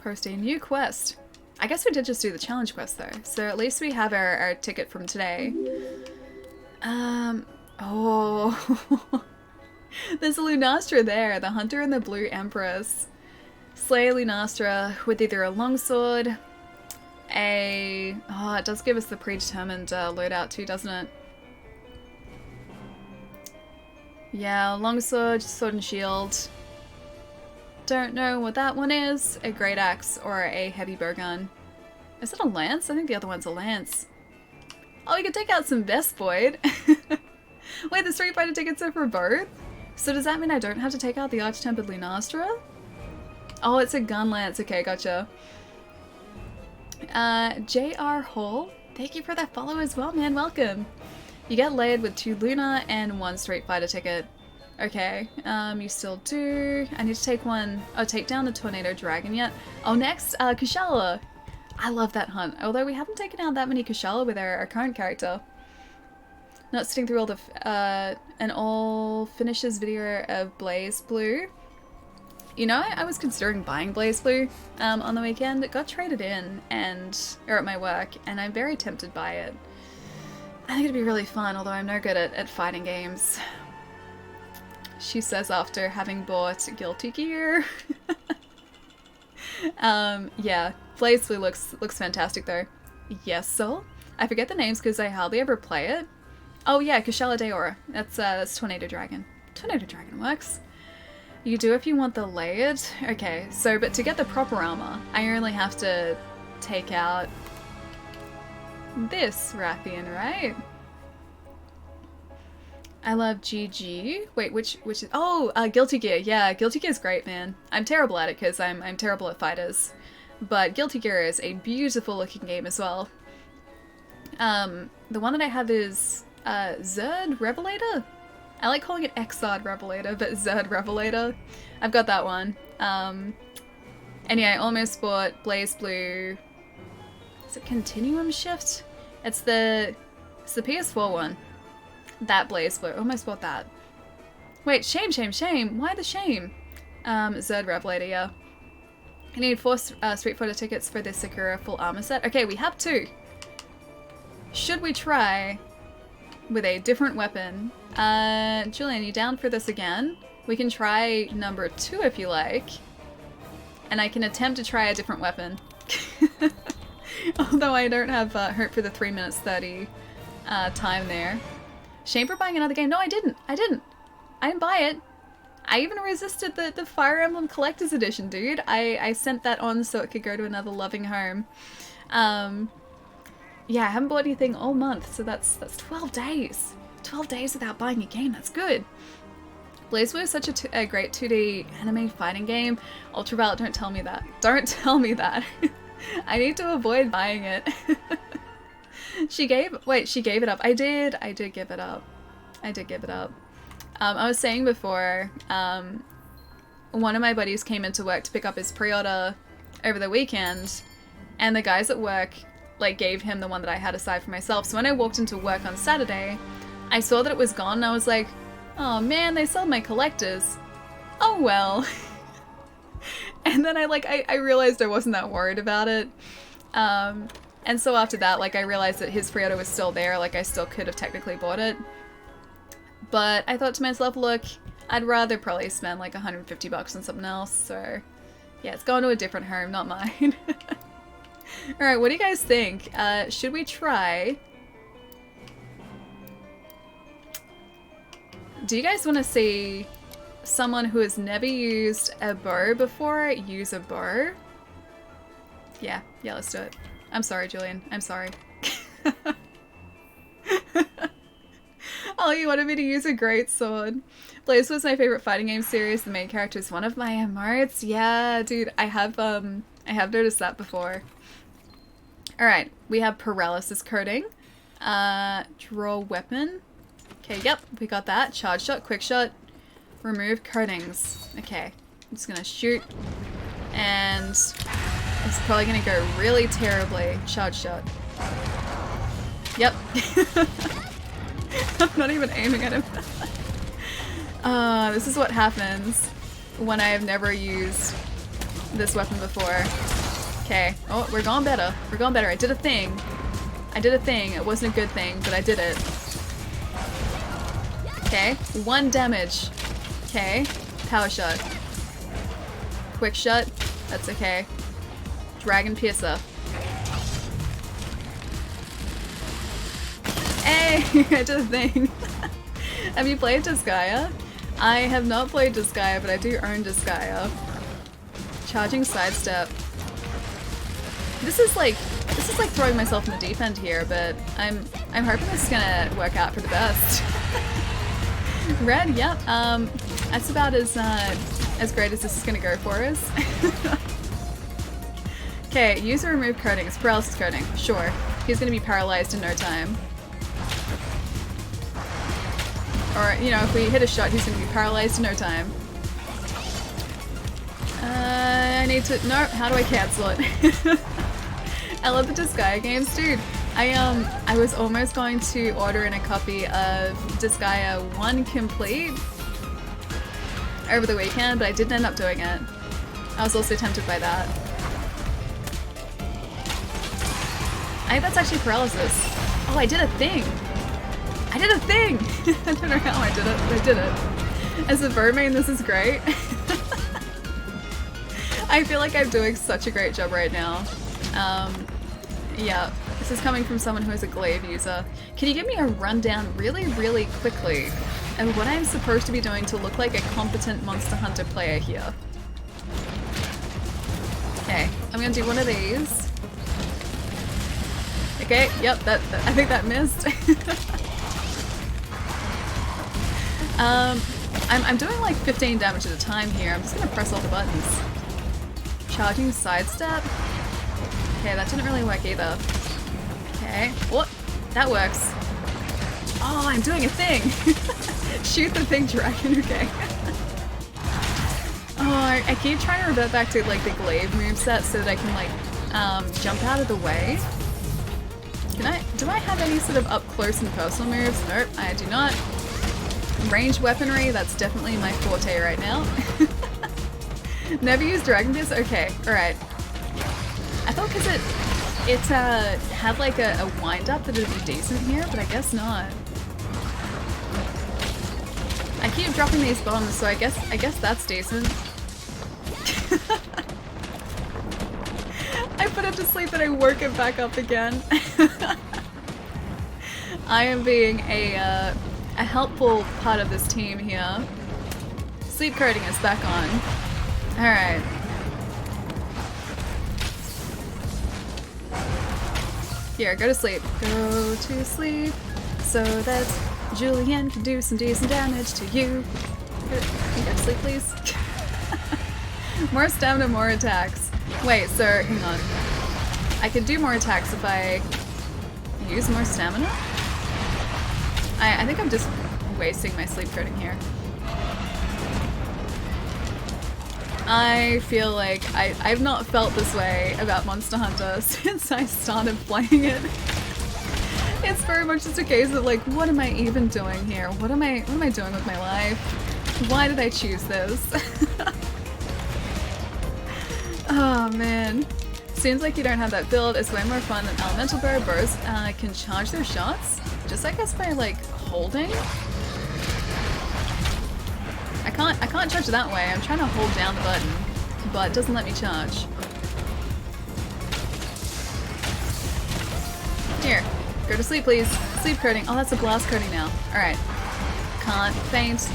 [SPEAKER 1] Post a new quest. I guess we did just do the challenge quest though, so at least we have our ticket from today. Oh. There's a Lunastra there, the Hunter and the Blue Empress. Slay a Lunastra with either a longsword, oh, it does give us the predetermined loadout too, doesn't it? Yeah, longsword, sword and shield. Don't know what that one is. A great axe or a heavy bowgun. Is it a lance? I think the other one's a lance. Oh, we could take out some Vespoid. Wait, the Street Fighter tickets are for both? So does that mean I don't have to take out the Arch-Tempered Lunastra? Oh, it's a gun lance. Okay, gotcha. J.R. Hall, thank you for that follow as well, man. Welcome. You get layered with 2 Luna and 1 Street Fighter ticket. Okay, you still do. I need to take one. Oh, take down the Tornado Dragon yet. Oh, next, Kushala. I love that hunt. Although we haven't taken out that many Kushala with our current character. Not sitting through all the an all finishes video of Blaze Blue. You know, I was considering buying Blaze Blue on the weekend. It got traded in or at my work, and I'm very tempted by it. I think it'd be really fun, although I'm no good at fighting games. She says after having bought Guilty Gear. Yeah, Blaze Blue looks fantastic though. Yes, so I forget the names because I hardly ever play it. Oh yeah, Kushala Daora. That's Tornado Dragon. Tornado Dragon works. You do if you want the layered. Okay, so but to get the proper armor, I only have to take out this Rathian, right? I love GG. Wait, which is... Oh, Guilty Gear. Yeah, Guilty Gear's great, man. I'm terrible at it because I'm terrible at fighters. But Guilty Gear is a beautiful looking game as well. The one that I have is Zerd Revelator? I like calling it Exard Revelator, but Zerd Revelator. I've got that one. And yeah, I almost bought Blaze Blue. Is it Continuum Shift? It's the PS4 one. That Blaze Blue. Almost bought that. Wait, shame. Why the shame? Zerd Revelator, yeah. I need 4 Street Fighter tickets for the Sakura full armor set. Okay, we have 2. Should we try with a different weapon? Julian, you down for this again? We can try number 2 if you like. And I can attempt to try a different weapon. Although I don't have hope for the 3 minutes 30 time there. Shame for buying another game. No, I didn't buy it. I even resisted the Fire Emblem Collector's Edition, dude. I sent that on so it could go to another loving home. Yeah, I haven't bought anything all month, so that's 12 days. 12 days without buying a game, that's good. BlazBlue is such a great 2D anime fighting game. Ultraviolet, don't tell me that. Don't tell me that. I need to avoid buying it. She gave it up. I did give it up. I did give it up. I was saying before, one of my buddies came into work to pick up his pre-order over the weekend, and the guys at work like gave him the one that I had aside for myself. So when I walked into work on Saturday, I saw that it was gone and I was like, oh man, they sold my collectors. Oh well. And then I realized I wasn't that worried about it. And so after that, like I realized that his pre-order was still there, like I still could have technically bought it. But I thought to myself, look, I'd rather probably spend like 150 bucks on something else, so yeah, it's going to a different home, not mine. Alright, what do you guys think? Should we try? Do you guys want to see someone who has never used a bow before use a bow? Yeah, let's do it. I'm sorry, Julian. I'm sorry. Oh, you wanted me to use a great sword. Blaze was my favorite fighting game series. The main character is one of my emotes. Yeah, dude, I have noticed that before. Alright, we have paralysis coating. Draw weapon. Okay, yep, we got that. Charge shot, quick shot. Remove coatings. Okay, I'm just gonna shoot. And it's probably gonna go really terribly. Charge shot. Yep. I'm not even aiming at him. This is what happens when I have never used this weapon before. Okay. Oh, we're going better. We're going better. I did a thing. I did a thing. It wasn't a good thing, but I did it. Okay. 1 damage. Okay. Power shot. Quick shot. That's okay. Dragon Piercer. Hey! I did a thing. Have you played Disgaea? I have not played Disgaea, but I do own Disgaea. Charging sidestep. This is like throwing myself in the deep end here, but I'm hoping this is gonna work out for the best. Red, yep. That's about as great as this is gonna go for us. Okay, use or remove coatings. Paralysis coating. Sure. He's gonna be paralyzed in no time. Or, you know, if we hit a shot, he's gonna be paralyzed in no time. I need to... No, how do I cancel it? I love the Disgaea games, dude. I was almost going to order in a copy of Disgaea 1 Complete over the weekend, but I didn't end up doing it. I was also tempted by that. I think that's actually paralysis. Oh, I did a thing! I did a thing! I don't know how I did it, but I did it. As a Vermain, this is great. I feel like I'm doing such a great job right now. Yeah, this is coming from someone who is a Glaive user. Can you give me a rundown really, really quickly of what I'm supposed to be doing to look like a competent Monster Hunter player here? Okay, I'm gonna do one of these. Okay, yep, I think that missed. I'm doing like 15 damage at a time here. I'm just gonna press all the buttons. Charging sidestep. Okay, that didn't really work either. Okay, what? That works. Oh, I'm doing a thing! Shoot the big dragon, okay. Oh, I keep trying to revert back to like the Glaive moveset so that I can like jump out of the way. Do I have any sort of up close and personal moves? Nope, I do not. Ranged weaponry, that's definitely my forte right now. Never used Dragon Pierce? Okay, alright. I thought because it had like a wind up that it would be decent here, but I guess not. I keep dropping these bombs, so I guess that's decent. I put it to sleep and I woke it back up again. I am being a helpful part of this team here. Sleep coating is back on. Alright. Here, go to sleep. Go to sleep so that Julian can do some decent damage to you. Can you go to sleep, please? More stamina, more attacks. Wait, so hang on. I could do more attacks if I use more stamina? I think I'm just wasting my sleep coating here. I feel like I've not felt this way about Monster Hunter since I started playing it. It's very much just a case of like, what am I even doing here? What am I doing with my life? Why did I choose this? Oh man. Seems like you don't have that build. It's way more fun than Elemental Bow. Bows can charge their shots. Just I guess by like holding. I can't charge that way. I'm trying to hold down the button, but it doesn't let me charge. Here, go to sleep, please. Sleep coating. Oh, that's a blast coating now. All right. Can't faint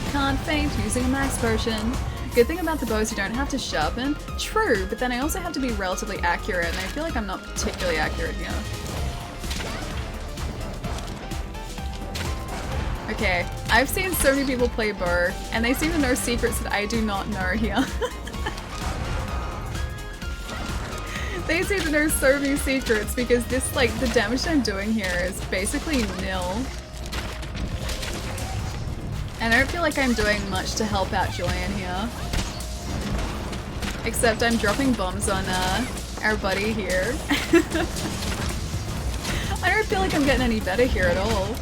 [SPEAKER 1] using a max potion. Good thing about the bows, you don't have to sharpen. True, but then I also have to be relatively accurate, and I feel like I'm not particularly accurate here. Okay, I've seen so many people play bow, and they seem to know secrets that I do not know here. They seem to know so many secrets because this, like, the damage I'm doing here is basically nil. And I don't feel like I'm doing much to help out Julian here. Except I'm dropping bombs on our buddy here. I don't feel like I'm getting any better here at all.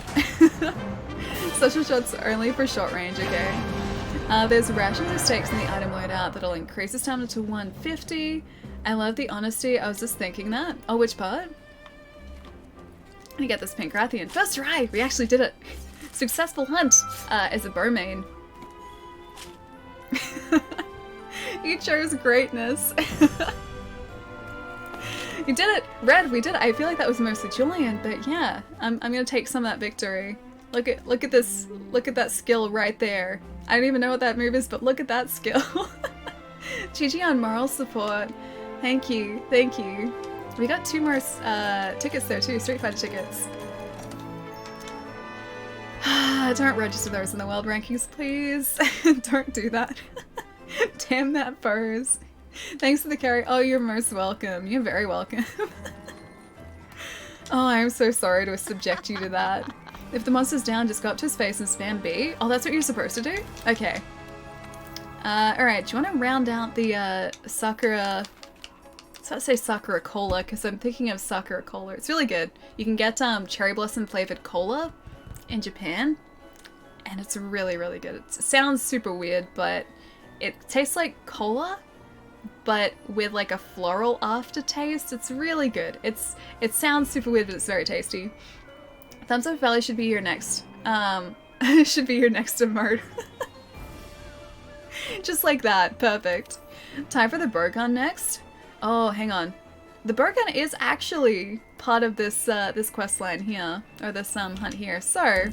[SPEAKER 1] Special shots only for short range, okay. There's rational mistakes in the item loadout that'll increase the stamina to 150. I love the honesty. I was just thinking that. Oh, which part? I get this pink Rathian. First try! We actually did it! Successful hunt as a bowmain. You chose greatness. You did it! Red, we did it! I feel like that was mostly Julian, but yeah. I'm gonna take some of that victory. Look at this. Look at that skill right there. I don't even know what that move is, but look at that skill. GG on moral support. Thank you. Thank you. We got 2 more tickets there too, Street Fighter tickets. Don't register those in the world rankings, please. Don't do that. Damn that pose. Thanks for the carry. Oh, you're most welcome. You're very welcome. Oh, I'm so sorry to subject you to that. If the monster's down, just go up to his face and spam B. Oh, that's what you're supposed to do? Okay. Alright, do you want to round out the Sakura... So I say Sakura Cola because I'm thinking of Sakura Cola. It's really good. You can get cherry blossom flavored cola in Japan, and it's really, really good. It sounds super weird, but it tastes like cola, but with like a floral aftertaste. It's really good. It sounds super weird, but it's very tasty. Thumbs Up Valley should be your next. Should be your next emote. Just like that. Perfect. Time for the Burgon next. Oh, hang on. The Burgon is actually part of this this quest line here, or this hunt here. So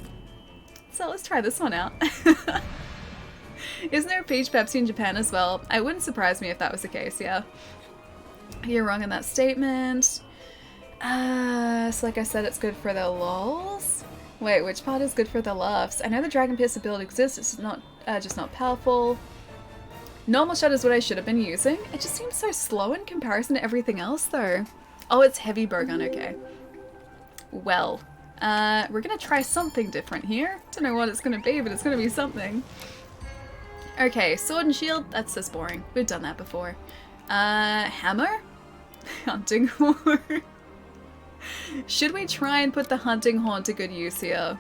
[SPEAKER 1] let's try this one out. Isn't there Peach Pepsi in Japan as well? It wouldn't surprise me if that was the case. Yeah. You're wrong in that statement. So like I said, it's good for the lols. Wait, which part is good for the laughs? I know the Dragon Pierce ability exists. It's not just not powerful. Normal shot is what I should have been using. It just seems so slow in comparison to everything else though. Oh, it's heavy Burgon, okay. Well, we're gonna try something different here. Don't know what it's gonna be, but it's gonna be something. Okay, sword and shield, that's just boring. We've done that before. Hammer? Hunting horn. Should we try and put the hunting horn to good use here?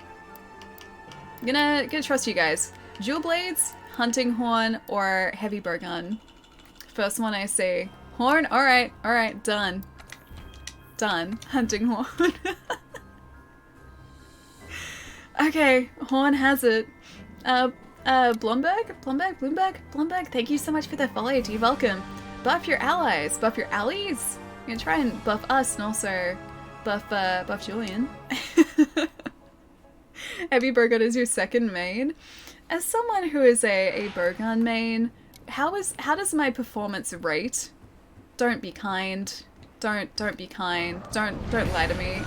[SPEAKER 1] Gonna trust you guys. Jewel blades, hunting horn, or heavy Burgon? First one I say. Horn? Alright, done. Done. Hunting horn. Okay, horn has it. Blumberg, thank you so much for the follow, dude. Welcome. Buff your allies. Buff your allies? You're gonna try and buff us and also buff Julian. Heavy Burgon is your second main. As someone who is a Burgon main, how does my performance rate? Don't be kind. Don't be kind. Don't lie to me.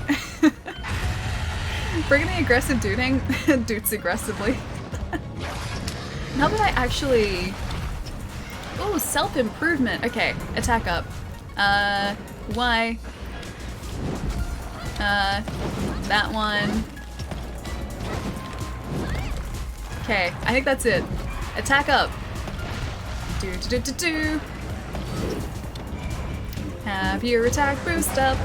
[SPEAKER 1] Bring in the aggressive duding. Dutes aggressively. Now that I actually... Ooh, self-improvement. Okay, attack up. Y. That one. Okay, I think that's it. Attack up. Do. Have your attack boost up.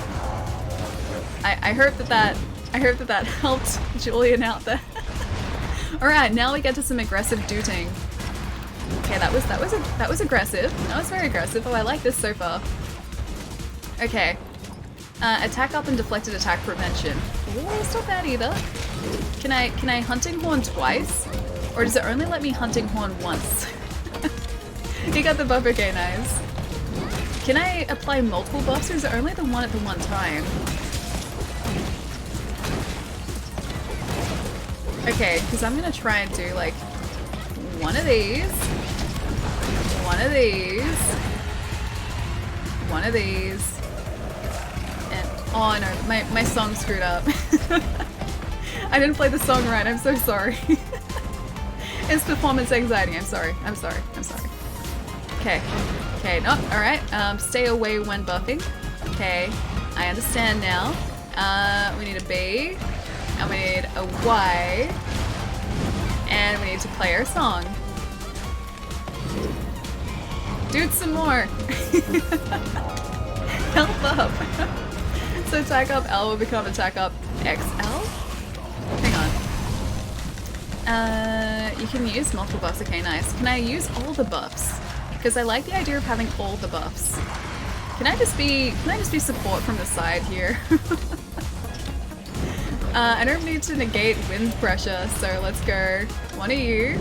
[SPEAKER 1] I hope that helped Julian out there. Alright, now we get to some aggressive dooting. Okay, that was aggressive. That was very aggressive. Oh, I like this so far. Okay. Attack up and deflected attack prevention. Oh, it's not bad either. Can I hunting horn twice? Or does it only let me hunting horn once? You got the buff, okay, nice. Can I apply multiple buffs or is it only the one at the one time? Okay, because I'm gonna try and do like one of these, one of these, and oh no, my song screwed up. I didn't play the song right, I'm so sorry. It's performance anxiety, I'm sorry. Okay, no, alright, stay away when buffing. Okay, I understand now. We need a B. And we need a Y. And we need to play our song. Dude, some more. Help up. So attack up L will become attack up XL? Hang on. You can use multiple buffs. Okay, nice. Can I use all the buffs? Because I like the idea of having all the buffs. Can I just be support from the side here? I don't need to negate wind pressure, so let's go. One of you.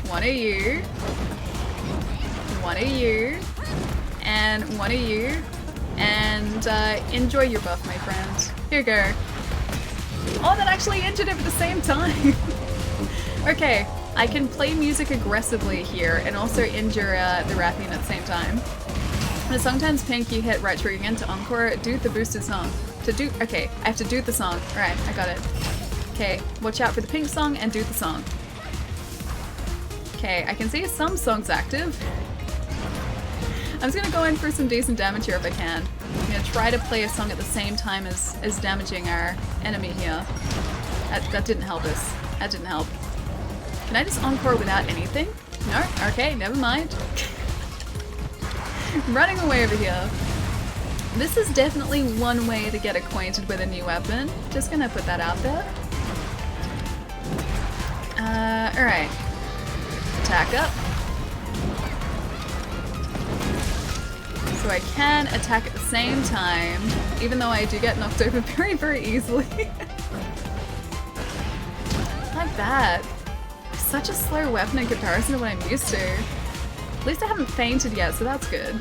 [SPEAKER 1] One of you. One of you. And one of you. And enjoy your buff, my friend. Here you go. Oh, that actually injured him at the same time. Okay, I can play music aggressively here and also injure the Rathian at the same time. And sometimes Pink, you hit right trigger again to encore, do the boosted song. Okay, I have to do the song. Alright, I got it. Okay, watch out for the Pink song and do the song. Okay, I can see some songs active. I'm just gonna go in for some decent damage here if I can. I'm gonna try to play a song at the same time as damaging our enemy here. That didn't help us. That didn't help. Can I just encore without anything? No? Okay, never mind. Running away over here. This is definitely one way to get acquainted with a new weapon. Just gonna put that out there. Alright. Attack up. So I can attack at the same time, even though I do get knocked over very, very easily. Like that. Such a slow weapon in comparison to what I'm used to. At least I haven't fainted yet, so that's good.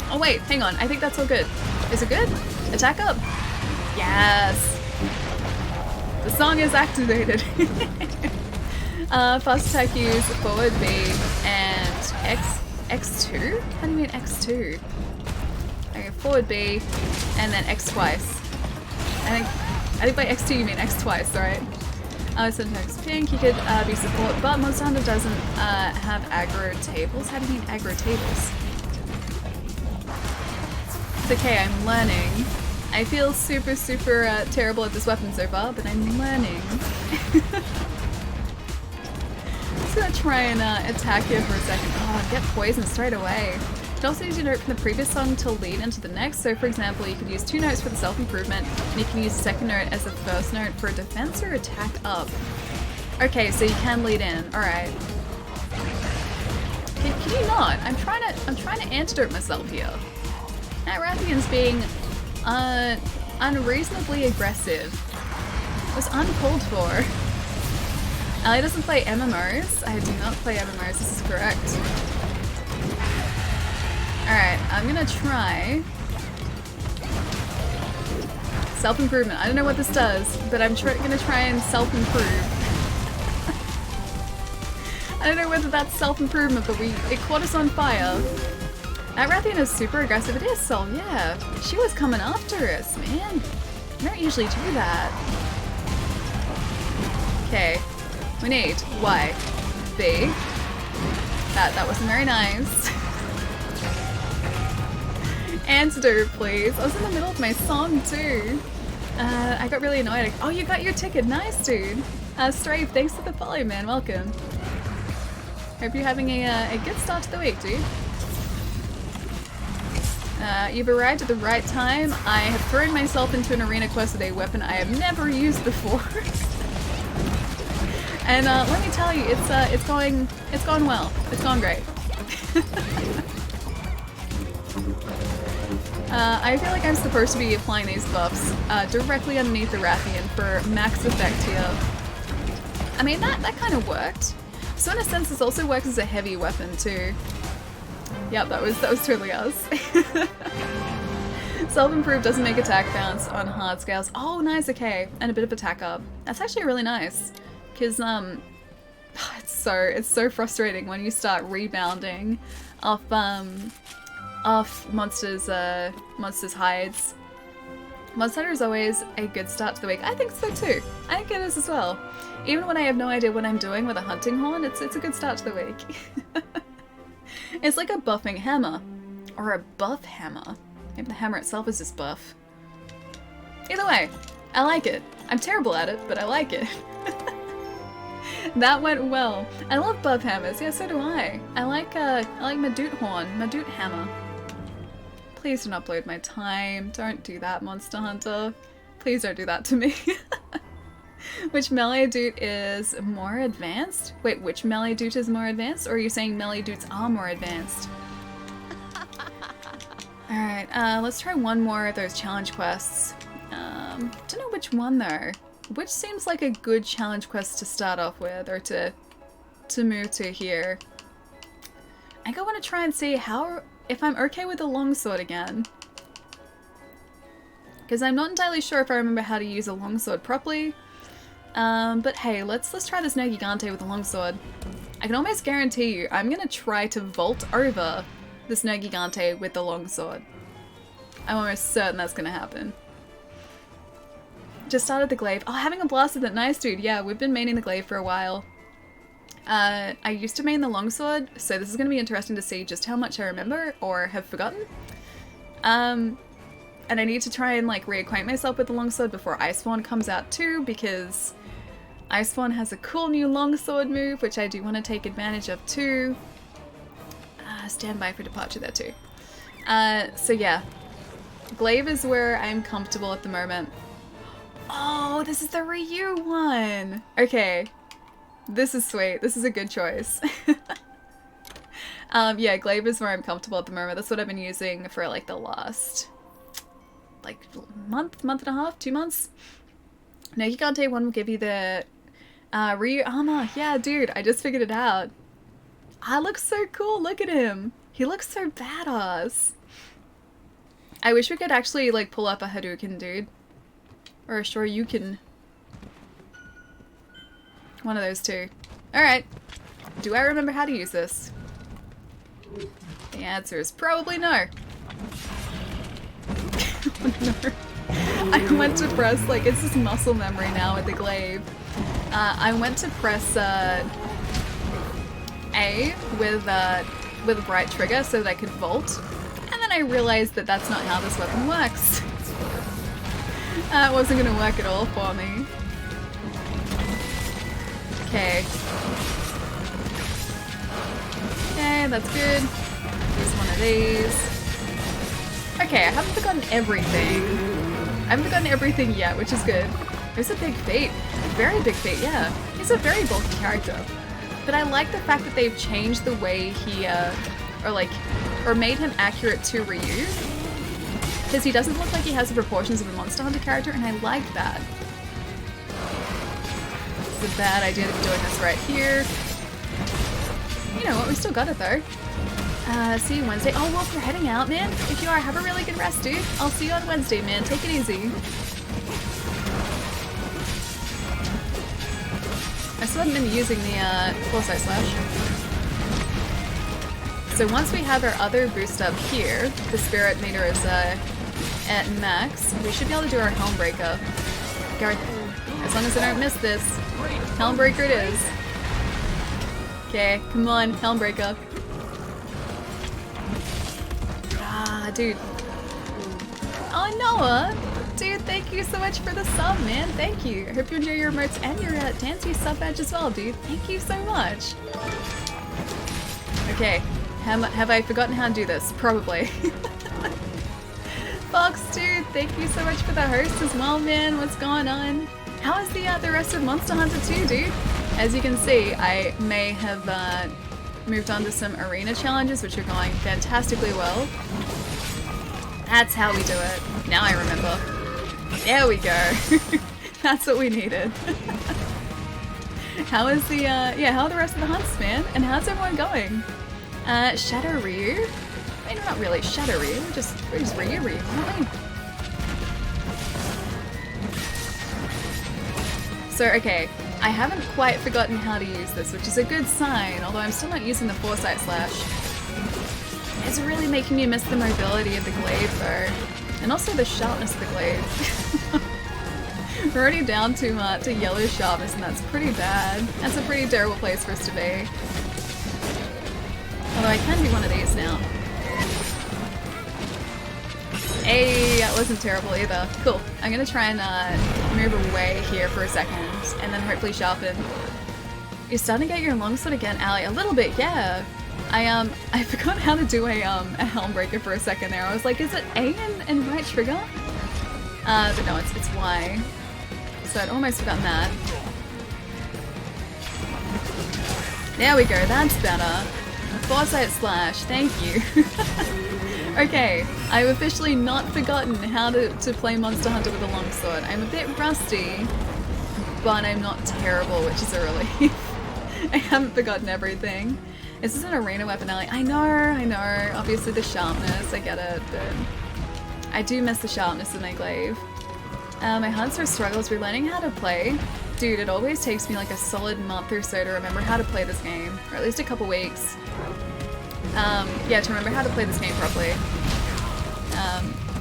[SPEAKER 1] Oh wait, hang on. I think that's all good. Is it good? Attack up. Yes. The song is activated. Fast attack use forward B and X2? How do you mean X2? Okay, forward B and then X twice. I think by X2 you mean X twice, right? Sometimes Pink, you could be support, but Monster Hunter doesn't have aggro tables. How do you mean aggro tables? It's okay, I'm learning. I feel super, super terrible at this weapon so far, but I'm learning. Just gonna try and attack here for a second. Oh, get poisoned straight away. It also needs a note from the previous song to lead into the next. So for example, you could use 2 notes for the self-improvement, and you can use the second note as the first note for a defense or attack up. Okay, so you can lead in. Alright. Can you not? I'm trying to antidote myself here. That Rathian's being unreasonably aggressive. It was uncalled for. Ali doesn't play MMOs. I do not play MMOs, this is correct. Alright, I'm gonna try self-improvement. I don't know what this does, but I'm gonna try and self-improve. I don't know whether that's self-improvement, but it caught us on fire. That Rathian is super aggressive. It is Sol, yeah. She was coming after us, man. I don't usually do that. Okay, we need Y, B. That wasn't very nice. Antidote, please. I was in the middle of my song too. I got really annoyed. Oh, you got your ticket. Nice, dude. Strafe, thanks for the follow, man. Welcome. Hope you're having a good start to the week, dude. You've arrived at the right time. I have thrown myself into an arena quest with a weapon I have never used before. And let me tell you, it's going well. It's going great. I feel like I'm supposed to be applying these buffs directly underneath the Rathian for max effect here. I mean, that kind of worked. So in a sense, this also works as a heavy weapon too. Yep, that was totally us. Self-improve doesn't make attack bounce on hard scales. Oh, nice, okay. And a bit of attack up. That's actually really nice. Because, it's so frustrating when you start rebounding off monsters' hides. Monster Hunter is always a good start to the week. I think so too. I think it is as well. Even when I have no idea what I'm doing with a hunting horn, it's a good start to the week. It's like a buffing hammer. Or a buff hammer. Maybe the hammer itself is just buff. Either way, I like it. I'm terrible at it, but I like it. That went well. I love buff hammers. Yeah, so do I. I like Madut horn, Madut hammer. Please don't upload my time. Don't do that, Monster Hunter. Please don't do that to me. Which melee dude is more advanced? Wait, which melee dude is more advanced? Or are you saying melee dudes are more advanced? Alright, let's try one more of those challenge quests. Don't know which one though. Which seems like a good challenge quest to start off with, or to move to here. I think I want to try and see if I'm okay with the longsword again. Because I'm not entirely sure if I remember how to use a longsword properly. But hey, let's try this Nergigante with the longsword. I can almost guarantee you I'm gonna try to vault over this Nergigante with the longsword. I'm almost certain that's gonna happen. Just started the glaive. Oh, having a blast with it. Nice, dude. Yeah, we've been maining the glaive for a while. I used to main the longsword, so this is gonna be interesting to see just how much I remember or have forgotten. And I need to try and like reacquaint myself with the longsword before Iceborne comes out too, because Iceborne has a cool new longsword move, which I do want to take advantage of too. Stand by for departure there too. So yeah, glaive is where I'm comfortable at the moment. Oh, this is the Ryu one! Okay, this is sweet. This is a good choice. Yeah, glaive is where I'm comfortable at the moment. That's what I've been using for like the last like month and a half, 2 months. Nergigante one will give you the Ryu armor. Yeah, dude, I just figured it out. Ah, looks so cool. Look at him. He looks so badass. I wish we could actually like pull up a Hadouken, dude. Or a Shoryuken. One of those two. Alright. Do I remember how to use this? The answer is probably no. Oh, no. I went to press, like, it's just muscle memory now with the glaive. I went to press A with a right trigger so that I could vault, and then I realized that that's not how this weapon works. It wasn't going to work at all for me. Okay. Okay, that's good. Use one of these. Okay, I haven't forgotten everything. I haven't forgotten everything yet, which is good. It's a big feat. Very big feat, yeah. He's a very bulky character. But I like the fact that they've changed the way he, or made him accurate to Ryu. Because he doesn't look like he has the proportions of a Monster Hunter character, and I like that. It's a bad idea to be doing this right here. You know what, we still got it though. See you Wednesday. Oh, well, if you're heading out, man, if you are, have a really good rest, dude. I'll see you on Wednesday, man. Take it easy. I still haven't been using the Foresight Slash. So once we have our other boost up here, the spirit meter is at max, we should be able to do our Helmbreaker. As long as I don't miss this. Helmbreaker it is. Okay, come on, Helmbreaker. Ah, dude. Oh, Noah! Dude, thank you so much for the sub, man. Thank you. I hope you enjoy your emotes and your Dancy sub badge as well, dude. Thank you so much. Okay, have I forgotten how to do this? Probably. Fox, dude, thank you so much for the host as well, man. What's going on? How is the rest of Monster Hunter 2, dude? As you can see, I may have moved on to some arena challenges, which are going fantastically well. That's how we do it. Now I remember. There we go. That's what we needed. How is the, how are the rest of the hunts, man? And how's everyone going? Shadow Ryu? I mean, not really Shadow Ryu, we're just Ryu, aren't we? So, okay, I haven't quite forgotten how to use this, which is a good sign, although I'm still not using the Foresight Slash. It's really making me miss the mobility of the glaive, though. And also the sharpness of the glaive. We're already down to yellow sharpness, and that's pretty bad. That's a pretty terrible place for us to be. Although I can do one of these now. Hey, that wasn't terrible either. Cool. I'm gonna try and move away here for a second, and then hopefully sharpen. You're starting to get your longsword again, Ali. A little bit, yeah. I forgot how to do a Helmbreaker for a second there. I was like, is it A and right trigger? But no, it's Y. So I'd almost forgotten that. There we go, that's better. Foresight slash, thank you. Okay, I've officially not forgotten how to play Monster Hunter with a longsword. I'm a bit rusty, but I'm not terrible, which is a relief. I haven't forgotten everything. This is an arena weapon alley. I know. Obviously the sharpness, I get it, but I do miss the sharpness of my glaive. My Hunter struggles relearning how to play. Dude, it always takes me like a solid month or so to remember how to play this game, or at least a couple weeks. Yeah, to remember how to play this game properly.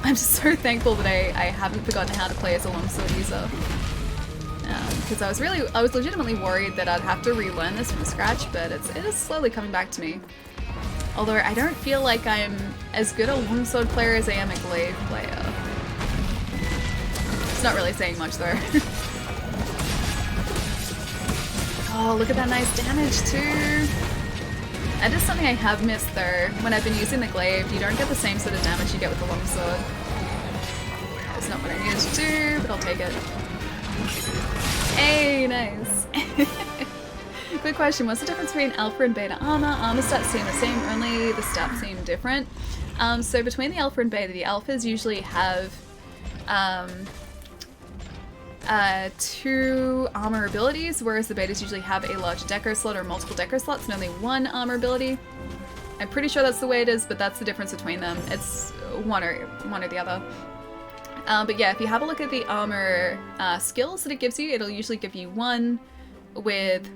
[SPEAKER 1] I'm just so thankful that I haven't forgotten how to play as a longsword user. Because I was legitimately worried that I'd have to relearn this from scratch, but it is slowly coming back to me. Although I don't feel like I'm as good a longsword player as I am a glaive player. It's not really saying much though. Oh, look at that nice damage too! That is something I have missed though. When I've been using the glaive, you don't get the same sort of damage you get with the longsword. That's not what I needed to do, but I'll take it. Hey, nice! Quick question, what's the difference between alpha and beta armor? Armor stats seem the same, only the stats seem different. So between the alpha and beta, the alphas usually have 2 armor abilities, whereas the betas usually have a large deco slot or multiple deco slots and only 1 armor ability. I'm pretty sure that's the way it is, but that's the difference between them. It's one or the other. But yeah, if you have a look at the armor skills that it gives you, it'll usually give you 1 with,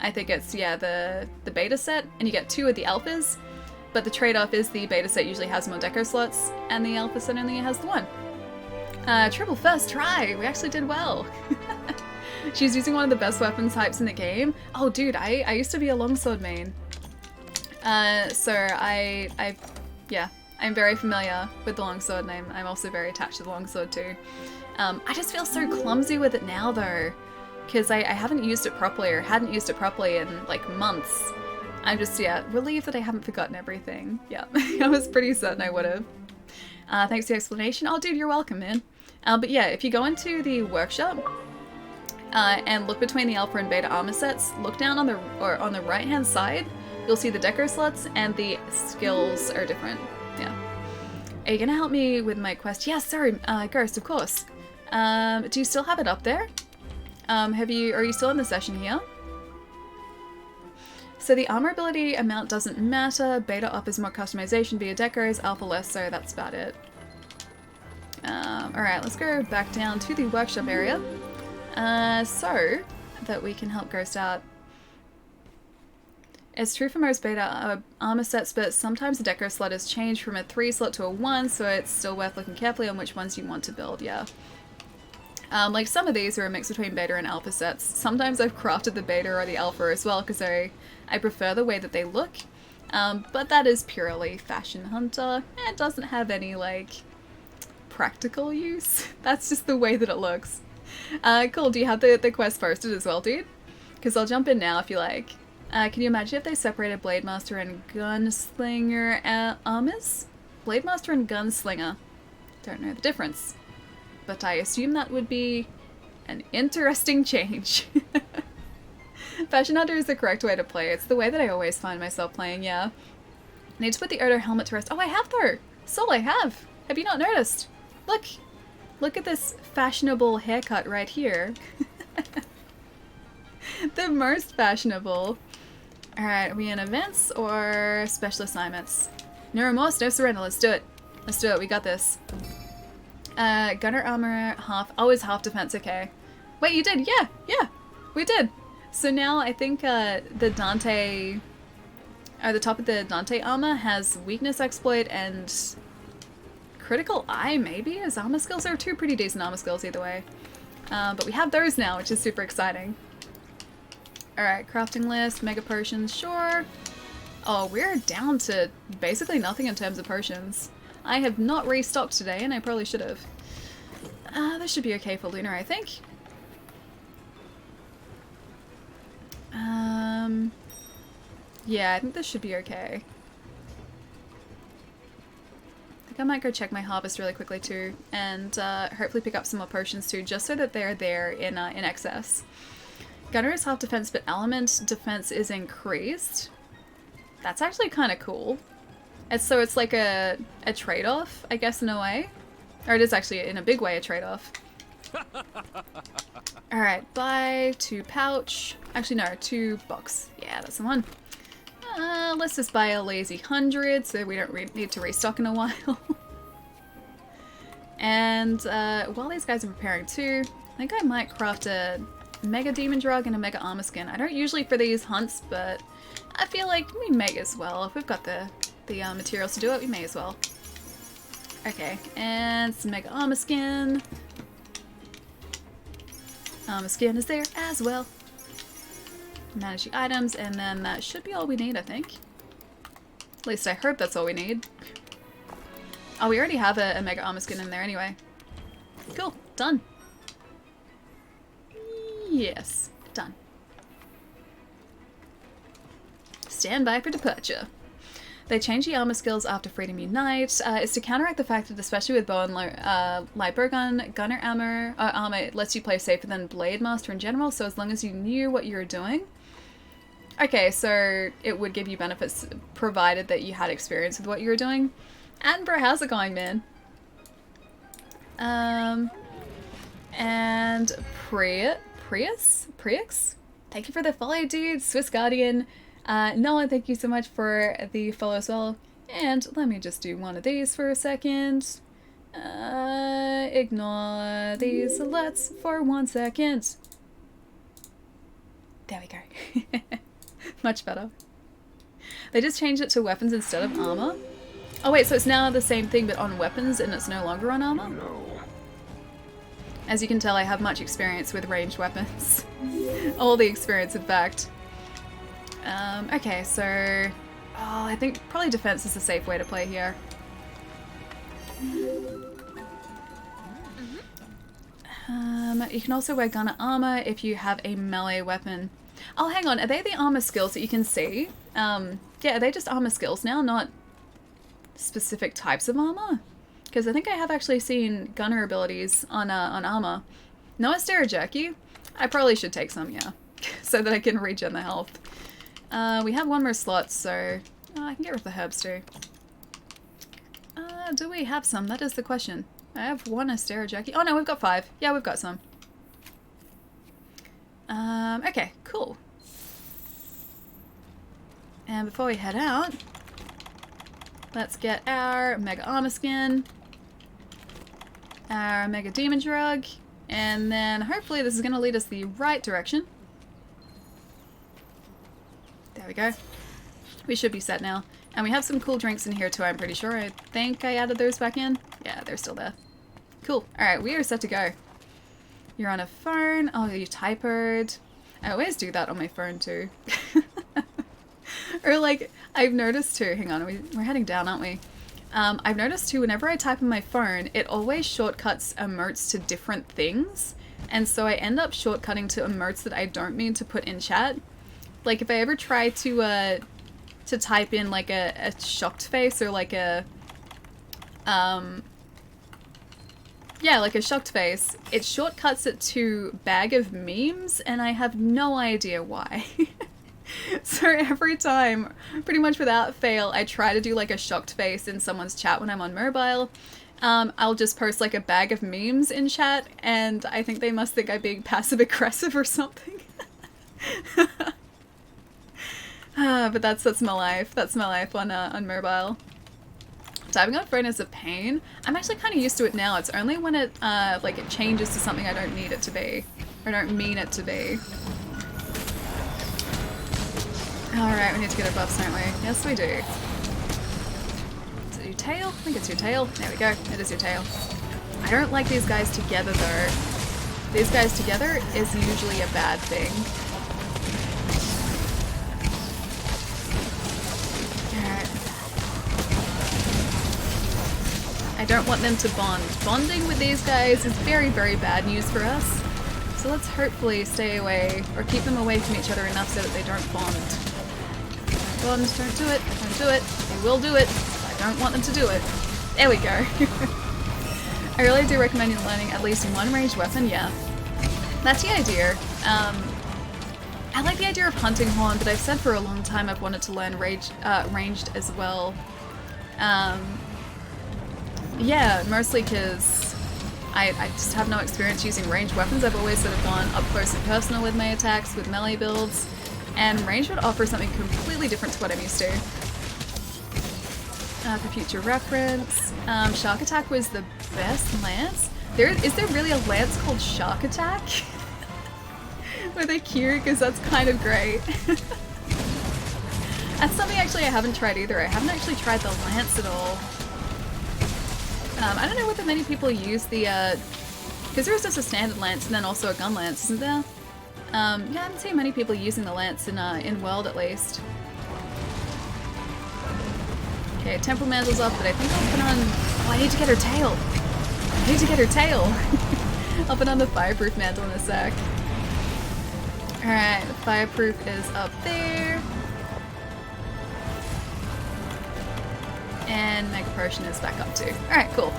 [SPEAKER 1] I think it's, yeah, the beta set, and you get 2 with the alphas, but the trade-off is the beta set usually has more deco slots, and the alpha set only has the 1. Triple first try! We actually did well! She's using one of the best weapon types in the game. Oh dude, I used to be a longsword main. So yeah, I'm very familiar with the longsword, and I'm also very attached to the longsword too. I just feel so clumsy with it now though, because I haven't used it properly, or hadn't used it properly in like months. I'm just, yeah, relieved that I haven't forgotten everything. Yeah, I was pretty certain I would have. Thanks for the explanation. Oh dude, you're welcome, man. But yeah, if you go into the workshop and look between the alpha and beta armor sets, look down on the right hand side, you'll see the deco slots and the skills are different. Yeah. Are you gonna help me with my quest? Yeah, sorry, Ghost, of course. Do you still have it up there? Are you still in the session here? So the armor ability amount doesn't matter. Beta offers more customization via decos, alpha less so, that's about it. Alright, let's go back down to the workshop area so that we can help Ghost out. It's true for most beta armor sets, but sometimes the deco slot is changed from a 3 slot to a 1, so it's still worth looking carefully on which ones you want to build, yeah. Like some of these are a mix between beta and alpha sets. Sometimes I've crafted the beta or the alpha as well because I prefer the way that they look, but that is purely Fashion Hunter. It doesn't have any, like, practical use. That's just the way that it looks. Cool, do you have the quest posted as well, dude? Because I'll jump in now if you like. Can you imagine if they separated Blademaster and Gunslinger armors? Blademaster and Gunslinger. Don't know the difference. But I assume that would be an interesting change. Fashion Hunter is the correct way to play. It's the way that I always find myself playing, yeah. Need to put the Odo helmet to rest. Oh, I have though! Sol, I have! Have you not noticed? Look! Look at this fashionable haircut right here. The most fashionable. Alright, are we in events or special assignments? No remorse, no surrender, let's do it. Let's do it, we got this. Gunner armor, always half defense, okay. Wait, you did? Yeah, we did. So now I think the Dante, or the top of the Dante armor has weakness exploit and critical eye, maybe, as armor skills. There are 2 pretty decent armor skills either way. But we have those now, which is super exciting. Alright, crafting list, mega potions, sure. Oh, we're down to basically nothing in terms of potions. I have not restocked today, and I probably should have. This should be okay for Lunar, I think. Yeah, I think this should be okay. think I might go check my harvest really quickly too, and hopefully pick up some more potions too, just so that they're there in excess. Gunner is half defense, but element defense is increased. That's actually kind of cool. So it's like a trade-off, I guess, in a way. Or it is actually, in a big way, a trade-off. Alright, buy 2 pouch. Actually, no, 2 box. Yeah, that's the one. Let's just buy a lazy 100 so we don't need to restock in a while. And while these guys are preparing too, I think I might craft a Mega Demon Drug and a Mega Armor Skin. I don't usually for these hunts, but I feel like we may as well. If we've got the materials to do it, we may as well. Okay, and some Mega Armor Skin. Armor Skin is there as well. Manage the items, and then that should be all we need, I think. At least I hope that's all we need. Oh, we already have a Mega Armor Skin in there anyway. Cool, done. Yes, done. Stand by for departure. They change the armor skills after Freedom Unite. It's to counteract the fact that, especially with bow and light bow gun, gunner armor it lets you play safer than Blade Master in general, so as long as you knew what you were doing. Okay, so it would give you benefits provided that you had experience with what you were doing. Attenborough, how's it going, man? And Prius? Thank you for the follow, dude. Swiss Guardian. Nolan, thank you so much for the follow as well. And let me just do one of these for a second. Ignore these alerts for 1 second. There we go. Much better. They just changed it to weapons instead of armor. Oh wait, so it's now the same thing but on weapons and it's no longer on armor? As you can tell, I have much experience with ranged weapons. All the experience, in fact. Okay, so... Oh, I think probably defense is a safe way to play here. You can also wear gunner armor if you have a melee weapon. Oh, hang on, are they the armor skills that you can see? Yeah, are they just armor skills now, not specific types of armor? Because I think I have actually seen gunner abilities on armor. No Astera Jerky? I probably should take some, yeah. So that I can regen the health. We have one more slot, so I can get rid of the herbs too. Do we have some? That is the question. I have 1 Astera Jerky. Oh no, we've got 5. Yeah, we've got some. Okay, cool. And before we head out, let's get our Mega Armor Skin, our Mega Demon Drug, and then hopefully this is going to lead us the right direction. There we go. We should be set now. And we have some cool drinks in here too, I'm pretty sure. I think I added those back in. Yeah, they're still there. Cool. Alright, we are set to go. You're on a phone. Oh, you typered. I always do that on my phone too. Or like, I've noticed too, hang on, we're heading down, aren't we? I've noticed too, whenever I type on my phone, it always shortcuts emotes to different things. And so I end up shortcutting to emotes that I don't mean to put in chat. Like if I ever try to type in like a shocked face or like a, yeah, like a shocked face, it shortcuts it to bag of memes and I have no idea why. So every time, pretty much without fail, I try to do like a shocked face in someone's chat when I'm on mobile. I'll just post like a bag of memes in chat and I think they must think I'm being passive aggressive or something. But that's my life. That's my life on mobile. Typing on phone is a pain. I'm actually kind of used to it now. It's only when it like it changes to something I don't need it to be, or don't mean it to be. Alright, we need to get our buffs, don't we? Yes, we do. Is it your tail? I think it's your tail. There we go. It is your tail. I don't like these guys together, though. These guys together is usually a bad thing. Alright. I don't want them to bond. Bonding with these guys is very, very bad news for us. So let's hopefully stay away, or keep them away from each other enough so that they don't bond. Don't do it. Don't do it. They will do it. I don't want them to do it. There we go. I really do recommend you learning at least one ranged weapon, yeah. That's the idea. I like the idea of Hunting Horn, but I've said for a long time I've wanted to learn ranged as well. Yeah, mostly because I just have no experience using ranged weapons. I've always sort of gone up close and personal with my attacks, with melee builds, and range would offer something completely different to what I'm used to. For future reference, Shark Attack was the best lance. Is there really a lance called Shark Attack? With a Q, because that's kind of great. That's something actually I haven't tried either. I haven't actually tried the lance at all. I don't know whether many people use the, because there is just a standard lance and then also a gun lance, isn't there? Yeah, I haven't seen many people using the lance in World at least. Okay, Temple Mantle's up, but I think I'll put on... Oh, I need to get her tail! I need to get her tail! I'll put on the Fireproof Mantle in a sec. Alright, the Fireproof is up there. And Mega Potion is back up too. Alright, cool.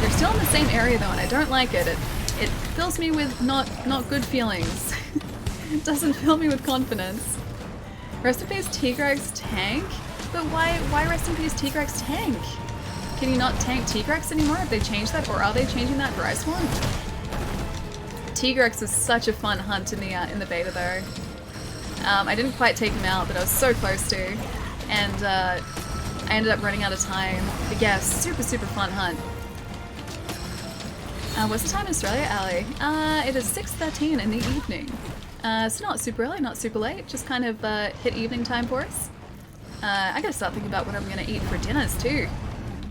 [SPEAKER 1] They're still in the same area though, and I don't like it. It fills me with not good feelings. It doesn't fill me with confidence. Rest in peace, Tigrex tank? But why rest in peace Tigrex tank? Can you not tank Tigrex anymore? Have they changed that, or are they changing that for Iceborne? Tigrex was such a fun hunt in the beta though. I didn't quite take him out, but I was so close to, and I ended up running out of time. But yeah, super fun hunt. What's the time in Australia, Ali? It is 6:13 in the evening. It's not super early, not super late, just kind of hit evening time for us. I gotta start thinking about what I'm gonna eat for dinners too.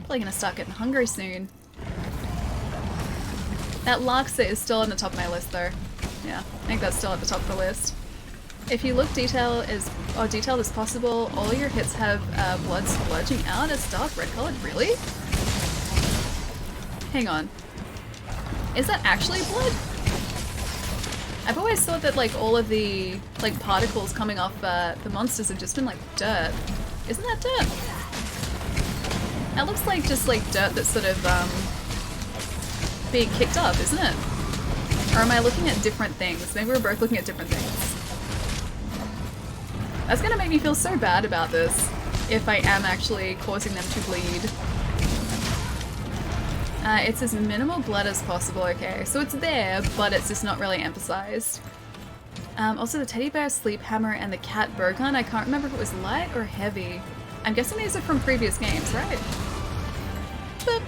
[SPEAKER 1] Probably gonna start getting hungry soon. That Larkset is still on the top of my list though. Yeah, I think that's still at the top of the list. If you look detailed as possible, all your hits have blood splurging out as dark red colored. Really? Hang on. Is that actually blood? I've always thought that like all of the like particles coming off the monsters have just been like dirt. Isn't that dirt? That looks like just like dirt that's sort of being kicked up, isn't it? Or am I looking at different things? Maybe we're both looking at different things. That's gonna make me feel so bad about this if I am actually causing them to bleed. It's as minimal blood as possible, okay. So it's there, but it's just not really emphasized. Also the teddy bear sleep hammer and the cat bow gun, I can't remember if it was light or heavy. I'm guessing these are from previous games, right? Boop.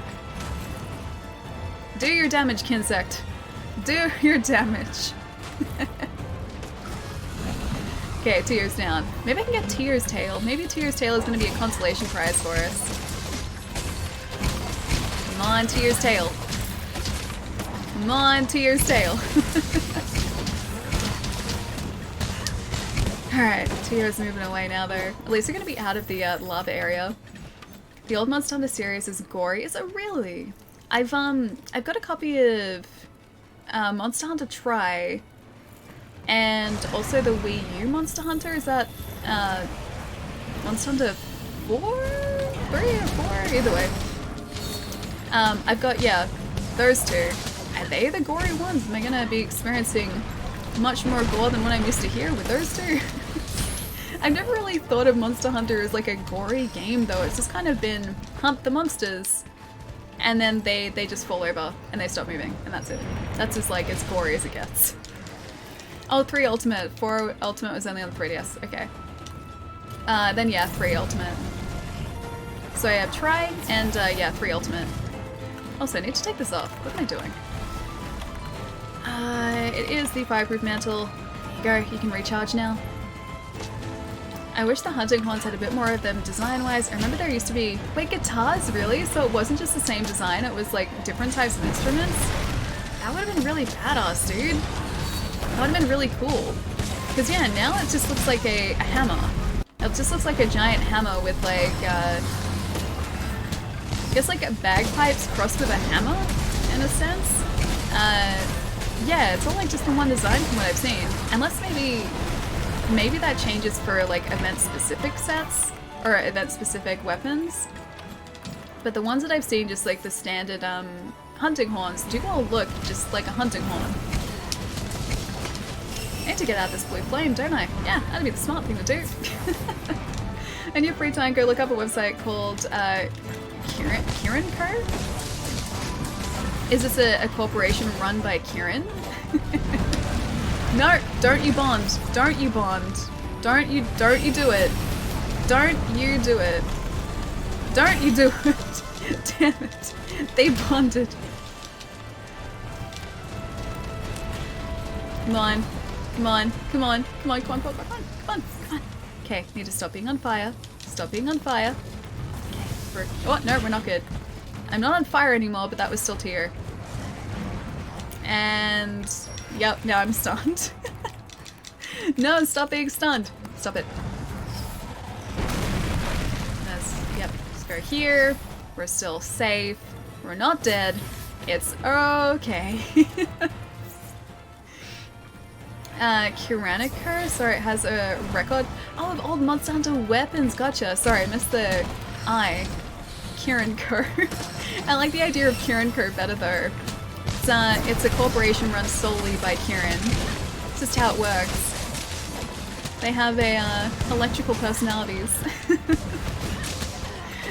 [SPEAKER 1] Do your damage, Kinsect. Do your damage. Okay, Tear's down. Maybe I can get Tear's tail. Maybe Tear's tail is going to be a consolation prize for us. Come on, Tear's tail. Come on, Tear's tail. Alright, Tear's moving away now though. At least they're going to be out of the lava area. The old Monster Hunter series is gory. Is it really? I've got a copy of Monster Hunter Tri and also the Wii U Monster Hunter. Is that Monster Hunter 4? 3 or 4? Either way. I've got, yeah, those two. Are they the gory ones? Am I gonna be experiencing much more gore than what I'm used to here with those two? I've never really thought of Monster Hunter as like a gory game though. It's just kind of been hunt the monsters and then they just fall over and they stop moving and that's it. That's just like as gory as it gets. Oh, 3 Ultimate. 4 Ultimate was only on the 3DS. Okay. Then yeah, 3 Ultimate. So I have Tri and yeah, 3 Ultimate. Also, I need to take this off. What am I doing? It is the Fireproof Mantle. There you go, you can recharge now. I wish the hunting horns had a bit more of them design-wise. I remember there used to be... Wait, guitars, really? So it wasn't just the same design, it was like different types of instruments? That would have been really badass, dude. That would have been really cool. Because yeah, now it just looks like a hammer. It just looks like a giant hammer with like, I guess like a bagpipes crossed with a hammer, in a sense. Yeah, it's all like just the one design from what I've seen. Unless maybe that changes for like event-specific sets, or event-specific weapons. But the ones that I've seen, just like the standard hunting horns, do all look just like a hunting horn. I need to get out this blue flame, don't I? Yeah, that'd be the smart thing to do. In your free time, go look up a website called Kirin Co? Is this a corporation run by Kirin? No, don't you bond. Don't you bond. Don't you do it. Don't you do it. Don't you do it. Damn it. They bonded. Come on. Come on. Come on. Come on. Come on. Come on. Come on. Come on. Come on. Okay, need to stop being on fire. Stop being on fire. Okay. Oh, no, we're not good. I'm not on fire anymore, but that was still Tyr. And... Yep, now I'm stunned. No, stop being stunned. Stop it. Yep, just go here. We're still safe. We're not dead. It's okay. Kiranica? Sorry, it has a record. Oh, of old Monsanto weapons. Gotcha. Sorry, I missed the I. Kirin Co. I like the idea of Kirin Co better though. It's a corporation run solely by Kirin. It's just how it works. They have electrical personalities.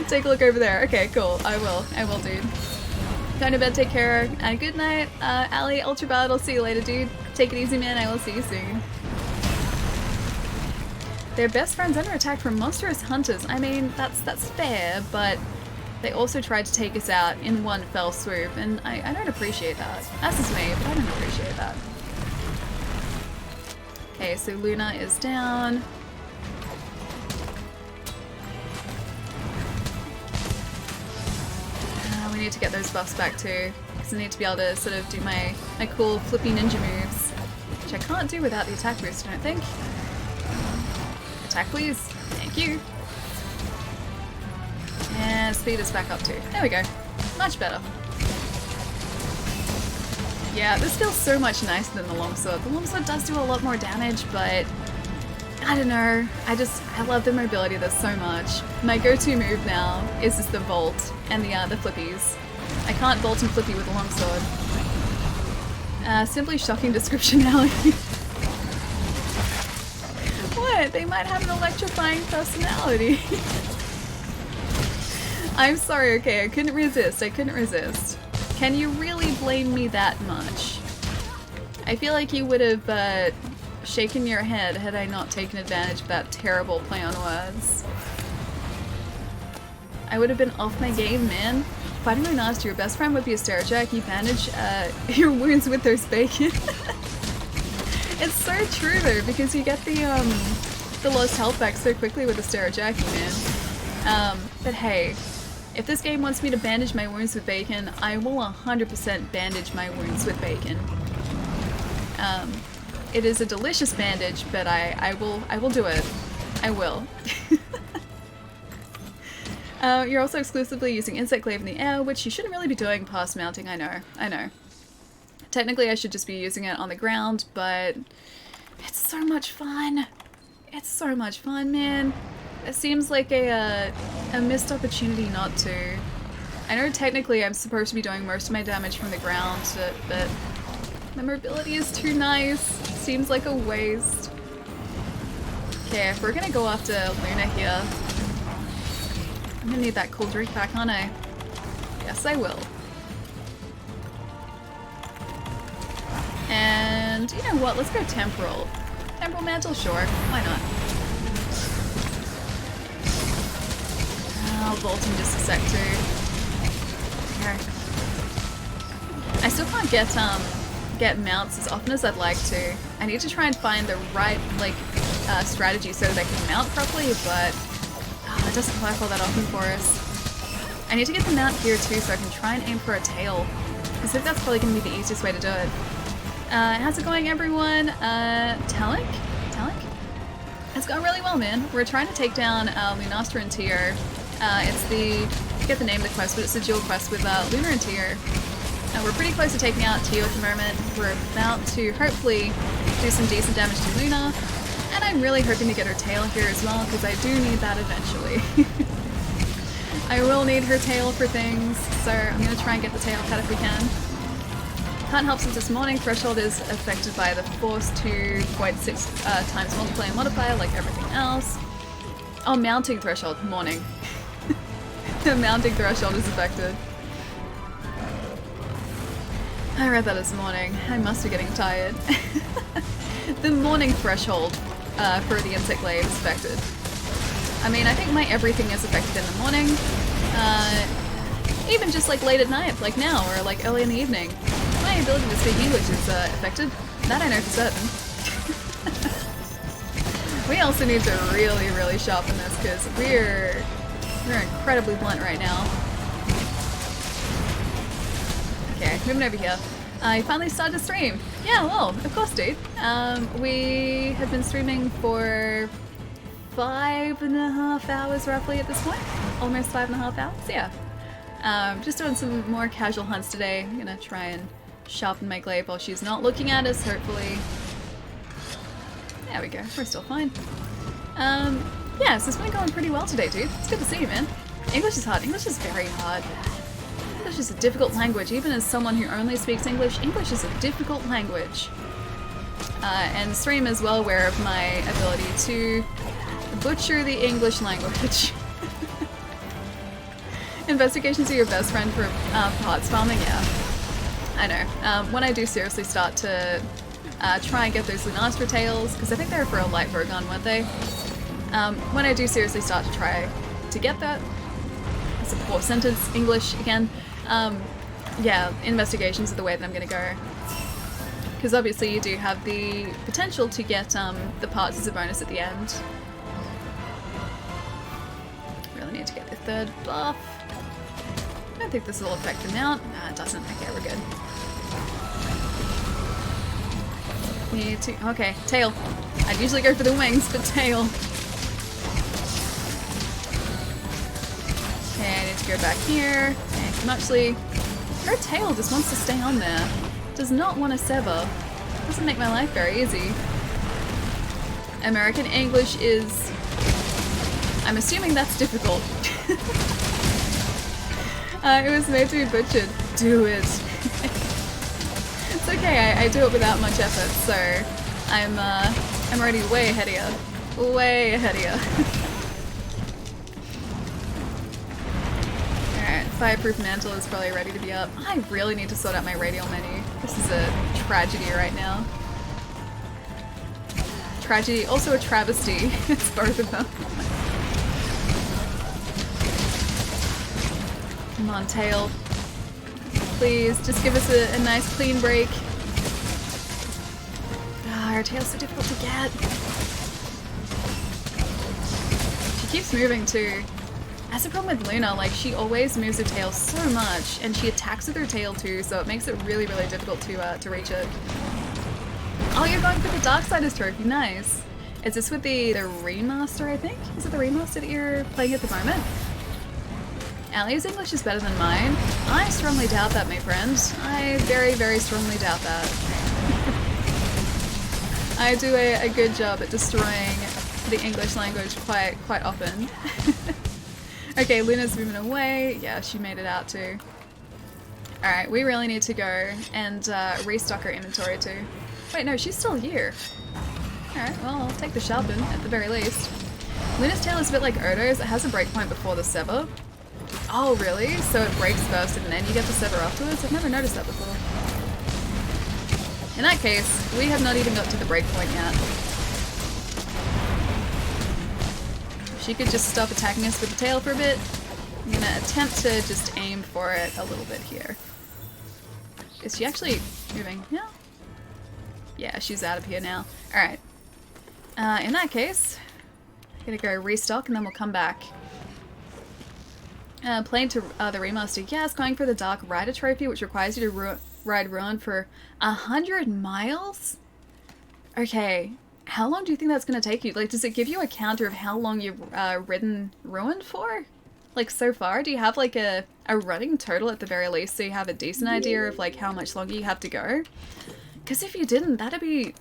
[SPEAKER 1] Take a look over there. Okay, cool. I will, dude. Time to bed, take care. Good night, Ali, Ultrabad. I'll see you later, dude. Take it easy, man. I will see you soon. Their best friends under attack from monstrous hunters. I mean, that's fair, but they also tried to take us out in one fell swoop, and I don't appreciate that. That's just me, but I don't appreciate that. Okay, so Luna is down. We need to get those buffs back too, because I need to be able to sort of do my cool flippy ninja moves, which I can't do without the attack boost, I don't think. Attack please. Thank you. And speed is back up too. There we go. Much better. Yeah, this feels so much nicer than the longsword. The longsword does do a lot more damage, but I don't know. I love the mobility of this so much. My go-to move now is just the vault and the flippies. I can't vault and flippy with a longsword. Simply shocking description, Ali. What? They might have an electrifying personality. I'm sorry, okay, I couldn't resist. Can you really blame me that much? I feel like you would have shaken your head had I not taken advantage of that terrible play on words. I would have been off my game, man. Fighting my nasty, your best friend would be a Sterajack. You bandage your wounds with those bacon. It's so true though, because you get the lost health back so quickly with the Sterajaki, man. But hey, if this game wants me to bandage my wounds with bacon, I will 100% bandage my wounds with bacon. It is a delicious bandage, but I will do it. I will. You're also exclusively using Insect Glaive in the air, which you shouldn't really be doing past mounting, I know. Technically I should just be using it on the ground, but it's so much fun. It's so much fun, man. It seems like a missed opportunity not to. I know technically I'm supposed to be doing most of my damage from the ground, but the mobility is too nice. Seems like a waste. Okay, if we're gonna go after Luna here, I'm gonna need that cool drink back, aren't I? Yes, I will. And you know what? Let's go Temporal. Temporal Mantle, sure. Why not? I'll vault in just a sec too. Here. I still can't get mounts as often as I'd like to. I need to try and find the right strategy so that I can mount properly, but it doesn't work all that often for us. I need to get the mount here too so I can try and aim for a tail, because I think that's probably going to be the easiest way to do it. How's it going, everyone? Talik? It's going really well, man. We're trying to take down Lunastra and Tyr. It's the, I forget the name of the quest, but it's a dual quest with Luna and Tyr. We're pretty close to taking out Tyr at the moment. We're about to hopefully do some decent damage to Luna, and I'm really hoping to get her tail here as well, because I do need that eventually. I will need her tail for things, so I'm gonna try and get the tail pet if we can. Can't help since this morning threshold is affected by the force 2.6 times multiplier modifier like everything else. Oh, mounting threshold, morning. The mounting threshold is affected. I read that as morning. I must be getting tired. The morning threshold for the insect glaive is affected. I mean, I think my everything is affected in the morning. Even just like late at night, like now, or like early in the evening. My ability to speak English is affected. That I know for certain. We also need to really, really sharpen this because we're incredibly blunt right now. Okay, moving over here. I finally started to stream. Yeah, well, of course, dude. We have been streaming for 5.5 hours roughly at this point. Almost 5.5 hours, yeah. Just doing some more casual hunts today. I'm gonna try and sharpen my glaive while she's not looking at us, hopefully. There we go, we're still fine. Yeah, so it's been going pretty well today, dude. It's good to see you, man. English is hard. English is very hard. English is a difficult language. Even as someone who only speaks English, English is a difficult language. And Stream is well aware of my ability to butcher the English language. Investigations are your best friend for parts farming? Yeah, I know. When I do seriously start to try and get those Lunastra tails, because I think they were for a light Vergon, weren't they? When I do seriously start to try to get that, it's a poor sentence, English again, yeah, investigations are the way that I'm gonna go. Because obviously you do have the potential to get the parts as a bonus at the end. Really need to get the third buff. I don't think this will affect the mount. Nah, it doesn't. Okay, we're good. Need to... Okay, tail. I'd usually go for the wings, but tail. Okay, I need to go back here. Thanks muchly. Her tail just wants to stay on there. Does not want to sever. Doesn't make my life very easy. American English is... I'm assuming that's difficult. It was made to be butchered. Do it. It's okay, I do it without much effort, so I'm already way ahead of you. Way ahead of you. Alright, Fireproof Mantle is probably ready to be up. I really need to sort out my radial menu. This is a tragedy right now. Tragedy, also a travesty. It's both of them. Come on, tail. Please, just give us a nice clean break. Ah, her tail's so difficult to get. She keeps moving too. That's the problem with Luna, like she always moves her tail so much, and she attacks with her tail too, so it makes it really, really difficult to reach it. Oh, you're going for the Darksiders trophy, nice. Is this with the remaster, I think? Is it the remaster that you're playing at the moment? Allie's English is better than mine. I strongly doubt that, my friend. I very, very strongly doubt that. I do a good job at destroying the English language quite often. Okay, Luna's moving away. Yeah, she made it out too. Alright, we really need to go and restock our inventory too. Wait, no, she's still here. Alright, well, I'll take the sharpen at the very least. Luna's tail is a bit like Odo's. It has a breakpoint before the sever. Oh, really? So it breaks first and then you get the sever afterwards? I've never noticed that before. In that case, we have not even got to the breakpoint yet. If she could just stop attacking us with the tail for a bit, I'm gonna attempt to just aim for it a little bit here. Is she actually moving? Yeah. Yeah, she's out of here now. Alright. In that case, I'm gonna go restock and then we'll come back. Playing to the remaster. Yes, going for the Dark Rider trophy, which requires you to ride Ruin for 100 miles? Okay, how long do you think that's going to take you? Like, does it give you a counter of how long you've ridden Ruin for? Like, so far? Do you have, like, a running total at the very least, so you have a decent idea of, like, how much longer you have to go? Because if you didn't, that'd be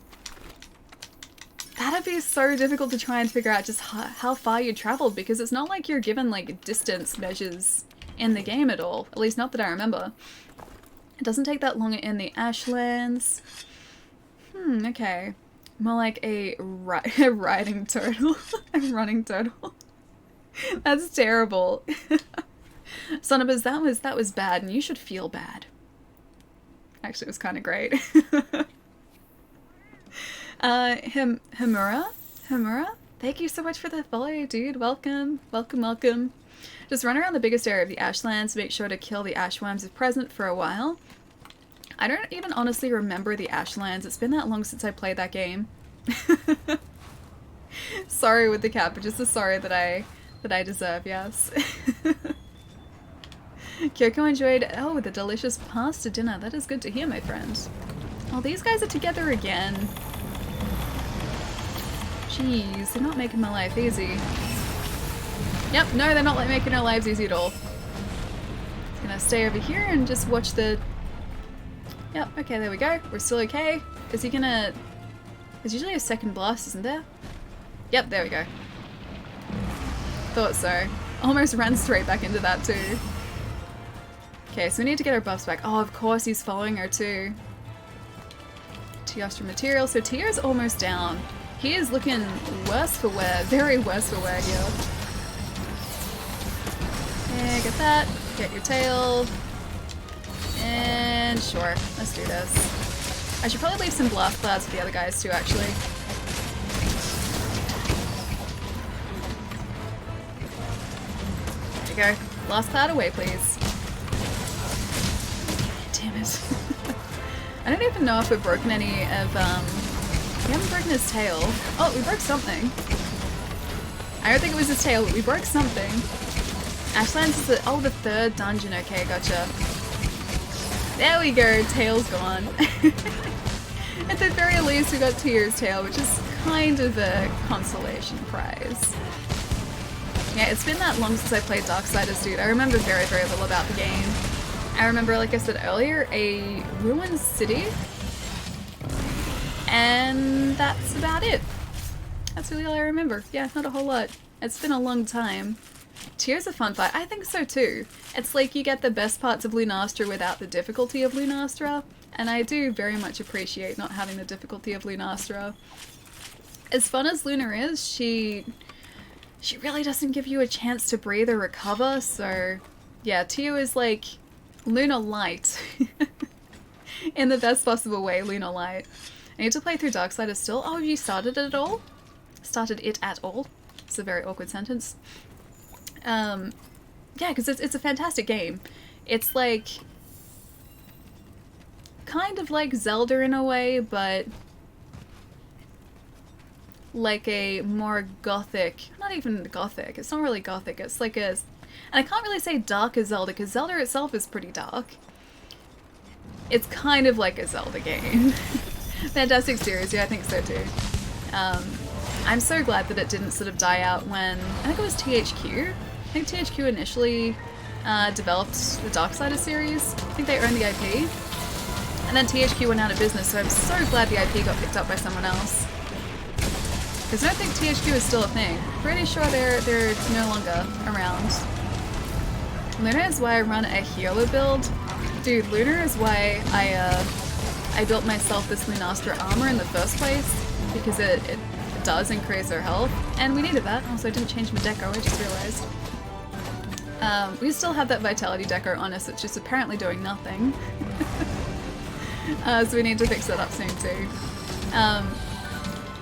[SPEAKER 1] That'd be so difficult to try and figure out just how far you traveled, because it's not like you're given like distance measures in the game at all. At least not that I remember. It doesn't take that long in the Ashlands. Okay. More like a riding turtle. A running turtle. That's terrible. Sonibus, that was bad, and you should feel bad. Actually, it was kind of great. Himura, thank you so much for the follow, dude. Welcome. Just run around the biggest area of the Ashlands, make sure to kill the ashworms if present for a while. I don't even honestly remember the Ashlands. It's been that long since I played that game. Sorry with the cat, but just the sorry that I deserve, yes. Kyoko enjoyed, the delicious pasta dinner. That is good to hear, my friend. Oh, these guys are together again. Jeez, they're not making my life easy. Yep, no, they're not making our lives easy at all. Just gonna stay over here and just watch the... Yep, okay, there we go. We're still okay. Is he gonna... There's usually a second blast, isn't there? Yep, there we go. Thought so. Almost ran straight back into that too. Okay, so we need to get our buffs back. Oh, of course he's following her too. Teostra material. So Tio's almost down. He is looking worse for wear. Very worse for wear here. Yeah, get that. Get your tail. And sure, let's do this. I should probably leave some blast clouds for the other guys too, actually. There you go. Blast cloud away, please. Damn it. I don't even know if we've broken any of, we haven't broken his tail. Oh, we broke something. I don't think it was his tail, but we broke something. Ashlands is the, the third dungeon. Okay, gotcha. There we go, tail's gone. At the very least, we got Tio's tail, which is kind of a consolation prize. Yeah, it's been that long since I played Darksiders, dude. I remember very, very little about the game. I remember, like I said earlier, a ruined city. And that's about it. That's really all I remember. Yeah, not a whole lot. It's been a long time. Tio's a fun fight. I think so too. It's like you get the best parts of Lunastra without the difficulty of Lunastra. And I do very much appreciate not having the difficulty of Lunastra. As fun as Luna is, she really doesn't give you a chance to breathe or recover, so yeah, Tio is like Luna Light. In the best possible way, Luna Light. I need to play through Darksiders still. Oh, have you started it at all? Started it at all? It's a very awkward sentence. Yeah, because it's a fantastic game. It's like kind of like Zelda in a way, but like a more gothic, not even gothic, it's not really gothic, it's like a, and I can't really say dark as Zelda, because Zelda itself is pretty dark. It's kind of like a Zelda game. Fantastic series, yeah, I think so too. I'm so glad that it didn't sort of die out when, I think it was THQ? I think THQ initially developed the Darksiders series. I think they owned the IP. And then THQ went out of business, so I'm so glad the IP got picked up by someone else. Because I don't think THQ is still a thing. Pretty sure they're no longer around. Luna is why I run a healer build. Dude, Luna is why I built myself this Lunastra armor in the first place, because it does increase her health, and we needed that. Also, I didn't change my deco, I just realized. We still have that vitality deco on us, it's just apparently doing nothing. So we need to fix that up soon too.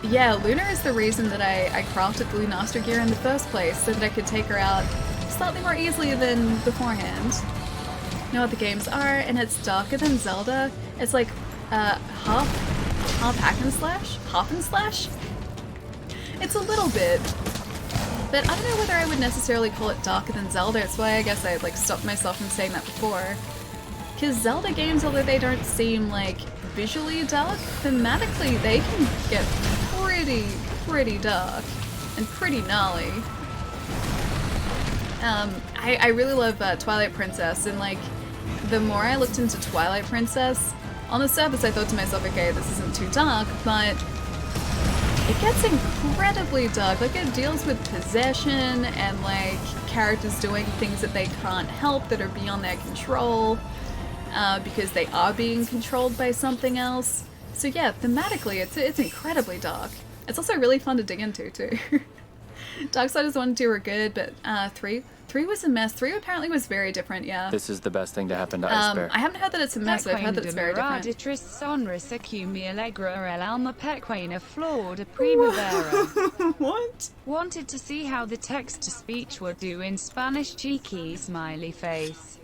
[SPEAKER 1] Yeah, Luna is the reason that I crafted the Lunastra gear in the first place, so that I could take her out slightly more easily than beforehand. You know what the games are, and it's darker than Zelda. It's like half hack and slash? Half and slash? It's a little bit. But I don't know whether I would necessarily call it darker than Zelda. It's why I guess I like stopped myself from saying that before. Because Zelda games, although they don't seem like visually dark, thematically they can get pretty dark and pretty gnarly. I really love Twilight Princess, and like the more I looked into Twilight Princess, on the surface I thought to myself, okay, this isn't too dark, but it gets incredibly dark. Like, it deals with possession and, like, characters doing things that they can't help, that are beyond their control, because they are being controlled by something else. So yeah, thematically, it's incredibly dark. It's also really fun to dig into, too. Darksiders 1 and 2 were good, but 3 was a mess. 3 apparently was very different, yeah.
[SPEAKER 4] This is the best thing to happen to Ice Bear.
[SPEAKER 1] I haven't heard that it's a mess, but I've heard that it's very different. What?
[SPEAKER 2] Wanted to see how the text-to-speech would do in Spanish. Cheeky smiley face.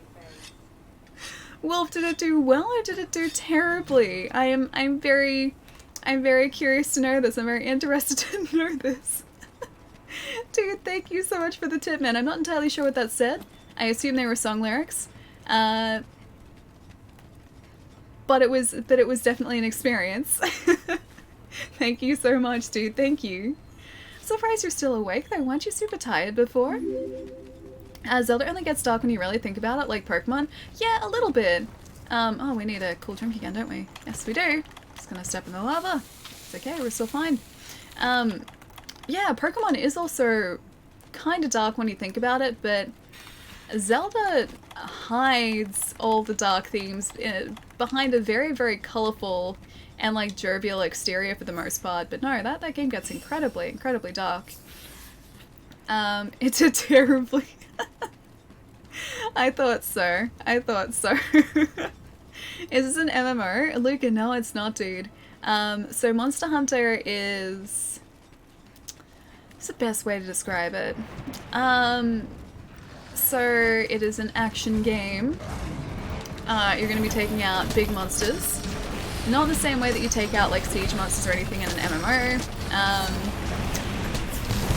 [SPEAKER 1] Wolf, did it do well or did it do terribly? I'm very curious to know this. I'm very interested to know this. Dude, thank you so much for the tip, man. I'm not entirely sure what that said. I assume they were song lyrics. But it was definitely an experience. Thank you so much, dude. Thank you. Surprised you're still awake though. Weren't you super tired before? Zelda only gets dark when you really think about it, like Pokemon. Yeah, a little bit. Oh, we need a cool drink again, don't we? Yes, we do. Just gonna step in the lava. It's okay, we're still fine. Yeah, Pokemon is also kind of dark when you think about it, but Zelda hides all the dark themes behind a very, very colourful and, like, jovial exterior for the most part. But no, that game gets incredibly, incredibly dark. It's a terribly... I thought so. I thought so. Is this an MMO? Luca, no, it's not, dude. So Monster Hunter is... What's the best way to describe it? So it is an action game. You're going to be taking out big monsters. Not the same way that you take out like siege monsters or anything in an MMO.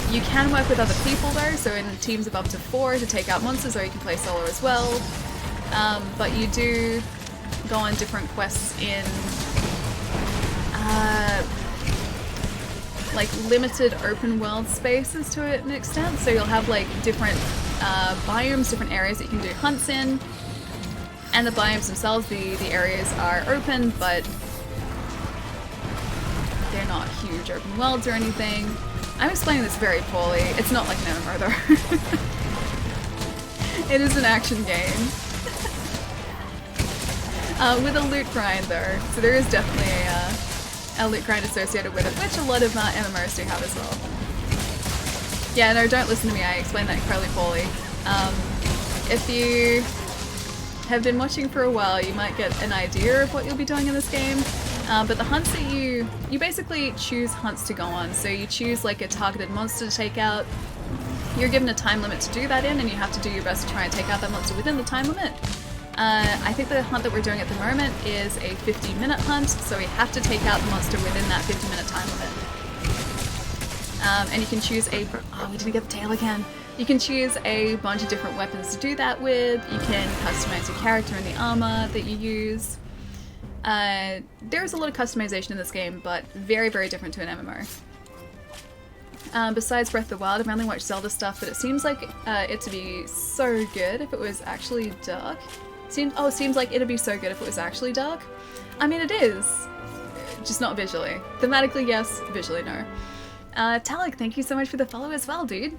[SPEAKER 1] You can work with other people though, so in teams of up to 4 to take out monsters, or you can play solo as well. But you do go on different quests in like limited open world spaces to an extent. So you'll have like different biomes, different areas that you can do hunts in. And the biomes themselves, the areas are open, but they're not huge open worlds or anything. I'm explaining this very poorly. It's not like an MMO though. It is an action game. With a loot grind though. So there is definitely a loot grind associated with it, which a lot of MMOs do have as well. Yeah, no, don't listen to me. I explained that incredibly poorly. If you have been watching for a while, you might get an idea of what you'll be doing in this game. But the hunts that you basically choose hunts to go on. So you choose like a targeted monster to take out. You're given a time limit to do that in, and you have to do your best to try and take out that monster within the time limit. I think the hunt that we're doing at the moment is a 50-minute hunt, so we have to take out the monster within that 50-minute time limit. And you can choose a... Oh, we didn't get the tail again. You can choose a bunch of different weapons to do that with. You can customize your character and the armor that you use. There's a lot of customization in this game, but very, very different to an MMO. Besides Breath of the Wild, I've only watched Zelda stuff, but it seems like it to be so good if it was actually dark. Seems like it'd be so good if it was actually dark. I mean, it is, just not visually. Thematically, yes. Visually, no. Talik, thank you so much for the follow as well, dude.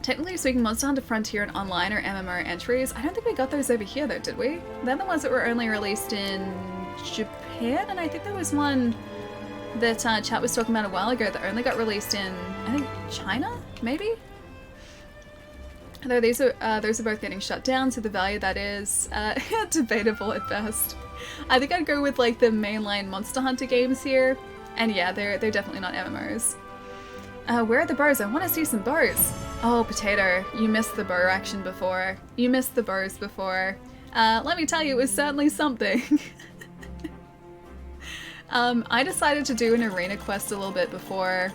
[SPEAKER 1] Technically speaking, Monster Hunter Frontier and Online are MMO entries. I don't think we got those over here though, did we? They're the ones that were only released in Japan, and I think there was one that chat was talking about a while ago that only got released in, I think, China, maybe? Though those are both getting shut down, so the value that is debatable at best. I think I'd go with like the mainline Monster Hunter games here, and yeah, they're definitely not MMOs. Where are the bows? I want to see some bows. Oh, Potato, you missed the bow action before. You missed the bows before. Let me tell you, it was certainly something. I decided to do an arena quest a little bit before,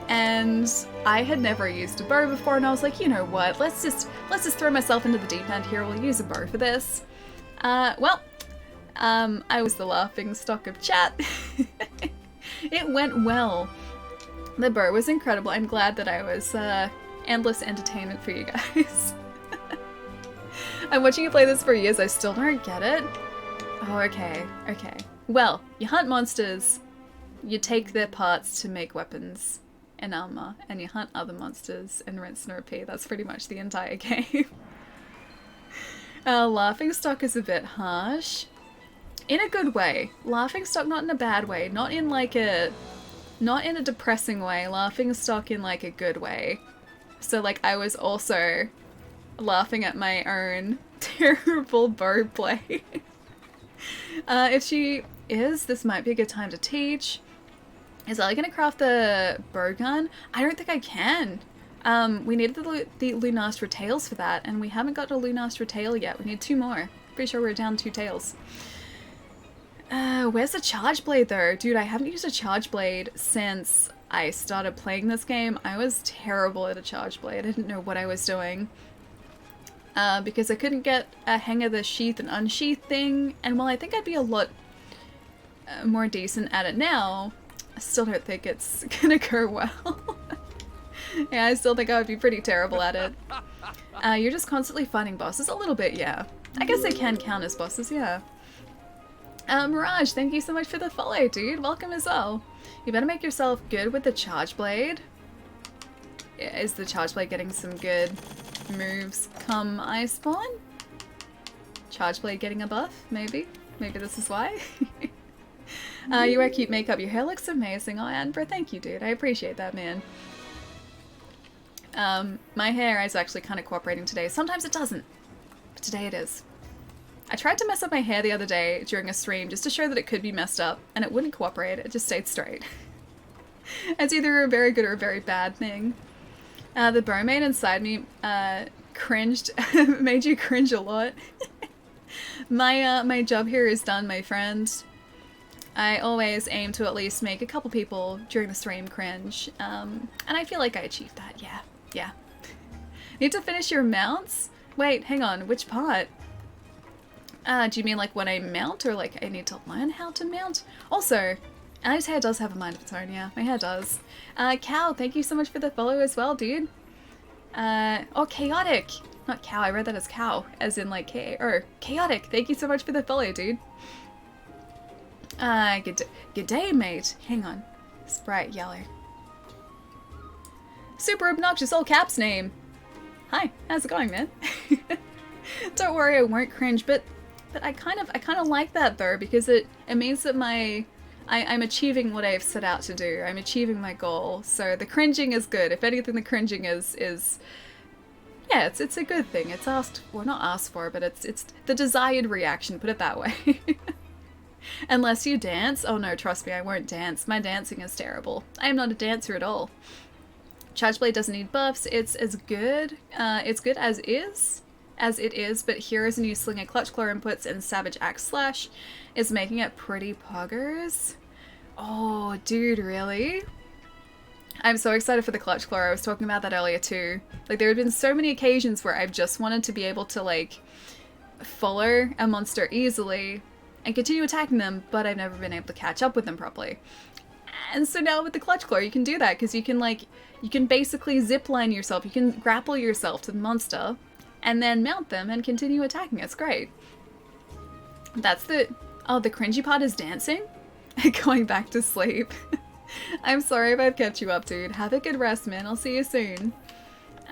[SPEAKER 1] and I had never used a bow before, and I was like, you know what, let's just throw myself into the deep end here, we'll use a bow for this. I was the laughing stock of chat. It went well. The bow was incredible. I'm glad that I was endless entertainment for you guys. I'm watching you play this for years, I still don't get it. Oh, okay, okay. Well, you hunt monsters, you take their parts to make weapons and armor, and you hunt other monsters and rinse and repeat. That's pretty much the entire game. Laughing stock is a bit harsh. In a good way. Laughing stock, not in a bad way. Not in like a... Not in a depressing way. Laughing stock in like a good way. So like I was also laughing at my own terrible bow play. If she is, this might be a good time to teach. Is Ellie gonna craft the bow gun? I don't think I can. We needed the Lunastra tails for that, and we haven't got a Lunastra tail yet. We need 2 more. Pretty sure we're down 2 tails. Where's the charge blade though? Dude, I haven't used a charge blade since I started playing this game. I was terrible at a charge blade. I didn't know what I was doing. Because I couldn't get a hang of the sheath and unsheath thing, and while I think I'd be a lot more decent at it now, I still don't think it's gonna go well. Yeah, I still think I would be pretty terrible at it. You're just constantly fighting bosses? A little bit, yeah. I guess they can count as bosses, yeah. Mirage, thank you so much for the follow, dude. Welcome as well. You better make yourself good with the charge blade. Is the charge blade getting some good moves come Iceborne? Charge blade getting a buff? Maybe? Maybe this is why? You wear cute makeup. Your hair looks amazing. Oh, Amber, thank you, dude. I appreciate that, man. My hair is actually kind of cooperating today. Sometimes it doesn't, but today it is. I tried to mess up my hair the other day during a stream just to show that it could be messed up, and it wouldn't cooperate. It just stayed straight. It's either a very good or a very bad thing. The bowmate inside me cringed, made you cringe a lot. My job here is done, my friend. I always aim to at least make a couple people during the stream cringe, and I feel like I achieved that, yeah. Need to finish your mounts? Wait, hang on, which part? Do you mean like when I mount, or like I need to learn how to mount? Also, Ellie's hair does have a mind of its own, yeah, my hair does. Cow, thank you so much for the follow as well, dude. Oh, Chaotic! Not cow, I read that as cow, as in like K-O. Chaotic, thank you so much for the follow, dude. Good day, mate. Hang on. It's bright yellow. Super obnoxious all caps name. Hi, how's it going, man? Don't worry, I won't cringe, but I kind of like that though, because it means that I'm achieving what I've set out to do. I'm achieving my goal. So the cringing is good. If anything, the cringing is yeah, it's a good thing. It's asked, well, not asked for, but it's the desired reaction, put it that way. Unless you dance. Oh no, trust me, I won't dance. My dancing is terrible. I am not a dancer at all. Charge Blade doesn't need buffs. It's as good. It's good as it is, but Hero's new Sling and Clutch Claw inputs and Savage Axe Slash is making it pretty poggers. Oh, dude, really? I'm so excited for the Clutch Claw. I was talking about that earlier too. Like, there have been so many occasions where I've just wanted to be able to, like, follow a monster easily and continue attacking them, but I've never been able to catch up with them properly. And so now with the Clutch Claw, you can do that, because you can basically zipline yourself, you can grapple yourself to the monster, and then mount them and continue attacking. It's great. That's the cringy part is dancing? Going back to sleep. I'm sorry if I've kept you up, dude. Have a good rest, man. I'll see you soon.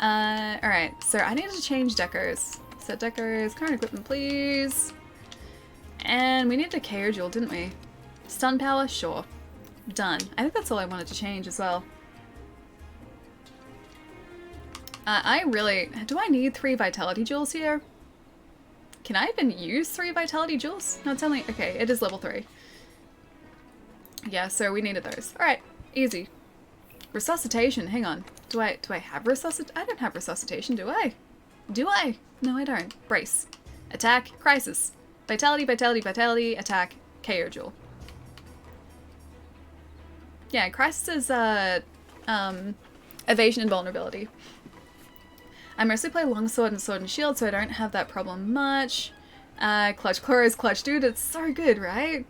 [SPEAKER 1] Alright, so I need to change decos. Set decos, current equipment, please. And we need a KO Jewel, didn't we? Stun power? Sure. Done. I think that's all I wanted to change as well. Do I need 3 Vitality Jewels here? Can I even use 3 Vitality Jewels? No, it's only, okay, it is level 3. Yeah, so we needed those. Alright, easy. Resuscitation, hang on. Do I have resuscitation? I don't have resuscitation, do I? Do I? No, I don't. Brace. Attack, crisis. Vitality, vitality, vitality, attack, KO Jewel. Yeah, crisis is, evasion and vulnerability. I mostly play longsword and sword and shield, so I don't have that problem much. Clutch Claw is clutch, dude. It's so good, right?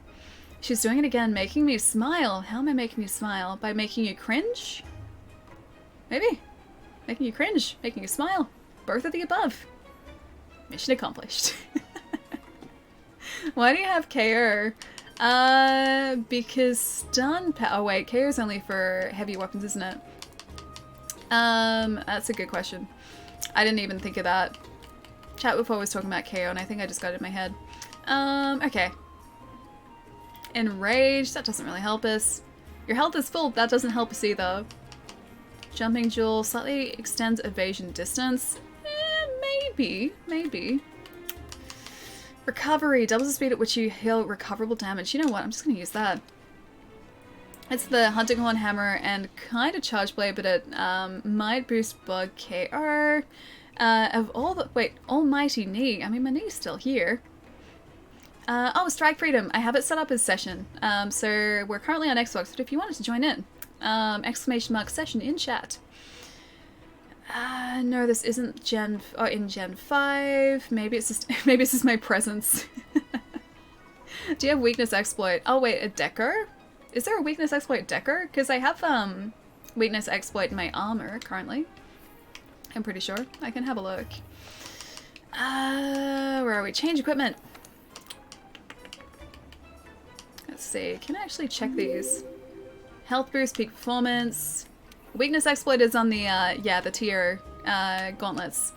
[SPEAKER 1] She's doing it again, making me smile. How am I making you smile? By making you cringe? Maybe. Making you cringe, making you smile. Both of the above. Mission accomplished. Why do you have KO? Because stun oh wait, KO is only for heavy weapons, isn't it? That's a good question. I didn't even think of that. Chat before was talking about KO and I think I just got it in my head. Okay. Enraged, that doesn't really help us. Your health is full, that doesn't help us either. Jumping Jewel slightly extends evasion distance. Maybe. Recovery, doubles the speed at which you heal recoverable damage. You know what, I'm just gonna use that. It's the Hunting Horn Hammer and kind of Charge Blade, but it might boost Bug KO. Of all the... Wait, Almighty Knee. I mean, my knee's still here. Oh, Strike Freedom. I have it set up as session. So we're currently on Xbox, but if you wanted to join in, !session in chat. No, this isn't Gen... Oh, in Gen 5. Maybe it's just my presence. Do you have Weakness Exploit? Oh, wait, a Decker? Is there a Weakness Exploit Decker? Because I have, Weakness Exploit in my armor, currently. I'm pretty sure. I can have a look. Where are we? Change equipment. Let's see. Can I actually check these? Health boost, peak performance. Weakness Exploit is on the, yeah, the tier, gauntlets.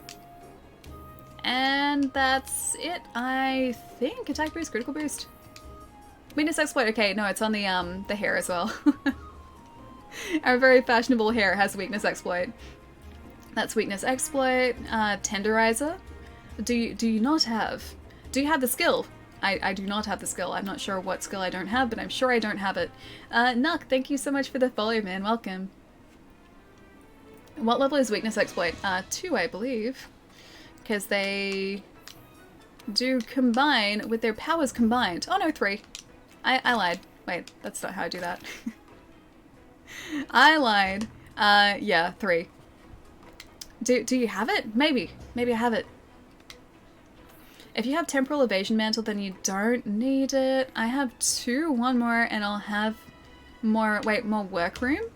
[SPEAKER 1] And that's it, I think. Attack boost, critical boost. Weakness Exploit, okay, no, it's on the hair as well. Our very fashionable hair has Weakness Exploit. That's Weakness Exploit. Tenderizer. Do you not have? Do you have the skill? I do not have the skill. I'm not sure what skill I don't have, but I'm sure I don't have it. Nuck, thank you so much for the follow, man. Welcome. What level is Weakness Exploit? 2, I believe. Because they do combine with their powers combined. Oh no, 3. I lied. Wait, that's not how I do that. I lied. Yeah, 3. Do you have it? Maybe. Maybe I have it. If you have Temporal Evasion Mantle, then you don't need it. I have 2, 1 more, and I'll have more, wait, more Workroom?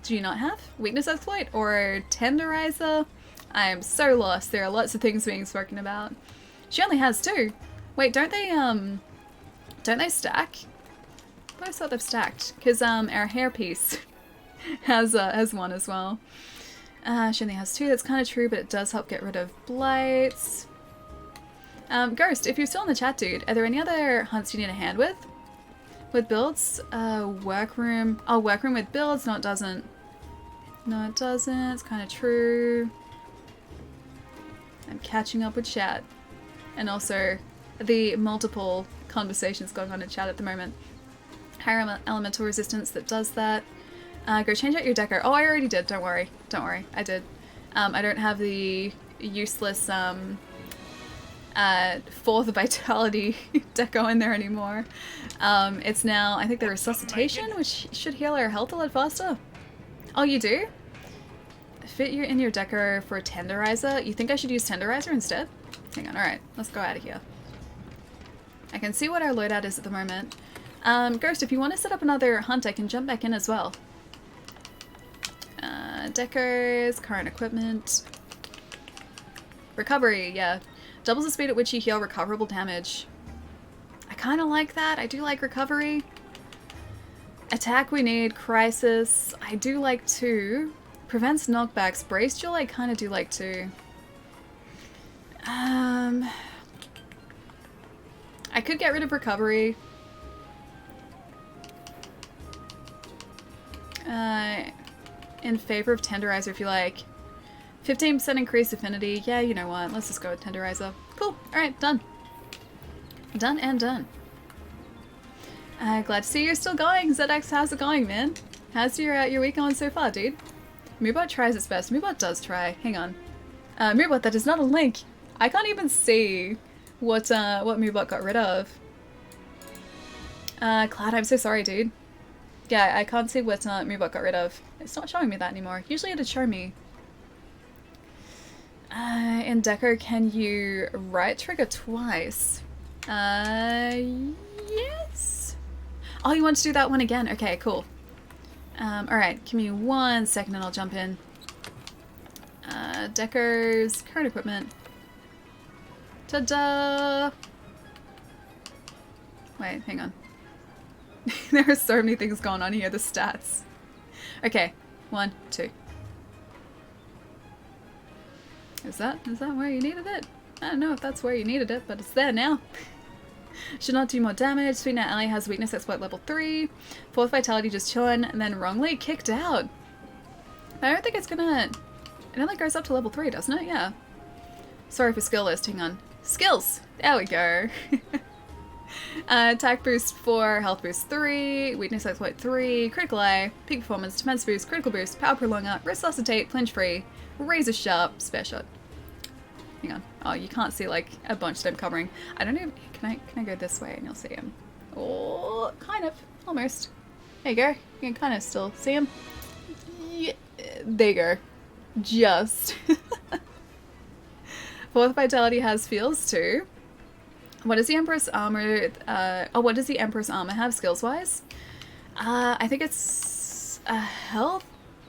[SPEAKER 1] Do you not have Weakness Exploit or Tenderizer? I am so lost. There are lots of things being spoken about. She only has 2. Wait, don't they stack? I always thought they've stacked. Because, our hairpiece has 1 as well. She only has 2, that's kind of true, but it does help get rid of blights. Ghost, if you're still in the chat, dude, are there any other hunts you need a hand with? With builds? Workroom. Oh, Workroom with builds? No, it doesn't. No, it doesn't. It's kind of true. I'm catching up with chat. And also the multiple conversations going on in chat at the moment. Higher elemental resistance that does that. Go change out your deco. Oh, I already did. Don't worry. Don't worry. I did. I don't have the useless 4th Vitality deco in there anymore. It's now, I think, the Resuscitation, which should heal our health a lot faster. Oh, you do? Fit you in your deco for Tenderizer. You think I should use Tenderizer instead? Hang on. Alright. Let's go out of here. I can see what our loadout is at the moment. Ghost, if you want to set up another hunt, I can jump back in as well. Decos, current equipment. Recovery, yeah. Doubles the speed at which you heal recoverable damage. I kind of like that. I do like recovery. Attack we need. Crisis. I do like 2. Prevents knockbacks. Brace Jewel I kind of do like 2. I could get rid of recovery. In favor of Tenderizer if you like. 15% increased affinity. Yeah, you know what. Let's just go with Tenderizer. Cool. Alright, done. Done and done. Glad to see you're still going. ZX, how's it going, man? How's your week going so far, dude? Moobot tries its best. Moobot does try. Hang on. Moobot, that is not a link. I can't even see what Moobot got rid of. Cloud, I'm so sorry, dude. Yeah, I can't see what Moobot got rid of. It's not showing me that anymore. Usually it'd show me. In Deco, can you right trigger twice? Yes. Oh, you want to do that one again? Okay, cool. Alright, give me 1 second and I'll jump in. Deco's current equipment. Ta-da! Wait, hang on. There are so many things going on here, the stats. Okay, 1, 2. Is that where you needed it? I don't know if that's where you needed it, but it's there now. Should not do more damage. Sweetnut Alley has weakness exploit level 3. 4th vitality just chilling, and then wrongly kicked out. I don't think it's gonna... It only goes up to level 3, doesn't it? Yeah. Sorry for skill list, hang on. Skills! There we go. Attack boost 4, health boost 3, weakness exploit 3, critical eye, peak performance, defense boost, critical boost, power prolonger, resuscitate, flinch free, razor sharp, spare shot. Hang on. Oh, you can't see like a bunch that I'm covering. I don't know. Can I go this way and you'll see him? Oh, kind of. Almost. There you go. You can kind of still see him. Yeah, there you go. Just. 4th vitality has feels too. What does the Empress armor? What does the Empress armor have skills wise? I think it's a health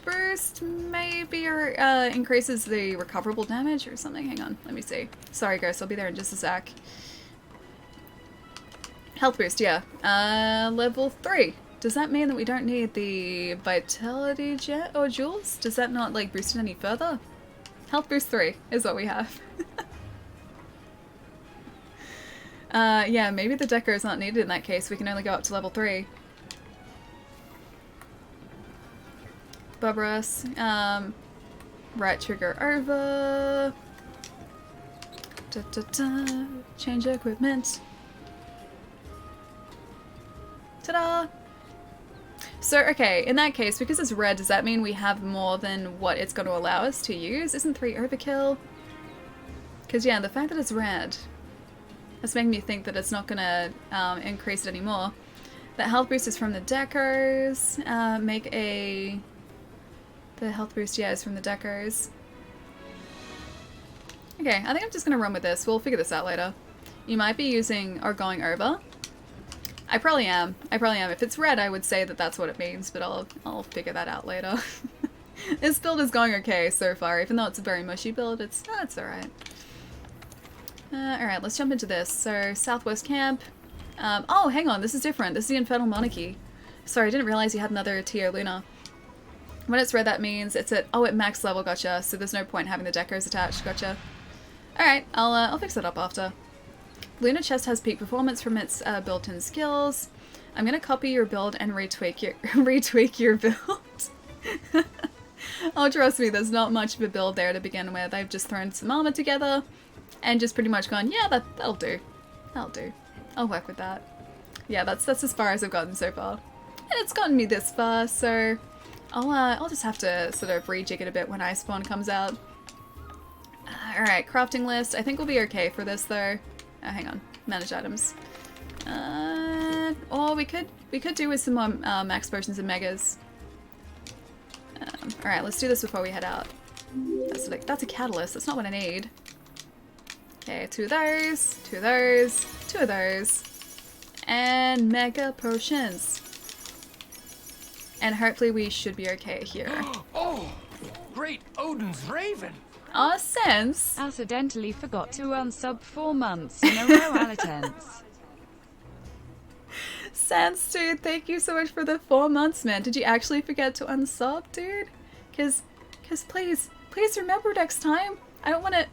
[SPEAKER 1] boost maybe, or increases the recoverable damage or something. Hang on, let me see. Sorry guys, I'll be there in just a sec. Health boost, yeah. Level 3. Does that mean that we don't need the vitality jet or jewels? Does that not like boost it any further? Health boost 3 is what we have. Yeah, maybe the deco is not needed in that case. We can only go up to level 3. Bubberus. Right trigger over. Change equipment. Ta-da! So, okay, in that case, because it's red, does that mean we have more than what it's going to allow us to use? Isn't 3 overkill? Because, yeah, the fact that it's red, that's making me think that it's not going to increase it anymore. The health boost is from the decos. The health boost, yeah, is from the decos. Okay, I think I'm just going to run with this. We'll figure this out later. You might be using or going over. I probably am. If it's red, I would say that that's what it means, but I'll figure that out later. This build is going okay so far, even though it's a very mushy build. It's alright. Alright, let's jump into this. So, Southwest Camp. Oh, hang on, this is different. This is the Infernal Monarchy. Sorry, I didn't realize you had another Tio Luna. When it's red, that means it's at max level, gotcha. So there's no point having the decos attached, gotcha. Alright, I'll fix that up after. Luna Chest has peak performance from its built-in skills. I'm gonna copy your build and retweak your build. Oh, trust me, there's not much of a build there to begin with. I've just thrown some armor together and just pretty much gone, yeah, that'll do. That'll do. I'll work with that. Yeah, that's as far as I've gotten so far. And it's gotten me this far, so I'll just have to sort of rejig it a bit when Iceborne comes out. Alright, crafting list. I think we'll be okay for this though. Hang on. Manage items. Or we could do with some more max potions and megas. Alright, let's do this before we head out. That's a catalyst. That's not what I need. Okay, 2 of those, 2 of those, 2 of those. And mega potions. And hopefully we should be okay here.
[SPEAKER 3] Oh, great Odin's Raven!
[SPEAKER 1] Sense.
[SPEAKER 2] Accidentally forgot to unsub 4 months in a row, Alatense.
[SPEAKER 1] Sense, dude, thank you so much for the 4 months, man. Did you actually forget to unsub, dude? Cause please remember next time. I don't wanna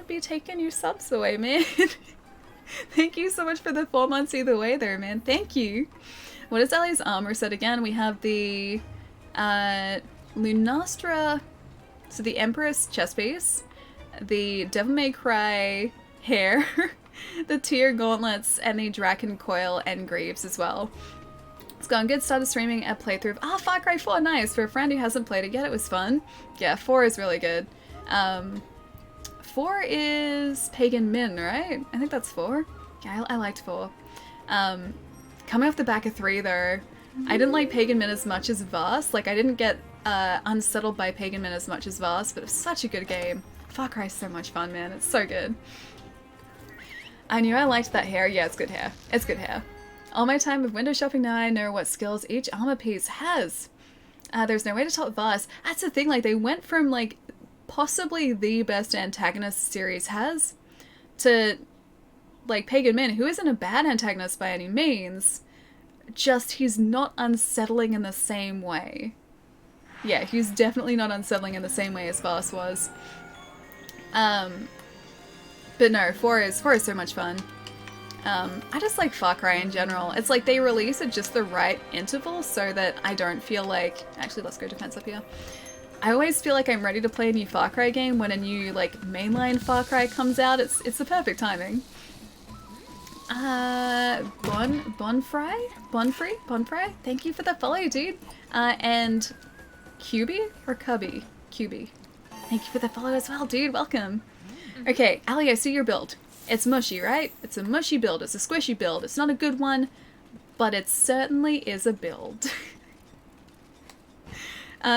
[SPEAKER 1] be taking your subs away, man. Thank you so much for the 4 months either way there, man. Thank you. What is Ellie's armor set again? We have the Lunastra, so the Empress chest piece, the Devil May Cry hair, the Tyr gauntlets, and the Draken coil and greaves as well. It's gone good. Started streaming a playthrough of Far Cry 4, nice. For a friend who hasn't played it yet, it was fun. Yeah, 4 is really good. 4 is Pagan Min, right? I think that's 4. Yeah, I liked 4. Coming off the back of 3 though, I didn't like Pagan Min as much as Vast. Like, I didn't get unsettled by Pagan Min as much as Vast, but it was such a good game. Far Cry is so much fun, man. It's so good. I knew I liked that hair. Yeah, it's good hair. It's good hair. All my time of window shopping now, I know what skills each armor piece has. There's no way to top Vast. That's the thing, like, they went from, like, possibly the best antagonist series has to like Pagan Min, who isn't a bad antagonist by any means, just he's not unsettling in the same way. Yeah, he's definitely not unsettling in the same way as Voss was. But no, 4 is so much fun. I just like Far Cry in general. It's like they release at just the right interval so that I don't feel like... Actually, let's go defense up here. I always feel like I'm ready to play a new Far Cry game when a new, like, mainline Far Cry comes out. It's the perfect timing. Bonfrey? Thank you for the follow, dude. And Cubby or Cubby? Cubby. Thank you for the follow as well, dude. Welcome. Okay, Ali, I see your build. It's mushy, right? It's a mushy build. It's a squishy build. It's not a good one, but it certainly is a build.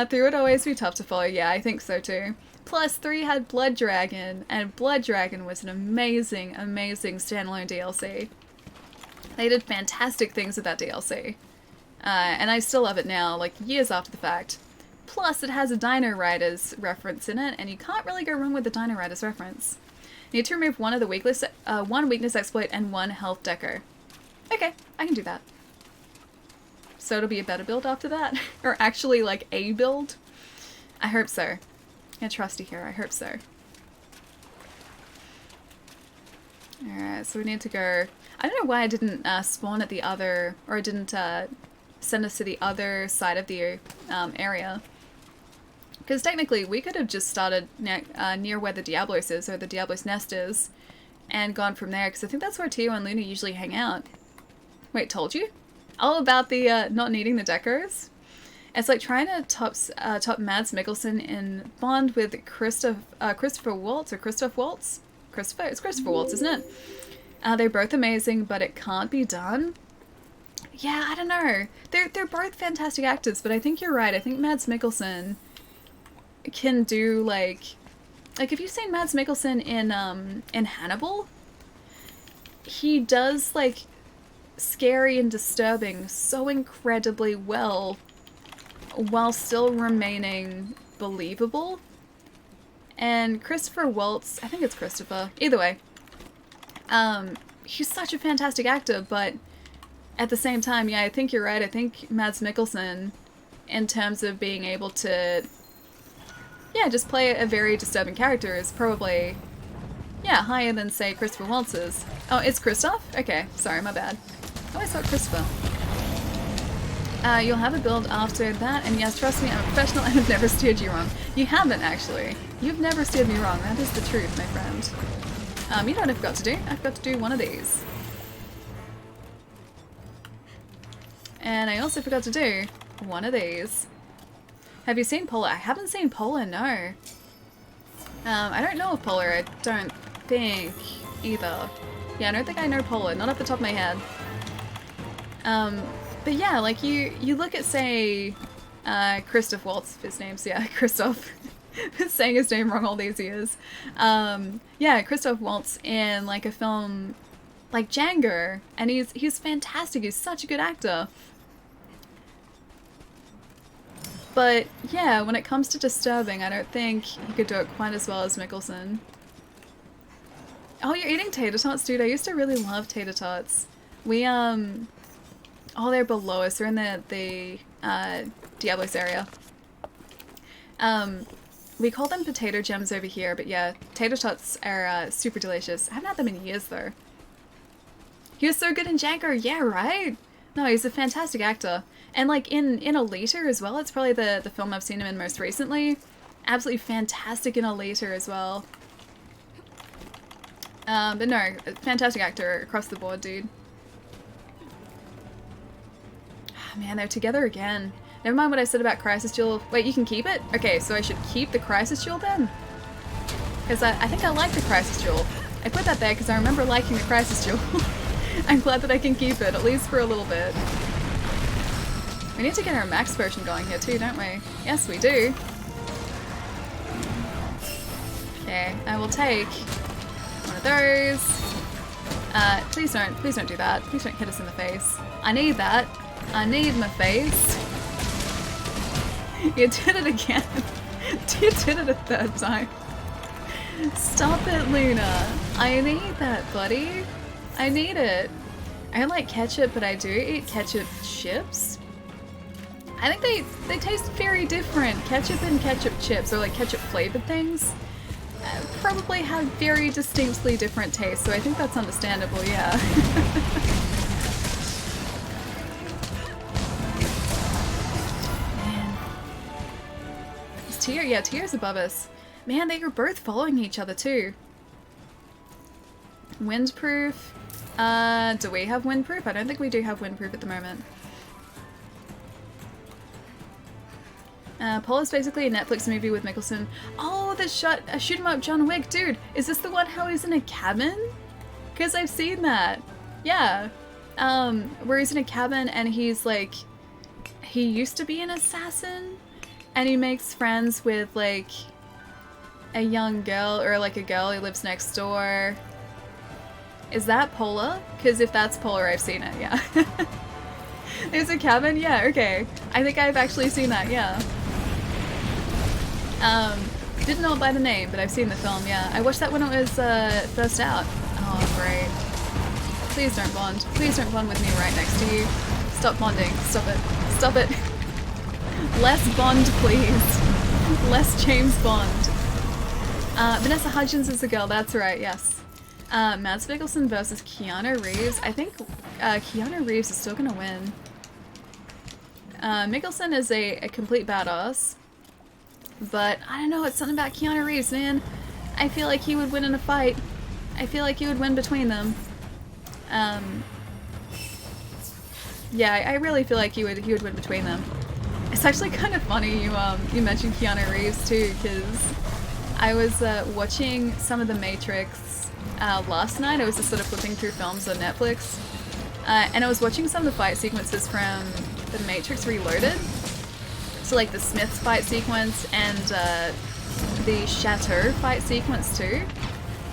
[SPEAKER 1] Through would always be tough to follow. Yeah, I think so too. Plus, 3 had Blood Dragon, and Blood Dragon was an amazing, amazing standalone DLC. They did fantastic things with that DLC. And I still love it now, like years after the fact. Plus, it has a Dino Riders reference in it, and you can't really go wrong with the Dino Riders reference. You need to remove one of the one weakness exploit and 1 health deco. Okay, I can do that. So it'll be a better build after that? Or actually, like, a build? I hope so. Yeah, trusty here, I hope so. Alright, so we need to go... I don't know why I didn't spawn at the other... Or I didn't send us to the other side of the area. Because technically, we could have just started near where the Diablos is, or the Diablos nest is, and gone from there, because I think that's where Tio and Luna usually hang out. Wait, told you? All about the not needing the decos? It's like trying to top Mads Mikkelsen in Bond with Christopher Waltz, or Christoph Waltz? Christopher? It's Christopher Waltz, isn't it? They're both amazing, but it can't be done. Yeah, I don't know. They're both fantastic actors, but I think you're right. I think Mads Mikkelsen can do, like if you've seen Mads Mikkelsen in Hannibal, he does, like, scary and disturbing so incredibly well while still remaining believable. And Christopher Waltz, I think it's Christopher, either way, he's such a fantastic actor, but at the same time, yeah, I think you're right. I think Mads Mikkelsen, in terms of being able to, yeah, just play a very disturbing character, is probably, yeah, higher than, say, Christopher Waltz's. Oh, it's Christoph? Okay, sorry, my bad. I always thought Christopher. You'll have a build after that, and yes, trust me, I'm a professional and I've never steered you wrong. You haven't, actually. You've never steered me wrong. That is the truth, my friend. You know what I forgot to do? I forgot to do one of these. And I also forgot to do one of these. Have you seen Polar? I haven't seen Polar, no. I don't know of Polar, I don't think either. Yeah, I don't think I know Polar, not off the top of my head. But yeah, like you look at, say, Christoph Waltz, his name's, yeah, Christoph. Been saying his name wrong all these years. Yeah, Christoph Waltz in, like, a film like Django, and he's fantastic, he's such a good actor. But yeah, when it comes to disturbing, I don't think he could do it quite as well as Mikkelsen. Oh, you're eating tater tots, dude. I used to really love tater tots. We, oh, they're below us. They're in the Diablos area. We call them potato gems over here, but yeah, tater tots are super delicious. I haven't had them in years, though. He was so good in Django, yeah, right? No, he's a fantastic actor. And, like, in Alita as well, it's probably the film I've seen him in most recently. Absolutely fantastic in Alita as well. But no, fantastic actor across the board, dude. Oh, man, they're together again. Never mind what I said about Crisis Jewel. Wait, you can keep it? Okay, so I should keep the Crisis Jewel then? Because I think I like the Crisis Jewel. I put that there because I remember liking the Crisis Jewel. I'm glad that I can keep it, at least for a little bit. We need to get our max version going here too, don't we? Yes, we do. Okay, I will take one of those. Please don't do that. Please don't hit us in the face. I need that. I need my face. You did it again. You did it a third time. Stop it, Luna. I need that, buddy. I need it. I don't like ketchup, but I do eat ketchup chips. I think they taste very different. Ketchup and ketchup chips, or like ketchup flavored things, probably have very distinctly different tastes, so I think that's understandable, yeah. Man. Is Tyr? Yeah, Tyr's above us. Man, they are both following each other too. Windproof. Do we have windproof? I don't think we do have windproof at the moment. Polo's basically a Netflix movie with Mickelson. Oh, the shoot 'em up John Wick. Dude, is this the one how he's in a cabin? Because I've seen that. Yeah. Where he's in a cabin and he's like, he used to be an assassin and he makes friends with like a young girl, or like a girl who lives next door. Is that Pola? Because if that's Polar, I've seen it, yeah. There's a cabin? Yeah, okay. I think I've actually seen that, yeah. Didn't know it by the name, but I've seen the film, yeah. I watched that when it was first out. Oh, great. Please don't bond. Please don't bond with me right next to you. Stop bonding. Stop it. Stop it. Less Bond, please. Less James Bond. Vanessa Hudgens is the girl, that's right, yes. Mads Mikkelsen versus Keanu Reeves. I think Keanu Reeves is still gonna win. Mikkelsen is a complete badass. But I don't know, it's something about Keanu Reeves, man. I feel like he would win in a fight. I feel like he would win between them. Yeah, I really feel like he would win between them. It's actually kind of funny you mentioned Keanu Reeves too, because I was watching some of The Matrix last night. I was just sort of flipping through films on Netflix, and I was watching some of the fight sequences from The Matrix Reloaded. So like the Smiths fight sequence and the Chateau fight sequence too.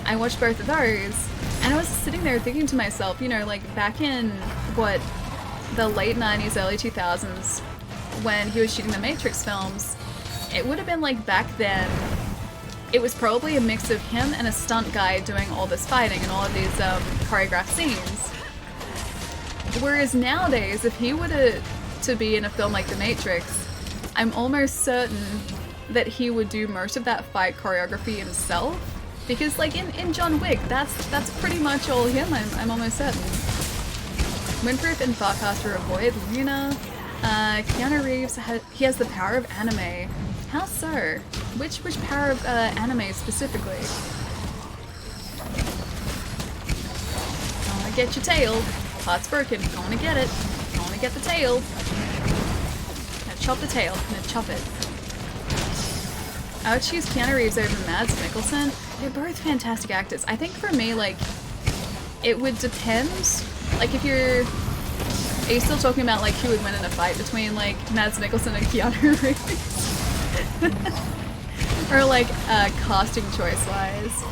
[SPEAKER 1] I watched both of those, and I was sitting there thinking to myself, you know, like back in what, the late 90s, early 2000s, when he was shooting the Matrix films, it would have been like back then, it was probably a mix of him and a stunt guy doing all this fighting and all of these choreographed scenes. Whereas nowadays, if he were to be in a film like The Matrix, I'm almost certain that he would do most of that fight choreography himself. Because like in John Wick, that's pretty much all him, I'm almost certain. Windproof and Farcaster avoid Luna. Keanu Reeves, he has the power of anime. How so? Which power of anime specifically? Gonna get your tail. Part's broken. Gonna get it. Gonna get the tail. Gonna chop the tail. Gonna chop it. I would choose Keanu Reeves over Mads Mikkelsen. They're both fantastic actors. I think for me, like, it would depend. Like, if you're... Are you still talking about, like, who would win in a fight between, like, Mads Mikkelsen and Keanu Reeves? Or, like, casting choice-wise.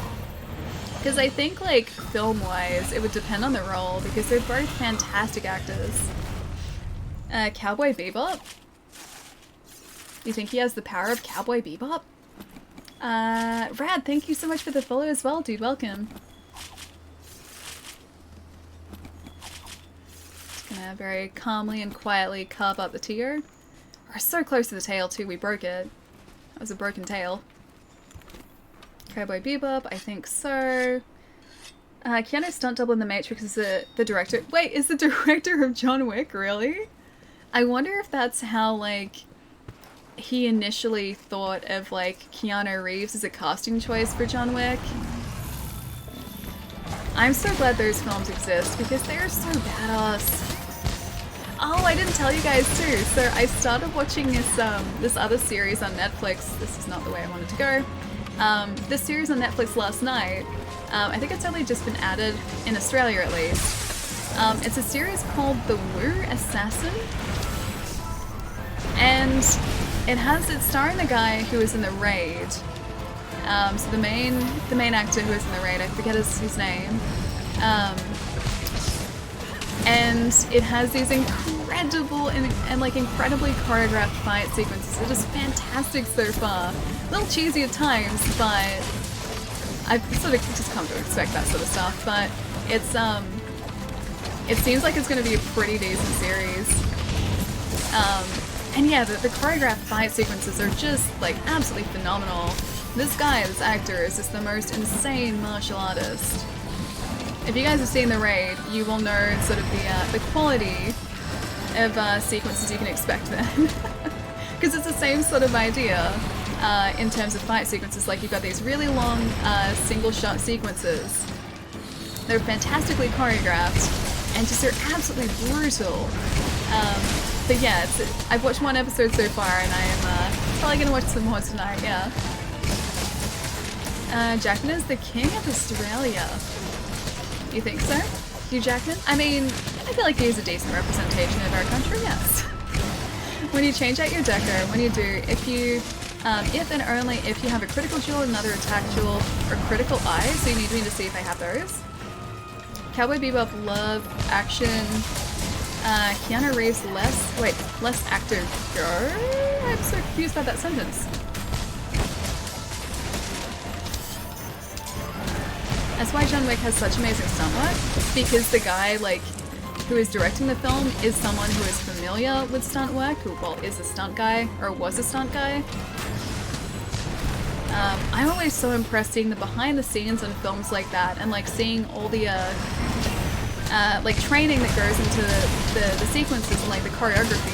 [SPEAKER 1] Because I think, like, film-wise, it would depend on the role, because they're both fantastic actors. Cowboy Bebop? You think he has the power of Cowboy Bebop? Rad, thank you so much for the follow as well, dude. Welcome. Just gonna very calmly and quietly carve up the tear. We're so close to the tail, too. We broke it. That was a broken tail. Cowboy Bebop, I think so. Keanu's stunt double in The Matrix is the director. Wait, is the director of John Wick, really? I wonder if that's how, like, he initially thought of, like, Keanu Reeves as a casting choice for John Wick. I'm so glad those films exist, because they're so badass. Oh, I didn't tell you guys too. So I started watching this other series on Netflix. This is not the way I wanted to go. This series on Netflix last night. I think it's only just been added in Australia at least. It's a series called The Wu Assassin. And it's starring the guy who was in The Raid. So the main actor who was in The Raid, I forget his name. And it has these incredible and like incredibly choreographed fight sequences. It is fantastic so far. A little cheesy at times, but I've sort of just come to expect that sort of stuff. But it seems like it's going to be a pretty decent series. And yeah, the choreographed fight sequences are just like absolutely phenomenal. This guy, this actor, is just the most insane martial artist. If you guys have seen The Raid, you will know sort of the quality of sequences you can expect then. Because it's the same sort of idea in terms of fight sequences. Like, you've got these really long single shot sequences. They're fantastically choreographed and just they're absolutely brutal. But yeah, I've watched one episode so far and I am probably going to watch some more tonight, yeah. Jackman is the king of Australia. You think so? You, Jackman? I mean, I feel like he's a decent representation of our country, yes. When you change out your deco, when you do, if and only if you have a critical jewel, another attack jewel, or critical eye, so you need me to see if I have those. Cowboy Bebop, love, action, Keanu Reeves, less active. I'm so confused by that sentence. That's why John Wick has such amazing stunt work, because the guy, like, who is directing the film is someone who is familiar with stunt work, who, well, is a stunt guy, or was a stunt guy. I'm always so impressed seeing the behind the scenes on films like that, and like seeing all the like training that goes into the sequences and like the choreography.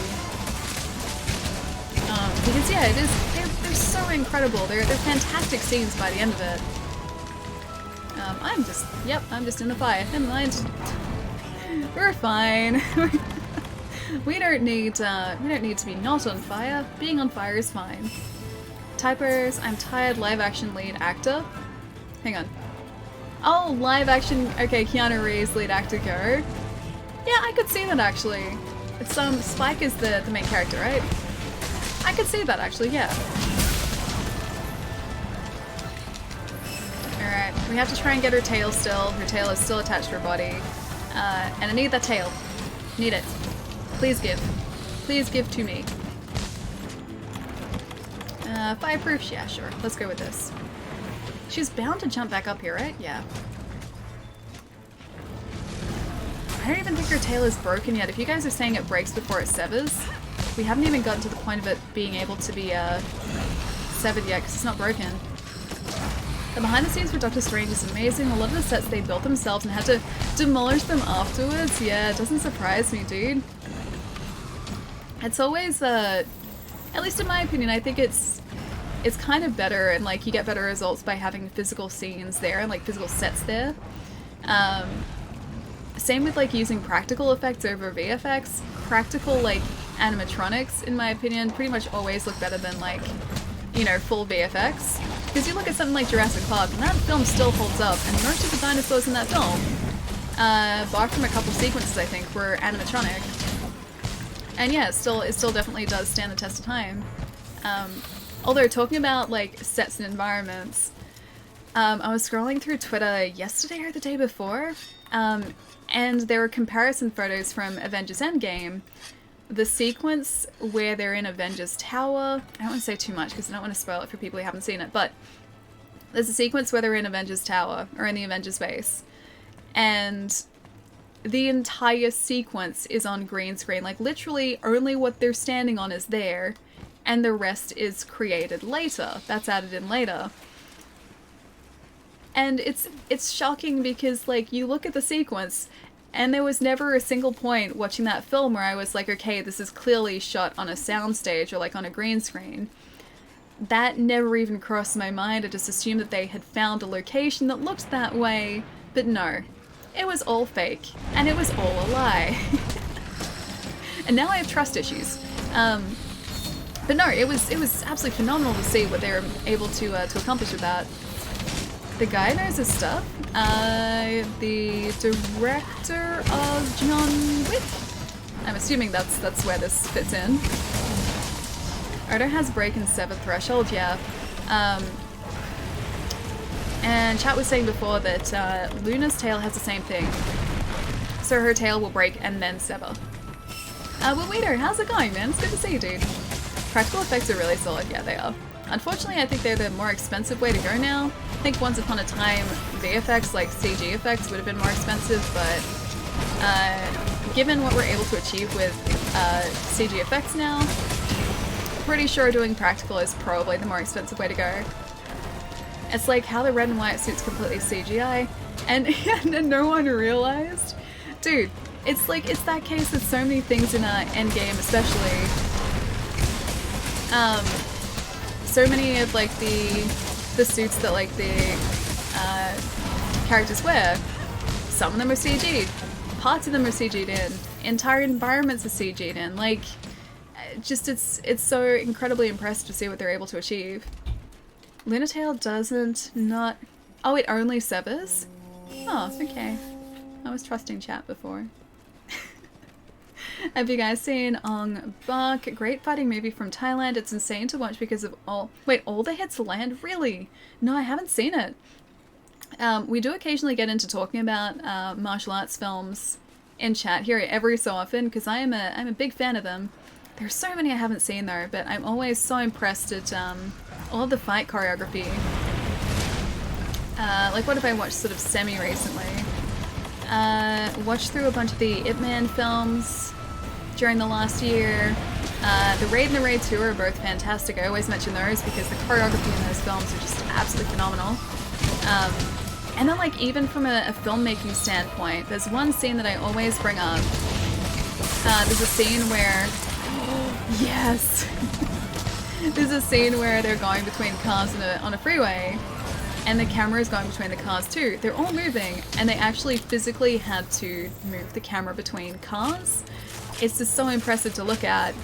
[SPEAKER 1] Because yeah, it is, they're so incredible. They're fantastic scenes by the end of it. I'm just in the fire. Never mind. We're fine. we don't need to be not on fire. Being on fire is fine. Typers, I'm tired, live action lead actor. Hang on. Oh, live action, okay, Keanu Reeves, lead actor, go. Yeah, I could see that actually. It's Spike is the main character, right? I could see that actually, yeah. Alright, we have to try and get her tail still. Her tail is still attached to her body. And I need that tail. Need it. Please give. Please give to me. Fireproof? Yeah, sure. Let's go with this. She's bound to jump back up here, right? Yeah. I don't even think her tail is broken yet. If you guys are saying it breaks before it severs, we haven't even gotten to the point of it being able to be severed yet, because it's not broken. The behind the scenes for Doctor Strange is amazing. A lot of the sets they built themselves and had to demolish them afterwards. Yeah, it doesn't surprise me, dude. It's always, at least in my opinion, I think it's kind of better, and like you get better results by having physical scenes there and like physical sets there. Same with like using practical effects over VFX. Practical like animatronics, in my opinion, pretty much always look better than like, you know, full VFX. Because you look at something like Jurassic Park, and that film still holds up, and most of the dinosaurs in that film, bar from a couple sequences I think, were animatronic. And yeah, it still definitely does stand the test of time. Although talking about like sets and environments, I was scrolling through Twitter yesterday or the day before, and there were comparison photos from Avengers Endgame. The sequence where they're in Avengers Tower, I don't want to say too much because I don't want to spoil it for people who haven't seen it, but there's a sequence where they're in Avengers Tower, or in the Avengers base, and the entire sequence is on green screen. Like literally only what they're standing on is there, and the rest is created later. That's added in later. And it's shocking because like you look at the sequence and there was never a single point watching that film where I was like, okay, this is clearly shot on a soundstage or like on a green screen. That never even crossed my mind. I just assumed that they had found a location that looked that way, but no. It was all fake, and it was all a lie. And now I have trust issues. But no, it was absolutely phenomenal to see what they were able to accomplish with that. The guy knows his stuff. The director of John Wick. I'm assuming that's where this fits in. Odo has break and sever threshold, yeah. And chat was saying before that Luna's tail has the same thing. So her tail will break and then sever. Well, Weeder, how's it going, man? It's good to see you, dude. Practical effects are really solid, yeah, they are. Unfortunately, I think they're the more expensive way to go now. I think once upon a time, VFX, like CG effects, would have been more expensive, but Given what we're able to achieve with CG effects now, pretty sure doing practical is probably the more expensive way to go. It's like how the red and white suit's completely CGI, and no one realized. Dude, it's like, it's that case with so many things in Endgame especially. So many of like the suits that like the characters wear, some of them are CG'd, parts of them are CG'd in, entire environments are CG'd in, like, just it's so incredibly impressive to see what they're able to achieve. Lunatail doesn't not... Oh, it only severs? Oh, okay. I was trusting chat before. Have you guys seen Ong Bak? Great fighting movie from Thailand. It's insane to watch because of all... Wait, all the hits land? Really? No, I haven't seen it. We do occasionally get into talking about martial arts films in chat here every so often because I'm a big fan of them. There's so many I haven't seen though, but I'm always so impressed at all of the fight choreography. Like what have I watched sort of semi-recently? Watched through a bunch of the Ip Man films during the last year. The Raid and the Raid 2 are both fantastic. I always mention those because the choreography in those films are just absolutely phenomenal. And then like even from a filmmaking standpoint, there's one scene that I always bring up. There's a scene where... Yes! There's a scene where they're going between cars on a freeway, and the camera is going between the cars too. They're all moving, and they actually physically had to move the camera between cars. It's just so impressive to look at,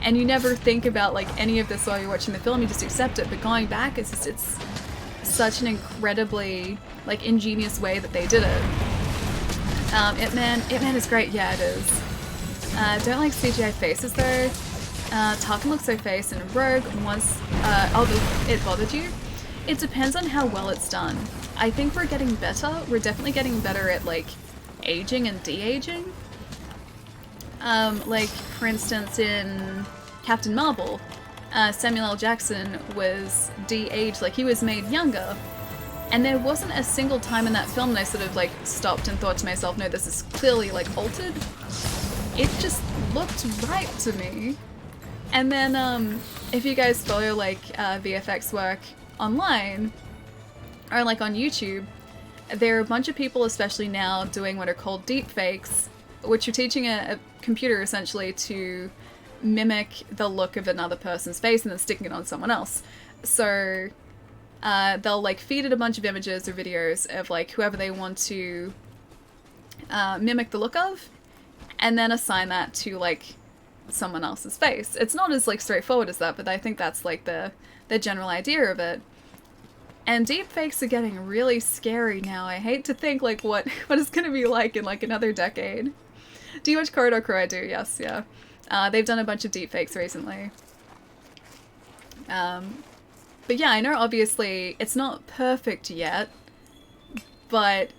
[SPEAKER 1] and you never think about like any of this while you're watching the film, you just accept it, but going back, it's such an incredibly like ingenious way that they did it. Ip Man is great, yeah it is. Don't like CGI faces though. Tarkin looks so face in Rogue once, it bothered you? It depends on how well it's done. I think we're getting better. We're definitely getting better at like aging and de-aging. Like for instance in Captain Marvel, Samuel L. Jackson was de-aged, like he was made younger. And there wasn't a single time in that film that I sort of like stopped and thought to myself, no, this is clearly like altered. It just looked right to me. And then if you guys follow like VFX work online or like on YouTube, there are a bunch of people, especially now, doing what are called deep fakes, which are teaching a computer essentially to mimic the look of another person's face and then sticking it on someone else. So they'll like feed it a bunch of images or videos of like whoever they want to mimic the look of, and then assign that to like someone else's face. It's not as like straightforward as that, but I think that's like the general idea of it. And deepfakes are getting really scary now. I hate to think like what it's gonna be like in like another decade. Do you watch Corridor Crew? I do, yes, yeah. They've done a bunch of deepfakes recently. But yeah, I know obviously it's not perfect yet, but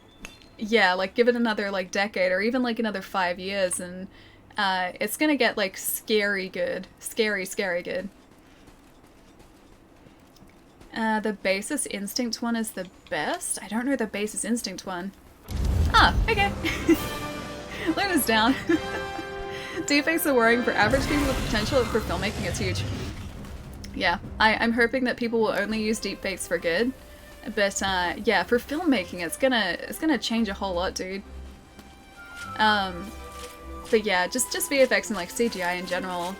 [SPEAKER 1] yeah, like give it another like decade or even like another 5 years and it's gonna get like scary good. Scary good. The Basis Instinct one is the best? I don't know the Basis Instinct one. Ah, okay. Luna's down. Deepfakes are worrying for average people with potential for filmmaking. It's huge. Yeah, I'm hoping that people will only use deepfakes for good. But yeah, for filmmaking, it's gonna change a whole lot, dude. But yeah, just VFX and like CGI in general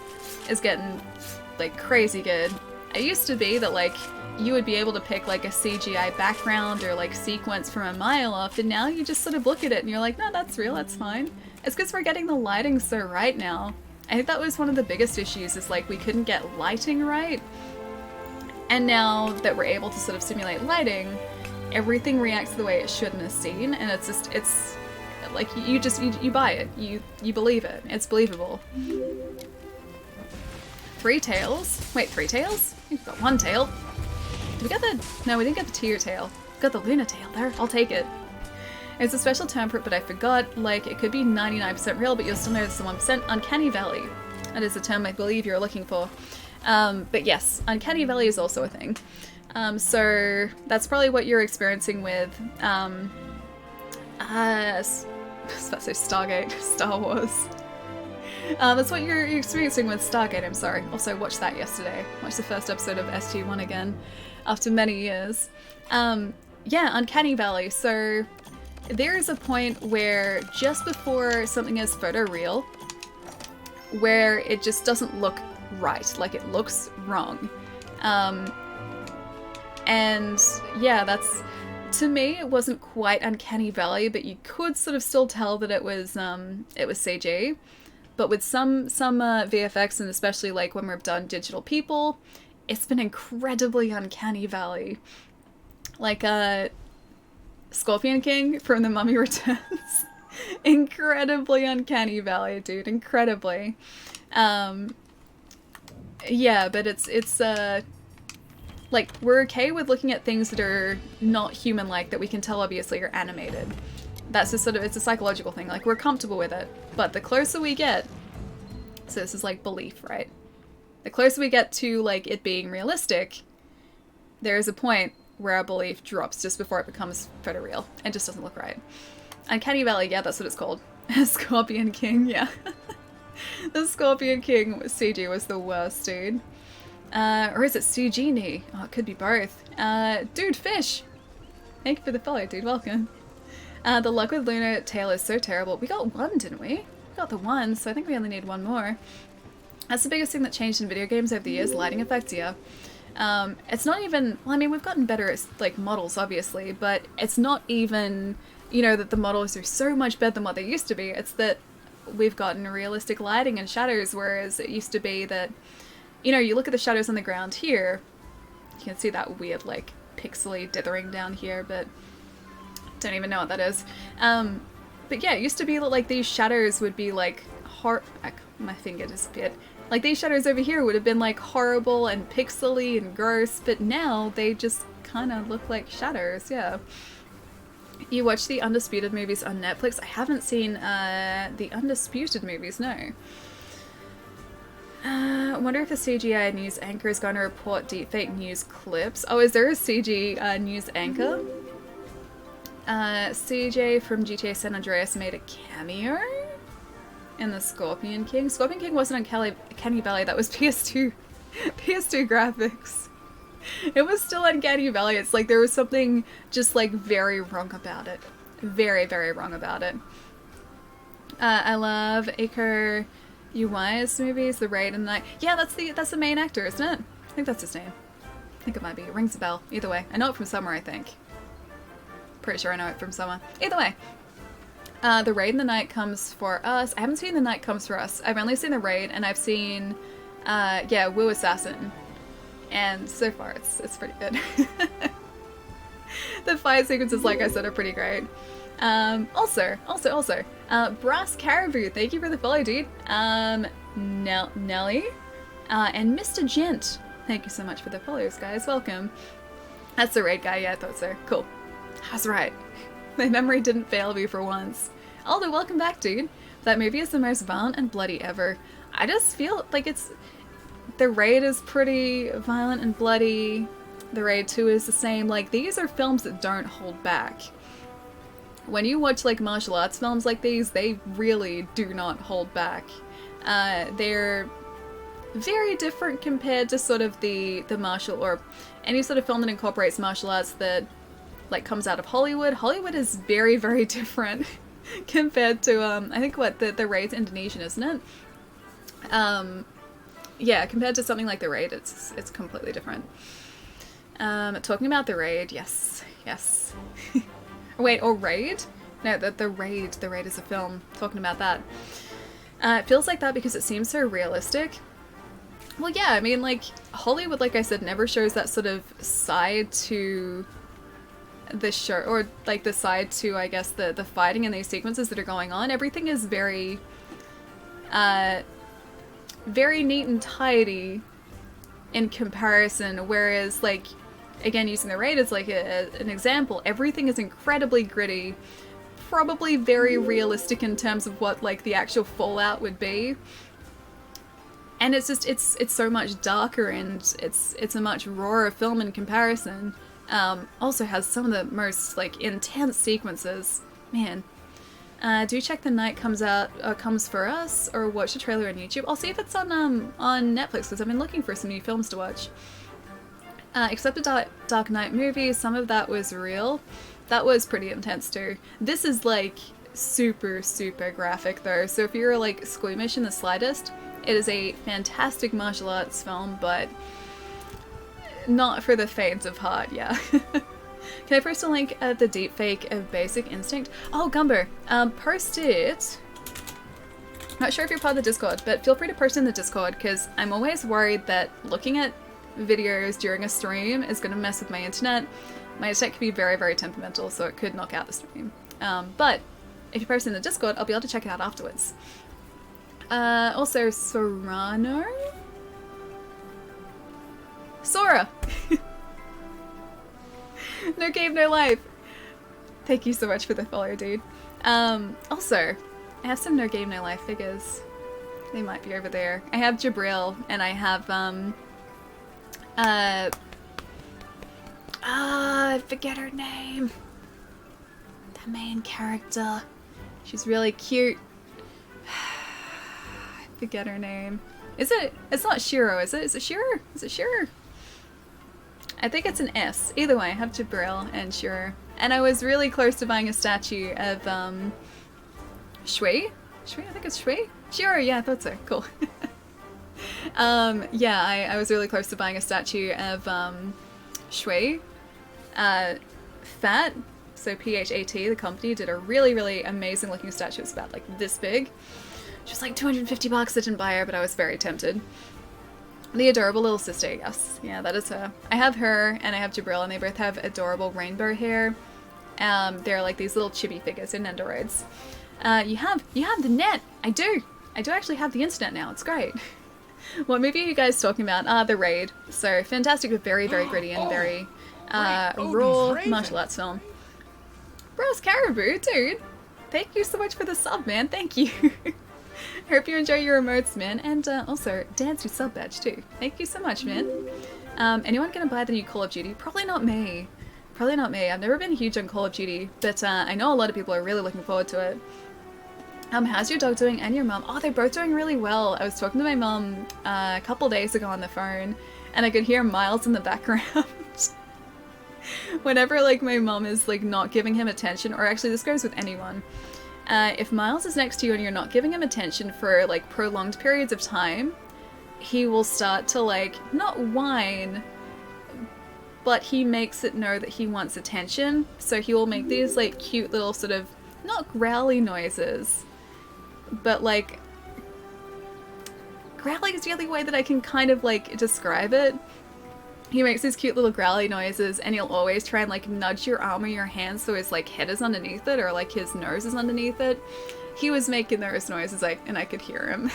[SPEAKER 1] is getting like crazy good. It used to be that like you would be able to pick like a CGI background or like sequence from a mile off, and now you just sort of look at it and you're like, no, that's real, that's fine. It's because we're getting the lighting so right now. I think that was one of the biggest issues, is like we couldn't get lighting right. And now that we're able to sort of simulate lighting, everything reacts the way it should in a scene, and it's like you buy it, you believe it, it's believable. 3 tails? Wait, 3 tails? We've got 1 tail. Did we get the... No, we didn't get the tier tail. We got the Luna tail there. I'll take it. It's a special term for it, but I forgot. Like, it could be 99% real, but you'll still notice the 1% Uncanny Valley. That is the term I believe you're looking for. But yes, Uncanny Valley is also a thing. So that's probably what you're experiencing with was about to say Stargate, Star Wars. That's what you're experiencing with Stargate, I'm sorry. Also watched that yesterday. Watched the first episode of SG-1 again, after many years. Yeah, Uncanny Valley. So there is a point where just before something is photoreal, where it just doesn't look right, like it looks wrong. And yeah, that's, to me, it wasn't quite Uncanny Valley, but you could sort of still tell that it was CG. But with some VFX, and especially like when we've done digital people, it's been incredibly Uncanny Valley. Like Scorpion King from The Mummy Returns. Incredibly Uncanny Valley, dude. Incredibly. Yeah, but it's like, we're okay with looking at things that are not human-like, that we can tell obviously are animated. That's just sort of, it's a psychological thing, like, we're comfortable with it. But the closer we get, so this is like belief, right? The closer we get to, like, it being realistic, there is a point where our belief drops just before it becomes photoreal, and just doesn't look right. Uncanny Valley, yeah, that's what it's called. Scorpion King, yeah. The Scorpion King CG was the worst, dude. Or is it CG? Oh, it could be both. Dude, Fish! Thank you for the follow, dude, welcome. The luck with Lunar Tail is so terrible. We got one, didn't we? We got the one, so I think we only need one more. That's the biggest thing that changed in video games over the years, lighting effects, yeah. It's not even, well, I mean, we've gotten better at, like, models, obviously, but it's not even, you know, that the models are so much better than what they used to be. It's that we've gotten realistic lighting and shadows, whereas it used to be that, you know, you look at the shadows on the ground here, you can see that weird, like, pixely dithering down here, but don't even know what that is. But yeah, it used to be that, like, these shadows would be, like, my finger disappeared. Like, these shadows over here would have been, like, horrible and pixely and gross, but now they just kind of look like shadows, yeah. You watch the Undisputed movies on Netflix? I haven't seen the Undisputed movies, no. I wonder if a CGI news anchor is going to report deepfake news clips. Oh, is there a CG news anchor? CJ from GTA San Andreas made a cameo in the Scorpion King. Scorpion King wasn't on Uncanny Valley, that was PS2. PS2 graphics. It was still Uncanny Valley. It's like there was something just like very wrong about it. Very, very wrong about it. I love Iker Uwai's movies, The Raid and the Night. Yeah, that's the main actor, isn't it? I think that's his name. I think it might be. It rings a bell. Either way. I know it from somewhere, I think. Pretty sure I know it from somewhere. Either way. The Raid in the Night Comes for Us. I haven't seen The Night Comes for Us. I've only seen The Raid, and I've seen, yeah, Wu Assassin. And so far, it's pretty good. The fight sequences, like I said, are pretty great. Also, Brass Caribou, thank you for the follow, dude. Nelly, and Mr. Gent, thank you so much for the follows, guys. Welcome. That's the Raid guy, yeah, I thought so. Cool. I was right. My memory didn't fail me for once. Aldo, welcome back, dude. That movie is the most violent and bloody ever. I just feel like it's... The Raid is pretty violent and bloody. The Raid 2 is the same. Like, these are films that don't hold back. When you watch, like, martial arts films like these, they really do not hold back. They're very different compared to sort of the martial, or any sort of film that incorporates martial arts that, like, comes out of Hollywood. Hollywood is very, very different compared to, I think, what, the Raid's Indonesian, isn't it? Yeah, compared to something like The Raid, it's completely different. Talking about The Raid, yes. Wait, or Raid? No, the Raid is a film. Talking about that. It feels like that because it seems so realistic. Well, yeah, I mean, like, Hollywood, like I said, never shows that sort of side to the show, or, like, the side to, I guess, the fighting and these sequences that are going on. Everything is very, very neat and tidy in comparison, whereas, like, again, using The Raid as, like, an example, everything is incredibly gritty, probably very realistic in terms of what, like, the actual fallout would be. And it's just, it's so much darker, and it's a much rawer film in comparison. Also has some of the most, like, intense sequences. Man. Do check The Night Comes Out Comes For Us, or watch the trailer on YouTube. I'll see if it's on Netflix, because I've been looking for some new films to watch. Except the Dark Knight movie, some of that was real. That was pretty intense too. This is like super, super graphic though, so if you're like squeamish in the slightest, it is a fantastic martial arts film, but not for the faint of heart, yeah. Can I post a link at the deepfake of Basic Instinct? Oh, Gumbo, post it. Not sure if you're part of the Discord, but feel free to post in the Discord, because I'm always worried that looking at videos during a stream is going to mess with my internet. My internet can be very, very temperamental, so it could knock out the stream. But if you post in the Discord, I'll be able to check it out afterwards. Also, Sorano? Sora! No game, no life. Thank you so much for the follow, dude. Also, I have some No Game, No Life figures. They might be over there. I have Jabril, and I have, I forget her name. The main character. She's really cute. I forget her name. Is it? It's not Shiro, is it? Is it Shiro? Is it Shiro? I think it's an S. Either way, I have Jabril and Shiro. And I was really close to buying a statue of, Shui? Shui? I think it's Shui? Shiro, yeah, I thought so. Cool. Yeah, I was really close to buying a statue of, Shui. Fat, so PHAT, the company, did a really, really amazing looking statue. It's about, like, this big. She was like $250. I didn't buy her, but I was very tempted. The adorable little sister, yes. Yeah, that is her. I have her, and I have Jabril, and they both have adorable rainbow hair. They're like these little chibi figures in Nendoroids. You have the net! I do actually have the internet now, it's great. What movie are you guys talking about? The Raid. So, fantastic, but very, very gritty and very raw martial arts film. Bros Caribou, dude! Thank you so much for the sub, man, thank you! Hope you enjoy your emotes, man, and also dance your sub badge too. Thank you so much, man. Anyone gonna buy the new Call of Duty? Probably not me. Probably not me. I've never been huge on Call of Duty, but I know a lot of people are really looking forward to it. How's your dog doing and your mum? Oh, they're both doing really well. I was talking to my mum a couple days ago on the phone, and I could hear Miles in the background. Whenever, like, my mum is, like, not giving him attention, or actually this goes with anyone. If Miles is next to you and you're not giving him attention for, like, prolonged periods of time, he will start to, like, not whine, but he makes it know that he wants attention. So he will make these, like, cute little sort of, not growly noises, but, like, growly is the only way that I can kind of, like, describe it. He makes these cute little growly noises, and he'll always try and, like, nudge your arm or your hand so his, like, head is underneath it, or, like, his nose is underneath it. He was making those noises, and I could hear him.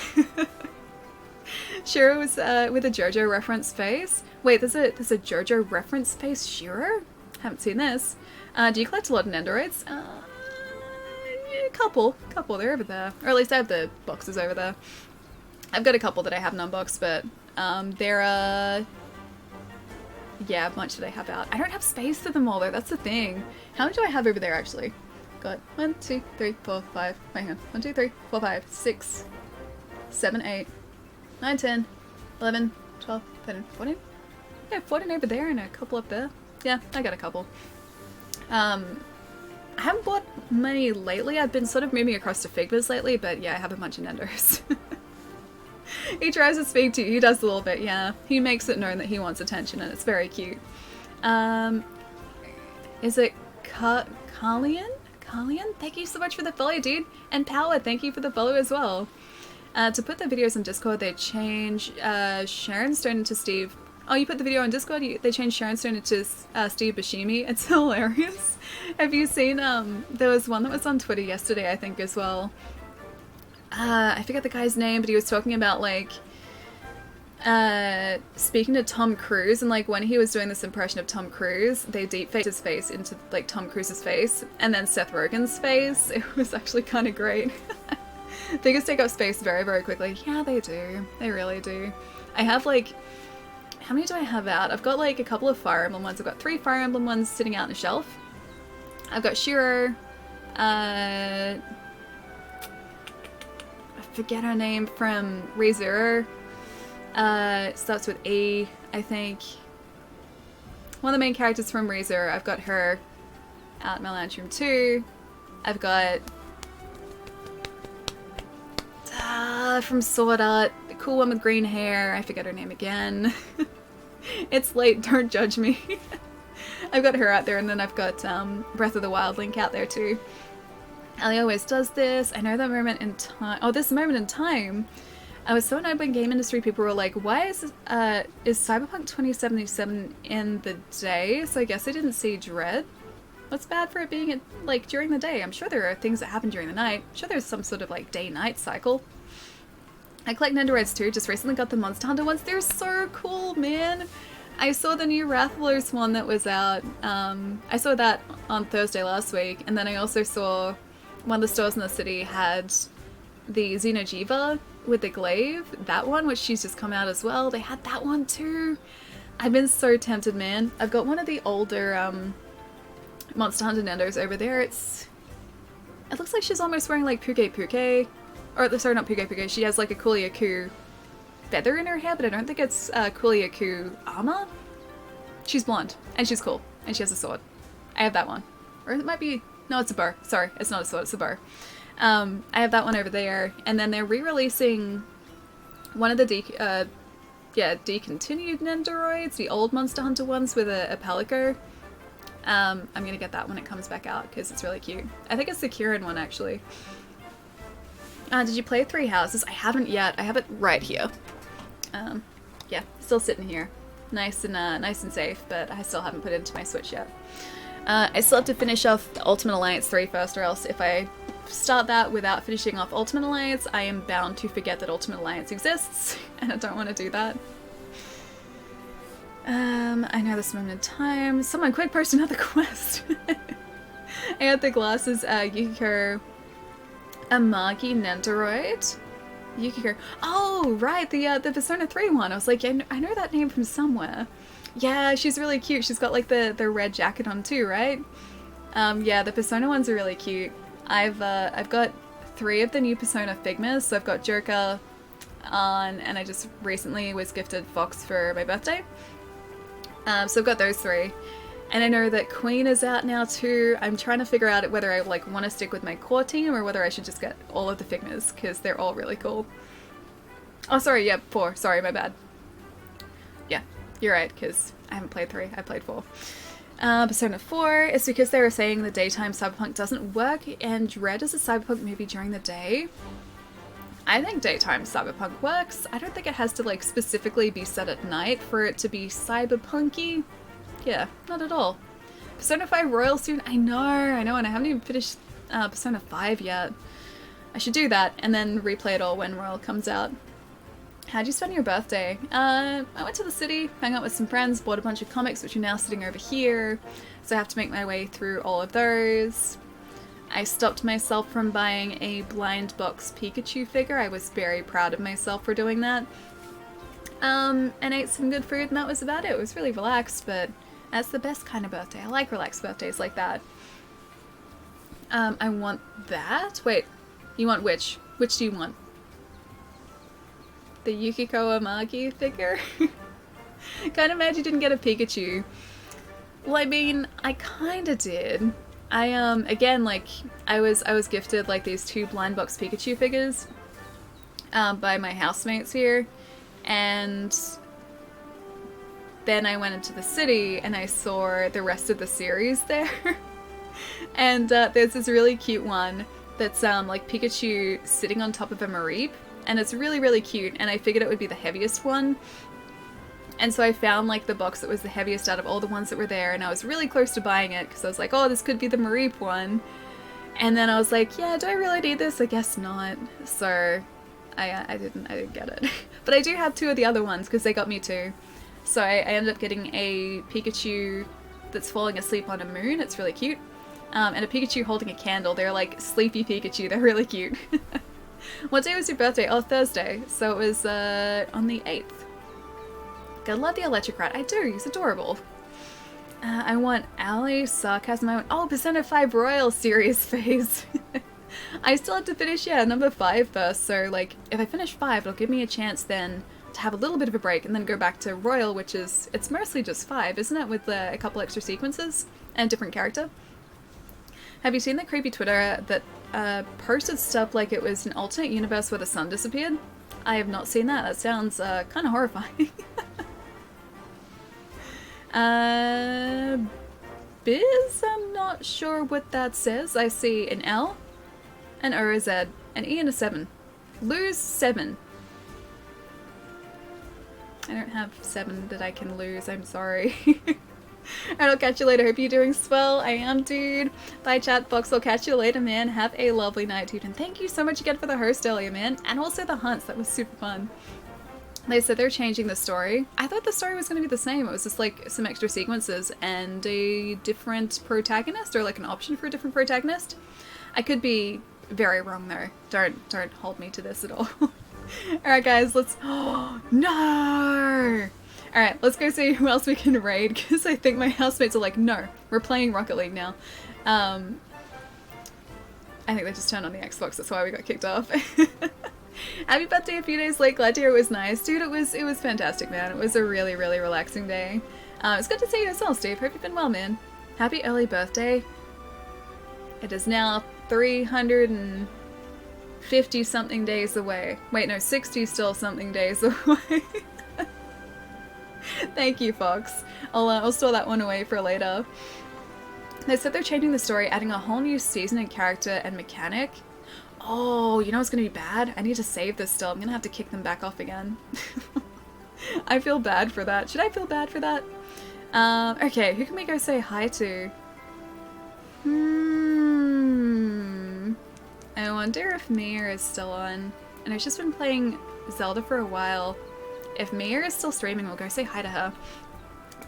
[SPEAKER 1] Shiro was with a JoJo reference face. Wait, there's a JoJo reference face Shiro? Haven't seen this. Do you collect a lot of Nendoroids? A couple. They're over there. Or at least I have the boxes over there. I've got a couple that I haven't unboxed, but they're yeah, a bunch that I have out. I don't have space for them all though, that's the thing. How many do I have over there actually? Got 1, 2, 3, 4, 5, wait, hang on. 1, 2, 3, 4, 5, 6, 7, 8, 9, 10, 11, 12, 13, 14? Yeah, 14 over there and a couple up there. Yeah, I got a couple. I haven't bought many lately. I've been sort of moving across to Figmas lately, but yeah, I have a bunch of Nendos. He tries to speak to you, he does a little bit, yeah. He makes it known that he wants attention and it's very cute. Is it Carlian? Carlian? Thank you so much for the follow, dude. And Power, thank you for the follow as well. To put the videos on Discord, they change Sharon Stone into Steve. Oh, you put the video on Discord, they changed Sharon Stone into Steve Buscemi. It's hilarious. Have you seen, there was one that was on Twitter yesterday, I think, as well. I forget the guy's name, but he was talking about, like, speaking to Tom Cruise, and, like, when he was doing this impression of Tom Cruise, they deepfaked his face into, like, Tom Cruise's face, and then Seth Rogen's face. It was actually kind of great. Things take up space very, very quickly. Yeah, they do. They really do. I have, like, how many do I have out? I've got, like, a couple of Fire Emblem ones. I've got 3 Fire Emblem ones sitting out on a shelf. I've got Shiro, forget her name, from Re:Zero. Starts with E, I think. One of the main characters from Re:Zero. I've got her out in my lounge room too. I've got from Sword Art, the cool one with green hair. I forget her name again. It's late, don't judge me. I've got her out there, and then I've got Breath of the Wild Link out there too. Ellie always does this. I know that moment in time. Oh, this moment in time. I was so annoyed when game industry people were like, why is Cyberpunk 2077 in the day? So I guess I didn't see Dread. What's bad for it being like during the day? I'm sure there are things that happen during the night. I'm sure there's some sort of like day-night cycle. I collect Nendoroids too. Just recently got the Monster Hunter ones. They're so cool, man. I saw the new Rathalos one that was out. I saw that on Thursday last week, and then I also saw one of the stores in the city had the Xeno'jiiva with the glaive. That one, which she's just come out as well. They had that one too. I've been so tempted, man. I've got one of the older Monster Hunter Nendos over there. It looks like she's almost wearing like Puke. Or, sorry, not Puke. She has like a Kuliaku feather in her hair, but I don't think it's Kuliaku armor. She's blonde, and she's cool, and she has a sword. I have that one. Or it might be... No, it's a bow. Sorry, it's not a sword, it's a bow. I have that one over there, and then they're re-releasing one of the decontinued Nendoroids, the old Monster Hunter ones with a Palico. I'm gonna get that when it comes back out, because it's really cute. I think it's the Kirin one, actually. Did you play Three Houses? I haven't yet. I have it right here. Yeah, still sitting here. Nice and safe, but I still haven't put it into my Switch yet. I still have to finish off Ultimate Alliance 3 first, or else if I start that without finishing off Ultimate Alliance, I am bound to forget that Ultimate Alliance exists, and I don't want to do that. I know this moment in time. Someone quick post another quest. I had the glasses, Yukiko Amagi Nendoroid. Yukiko. Oh, right, the Persona 3 one. I was like, I know that name from somewhere. Yeah, she's really cute. She's got like the red jacket on too, right? Yeah, the Persona ones are really cute. I've got 3 of the new Persona Figmas. So I've got Joker on, and I just recently was gifted Fox for my birthday. So I've got those 3. And I know that Queen is out now too. I'm trying to figure out whether I like want to stick with my core team or whether I should just get all of the Figmas, because they're all really cool. Oh, sorry, yeah, 4. Sorry, my bad. Yeah, you're right, because I haven't played 3. I played 4. Persona 4 is because they were saying the daytime Cyberpunk doesn't work, and Dread is a Cyberpunk movie during the day. I think daytime Cyberpunk works. I don't think it has to like specifically be set at night for it to be cyberpunky. Yeah, not at all. Persona 5 Royal soon. I know, and I haven't even finished Persona 5 yet. I should do that and then replay it all when Royal comes out. How'd you spend your birthday? I went to the city, hung out with some friends, bought a bunch of comics which are now sitting over here, so I have to make my way through all of those. I stopped myself from buying a blind box Pikachu figure. I was very proud of myself for doing that. And ate some good food, and that was about it. It was really relaxed, but that's the best kind of birthday. I like relaxed birthdays like that. I want that? Wait, you want which? Which do you want? The Yukiko Amagi figure? Kinda mad you didn't get a Pikachu. Well, I mean, I kinda did. I, again, like, I was gifted, like, these 2 blind box Pikachu figures, by my housemates here, and then I went into the city and I saw the rest of the series there. And there's this really cute one that's like Pikachu sitting on top of a Mareep, and it's really, really cute, and I figured it would be the heaviest one. And so I found like the box that was the heaviest out of all the ones that were there, and I was really close to buying it because I was like, oh, this could be the Mareep one. And then I was like, yeah, do I really need this? I guess not. So I didn't get it. But I do have 2 of the other ones because they got me too. So I ended up getting a Pikachu that's falling asleep on a moon. It's really cute. And a Pikachu holding a candle. They're like sleepy Pikachu. They're really cute. What day was your birthday? Oh, Thursday. So it was on the 8th. Gotta love the Electric Rat. I do. He's adorable. I want Ali, sarcasm. I want, oh, Persona 5 Royal serious face. I still have to finish, yeah, number 5 first, so, like, if I finish 5, it'll give me a chance then to have a little bit of a break and then go back to Royal, which is, it's mostly just 5, isn't it, with a couple extra sequences and a different character? Have you seen the creepy Twitter that posted stuff like it was an alternate universe where the sun disappeared? I have not seen that. That sounds kind of horrifying. Biz? I'm not sure what that says. I see an L, an O, a Z, an E, and a 7. Lose 7. I don't have 7 that I can lose. I'm sorry. Alright, I'll catch you later. Hope you're doing swell. I am, dude. Bye, chat box. I'll catch you later, man. Have a lovely night, dude. And thank you so much again for the host earlier, man. And also the hunts. That was super fun. They said they're changing the story. I thought the story was going to be the same. It was just like some extra sequences and a different protagonist, or like an option for a different protagonist. I could be very wrong though. Don't hold me to this at all. Alright guys, let's... Oh, no! Alright, let's go see who else we can raid, because I think my housemates are like, no, we're playing Rocket League now. I think they just turned on the Xbox, that's why we got kicked off. Happy birthday a few days late, glad to hear it was nice. Dude, it was fantastic, man. It was a really, really relaxing day. It's good to see you as well, Steve. Hope you've been well, man. Happy early birthday. It is now 350 something days away. Wait, no, 60 still something days away. Thank you, Fox. I'll store that one away for later. They said they're changing the story, adding a whole new season and character and mechanic. Oh, you know what's gonna be bad? I need to save this still. I'm gonna have to kick them back off again. I feel bad for that. Should I feel bad for that? Okay, who can we go say hi to? I wonder if Mia is still on. And I've just been playing Zelda for a while. If Mia is still streaming, we'll go say hi to her.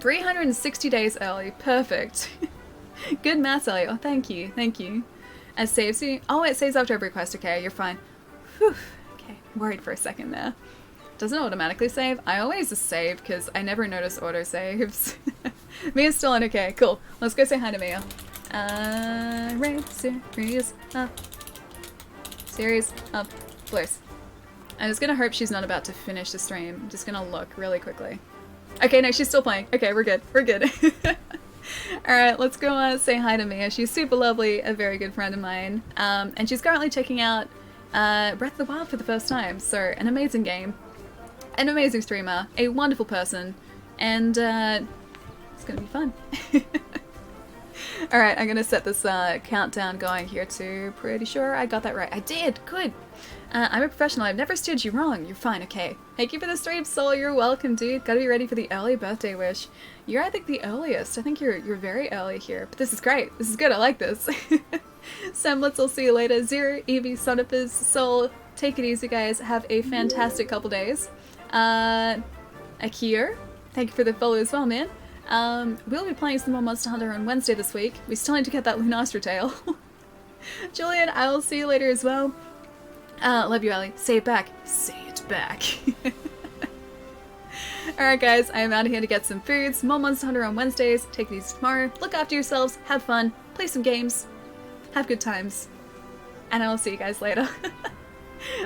[SPEAKER 1] 360 days early. Perfect. Good maths, Ellie. Oh, thank you. Thank you. As saves you? Oh, it saves after every quest. Okay, you're fine. Whew. Okay, worried for a second there. Doesn't automatically save? I always just save because I never notice autosaves. Mia's still on. Okay, cool. Let's go say hi to Mia. Raid series up. Series up. Bliss. I'm just gonna hope she's not about to finish the stream. I'm just gonna look really quickly. Okay, no, she's still playing. Okay, we're good. We're good. Alright, let's go say hi to Mia. She's super lovely, a very good friend of mine. And she's currently checking out Breath of the Wild for the first time. So, an amazing game. An amazing streamer. A wonderful person. And it's gonna be fun. Alright, I'm gonna set this countdown going here too. Pretty sure I got that right. I did! Good! I'm a professional. I've never steered you wrong. You're fine, okay. Thank you for the stream, Soul. You're welcome, dude. Gotta be ready for the early birthday wish. You're, I think, the earliest. I think you're very early here. But this is great. This is good. I like this. Semblitz, I'll see you later. Zero, Evie, Sonifers, Soul. Take it easy, guys. Have a fantastic couple days. Akir, thank you for the follow as well, man. We'll be playing some more Monster Hunter on Wednesday this week. We still need to get that Lunastra tail. Julian, I will see you later as well. Love you, Ellie. Say it back. Say it back. Alright guys, I am out of here to get some food, some more Monster Hunter on Wednesdays. Take it easy tomorrow. Look after yourselves. Have fun. Play some games. Have good times. And I will see you guys later.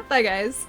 [SPEAKER 1] Bye guys.